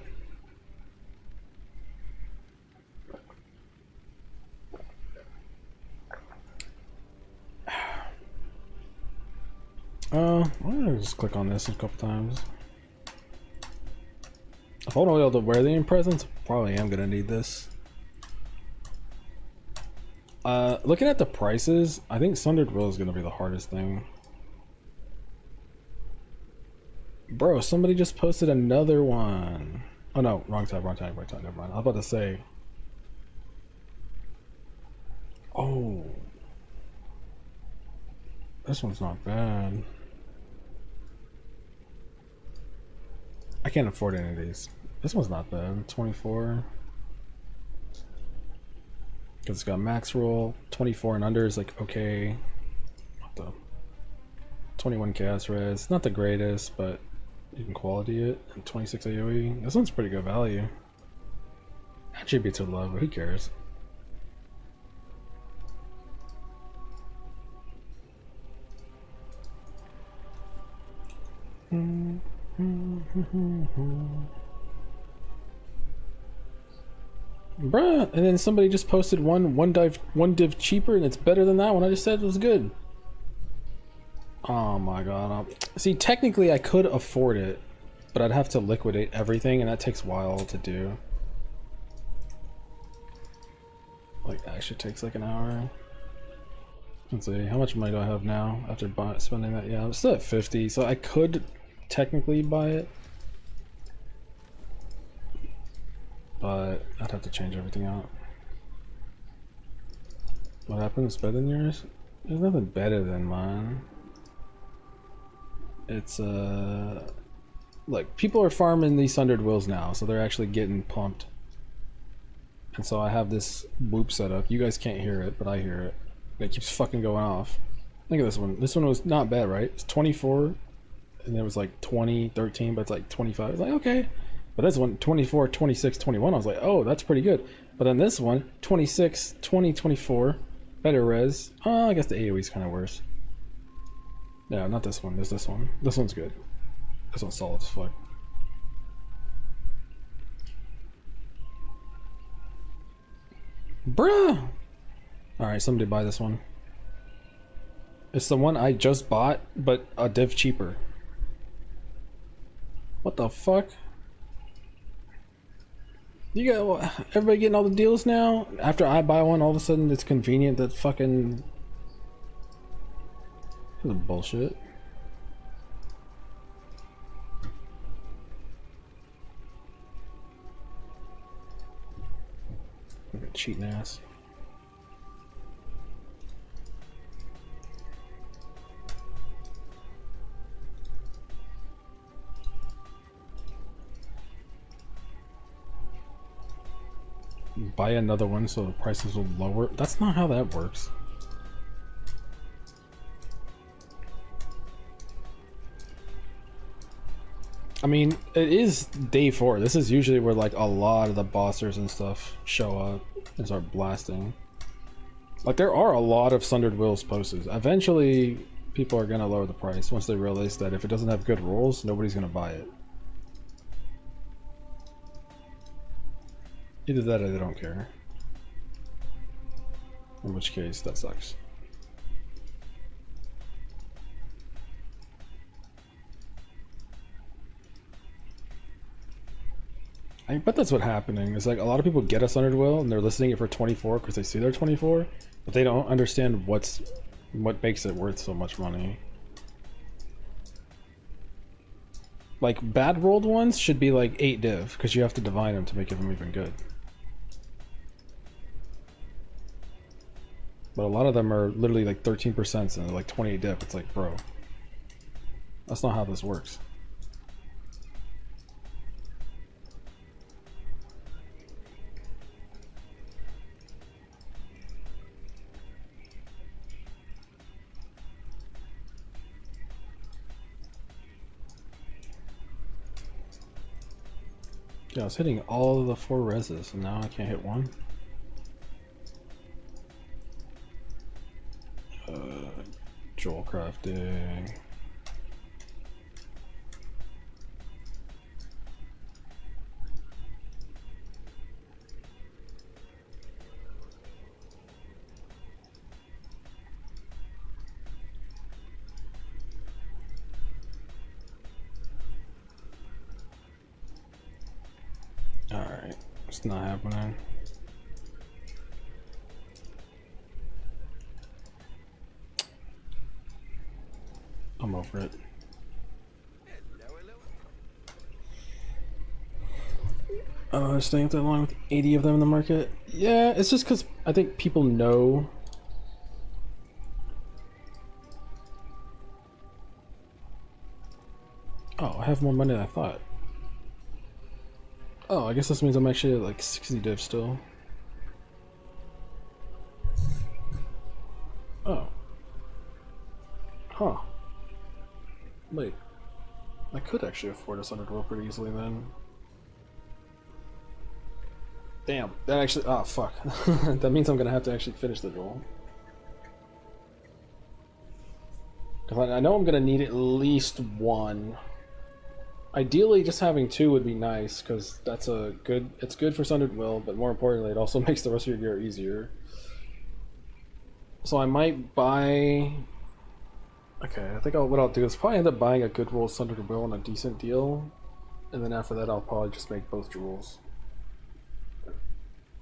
I'm gonna just click on this a couple times. If I want to be able to wear the in presents, probably am gonna need this. Looking at the prices, I think Sundered Will is gonna be the hardest thing. Bro, somebody just posted another one. Oh no, wrong tab, never mind. I was about to say. Oh. This one's not bad. I can't afford any of these. This one's not bad. 24. Because it's got max roll. 24 and under is like, okay. What the? 21 chaos res. Not the greatest, but you can quality it. And 26 AoE. This one's pretty good value. Attributes are low, but who cares? Bruh, and then somebody just posted one div cheaper, and it's better than that one I just said was good. Oh my god. See, technically I could afford it, but I'd have to liquidate everything, and that takes a while to do. Like, actually takes like an hour. Let's see, how much money do I have now after spending that? Yeah, I'm still at 50, so I could technically buy it. But I'd have to change everything out. What happened? It's better than yours? There's nothing better than mine. It's like, people are farming these Sundered Wills now, so they're actually getting pumped. And so I have this whoop set up. You guys can't hear it, but I hear it. It keeps fucking going off. Look at this one. This one was not bad, right? It's 24, and it was like 20, 13, but it's like 25. It's like, okay. But this one, 24, 26, 21, I was like, oh, that's pretty good. But then this one, 26, 20, 24, better res. Oh, I guess the AoE is kind of worse. Yeah, not this one. There's this one. This one's good. This one's solid as fuck. Bruh! Alright, somebody buy this one. It's the one I just bought, but a div cheaper. What the fuck? You got everybody getting all the deals now? After I buy one, all of a sudden it's convenient that fucking... This is bullshit. Look at cheating ass. Buy another one so the prices will lower. That's not how that works. I mean, it is day 4. This is usually where like a lot of the bossers and stuff show up and start blasting. Like, there are a lot of Sundered Wills posted. Eventually people are gonna lower the price once they realize that if it doesn't have good rolls, nobody's gonna buy it. Either that or they don't care. In which case, that sucks. I bet that's what's happening. It's like a lot of people get a Sundered Will and they're listing it for 24 because they see they're 24, but they don't understand what makes it worth so much money. Like, bad rolled ones should be like 8 div because you have to divine them to make them even good. But a lot of them are literally like 13% and they're like 28 div. It's like, bro, that's not how this works. Yeah, I was hitting all of the 4 reses and now I can't hit one. Jewel crafting. Alright, it's not happening. I'm over it. Staying up that long with 80 of them in the market? Yeah, it's just because I think people know. Oh, I have more money than I thought. Oh, I guess this means I'm actually at like 60 div still. Oh. Huh. Wait. I could actually afford a Sundered Will pretty easily then. Damn. That actually... Oh, fuck. That means I'm gonna have to actually finish the roll. Because I know I'm gonna need at least one. Ideally, just having two would be nice, because that's a good... It's good for Sundered Will, but more importantly, it also makes the rest of your gear easier. So I might buy... Okay, I think what I'll do is probably end up buying a good roll of Sundered Will on a decent deal, and then after that I'll probably just make both jewels.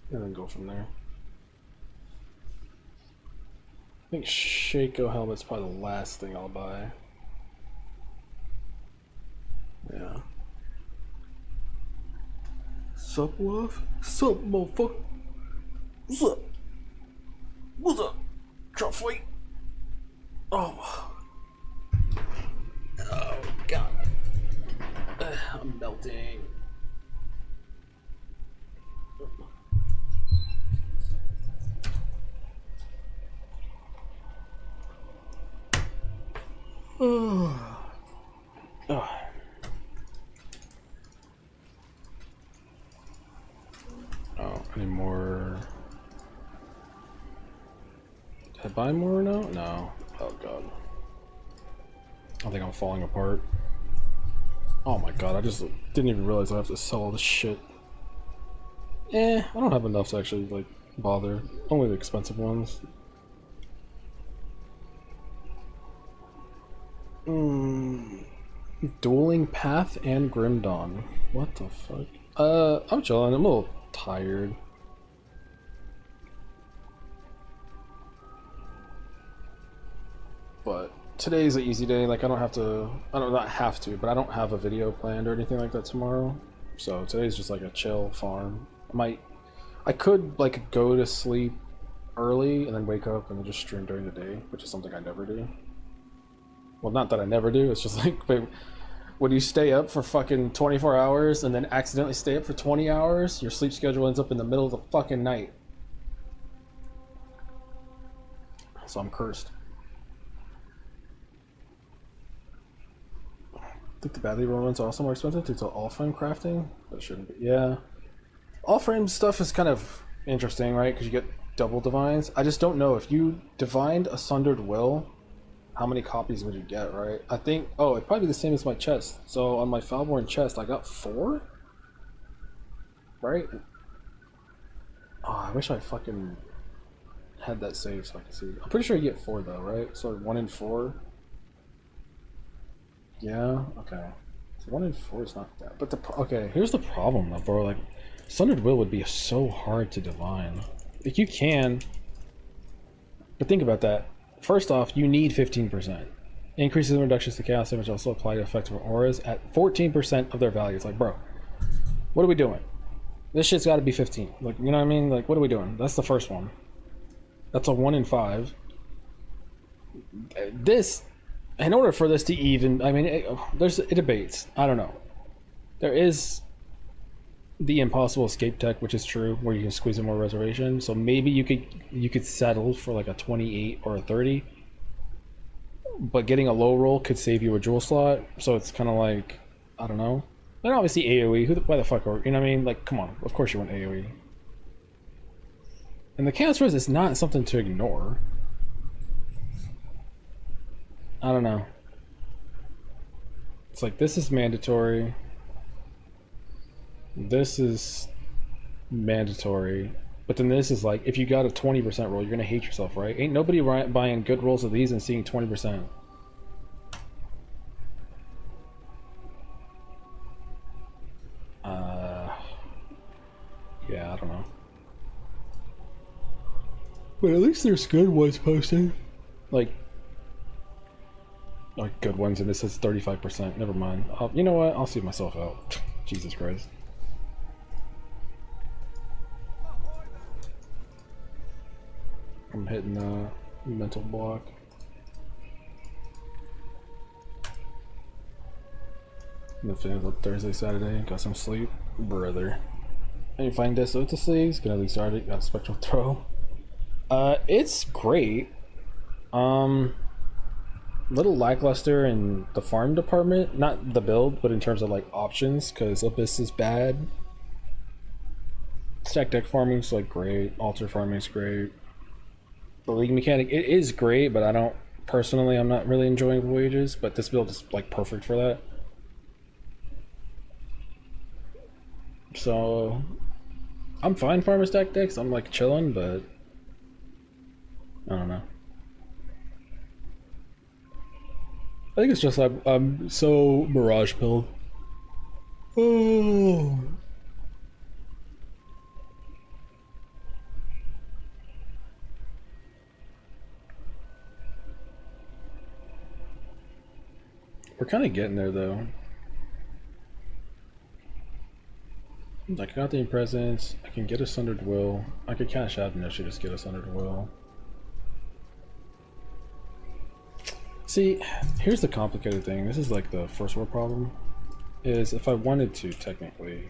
And then go from there. I think Shaco Helmet's probably the last thing I'll buy. Yeah. Sup, Wolf? Sup, motherfucker? What's up? What's up? Drop fight? Oh. Oh, God. I'm melting. Oh. Oh, any more? Did I buy more or no? No. Oh, God. I think I'm falling apart. Oh my God, I just didn't even realize I have to sell all this shit. I don't have enough to actually, like, bother. Only the expensive ones. Dueling Path and Grim Dawn. What the fuck? I'm chilling. I'm a little tired. But today's an easy day. Like, I don't have to... I don't not have to, but I don't have a video planned or anything like that tomorrow. So today's just like a chill farm. I could, like, go to sleep early and then wake up and then just stream during the day, which is something I never do. Well, not that I never do, it's just like, wait, when you stay up for fucking 24 hours and then accidentally stay up for 20 hours, your sleep schedule ends up in the middle of the fucking night. So I'm cursed. I think the badly roll ones are also more expensive due to all-frame crafting. That shouldn't be. Yeah. All-frame stuff is kind of interesting, right? Because you get double divines. I just don't know. If you divined a Sundered Will, how many copies would you get, right? I think... Oh, it'd probably be the same as my chest. So on my Foulborn chest, I got 4? Right? Oh, I wish I fucking had that saved so I can see. I'm pretty sure you get 4 though, right? So 1 in 4? Yeah? Okay. So 1 in 4 is not that. But okay, here's the problem though, bro. Like, Sundered Will would be so hard to divine. Like, you can... But think about that. First off, you need 15%. Increases and reductions to chaos damage also apply to effective auras at 14% of their value. It's like, bro, what are we doing? This shit's got to be 15. Like, you know what I mean? Like, what are we doing? That's the first one. That's a 1 in 5. This, in order for this to even, I mean, it debates. I don't know. There is the impossible escape tech, which is true, where you can squeeze in more reservation. So maybe you could settle for like a 28 or a 30, but getting a low roll could save you a jewel slot. So it's kind of like, I don't know. And obviously AoE. Why the fuck? You know what I mean? Like, come on. Of course you want AoE. And the chaos res is not something to ignore. I don't know. It's like, this is mandatory. This is mandatory, but then this is like, if you got a 20% roll, you're gonna hate yourself, right? Ain't nobody buying good rolls of these and seeing 20%. Yeah, I don't know. But at least there's good ones posted. Like good ones, and this says 35%. Never mind. You know what? I'll see myself out. Jesus Christ. I'm hitting the mental block. I'm gonna finish up Thursday, Saturday. Got some sleep, brother. And find Deso to sleep. Gonna at least start it. Got Spectral Throw. It's great. little lackluster in the farm department. Not the build, but in terms of like options, because Abyss is bad. Stack deck farming's like great. Altar farming's great. The league mechanic, it is great, but I don't personally. I'm not really enjoying the wages. But this build is like perfect for that. So I'm fine farming stack decks. I'm like chilling, but I don't know. I think it's just like I'm so Mirage pilled. Oh. We're kind of getting there though. Like I got the presence. I can get a Sundered Will. I could cash out and actually just get a Sundered Will. See, here's the complicated thing. This is like the first world problem. Is if I wanted to, technically,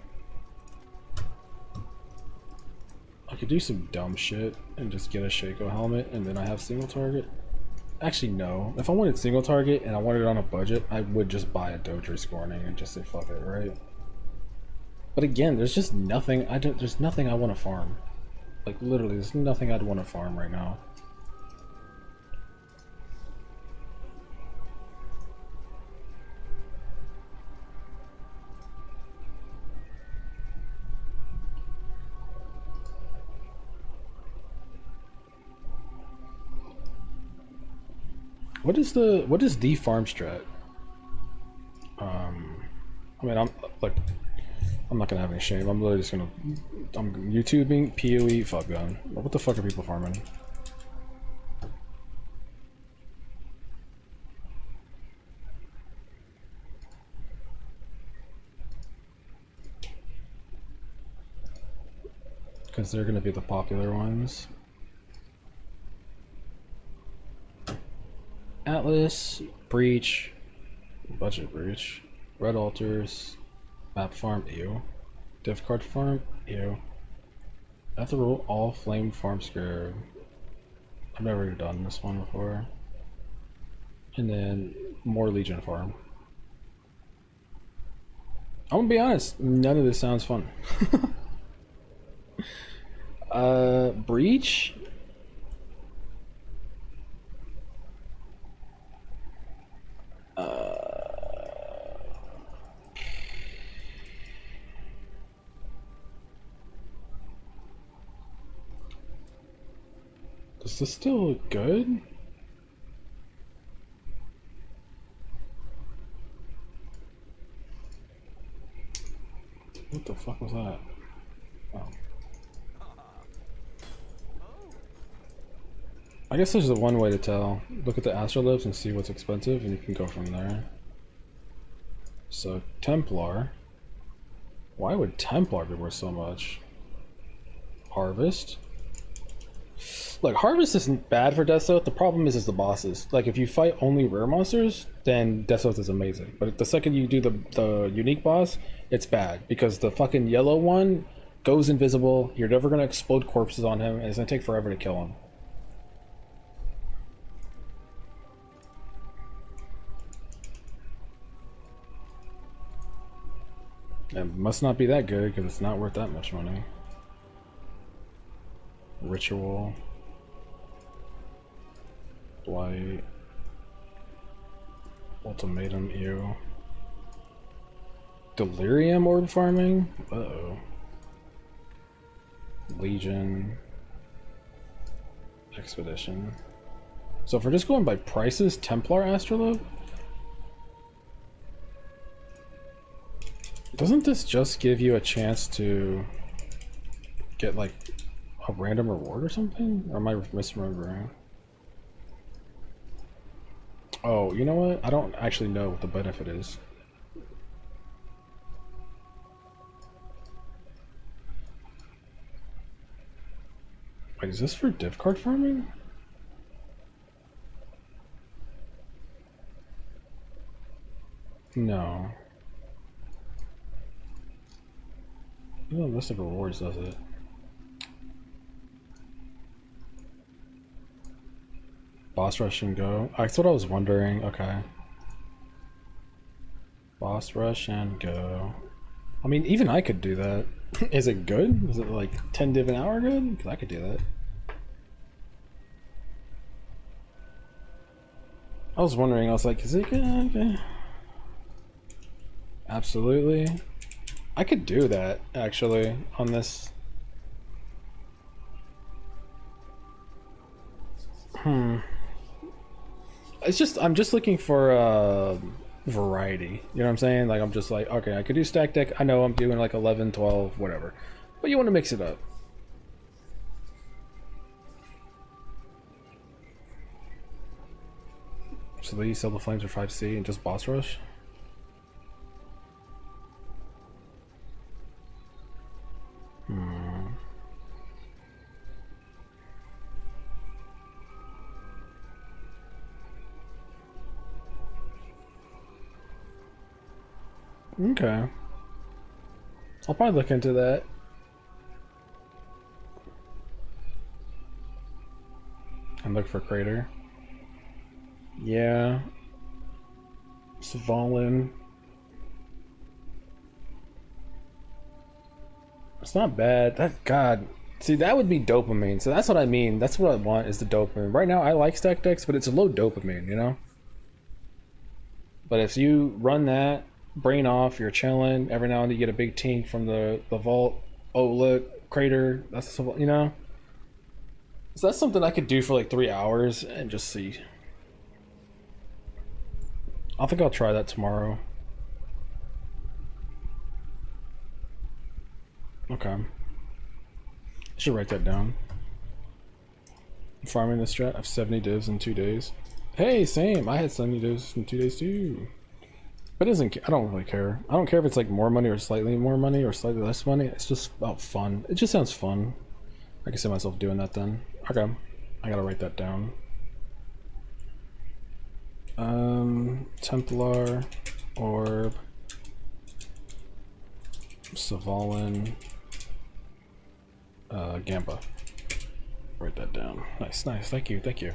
I could do some dumb shit and just get a Shaco helmet and then I have single target. Actually, no. If I wanted single target and I wanted it on a budget, I would just buy a Dodri Scorning and just say fuck it, right? But again, there's just nothing. There's nothing I want to farm. Like literally, there's nothing I'd want to farm right now. What is the farm strat? I mean, I'm not gonna have any shame. I'm literally just gonna, I'm YouTubing PoE fuck gun. What the fuck are people farming? Because they're gonna be the popular ones. Atlas, Breach, Budget Breach, Red Altars, Map Farm, ew. Div Card Farm, ew. Ethereal All Flame Farm Scarab. I've never done this one before. And then more Legion Farm. I'm gonna be honest, none of this sounds fun. Breach? Is this still good? What the fuck was that? Oh. I guess there's one way to tell. Look at the astrolabes and see what's expensive, and you can go from there. So, Templar. Why would Templar be worth so much? Harvest? Look, Harvest isn't bad for Death Oath. The problem is the bosses. Like, if you fight only rare monsters, then Death Oath is amazing. But the second you do the unique boss, it's bad. Because the fucking yellow one goes invisible, you're never going to explode corpses on him, and it's going to take forever to kill him. It must not be that good, because it's not worth that much money. Ritual. Blight. Ultimatum, ew. Delirium orb farming? Uh-oh. Legion. Expedition. So if we're just going by prices, Templar Astrolabe? Doesn't this just give you a chance to get like a random reward or something? Or am I misremembering? Oh, you know what? I don't actually know what the benefit is. Wait, is this for div card farming? No. The list of rewards does it. Boss rush and go. That's what I was wondering. Okay. Boss rush and go. I mean, even I could do that. Is it good? Is it like 10 div an hour good? Because I could do that. I was wondering, I was like, is it good? Okay. Absolutely. I could do that, actually, on this. It's just, I'm just looking for variety. You know what I'm saying? Like, I'm just like, okay, I could do stack deck. I know I'm doing like 11, 12, whatever. But you want to mix it up. So they sell the flames for 5C and just boss rush? Okay. I'll probably look into that. And look for Crater. Yeah. Svalin. It's not bad. That God. See, that would be dopamine. So that's what I mean. That's what I want is the dopamine. Right now I like stack decks, but it's a low dopamine, you know? But if you run that, brain off, you're chilling, every now and then you get a big tink from the vault. Oh look, Crater, that's, you know? So that's something I could do for like 3 hours and just see. I think I'll try that tomorrow. Okay. I should write that down. Farming this strat, I have 70 divs in 2 days. Hey, same. I had 70 divs in 2 days too. But it doesn't, I don't really care. I don't care if it's like more money or slightly more money or slightly less money. It's just about fun. It just sounds fun. I can see myself doing that then. Okay. I gotta write that down. Templar, Orb, Svalin, Gamba. Write that down. Nice, nice. Thank you, thank you.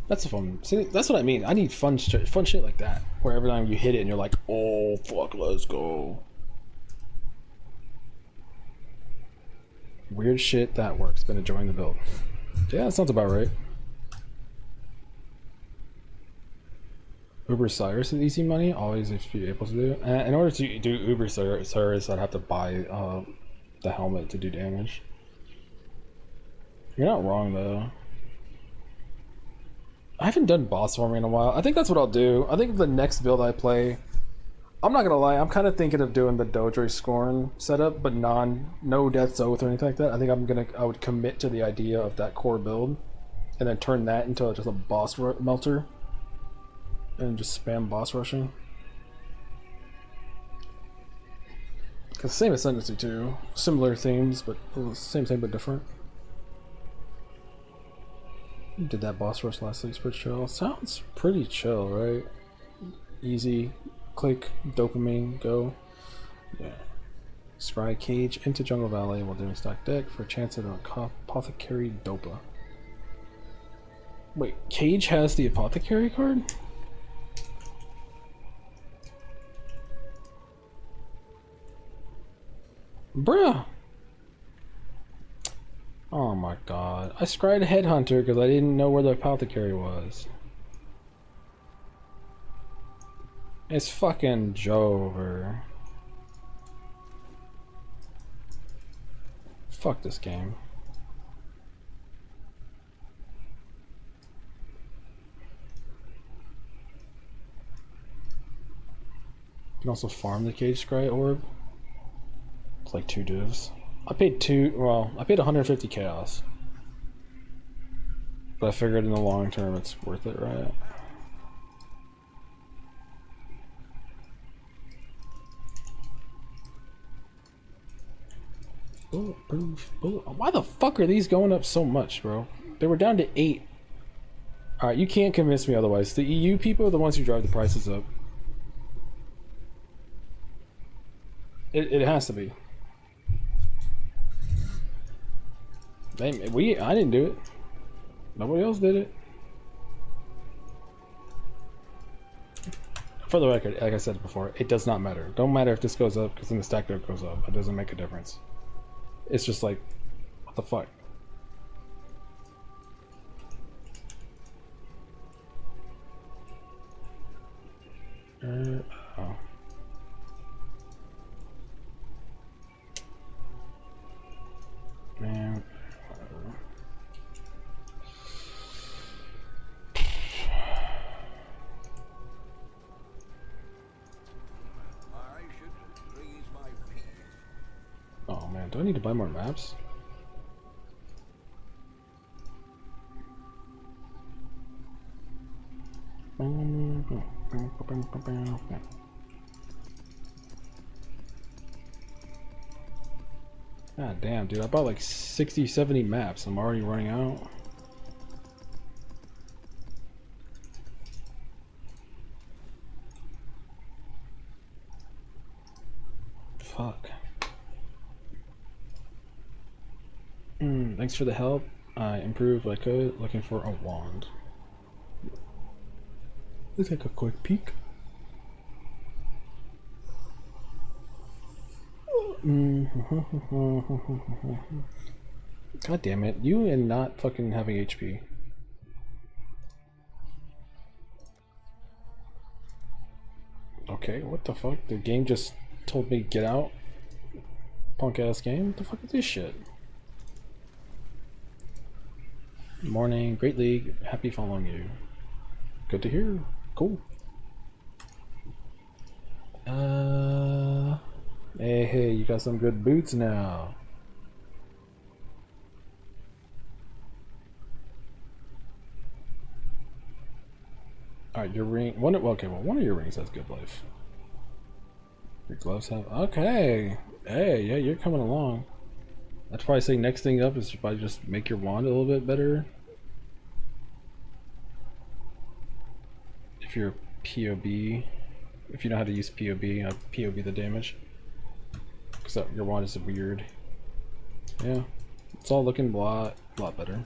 That's a fun. See, that's what I mean. I need fun shit like that, where every time you hit it and you're like, "Oh fuck, let's go." Weird shit that works. Been enjoying the build. Yeah, that sounds about right. Uber Cyrus is easy money. Always, if you're able to do. In order to do Uber Cyrus, I'd have to buy the helmet to do damage. You're not wrong though. I haven't done boss farming in a while. I think that's what I'll do. I think the next build I play, I'm not gonna lie, I'm kind of thinking of doing the Dodre Scorn setup, but no Death's Oath or anything like that. I think I would commit to the idea of that core build, and then turn that into just a boss melter, and just spam boss rushing. Cause same Ascendancy too, similar themes, but same thing but different. Did that boss rush last week? Pretty chill. Sounds pretty chill, right? Easy, click, dopamine, go. Yeah. Scry Cage into Jungle Valley while doing stock deck for a chance at an Apothecary Dopa. Wait, Cage has the Apothecary card? Bruh! Oh my god. I scryed a Headhunter because I didn't know where the Apothecary was. It's fucking Jover. Fuck this game. You can also farm the Cage Scry Orb. It's like 2 divs. I paid 150 chaos. But I figured in the long term it's worth it, right? Bulletproof. Why the fuck are these going up so much, bro? They were down to 8. Alright, you can't convince me otherwise. The EU people are the ones who drive the prices up. It has to be. I didn't do it. Nobody else did it. For the record, like I said before, it does not matter. Don't matter if this goes up, because then the stack node goes up. It doesn't make a difference. It's just like, what the fuck? Oh. Man, whatever. I should raise my fees. Oh man, do I need to buy more maps? God damn, dude, I bought like 60, 70 maps. I'm already running out. Fuck. Thanks for the help. I improved what I could. Looking for a wand. Let's take a quick peek. God damn it, you and not fucking having HP. Okay, what the fuck? The game just told me get out? Punk ass game? What the fuck is this shit? Morning, Great League, happy following you. Good to hear. Cool. Hey, you got some good boots now. Alright, your ring. One of your rings has good life. Your gloves have. Okay. Hey, yeah, you're coming along. I'd probably say next thing up is probably just make your wand a little bit better. If you're POB, if you know how to use POB, POB the damage. Because your wand is weird. Yeah, it's all looking a lot better.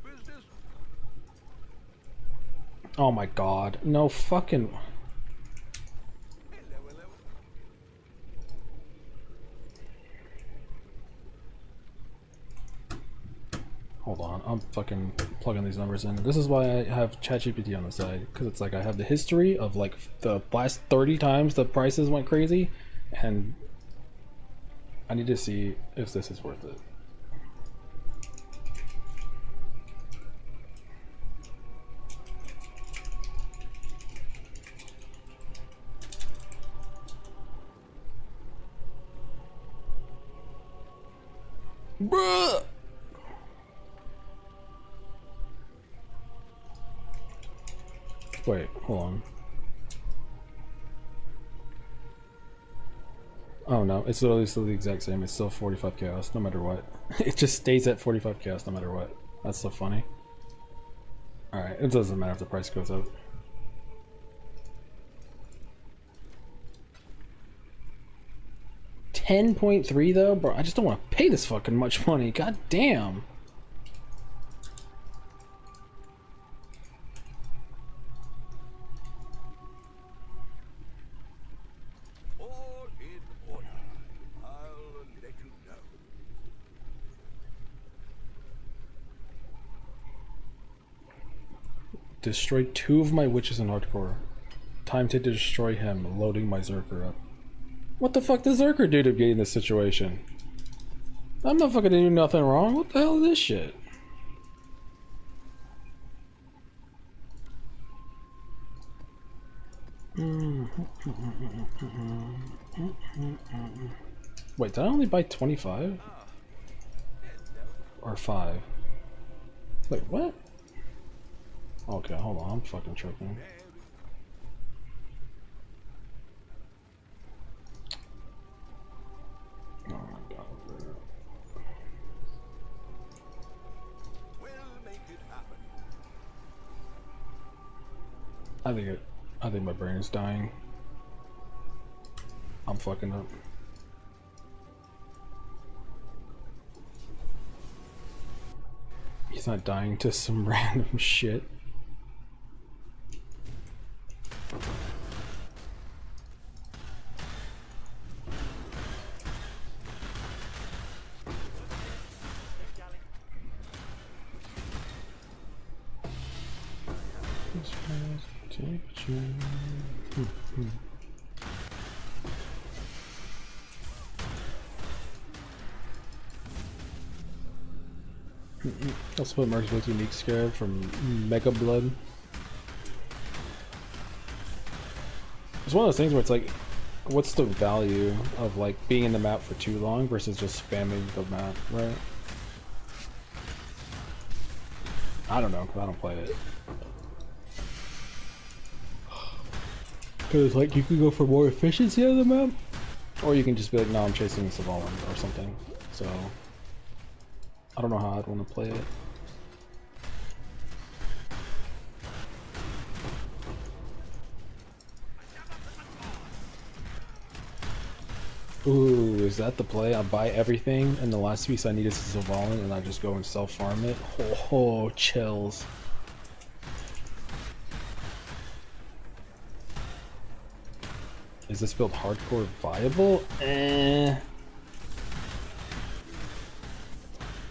Business. Oh my god, no fucking. Hello, hello. Hold on, I'm fucking plugging these numbers in. This is why I have ChatGPT on the side, because it's like I have the history of like the last 30 times the prices went crazy, and I need to see if this is worth it. Bruh! Wait, hold on. Oh no, it's literally still the exact same. It's still 45 chaos, no matter what. It just stays at 45 chaos, no matter what. That's so funny. Alright, it doesn't matter if the price goes up. $10.3 though? Bro, I just don't want to pay this fucking much money. God damn. All in order. I'll let you know. Destroyed 2 of my witches in hardcore. Time to destroy him, loading my Zerker up. What the fuck does Zerker do to get in this situation? I'm not fucking doing nothing wrong. What the hell is this shit? Wait, did I only buy 25? Or 5? Wait, what? Okay, hold on, I'm fucking tripping. Oh my god. We'll make it happen. I think my brain is dying. I'm fucking up. He's not dying to some random shit. Also put Mark's with unique scarab from Mega Blood. It's one of those things where it's like, what's the value of like being in the map for too long versus just spamming the map, right? I don't know, because I don't play it. Because like you can go for more efficiency out of the map, or you can just be like, no, I'm chasing Savalan or something. So I don't know how I'd want to play it. Ooh, is that the play? I buy everything, and the last piece I need is Savalan, and I just go and self-farm it. Oh, chills. Is this build hardcore viable?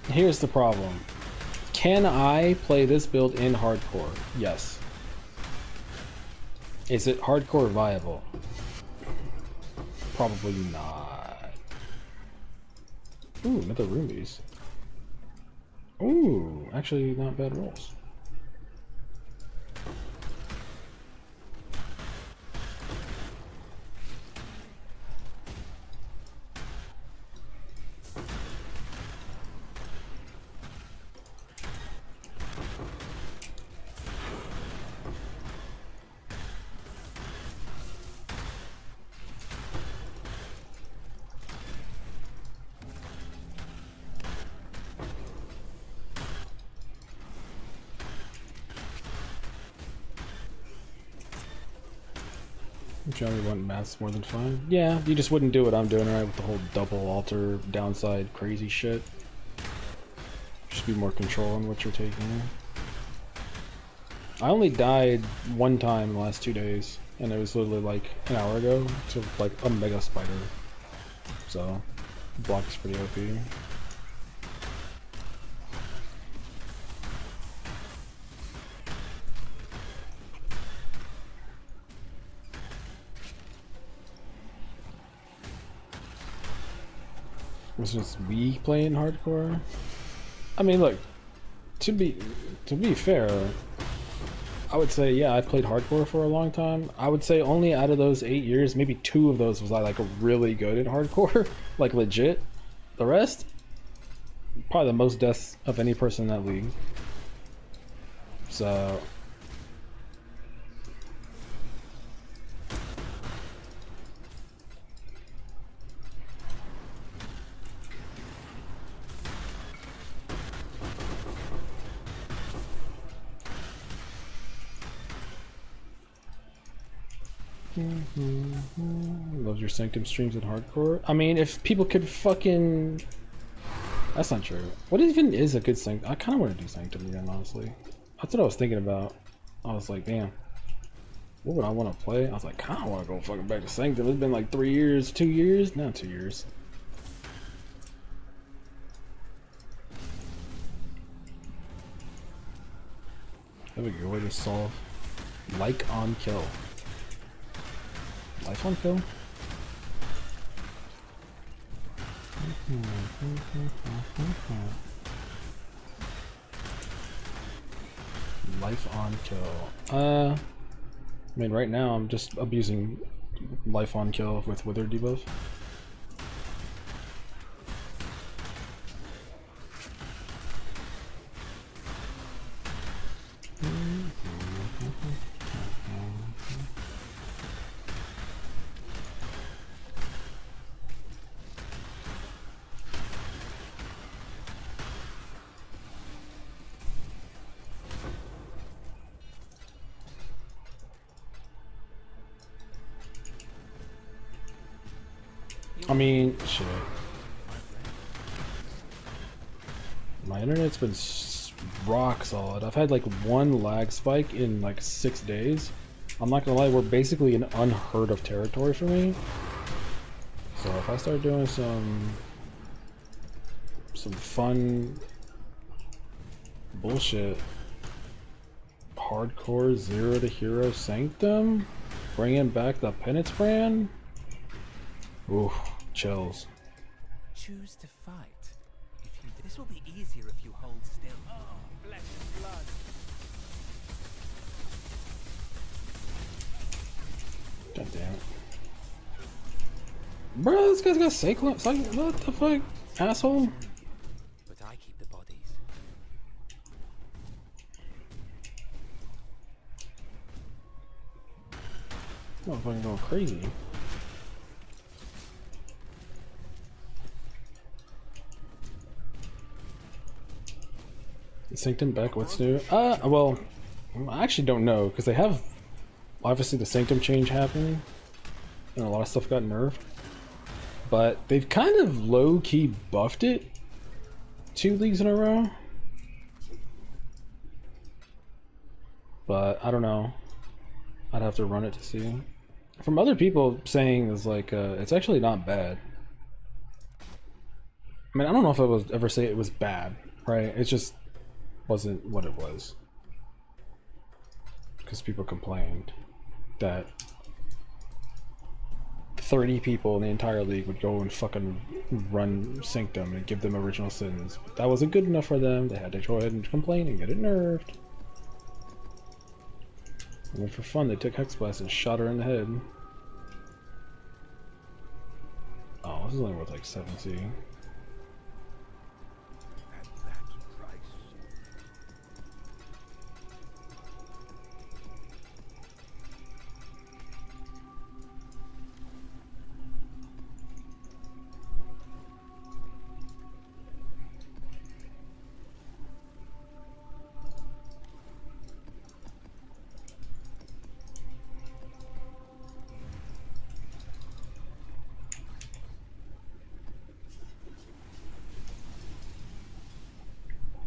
Here's the problem. Can I play this build in hardcore? Yes. Is it hardcore viable? Probably not. Ooh, another rubies. Ooh, actually not bad rolls. Johnny want maths more than fun. Yeah, you just wouldn't do what I'm doing, right? With the whole double alter downside crazy shit. Just be more control on what you're taking. I only died one time in the last 2 days, and it was literally like an hour ago to like a mega spider. So, block is pretty OP. Was just me playing hardcore? I mean, look, to be fair, I would say yeah, I played hardcore for a long time. I would say only out of those 8 years, maybe 2 of those was I like really good at hardcore, like legit. The rest, probably the most deaths of any person in that league. So. Loves your Sanctum streams at hardcore. I mean, if people could fucking... That's not true. What even is a good Sanctum? I kind of want to do Sanctum again, honestly. That's what I was thinking about. I was like, damn. What would I want to play? I was like, kind of want to go fucking back to Sanctum. It's been like 3 years, 2 years? No, 2 years. That'd be a good way to solve like on kill. Life on kill? Life on kill. I mean, right now I'm just abusing life on kill with Wither debuff. I mean, shit. My internet's been rock solid. I've had like 1 lag spike in like 6 days. I'm not gonna lie, we're basically in unheard of territory for me. So if I start doing some fun bullshit hardcore zero to hero sanctum, bringing back the penance brand. Ooh, chills. Choose to fight. This will be easier if you hold still. Oh, flesh and blood. God damn it. Bro, this guy's got cyclone. What the fuck? Asshole. But I keep the bodies. Motherfucking going crazy. Sanctum back, what's new? Well, I actually don't know, because they have obviously the Sanctum change happening, and a lot of stuff got nerfed. But they've kind of low-key buffed it 2 leagues in a row. But I don't know. I'd have to run it to see. From other people saying it's like it's actually not bad. I mean, I don't know if I would ever say it was bad, right? It just wasn't what it was. Because people complained that 30 people in the entire league would go and fucking run Sanctum and give them original sins. But that wasn't good enough for them. They had to go ahead and complain and get it nerfed. And then for fun, they took Hexblast and shot her in the head. Oh, this is only worth like 7C. At that price.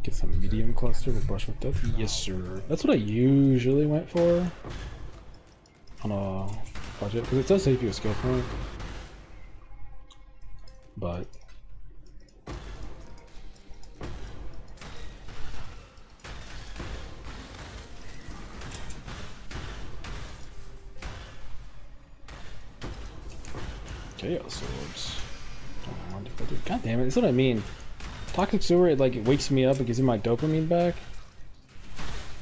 Get some medium cluster to brush with death. Yes, sir. That's what I usually went for on a budget, because it does save you a skill point. But Chaos Swords. God damn it! That's what I mean. Toxic Sewer, it like it wakes me up, it gives me my dopamine back.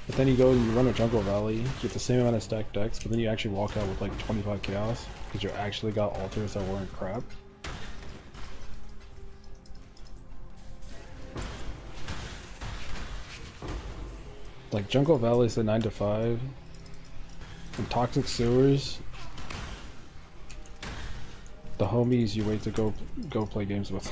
But then you go and you run a Jungle Valley, you get the same amount of stacked decks, but then you actually walk out with like 25 chaos because you actually got altars that weren't crap. Like Jungle Valley is the 9 to 5, and Toxic Sewers, the homies you wait to go play games with.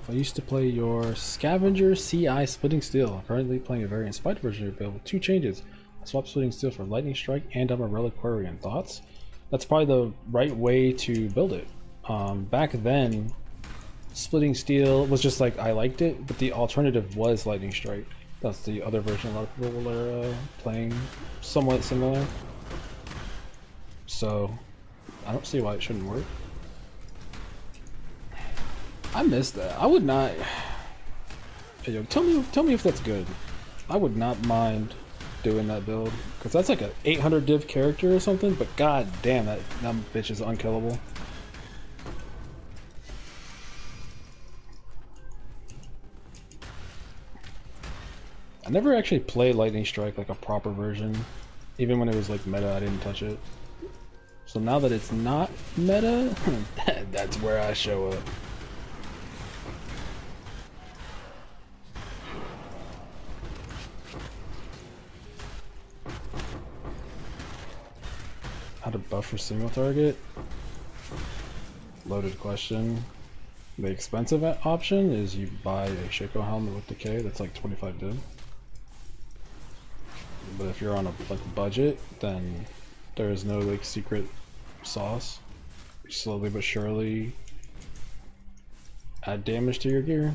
I used to play your Scavenger CI Splitting Steel. Currently playing a very inspired version of your build with 2 changes. I swapped Splitting Steel for Lightning Strike and I'm a Reliquarian. Thoughts? That's probably the right way to build it. Back then, Splitting Steel was just like, I liked it, but the alternative was Lightning Strike. That's the other version a lot of people are playing somewhat similar. So, I don't see why it shouldn't work. I missed that. I would not. Hey, yo, tell me if that's good. I would not mind doing that build because that's like an 800 div character or something. But god damn, that bitch is unkillable. I never actually played Lightning Strike like a proper version. Even when it was like meta, I didn't touch it. So now that it's not meta, that's where I show up. How to buff for single target? Loaded question. The expensive option is you buy a Shaco helmet with decay that's like 25 div. But if you're on a like budget, then there is no like secret sauce. You slowly but surely add damage to your gear.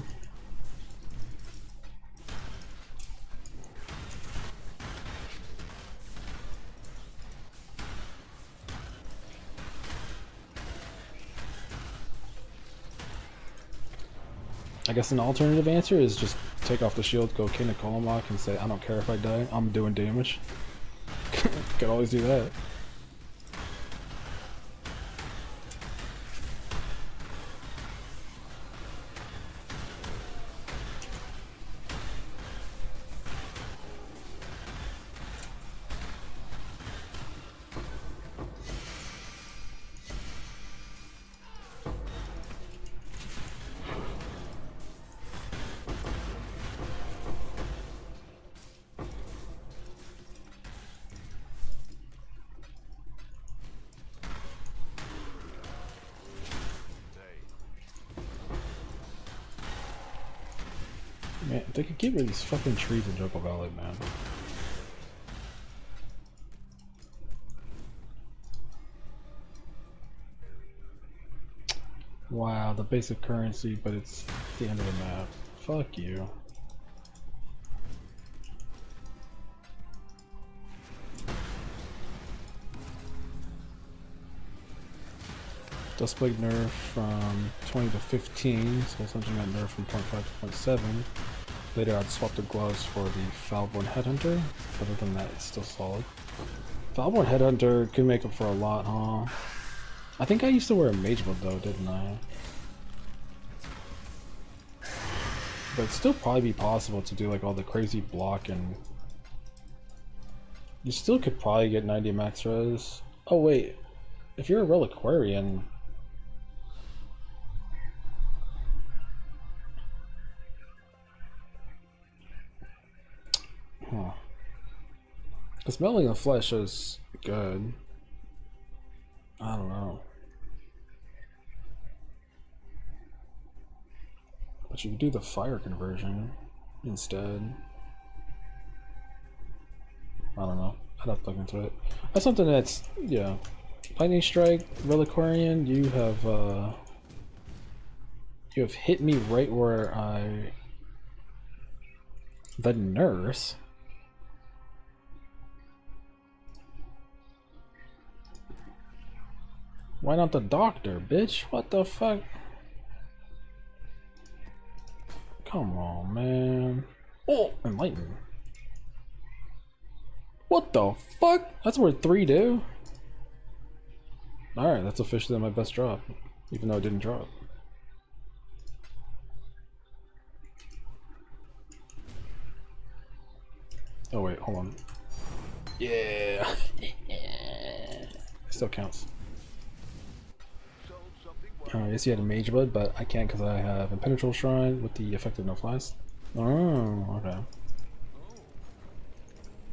I guess an alternative answer is just take off the shield, go King of Kolomak, and say, I don't care if I die, I'm doing damage. Could always do that. Man, they could get rid of these fucking trees in Jungle Valley, man. Wow, the basic currency, but it's the end of the map. Fuck you. Dustblade nerf from 20 to 15, so essentially got nerf from 0.5 to 0.7. Later I'd swap the gloves for the Foulborn Headhunter. Other than that, it's still solid. Foulborn Headhunter could make up for a lot, huh? I think I used to wear a mage mode though, didn't I? But it'd still probably be possible to do like all the crazy block, and you still could probably get 90 max res. Oh wait, if you're a Reliquarian, huh? Because Smelling the Flesh is good. I don't know. But you could do the fire conversion instead. I don't know. I'd have to look into it. That's something that's, yeah. Lightning Strike, Reliquarian, you have hit me right where I... The nurse? Why not the doctor, bitch? What the fuck? Come on, man. Oh, Enlighten. What the fuck? That's worth 3 do? Alright, that's officially my best drop. Even though it didn't drop. Oh wait, hold on. Yeah. It still counts. Yes, you had a Mage Blood, but I can't because I have Impenetrable Shrine with the effective no flies. Oh, okay.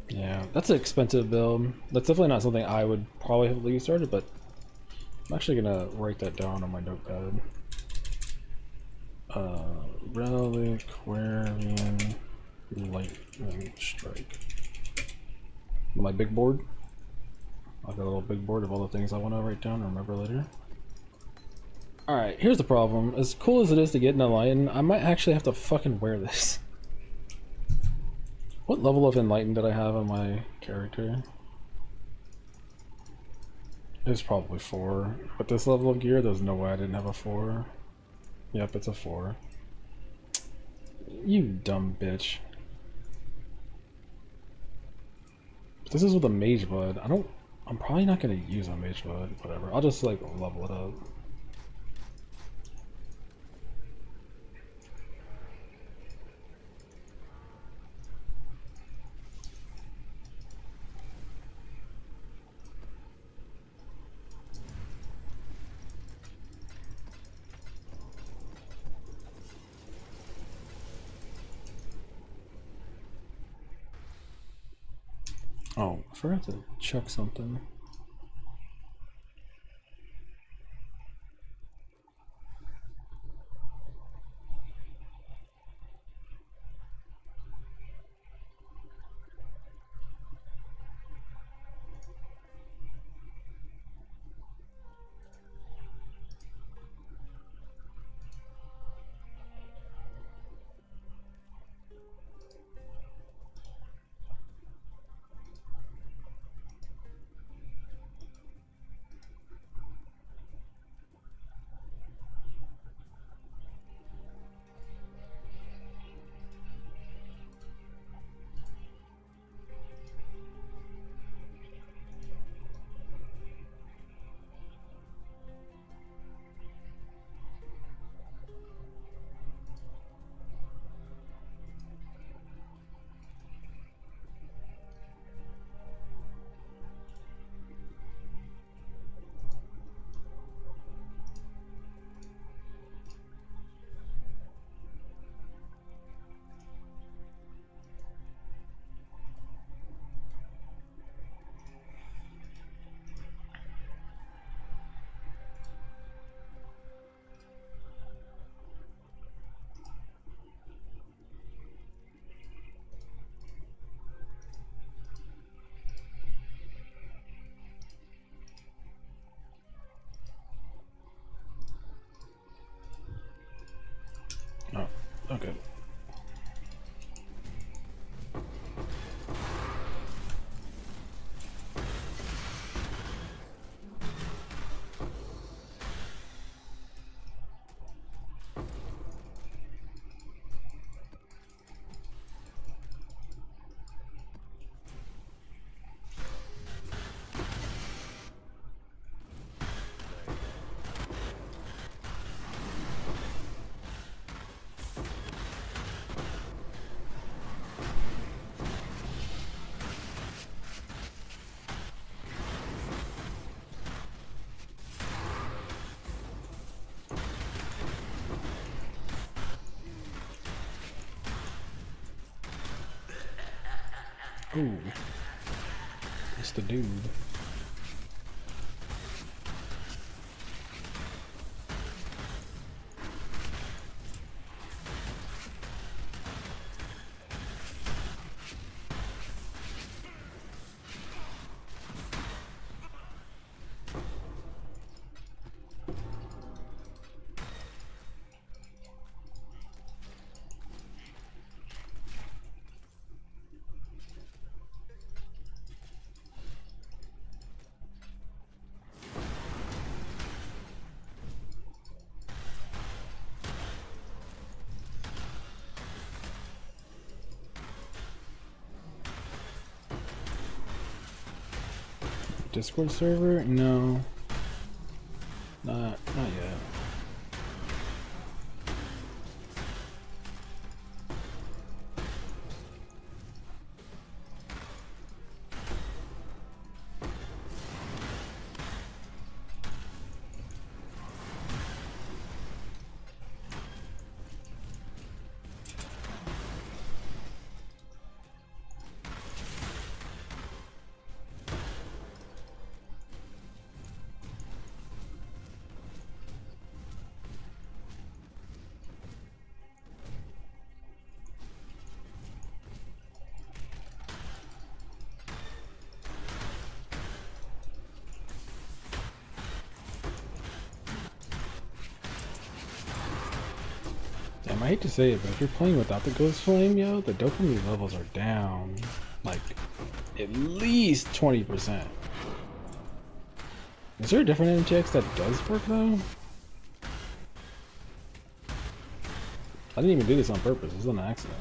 Yeah, that's an expensive build. That's definitely not something I would probably have leave started, but I'm actually gonna write that down on my notepad. Reliquarian Lightning Strike. My big board. I've got a little big board of all the things I want to write down and remember later. Alright, here's the problem. As cool as it is to get an Enlighten, I might actually have to fucking wear this. What level of Enlighten did I have on my character? It's probably 4. With this level of gear, there's no way I didn't have a 4. Yep, it's a 4. You dumb bitch. This is with a Mage Blood. I'm probably not gonna use a Mage Blood, whatever. I'll just like level it up. Oh, I forgot to check something. Ooh. It's the dude. Discord server? No. Not yet. Damn, I hate to say it, but if you're playing without the Ghost Flame, yo, the dopamine levels are down, like, at least 20%. Is there a different MTX that does work, though? I didn't even do this on purpose, this was an accident.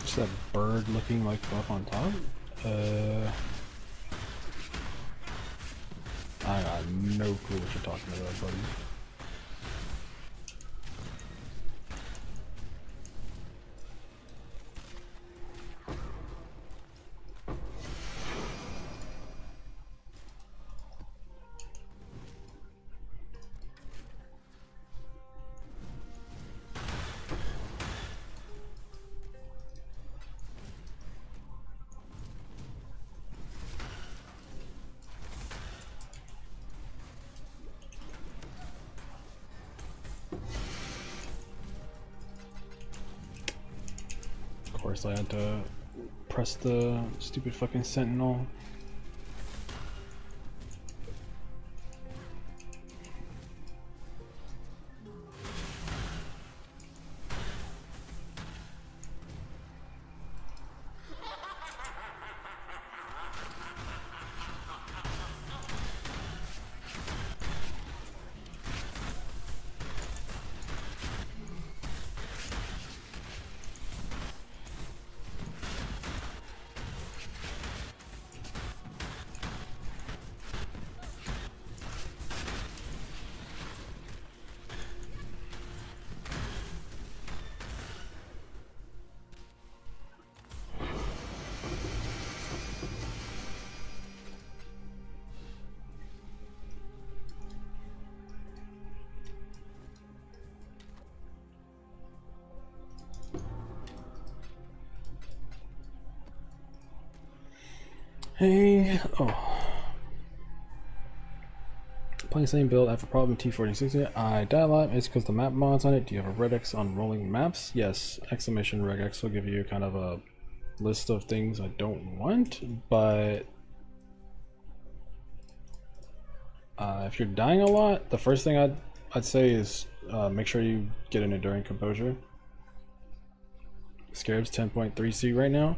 Just that bird looking like up on top? I got no clue what you're talking about, buddy. Of course I had to press the stupid fucking sentinel. Hey, playing the same build, I have a problem T46. I die a lot, it's because the map mods on it. Do you have a regex on rolling maps? Yes, exclamation regex will give you kind of a list of things I don't want, but If you're dying a lot, the first thing I'd say is make sure you get an enduring composure. Scarab's 10.3C right now,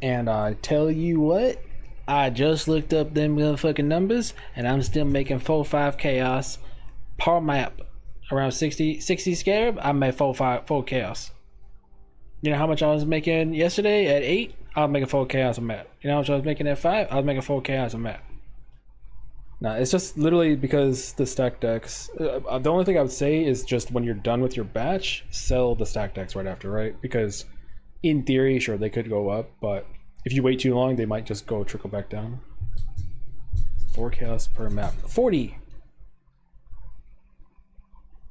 and I tell you what, I just looked up them motherfucking numbers, and I'm still making 4-5 chaos per map. Around 60 Scarab, I made 4 chaos. You know how much I was making yesterday at 8? I was making 4 chaos a map. You know how much I was making at 5? I was making 4 chaos a map. Nah, it's just literally because the stack decks. The only thing I would say is just when you're done with your batch, sell the stack decks right after, right? Because in theory, sure, they could go up, but if you wait too long, they might just go trickle back down. 4 chaos per map. 40!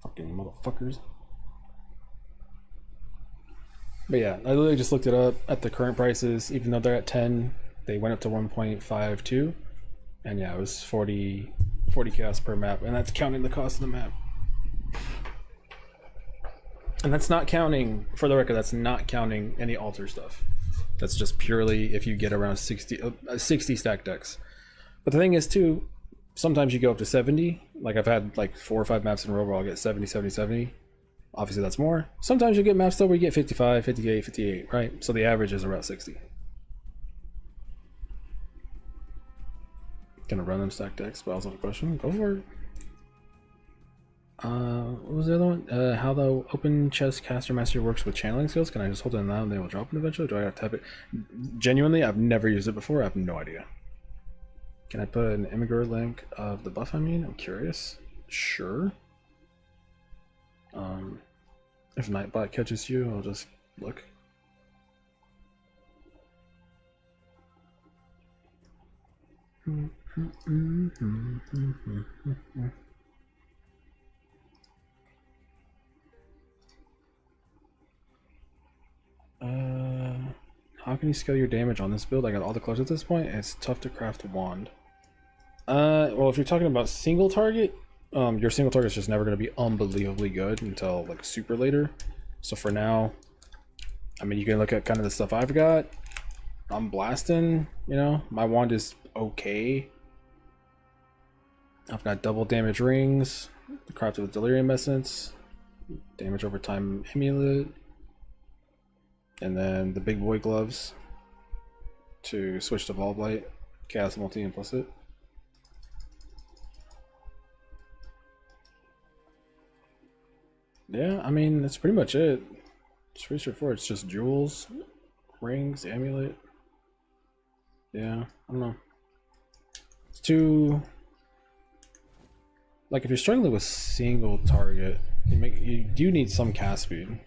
Fucking motherfuckers. But yeah, I literally just looked it up at the current prices. Even though they're at 10, they went up to 1.52. And yeah, it was 40 chaos per map, and that's counting the cost of the map. And that's not counting, for the record, that's not counting any altar stuff. That's just purely if you get around 60 stack decks. But the thing is too, sometimes you go up to 70. Like I've had like 4 or 5 maps in a row where I'll get 70, 70, 70. Obviously that's more. Sometimes you get maps though where you get 55, 58, 58, right? So the average is around 60. Gonna run them stack decks, but I also have a question. Go for it. What was the other one? How the open chest caster master works with channeling skills. Can I just hold it now and they will drop it eventually? Do I have to type it? Genuinely, I've never used it before. I have no idea. Can I put an imgur link of the buff? I'm curious. Sure. If Nightbot catches you, I'll just look. How can you scale your damage on this build? I got all the clutch at this point, and it's tough to craft a wand. Well, if you're talking about single target, your single target is just never going to be unbelievably good until like super later. So for now, I mean, you can look at kind of the stuff I've got. I'm blasting, you know, my wand is okay. I've got double damage rings, the craft of delirium essence, damage over time amulet, and then the big boy gloves to switch to Vault Blight, Chaos Multi, and plus it. Yeah, I mean, that's pretty much it. It's pretty straightforward. It's just jewels, rings, amulet. Yeah, I don't know. It's too... Like, if you're struggling with single target, you do need some cast speed.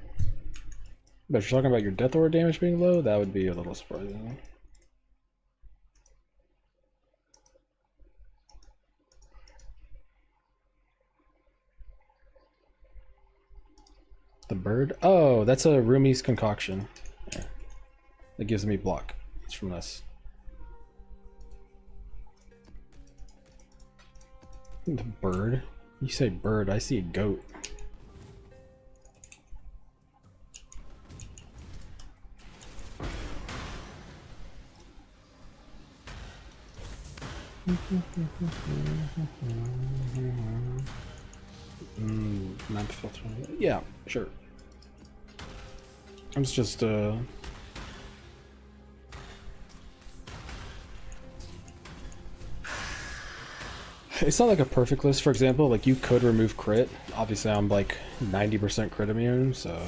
But if you're talking about your death aura damage being low, that would be a little surprising. The bird? Oh, that's a Rumi's concoction. Yeah. That gives me block. It's from this. The bird? You say bird, I see a goat. Map filter. Yeah, sure. I'm just it's not like a perfect list. For example, like you could remove crit. Obviously I'm like 90% crit immune, so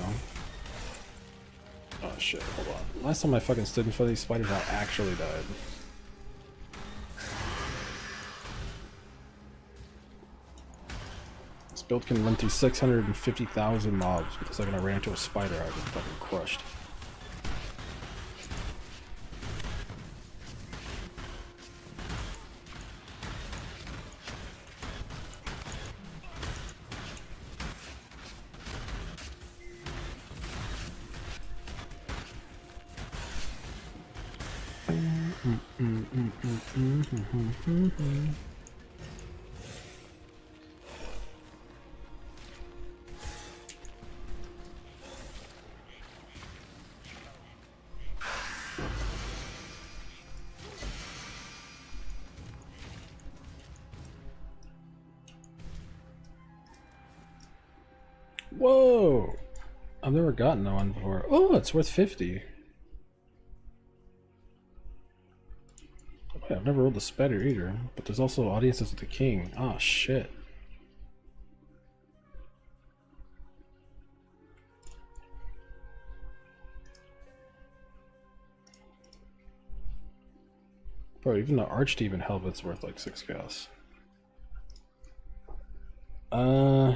oh shit, hold on. Last time I fucking stood in front of these spiders I actually died. This build can run through 650,000 mobs, but the second I ran into a spider I was fucking crushed. Whoa! I've never gotten that one before. Oh, it's worth 50. Wait, I've never rolled a spider either, but there's also audiences with the king. Oh shit. Bro, even the Archdemon Helmet's worth like 6 chaos.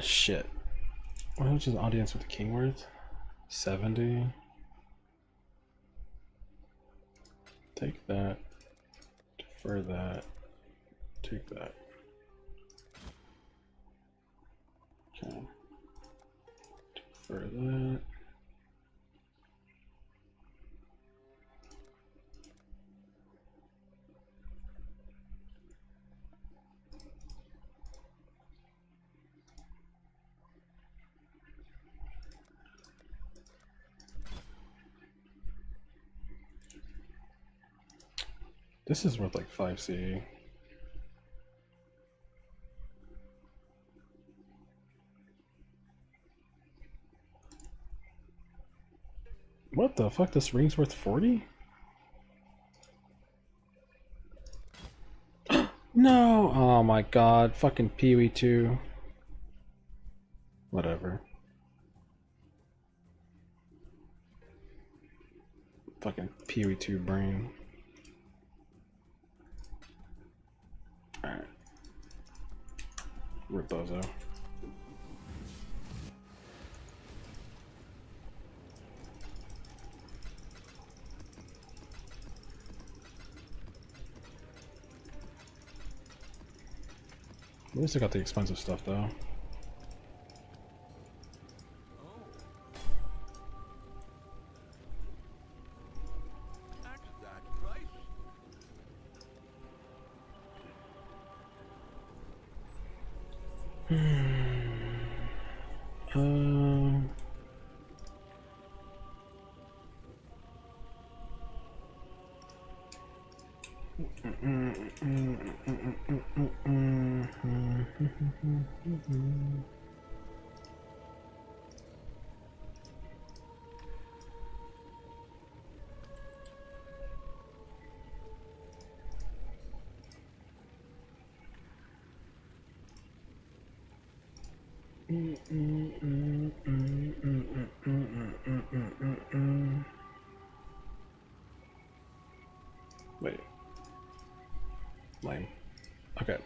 Shit. How much is audience with the king worth? 70. Take that. Defer that. Take that. Okay. Defer that. This is worth like 5 CE. What the fuck? This ring's worth 40? No! Oh my god. Fucking Pee-wee 2. Whatever. Fucking Pee-wee 2 brain. Alright. Rip bozo. At least I got the expensive stuff though. At that price? Wait. Lame. Okay.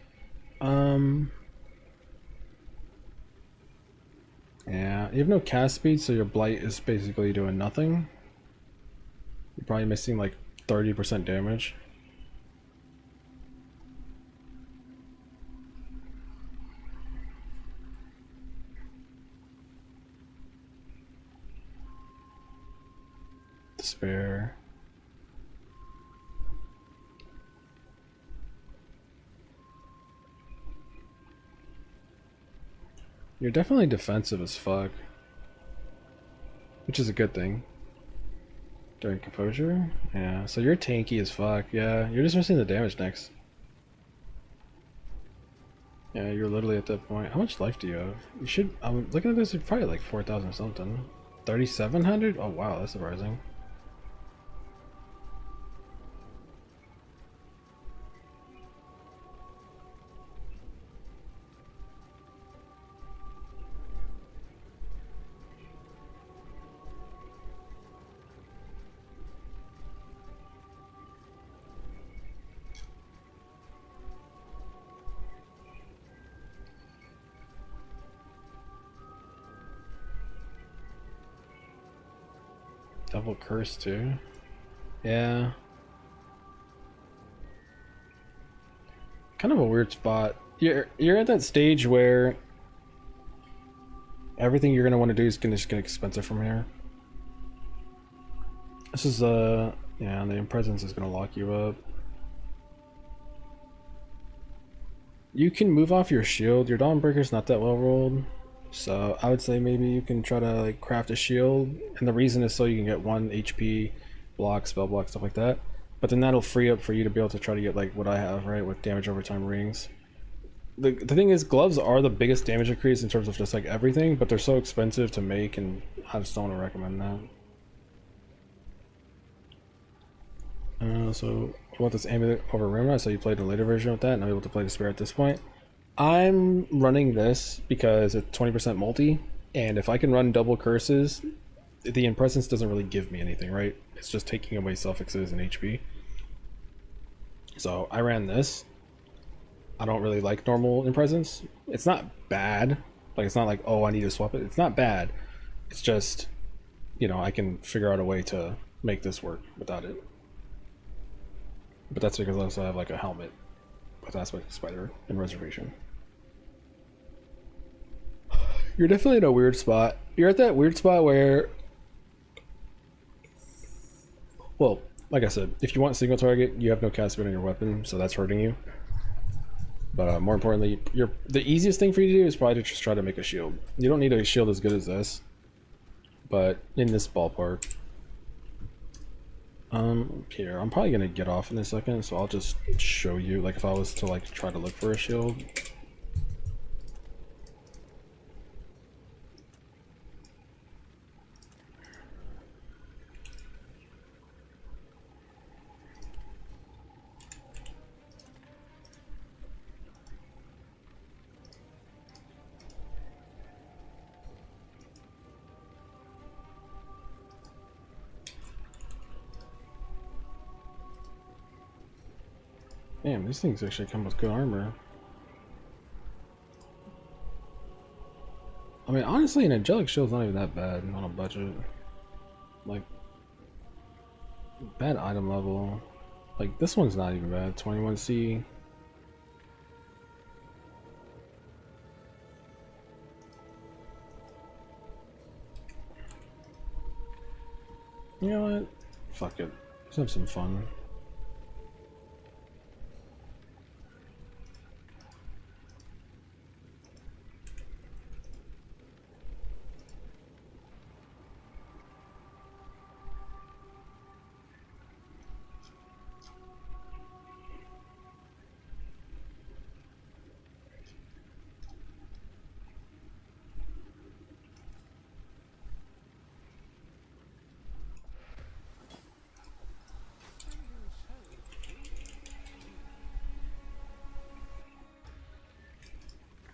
Yeah, you have no cast speed, so your blight is basically doing nothing. You're probably missing like 30% damage. Despair. You're definitely defensive as fuck, which is a good thing. During composure? Yeah, so you're tanky as fuck. Yeah, you're just missing the damage next. Yeah, you're literally at that point. How much life do you have? You should, I'm looking at this, you're probably like 4,000 something. 3,700? Oh wow, that's surprising. Double curse too. Yeah. Kind of a weird spot. You're at that stage where everything you're gonna want to do is gonna just get expensive from here. This is yeah, the Impresence is gonna lock you up. You can move off your shield. Your Dawnbreaker's not that well rolled. So I would say maybe you can try to like craft a shield, and the reason is so you can get 1 HP block, spell block, stuff like that. But then that'll free up for you to be able to try to get like what I have, right, with damage over time rings. the thing is, gloves are the biggest damage increase in terms of just like everything, but they're so expensive to make, and I just don't want to recommend that. So what this amulet over Rimra? So you played a later version with that, and I'm able to play the spear at this point. I'm running this because it's 20% multi, and if I can run double curses, the Impresence doesn't really give me anything, right? It's just taking away suffixes and HP. So I ran this. I don't really like normal Impresence. It's not bad. Like, it's not like, oh, I need to swap it. It's not bad. It's just, you know, I can figure out a way to make this work without it. But that's because I also have like a helmet with Aspect Spider and Reservation. You're definitely in a weird spot. You're at that weird spot where, well, like I said, if you want single target, you have no cast speed on your weapon, so that's hurting you. But more importantly, the easiest thing for you to do is probably to just try to make a shield. You don't need a shield as good as this, but in this ballpark. Here, I'm probably gonna get off in a second, so I'll just show you, like if I was to like try to look for a shield. Damn, these things actually come with good armor. I mean, honestly, an angelic shield's not even that bad on a budget. Like, bad item level. Like, this one's not even bad. 21C. You know what? Fuck it. Let's have some fun.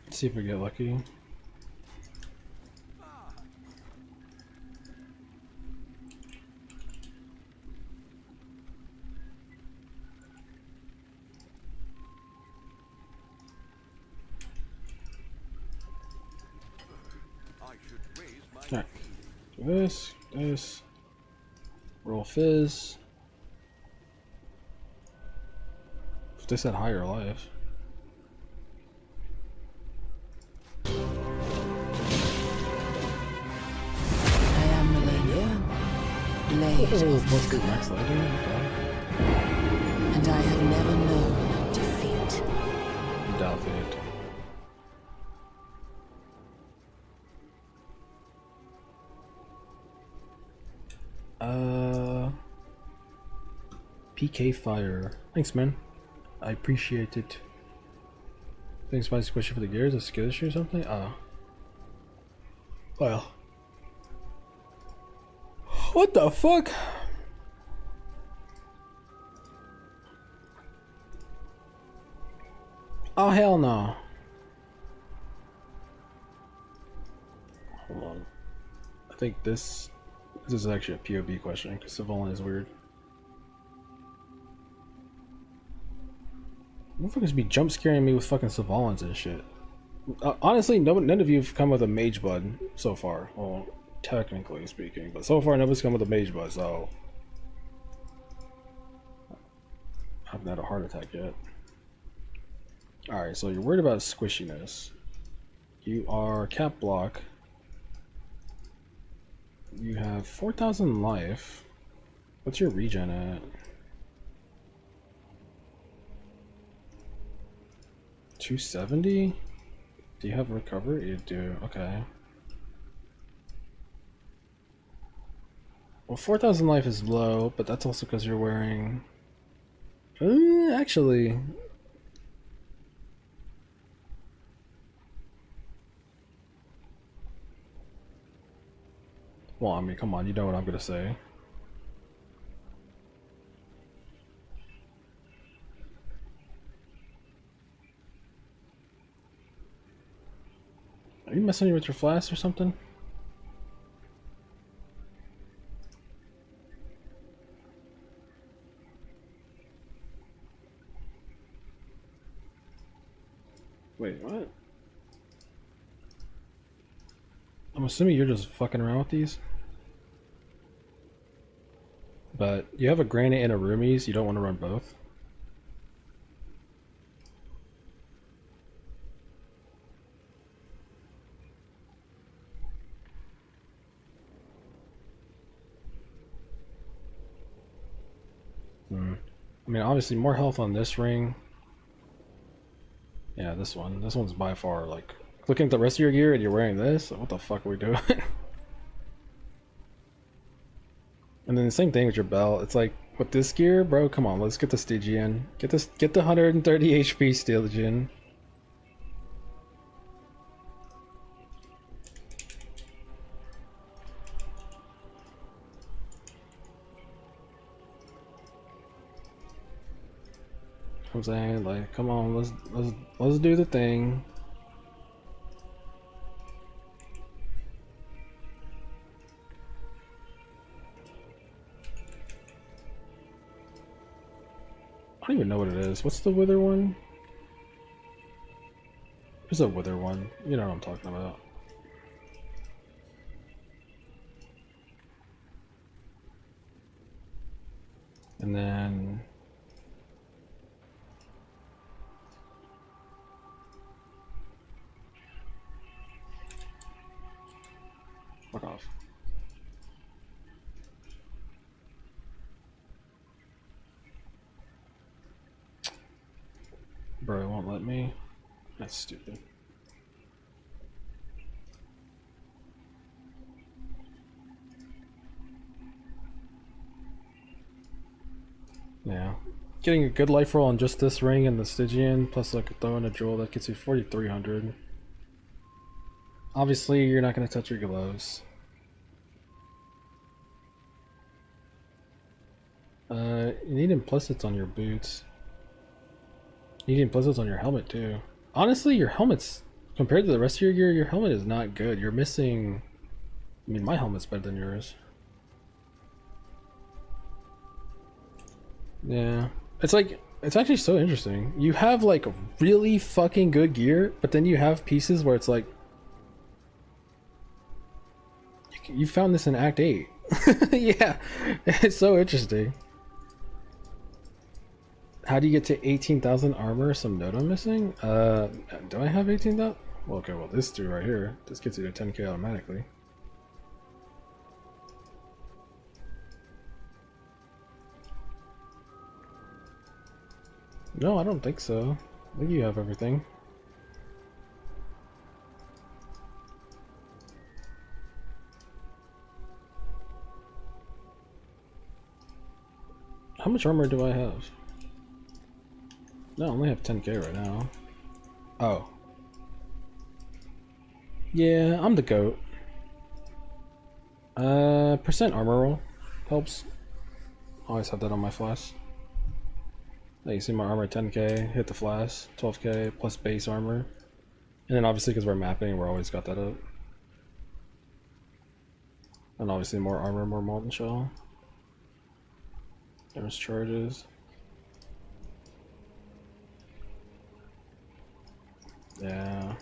See if we get lucky. I should raise my Alright. Do this. Roll fizz. If this had higher life. Max lighting? And I have never known defeat. David. PK Fire. Thanks, man. I appreciate it. Thanks, my question for the gears. A skill issue or something? Well. What the fuck? Oh, hell no. Hold on. I think this is actually a POB question because Sylvain is weird. Motherfuckers be jump scaring me with fucking Sylvains and shit. Honestly, none of you have come with a mage bud so far. Well, technically speaking, but so far nobody's come with a mage bud, so I haven't had a heart attack yet. Alright, so you're worried about squishiness. You are cap block. You have 4,000 life. What's your regen at? 270? Do you have recovery? You do, okay. Well, 4,000 life is low, but that's also because you're wearing... actually... Well, I mean, come on, you know what I'm gonna say. Are you messing with your flask or something? Wait, what? I'm assuming you're just fucking around with these. But you have a granite and a roomies, you don't want to run both. I mean, obviously more health on this ring. Yeah, this one. This one's by far, like, looking at the rest of your gear and you're wearing this? What the fuck are we doing? And then the same thing with your belt. It's like, with this gear, bro, come on, let's get the Stygian. Get the 130 HP Stygian. I'm saying, like, come on, let's do the thing. I don't even know what it is. What's the wither one? There's a wither one. You know what I'm talking about. And then fuck off. Bro, it won't let me. That's stupid. Yeah. Getting a good life roll on just this ring and the Stygian, plus like throwing a jewel, that gets you 4,300. Obviously, you're not going to touch your gloves. You need implicits on your boots. You need implicits on your helmet too. Honestly, your helmet's, compared to the rest of your gear, your helmet is not good. You're missing... I mean, my helmet's better than yours. Yeah. It's like, it's actually so interesting. You have like really fucking good gear, but then you have pieces where it's like, you found this in Act 8. Yeah, it's so interesting. How do you get to 18,000 armor? Some note I'm missing? Do I have 18,000? Well, okay, well this dude right here, this gets you to 10k automatically. No, I don't think so. I think you have everything. How much armor do I have? No, I only have 10k right now. Oh. Yeah, I'm the goat. Percent armor roll helps. Always have that on my flask. Now you see my armor 10k, hit the flask, 12k, plus base armor. And then obviously because we're mapping, we're always got that up. And obviously more armor, more molten shell. There's charges. Yeah.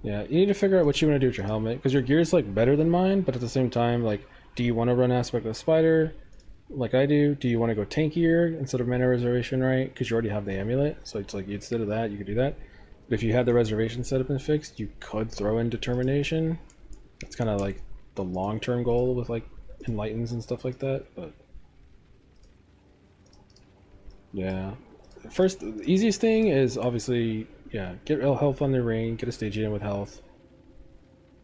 Yeah, you need to figure out what you want to do with your helmet, because your gear is like better than mine, but at the same time, like, do you want to run aspect of the spider like I do? Do you want to go tankier instead of mana reservation, right? Because you already have the amulet, so it's like instead of that, you could do that. But if you had the reservation set up and fixed, you could throw in determination. It's kind of like the long-term goal with like enlightens and stuff like that, but yeah. First, the easiest thing is obviously, yeah, get real health on the ring, get a Stygian with health.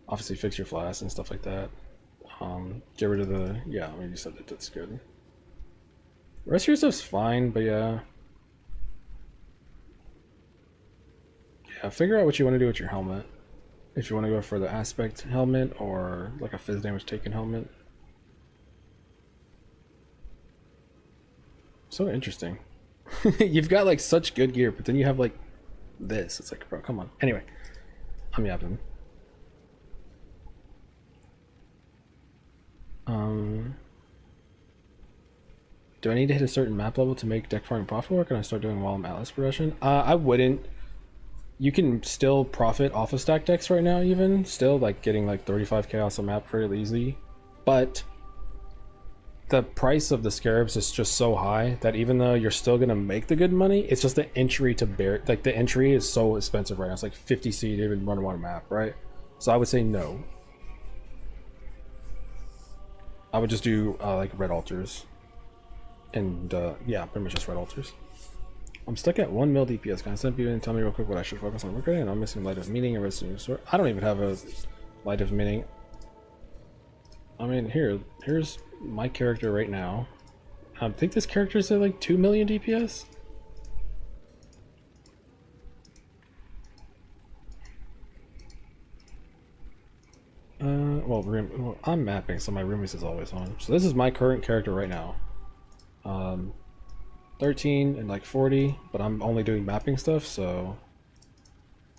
Obviously fix your flask and stuff like that. Get rid of the, yeah, I mean, you said that that's good. The rest of your stuff's fine, but yeah. figure out what you want to do with your helmet. If you want to go for the aspect helmet or like a fizz damage taken helmet. So interesting. You've got like such good gear, but then you have like this. It's like, bro, come on. Anyway, I'm yapping. Do I need to hit a certain map level to make deck farming profitable, or can I start doing while I'm Atlas progression? I wouldn't. You can still profit off of stack decks right now, even still, like getting like 35 chaos a map fairly easy, but the price of the scarabs is just so high that even though you're still gonna make the good money, it's just the entry to bear. Like the entry is so expensive right now. It's like 50C to even run one map, right? So I would say no. I would just do like red altars, and yeah, pretty much just red altars. I'm stuck at 1 mil DPS. Can I send people and tell me real quick what I should focus on recording? And I'm missing Light of Meaning and Resident Sword. I don't even have a Light of Meaning. I mean, here's my character right now. I think this character is at like 2 million DPS. Well, I'm mapping, so my roomies is always on. So this is my current character right now. 13 and like 40, but I'm only doing mapping stuff, so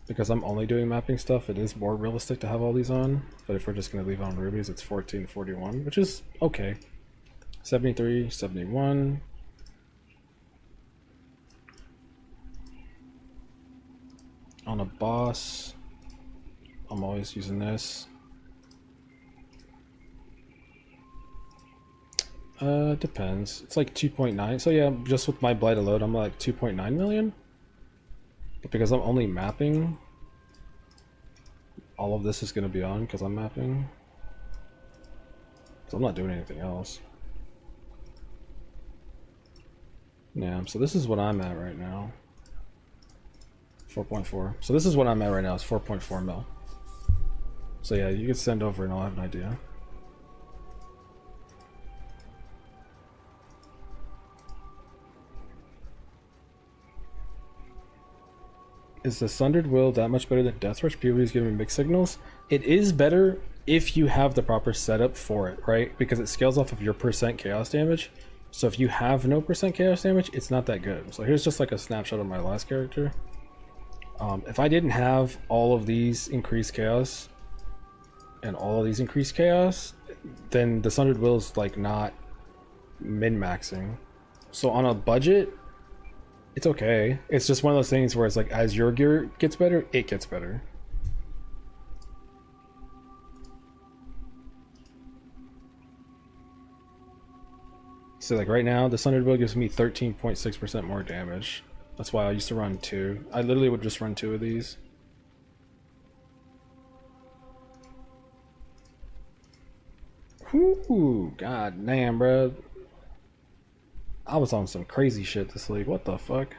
because I'm only doing mapping stuff, it is more realistic to have all these on. But if we're just going to leave on rubies, it's 14, 41, which is okay. 73, 71. On a boss, I'm always using this. Depends. It's like 2.9. So yeah, just with my blight alone, I'm like 2.9 million. But because I'm only mapping, all of this is going to be on because I'm mapping. So I'm not doing anything else. Yeah, so this is what I'm at right now. 4.4. So this is what I'm at right now. It's 4.4 mil. So yeah, you can send over and I'll have an idea. Is the Sundered Will that much better than Death Rush? PvP is giving me mixed signals. It is better if you have the proper setup for it, right? Because it scales off of your percent chaos damage. So if you have no percent chaos damage, it's not that good. So here's just like a snapshot of my last character. If I didn't have all of these increased chaos and all of these increased chaos, then the Sundered Will is like not min-maxing. So on a budget, it's okay. It's just one of those things where it's like, as your gear gets better, it gets better. So like right now, the Sundered Will gives me 13.6% more damage. That's why I used to run 2. I literally would just run 2 of these. Whoo, god damn, bro. I was on some crazy shit this league. What the fuck?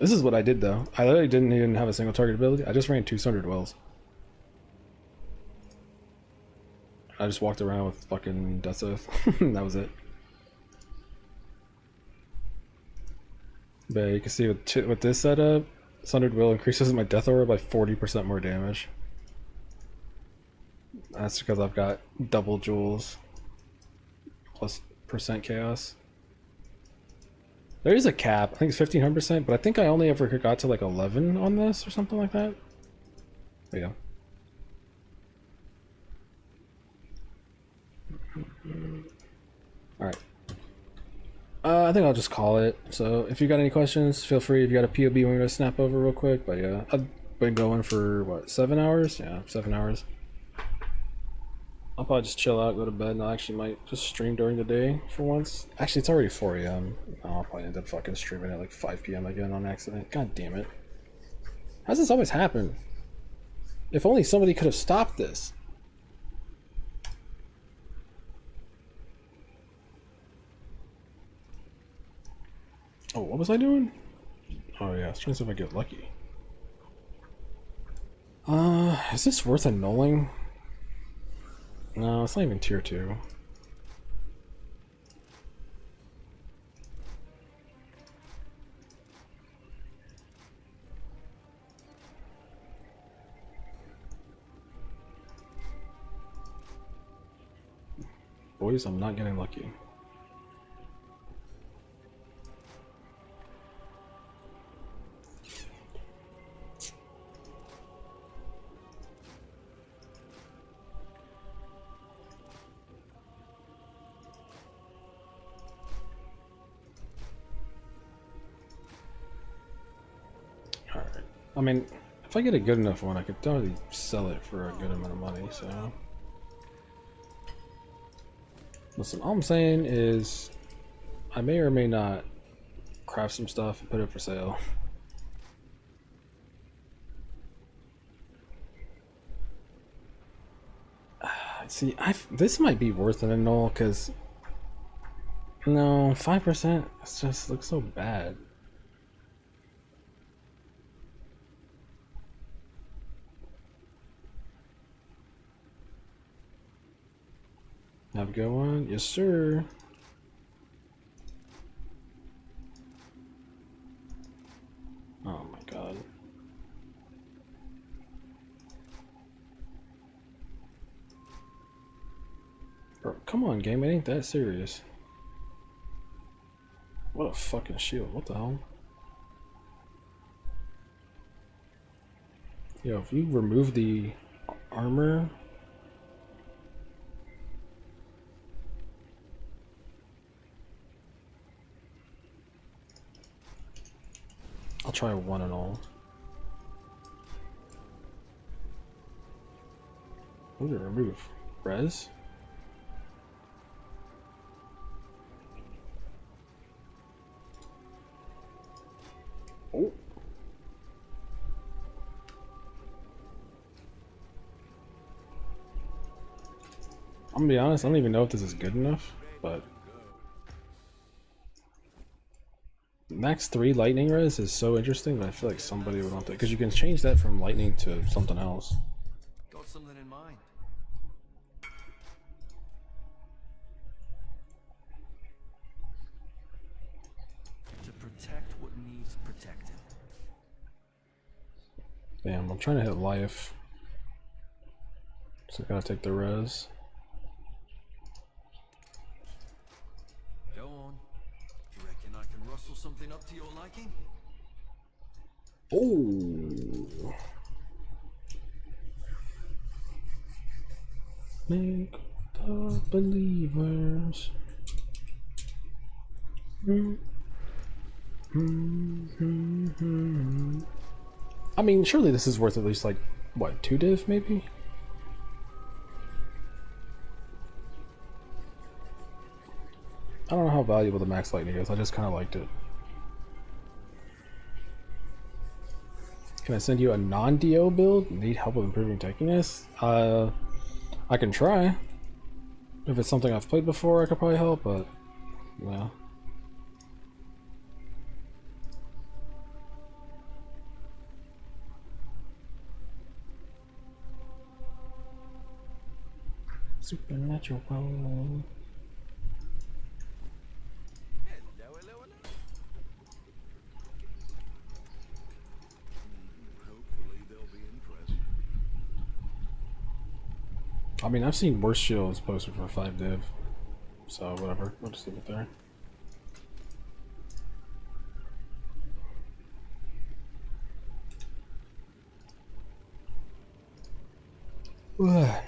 This is what I did though. I literally didn't even have a single target ability. I just ran 2 Sundered Wills. I just walked around with fucking Death Oath. That was it. But you can see with this setup, Sundered Will increases my Death Aura by 40% more damage. That's because I've got double jewels plus percent chaos. There is a cap. I think it's 1500%, but I think I only ever got to like 11 on this or something like that. There you go. Alright. I think I'll just call it. So if you got any questions, feel free. If you got a POB, we're gonna snap over real quick. But yeah, I've been going for what, 7 hours? Yeah, 7 hours. I'll probably just chill out, go to bed, and I actually might just stream during the day for once. Actually, it's already 4 AM. I'll probably end up fucking streaming at like 5 PM again on accident. God damn it. How's this always happen? If only somebody could have stopped this. Oh, what was I doing? Oh yeah, I was trying to see if I get lucky. Is this worth annulling? No, it's not even tier 2. Boys, I'm not getting lucky. Alright. I mean, if I get a good enough one, I could totally sell it for a good amount of money, so... Listen, all I'm saying is I may or may not craft some stuff and put it for sale. See, this might be worth it and all, because no, 5%, it just looks so bad. Have a good one. Yes, sir. Oh my god. Bro, come on, game. It ain't that serious. What a fucking shield. What the hell? Yo, if you remove the armor... I'll try one and all. What did it remove? Res? Oh. I'm gonna be honest, I don't even know if this is good enough, but Max 3 lightning res is so interesting that I feel like somebody would want that, because you can change that from lightning to something else. Got something in mind. To protect what needs protecting. Damn, I'm trying to hit life. So I gotta take the res. Go on. You reckon I can rustle something up to your liking? Oh. Make the believers. I mean, surely this is worth at least like what, 2 div maybe? I don't know how valuable the max lightning is. I just kind of liked it. Can I send you a non-DO build? Need help with improving tankiness? I can try. If it's something I've played before, I could probably help, but yeah. Supernatural. Hello, hello, hello. Hopefully they'll be impressed. I mean, I've seen worse shields posted for 5 div, so whatever. We'll just leave it there. Ugh.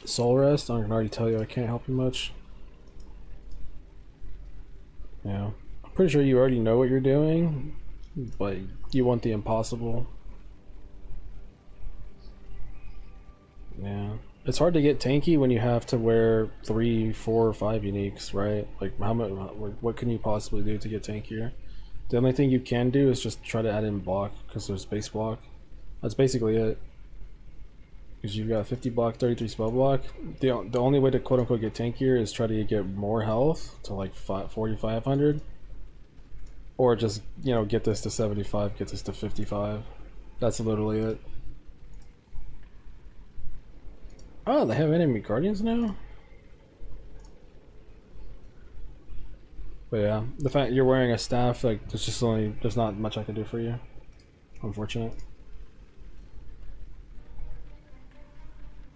Soul rest, I can already tell you I can't help you much. Yeah, I'm pretty sure you already know what you're doing, but you want the impossible. Yeah, it's hard to get tanky when you have to wear 3, 4, or 5 uniques, right? Like, how much? What can you possibly do to get tankier? The only thing you can do is just try to add in block, because there's base block. That's basically it. Because you've got 50 block, 33 spell block. The only way to quote unquote get tankier is try to get more health to like 4,500, or just, you know, get this to 75, get this to 55. That's literally it. Oh, they have enemy guardians now? But yeah, the fact you're wearing a staff, like there's not much I can do for you. Unfortunate.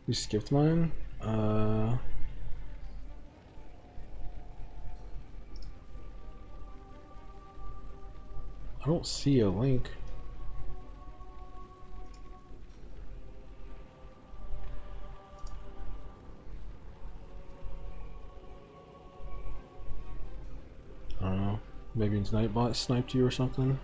You skipped mine? I don't see a link. I don't know. Maybe Nightbot sniped you or something.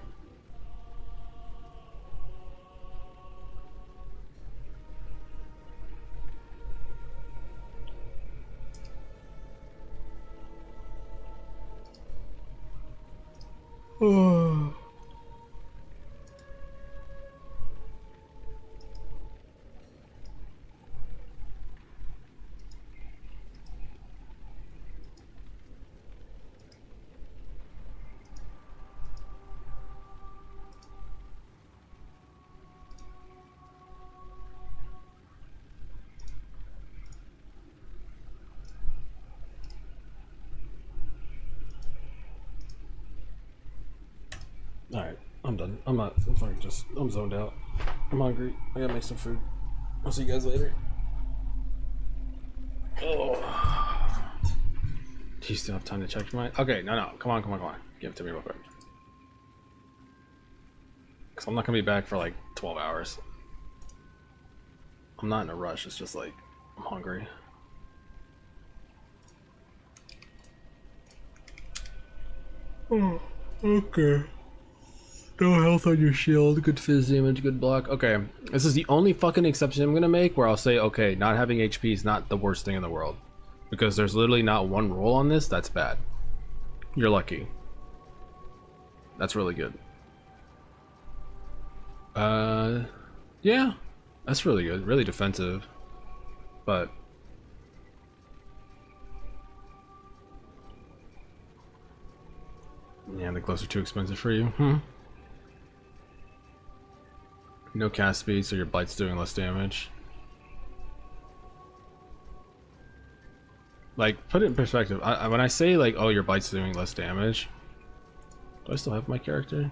Alright, I'm done. I'm zoned out. I'm hungry. I gotta make some food. I'll see you guys later. Oh. Do you still have time to check your mind? Okay, no. Come on. Give it to me real quick. Because I'm not gonna be back for like 12 hours. I'm not in a rush, it's just like, I'm hungry. Oh, okay. No health on your shield, good fizz damage, good block. Okay, this is the only fucking exception I'm gonna make where I'll say, okay, not having HP is not the worst thing in the world. Because there's literally not one roll on this that's bad. You're lucky. That's really good. Yeah, that's really good, really defensive. But yeah, the gloves are too expensive for you. No cast speed, so your bite's doing less damage. Like, put it in perspective. When I say like, oh, your bite's doing less damage, do I still have my character?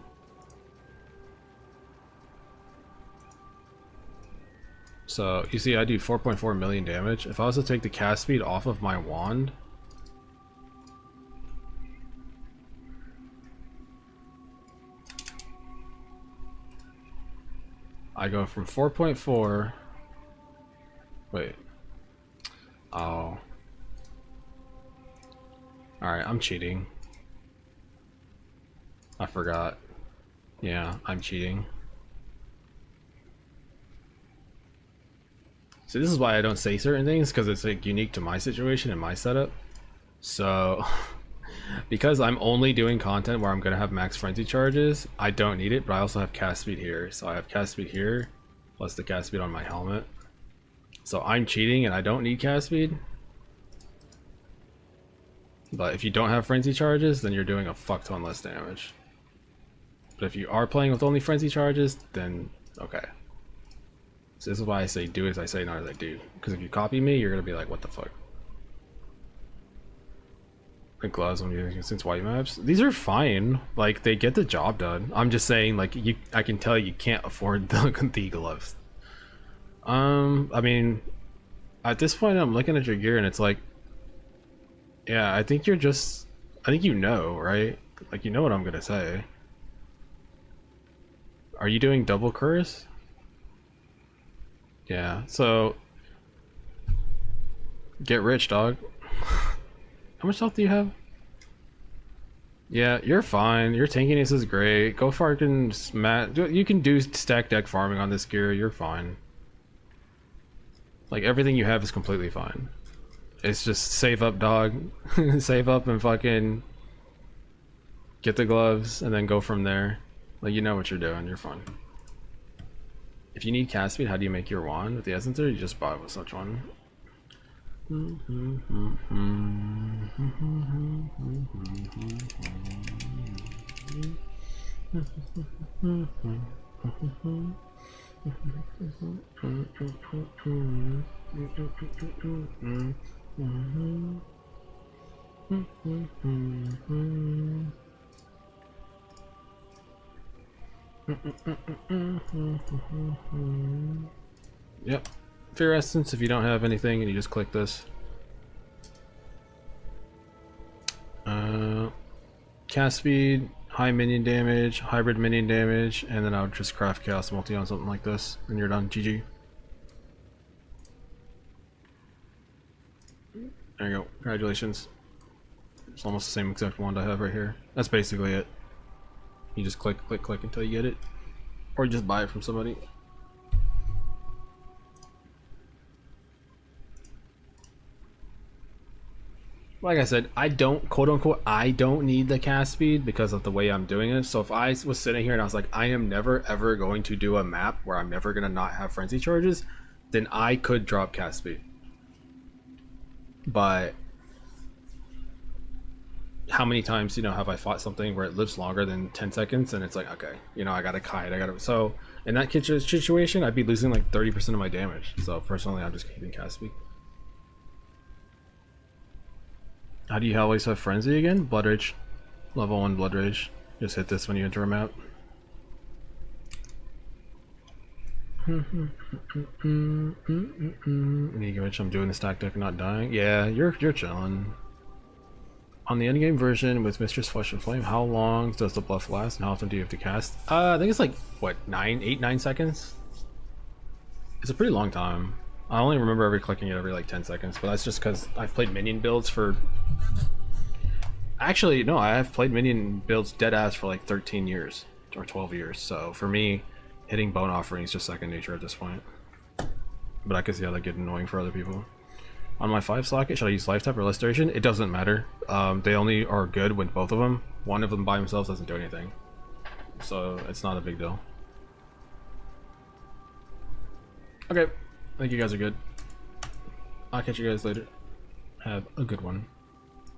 So you see, I do 4.4 million damage. If I was to take the cast speed off of my wand, I go from 4.4. Wait. Oh. Alright, I'm cheating. I forgot. Yeah, I'm cheating. So this is why I don't say certain things, because it's like unique to my situation and my setup. So because I'm only doing content where I'm gonna have max frenzy charges, I don't need it, but I also have cast speed here. So I have cast speed here, plus the cast speed on my helmet. So I'm cheating and I don't need cast speed. But if you don't have frenzy charges, then you're doing a fuck ton less damage. But if you are playing with only frenzy charges, then okay. So this is why I say do as I say, not as I do. Because if you copy me, you're gonna be like, what the fuck? The gloves I'm using since white maps, these are fine. Like, they get the job done. I'm just saying, like, I can tell you can't afford the gloves. I mean, at this point, I'm looking at your gear and it's like, yeah, I think you know, right? Like, you know what I'm gonna say. Are you doing double curse? Yeah, so get rich, dog. How much health do you have? Yeah, you're fine. Your tankiness is great. Go fucking smash. You can do stack deck farming on this gear. You're fine. Like, everything you have is completely fine. It's just save up, dog. Save up and fucking get the gloves and then go from there. Like, you know what you're doing. You're fine. If you need cast speed, how do you make your wand? With the essence, or you just buy it with such one? Yep. Fear Essence, if you don't have anything and you just click this. Cast speed, high minion damage, hybrid minion damage, and then I would just craft Chaos Multi on something like this, and you're done. GG. There you go. Congratulations. It's almost the same exact wand I have right here. That's basically it. You just click, click, click until you get it. Or you just buy it from somebody. Like I said, I don't, quote unquote, I don't need the cast speed because of the way I'm doing it. So if I was sitting here and I was like, I am never ever going to do a map where I'm never going to not have frenzy charges, then I could drop cast speed. But how many times, you know, have I fought something where it lives longer than 10 seconds and it's like, okay, you know, I got to kite, so in that situation, I'd be losing like 30% of my damage. So personally, I'm just keeping cast speed. How do you always have frenzy again? Blood Rage. Level 1 Blood Rage. Just hit this when you enter a map. Which I'm doing the stack deck and not dying. Yeah, you're chilling. On the endgame version with Mistress Flesh and Flame, how long does the buff last and how often do you have to cast? I think it's like, what, 9 seconds? It's a pretty long time. I only remember clicking it every like 10 seconds, but that's just because I've played minion builds for... Actually, no, I have played minion builds dead ass for like 13 years or 12 years. So for me, hitting Bone Offering is just second nature at this point. But I can see how that get annoying for other people. On my 5 socket, should I use Life Tap or Restoration? It doesn't matter. They only are good with both of them. One of them by themselves doesn't do anything. So it's not a big deal. Okay. I think you guys are good. I'll catch you guys later. Have a good one.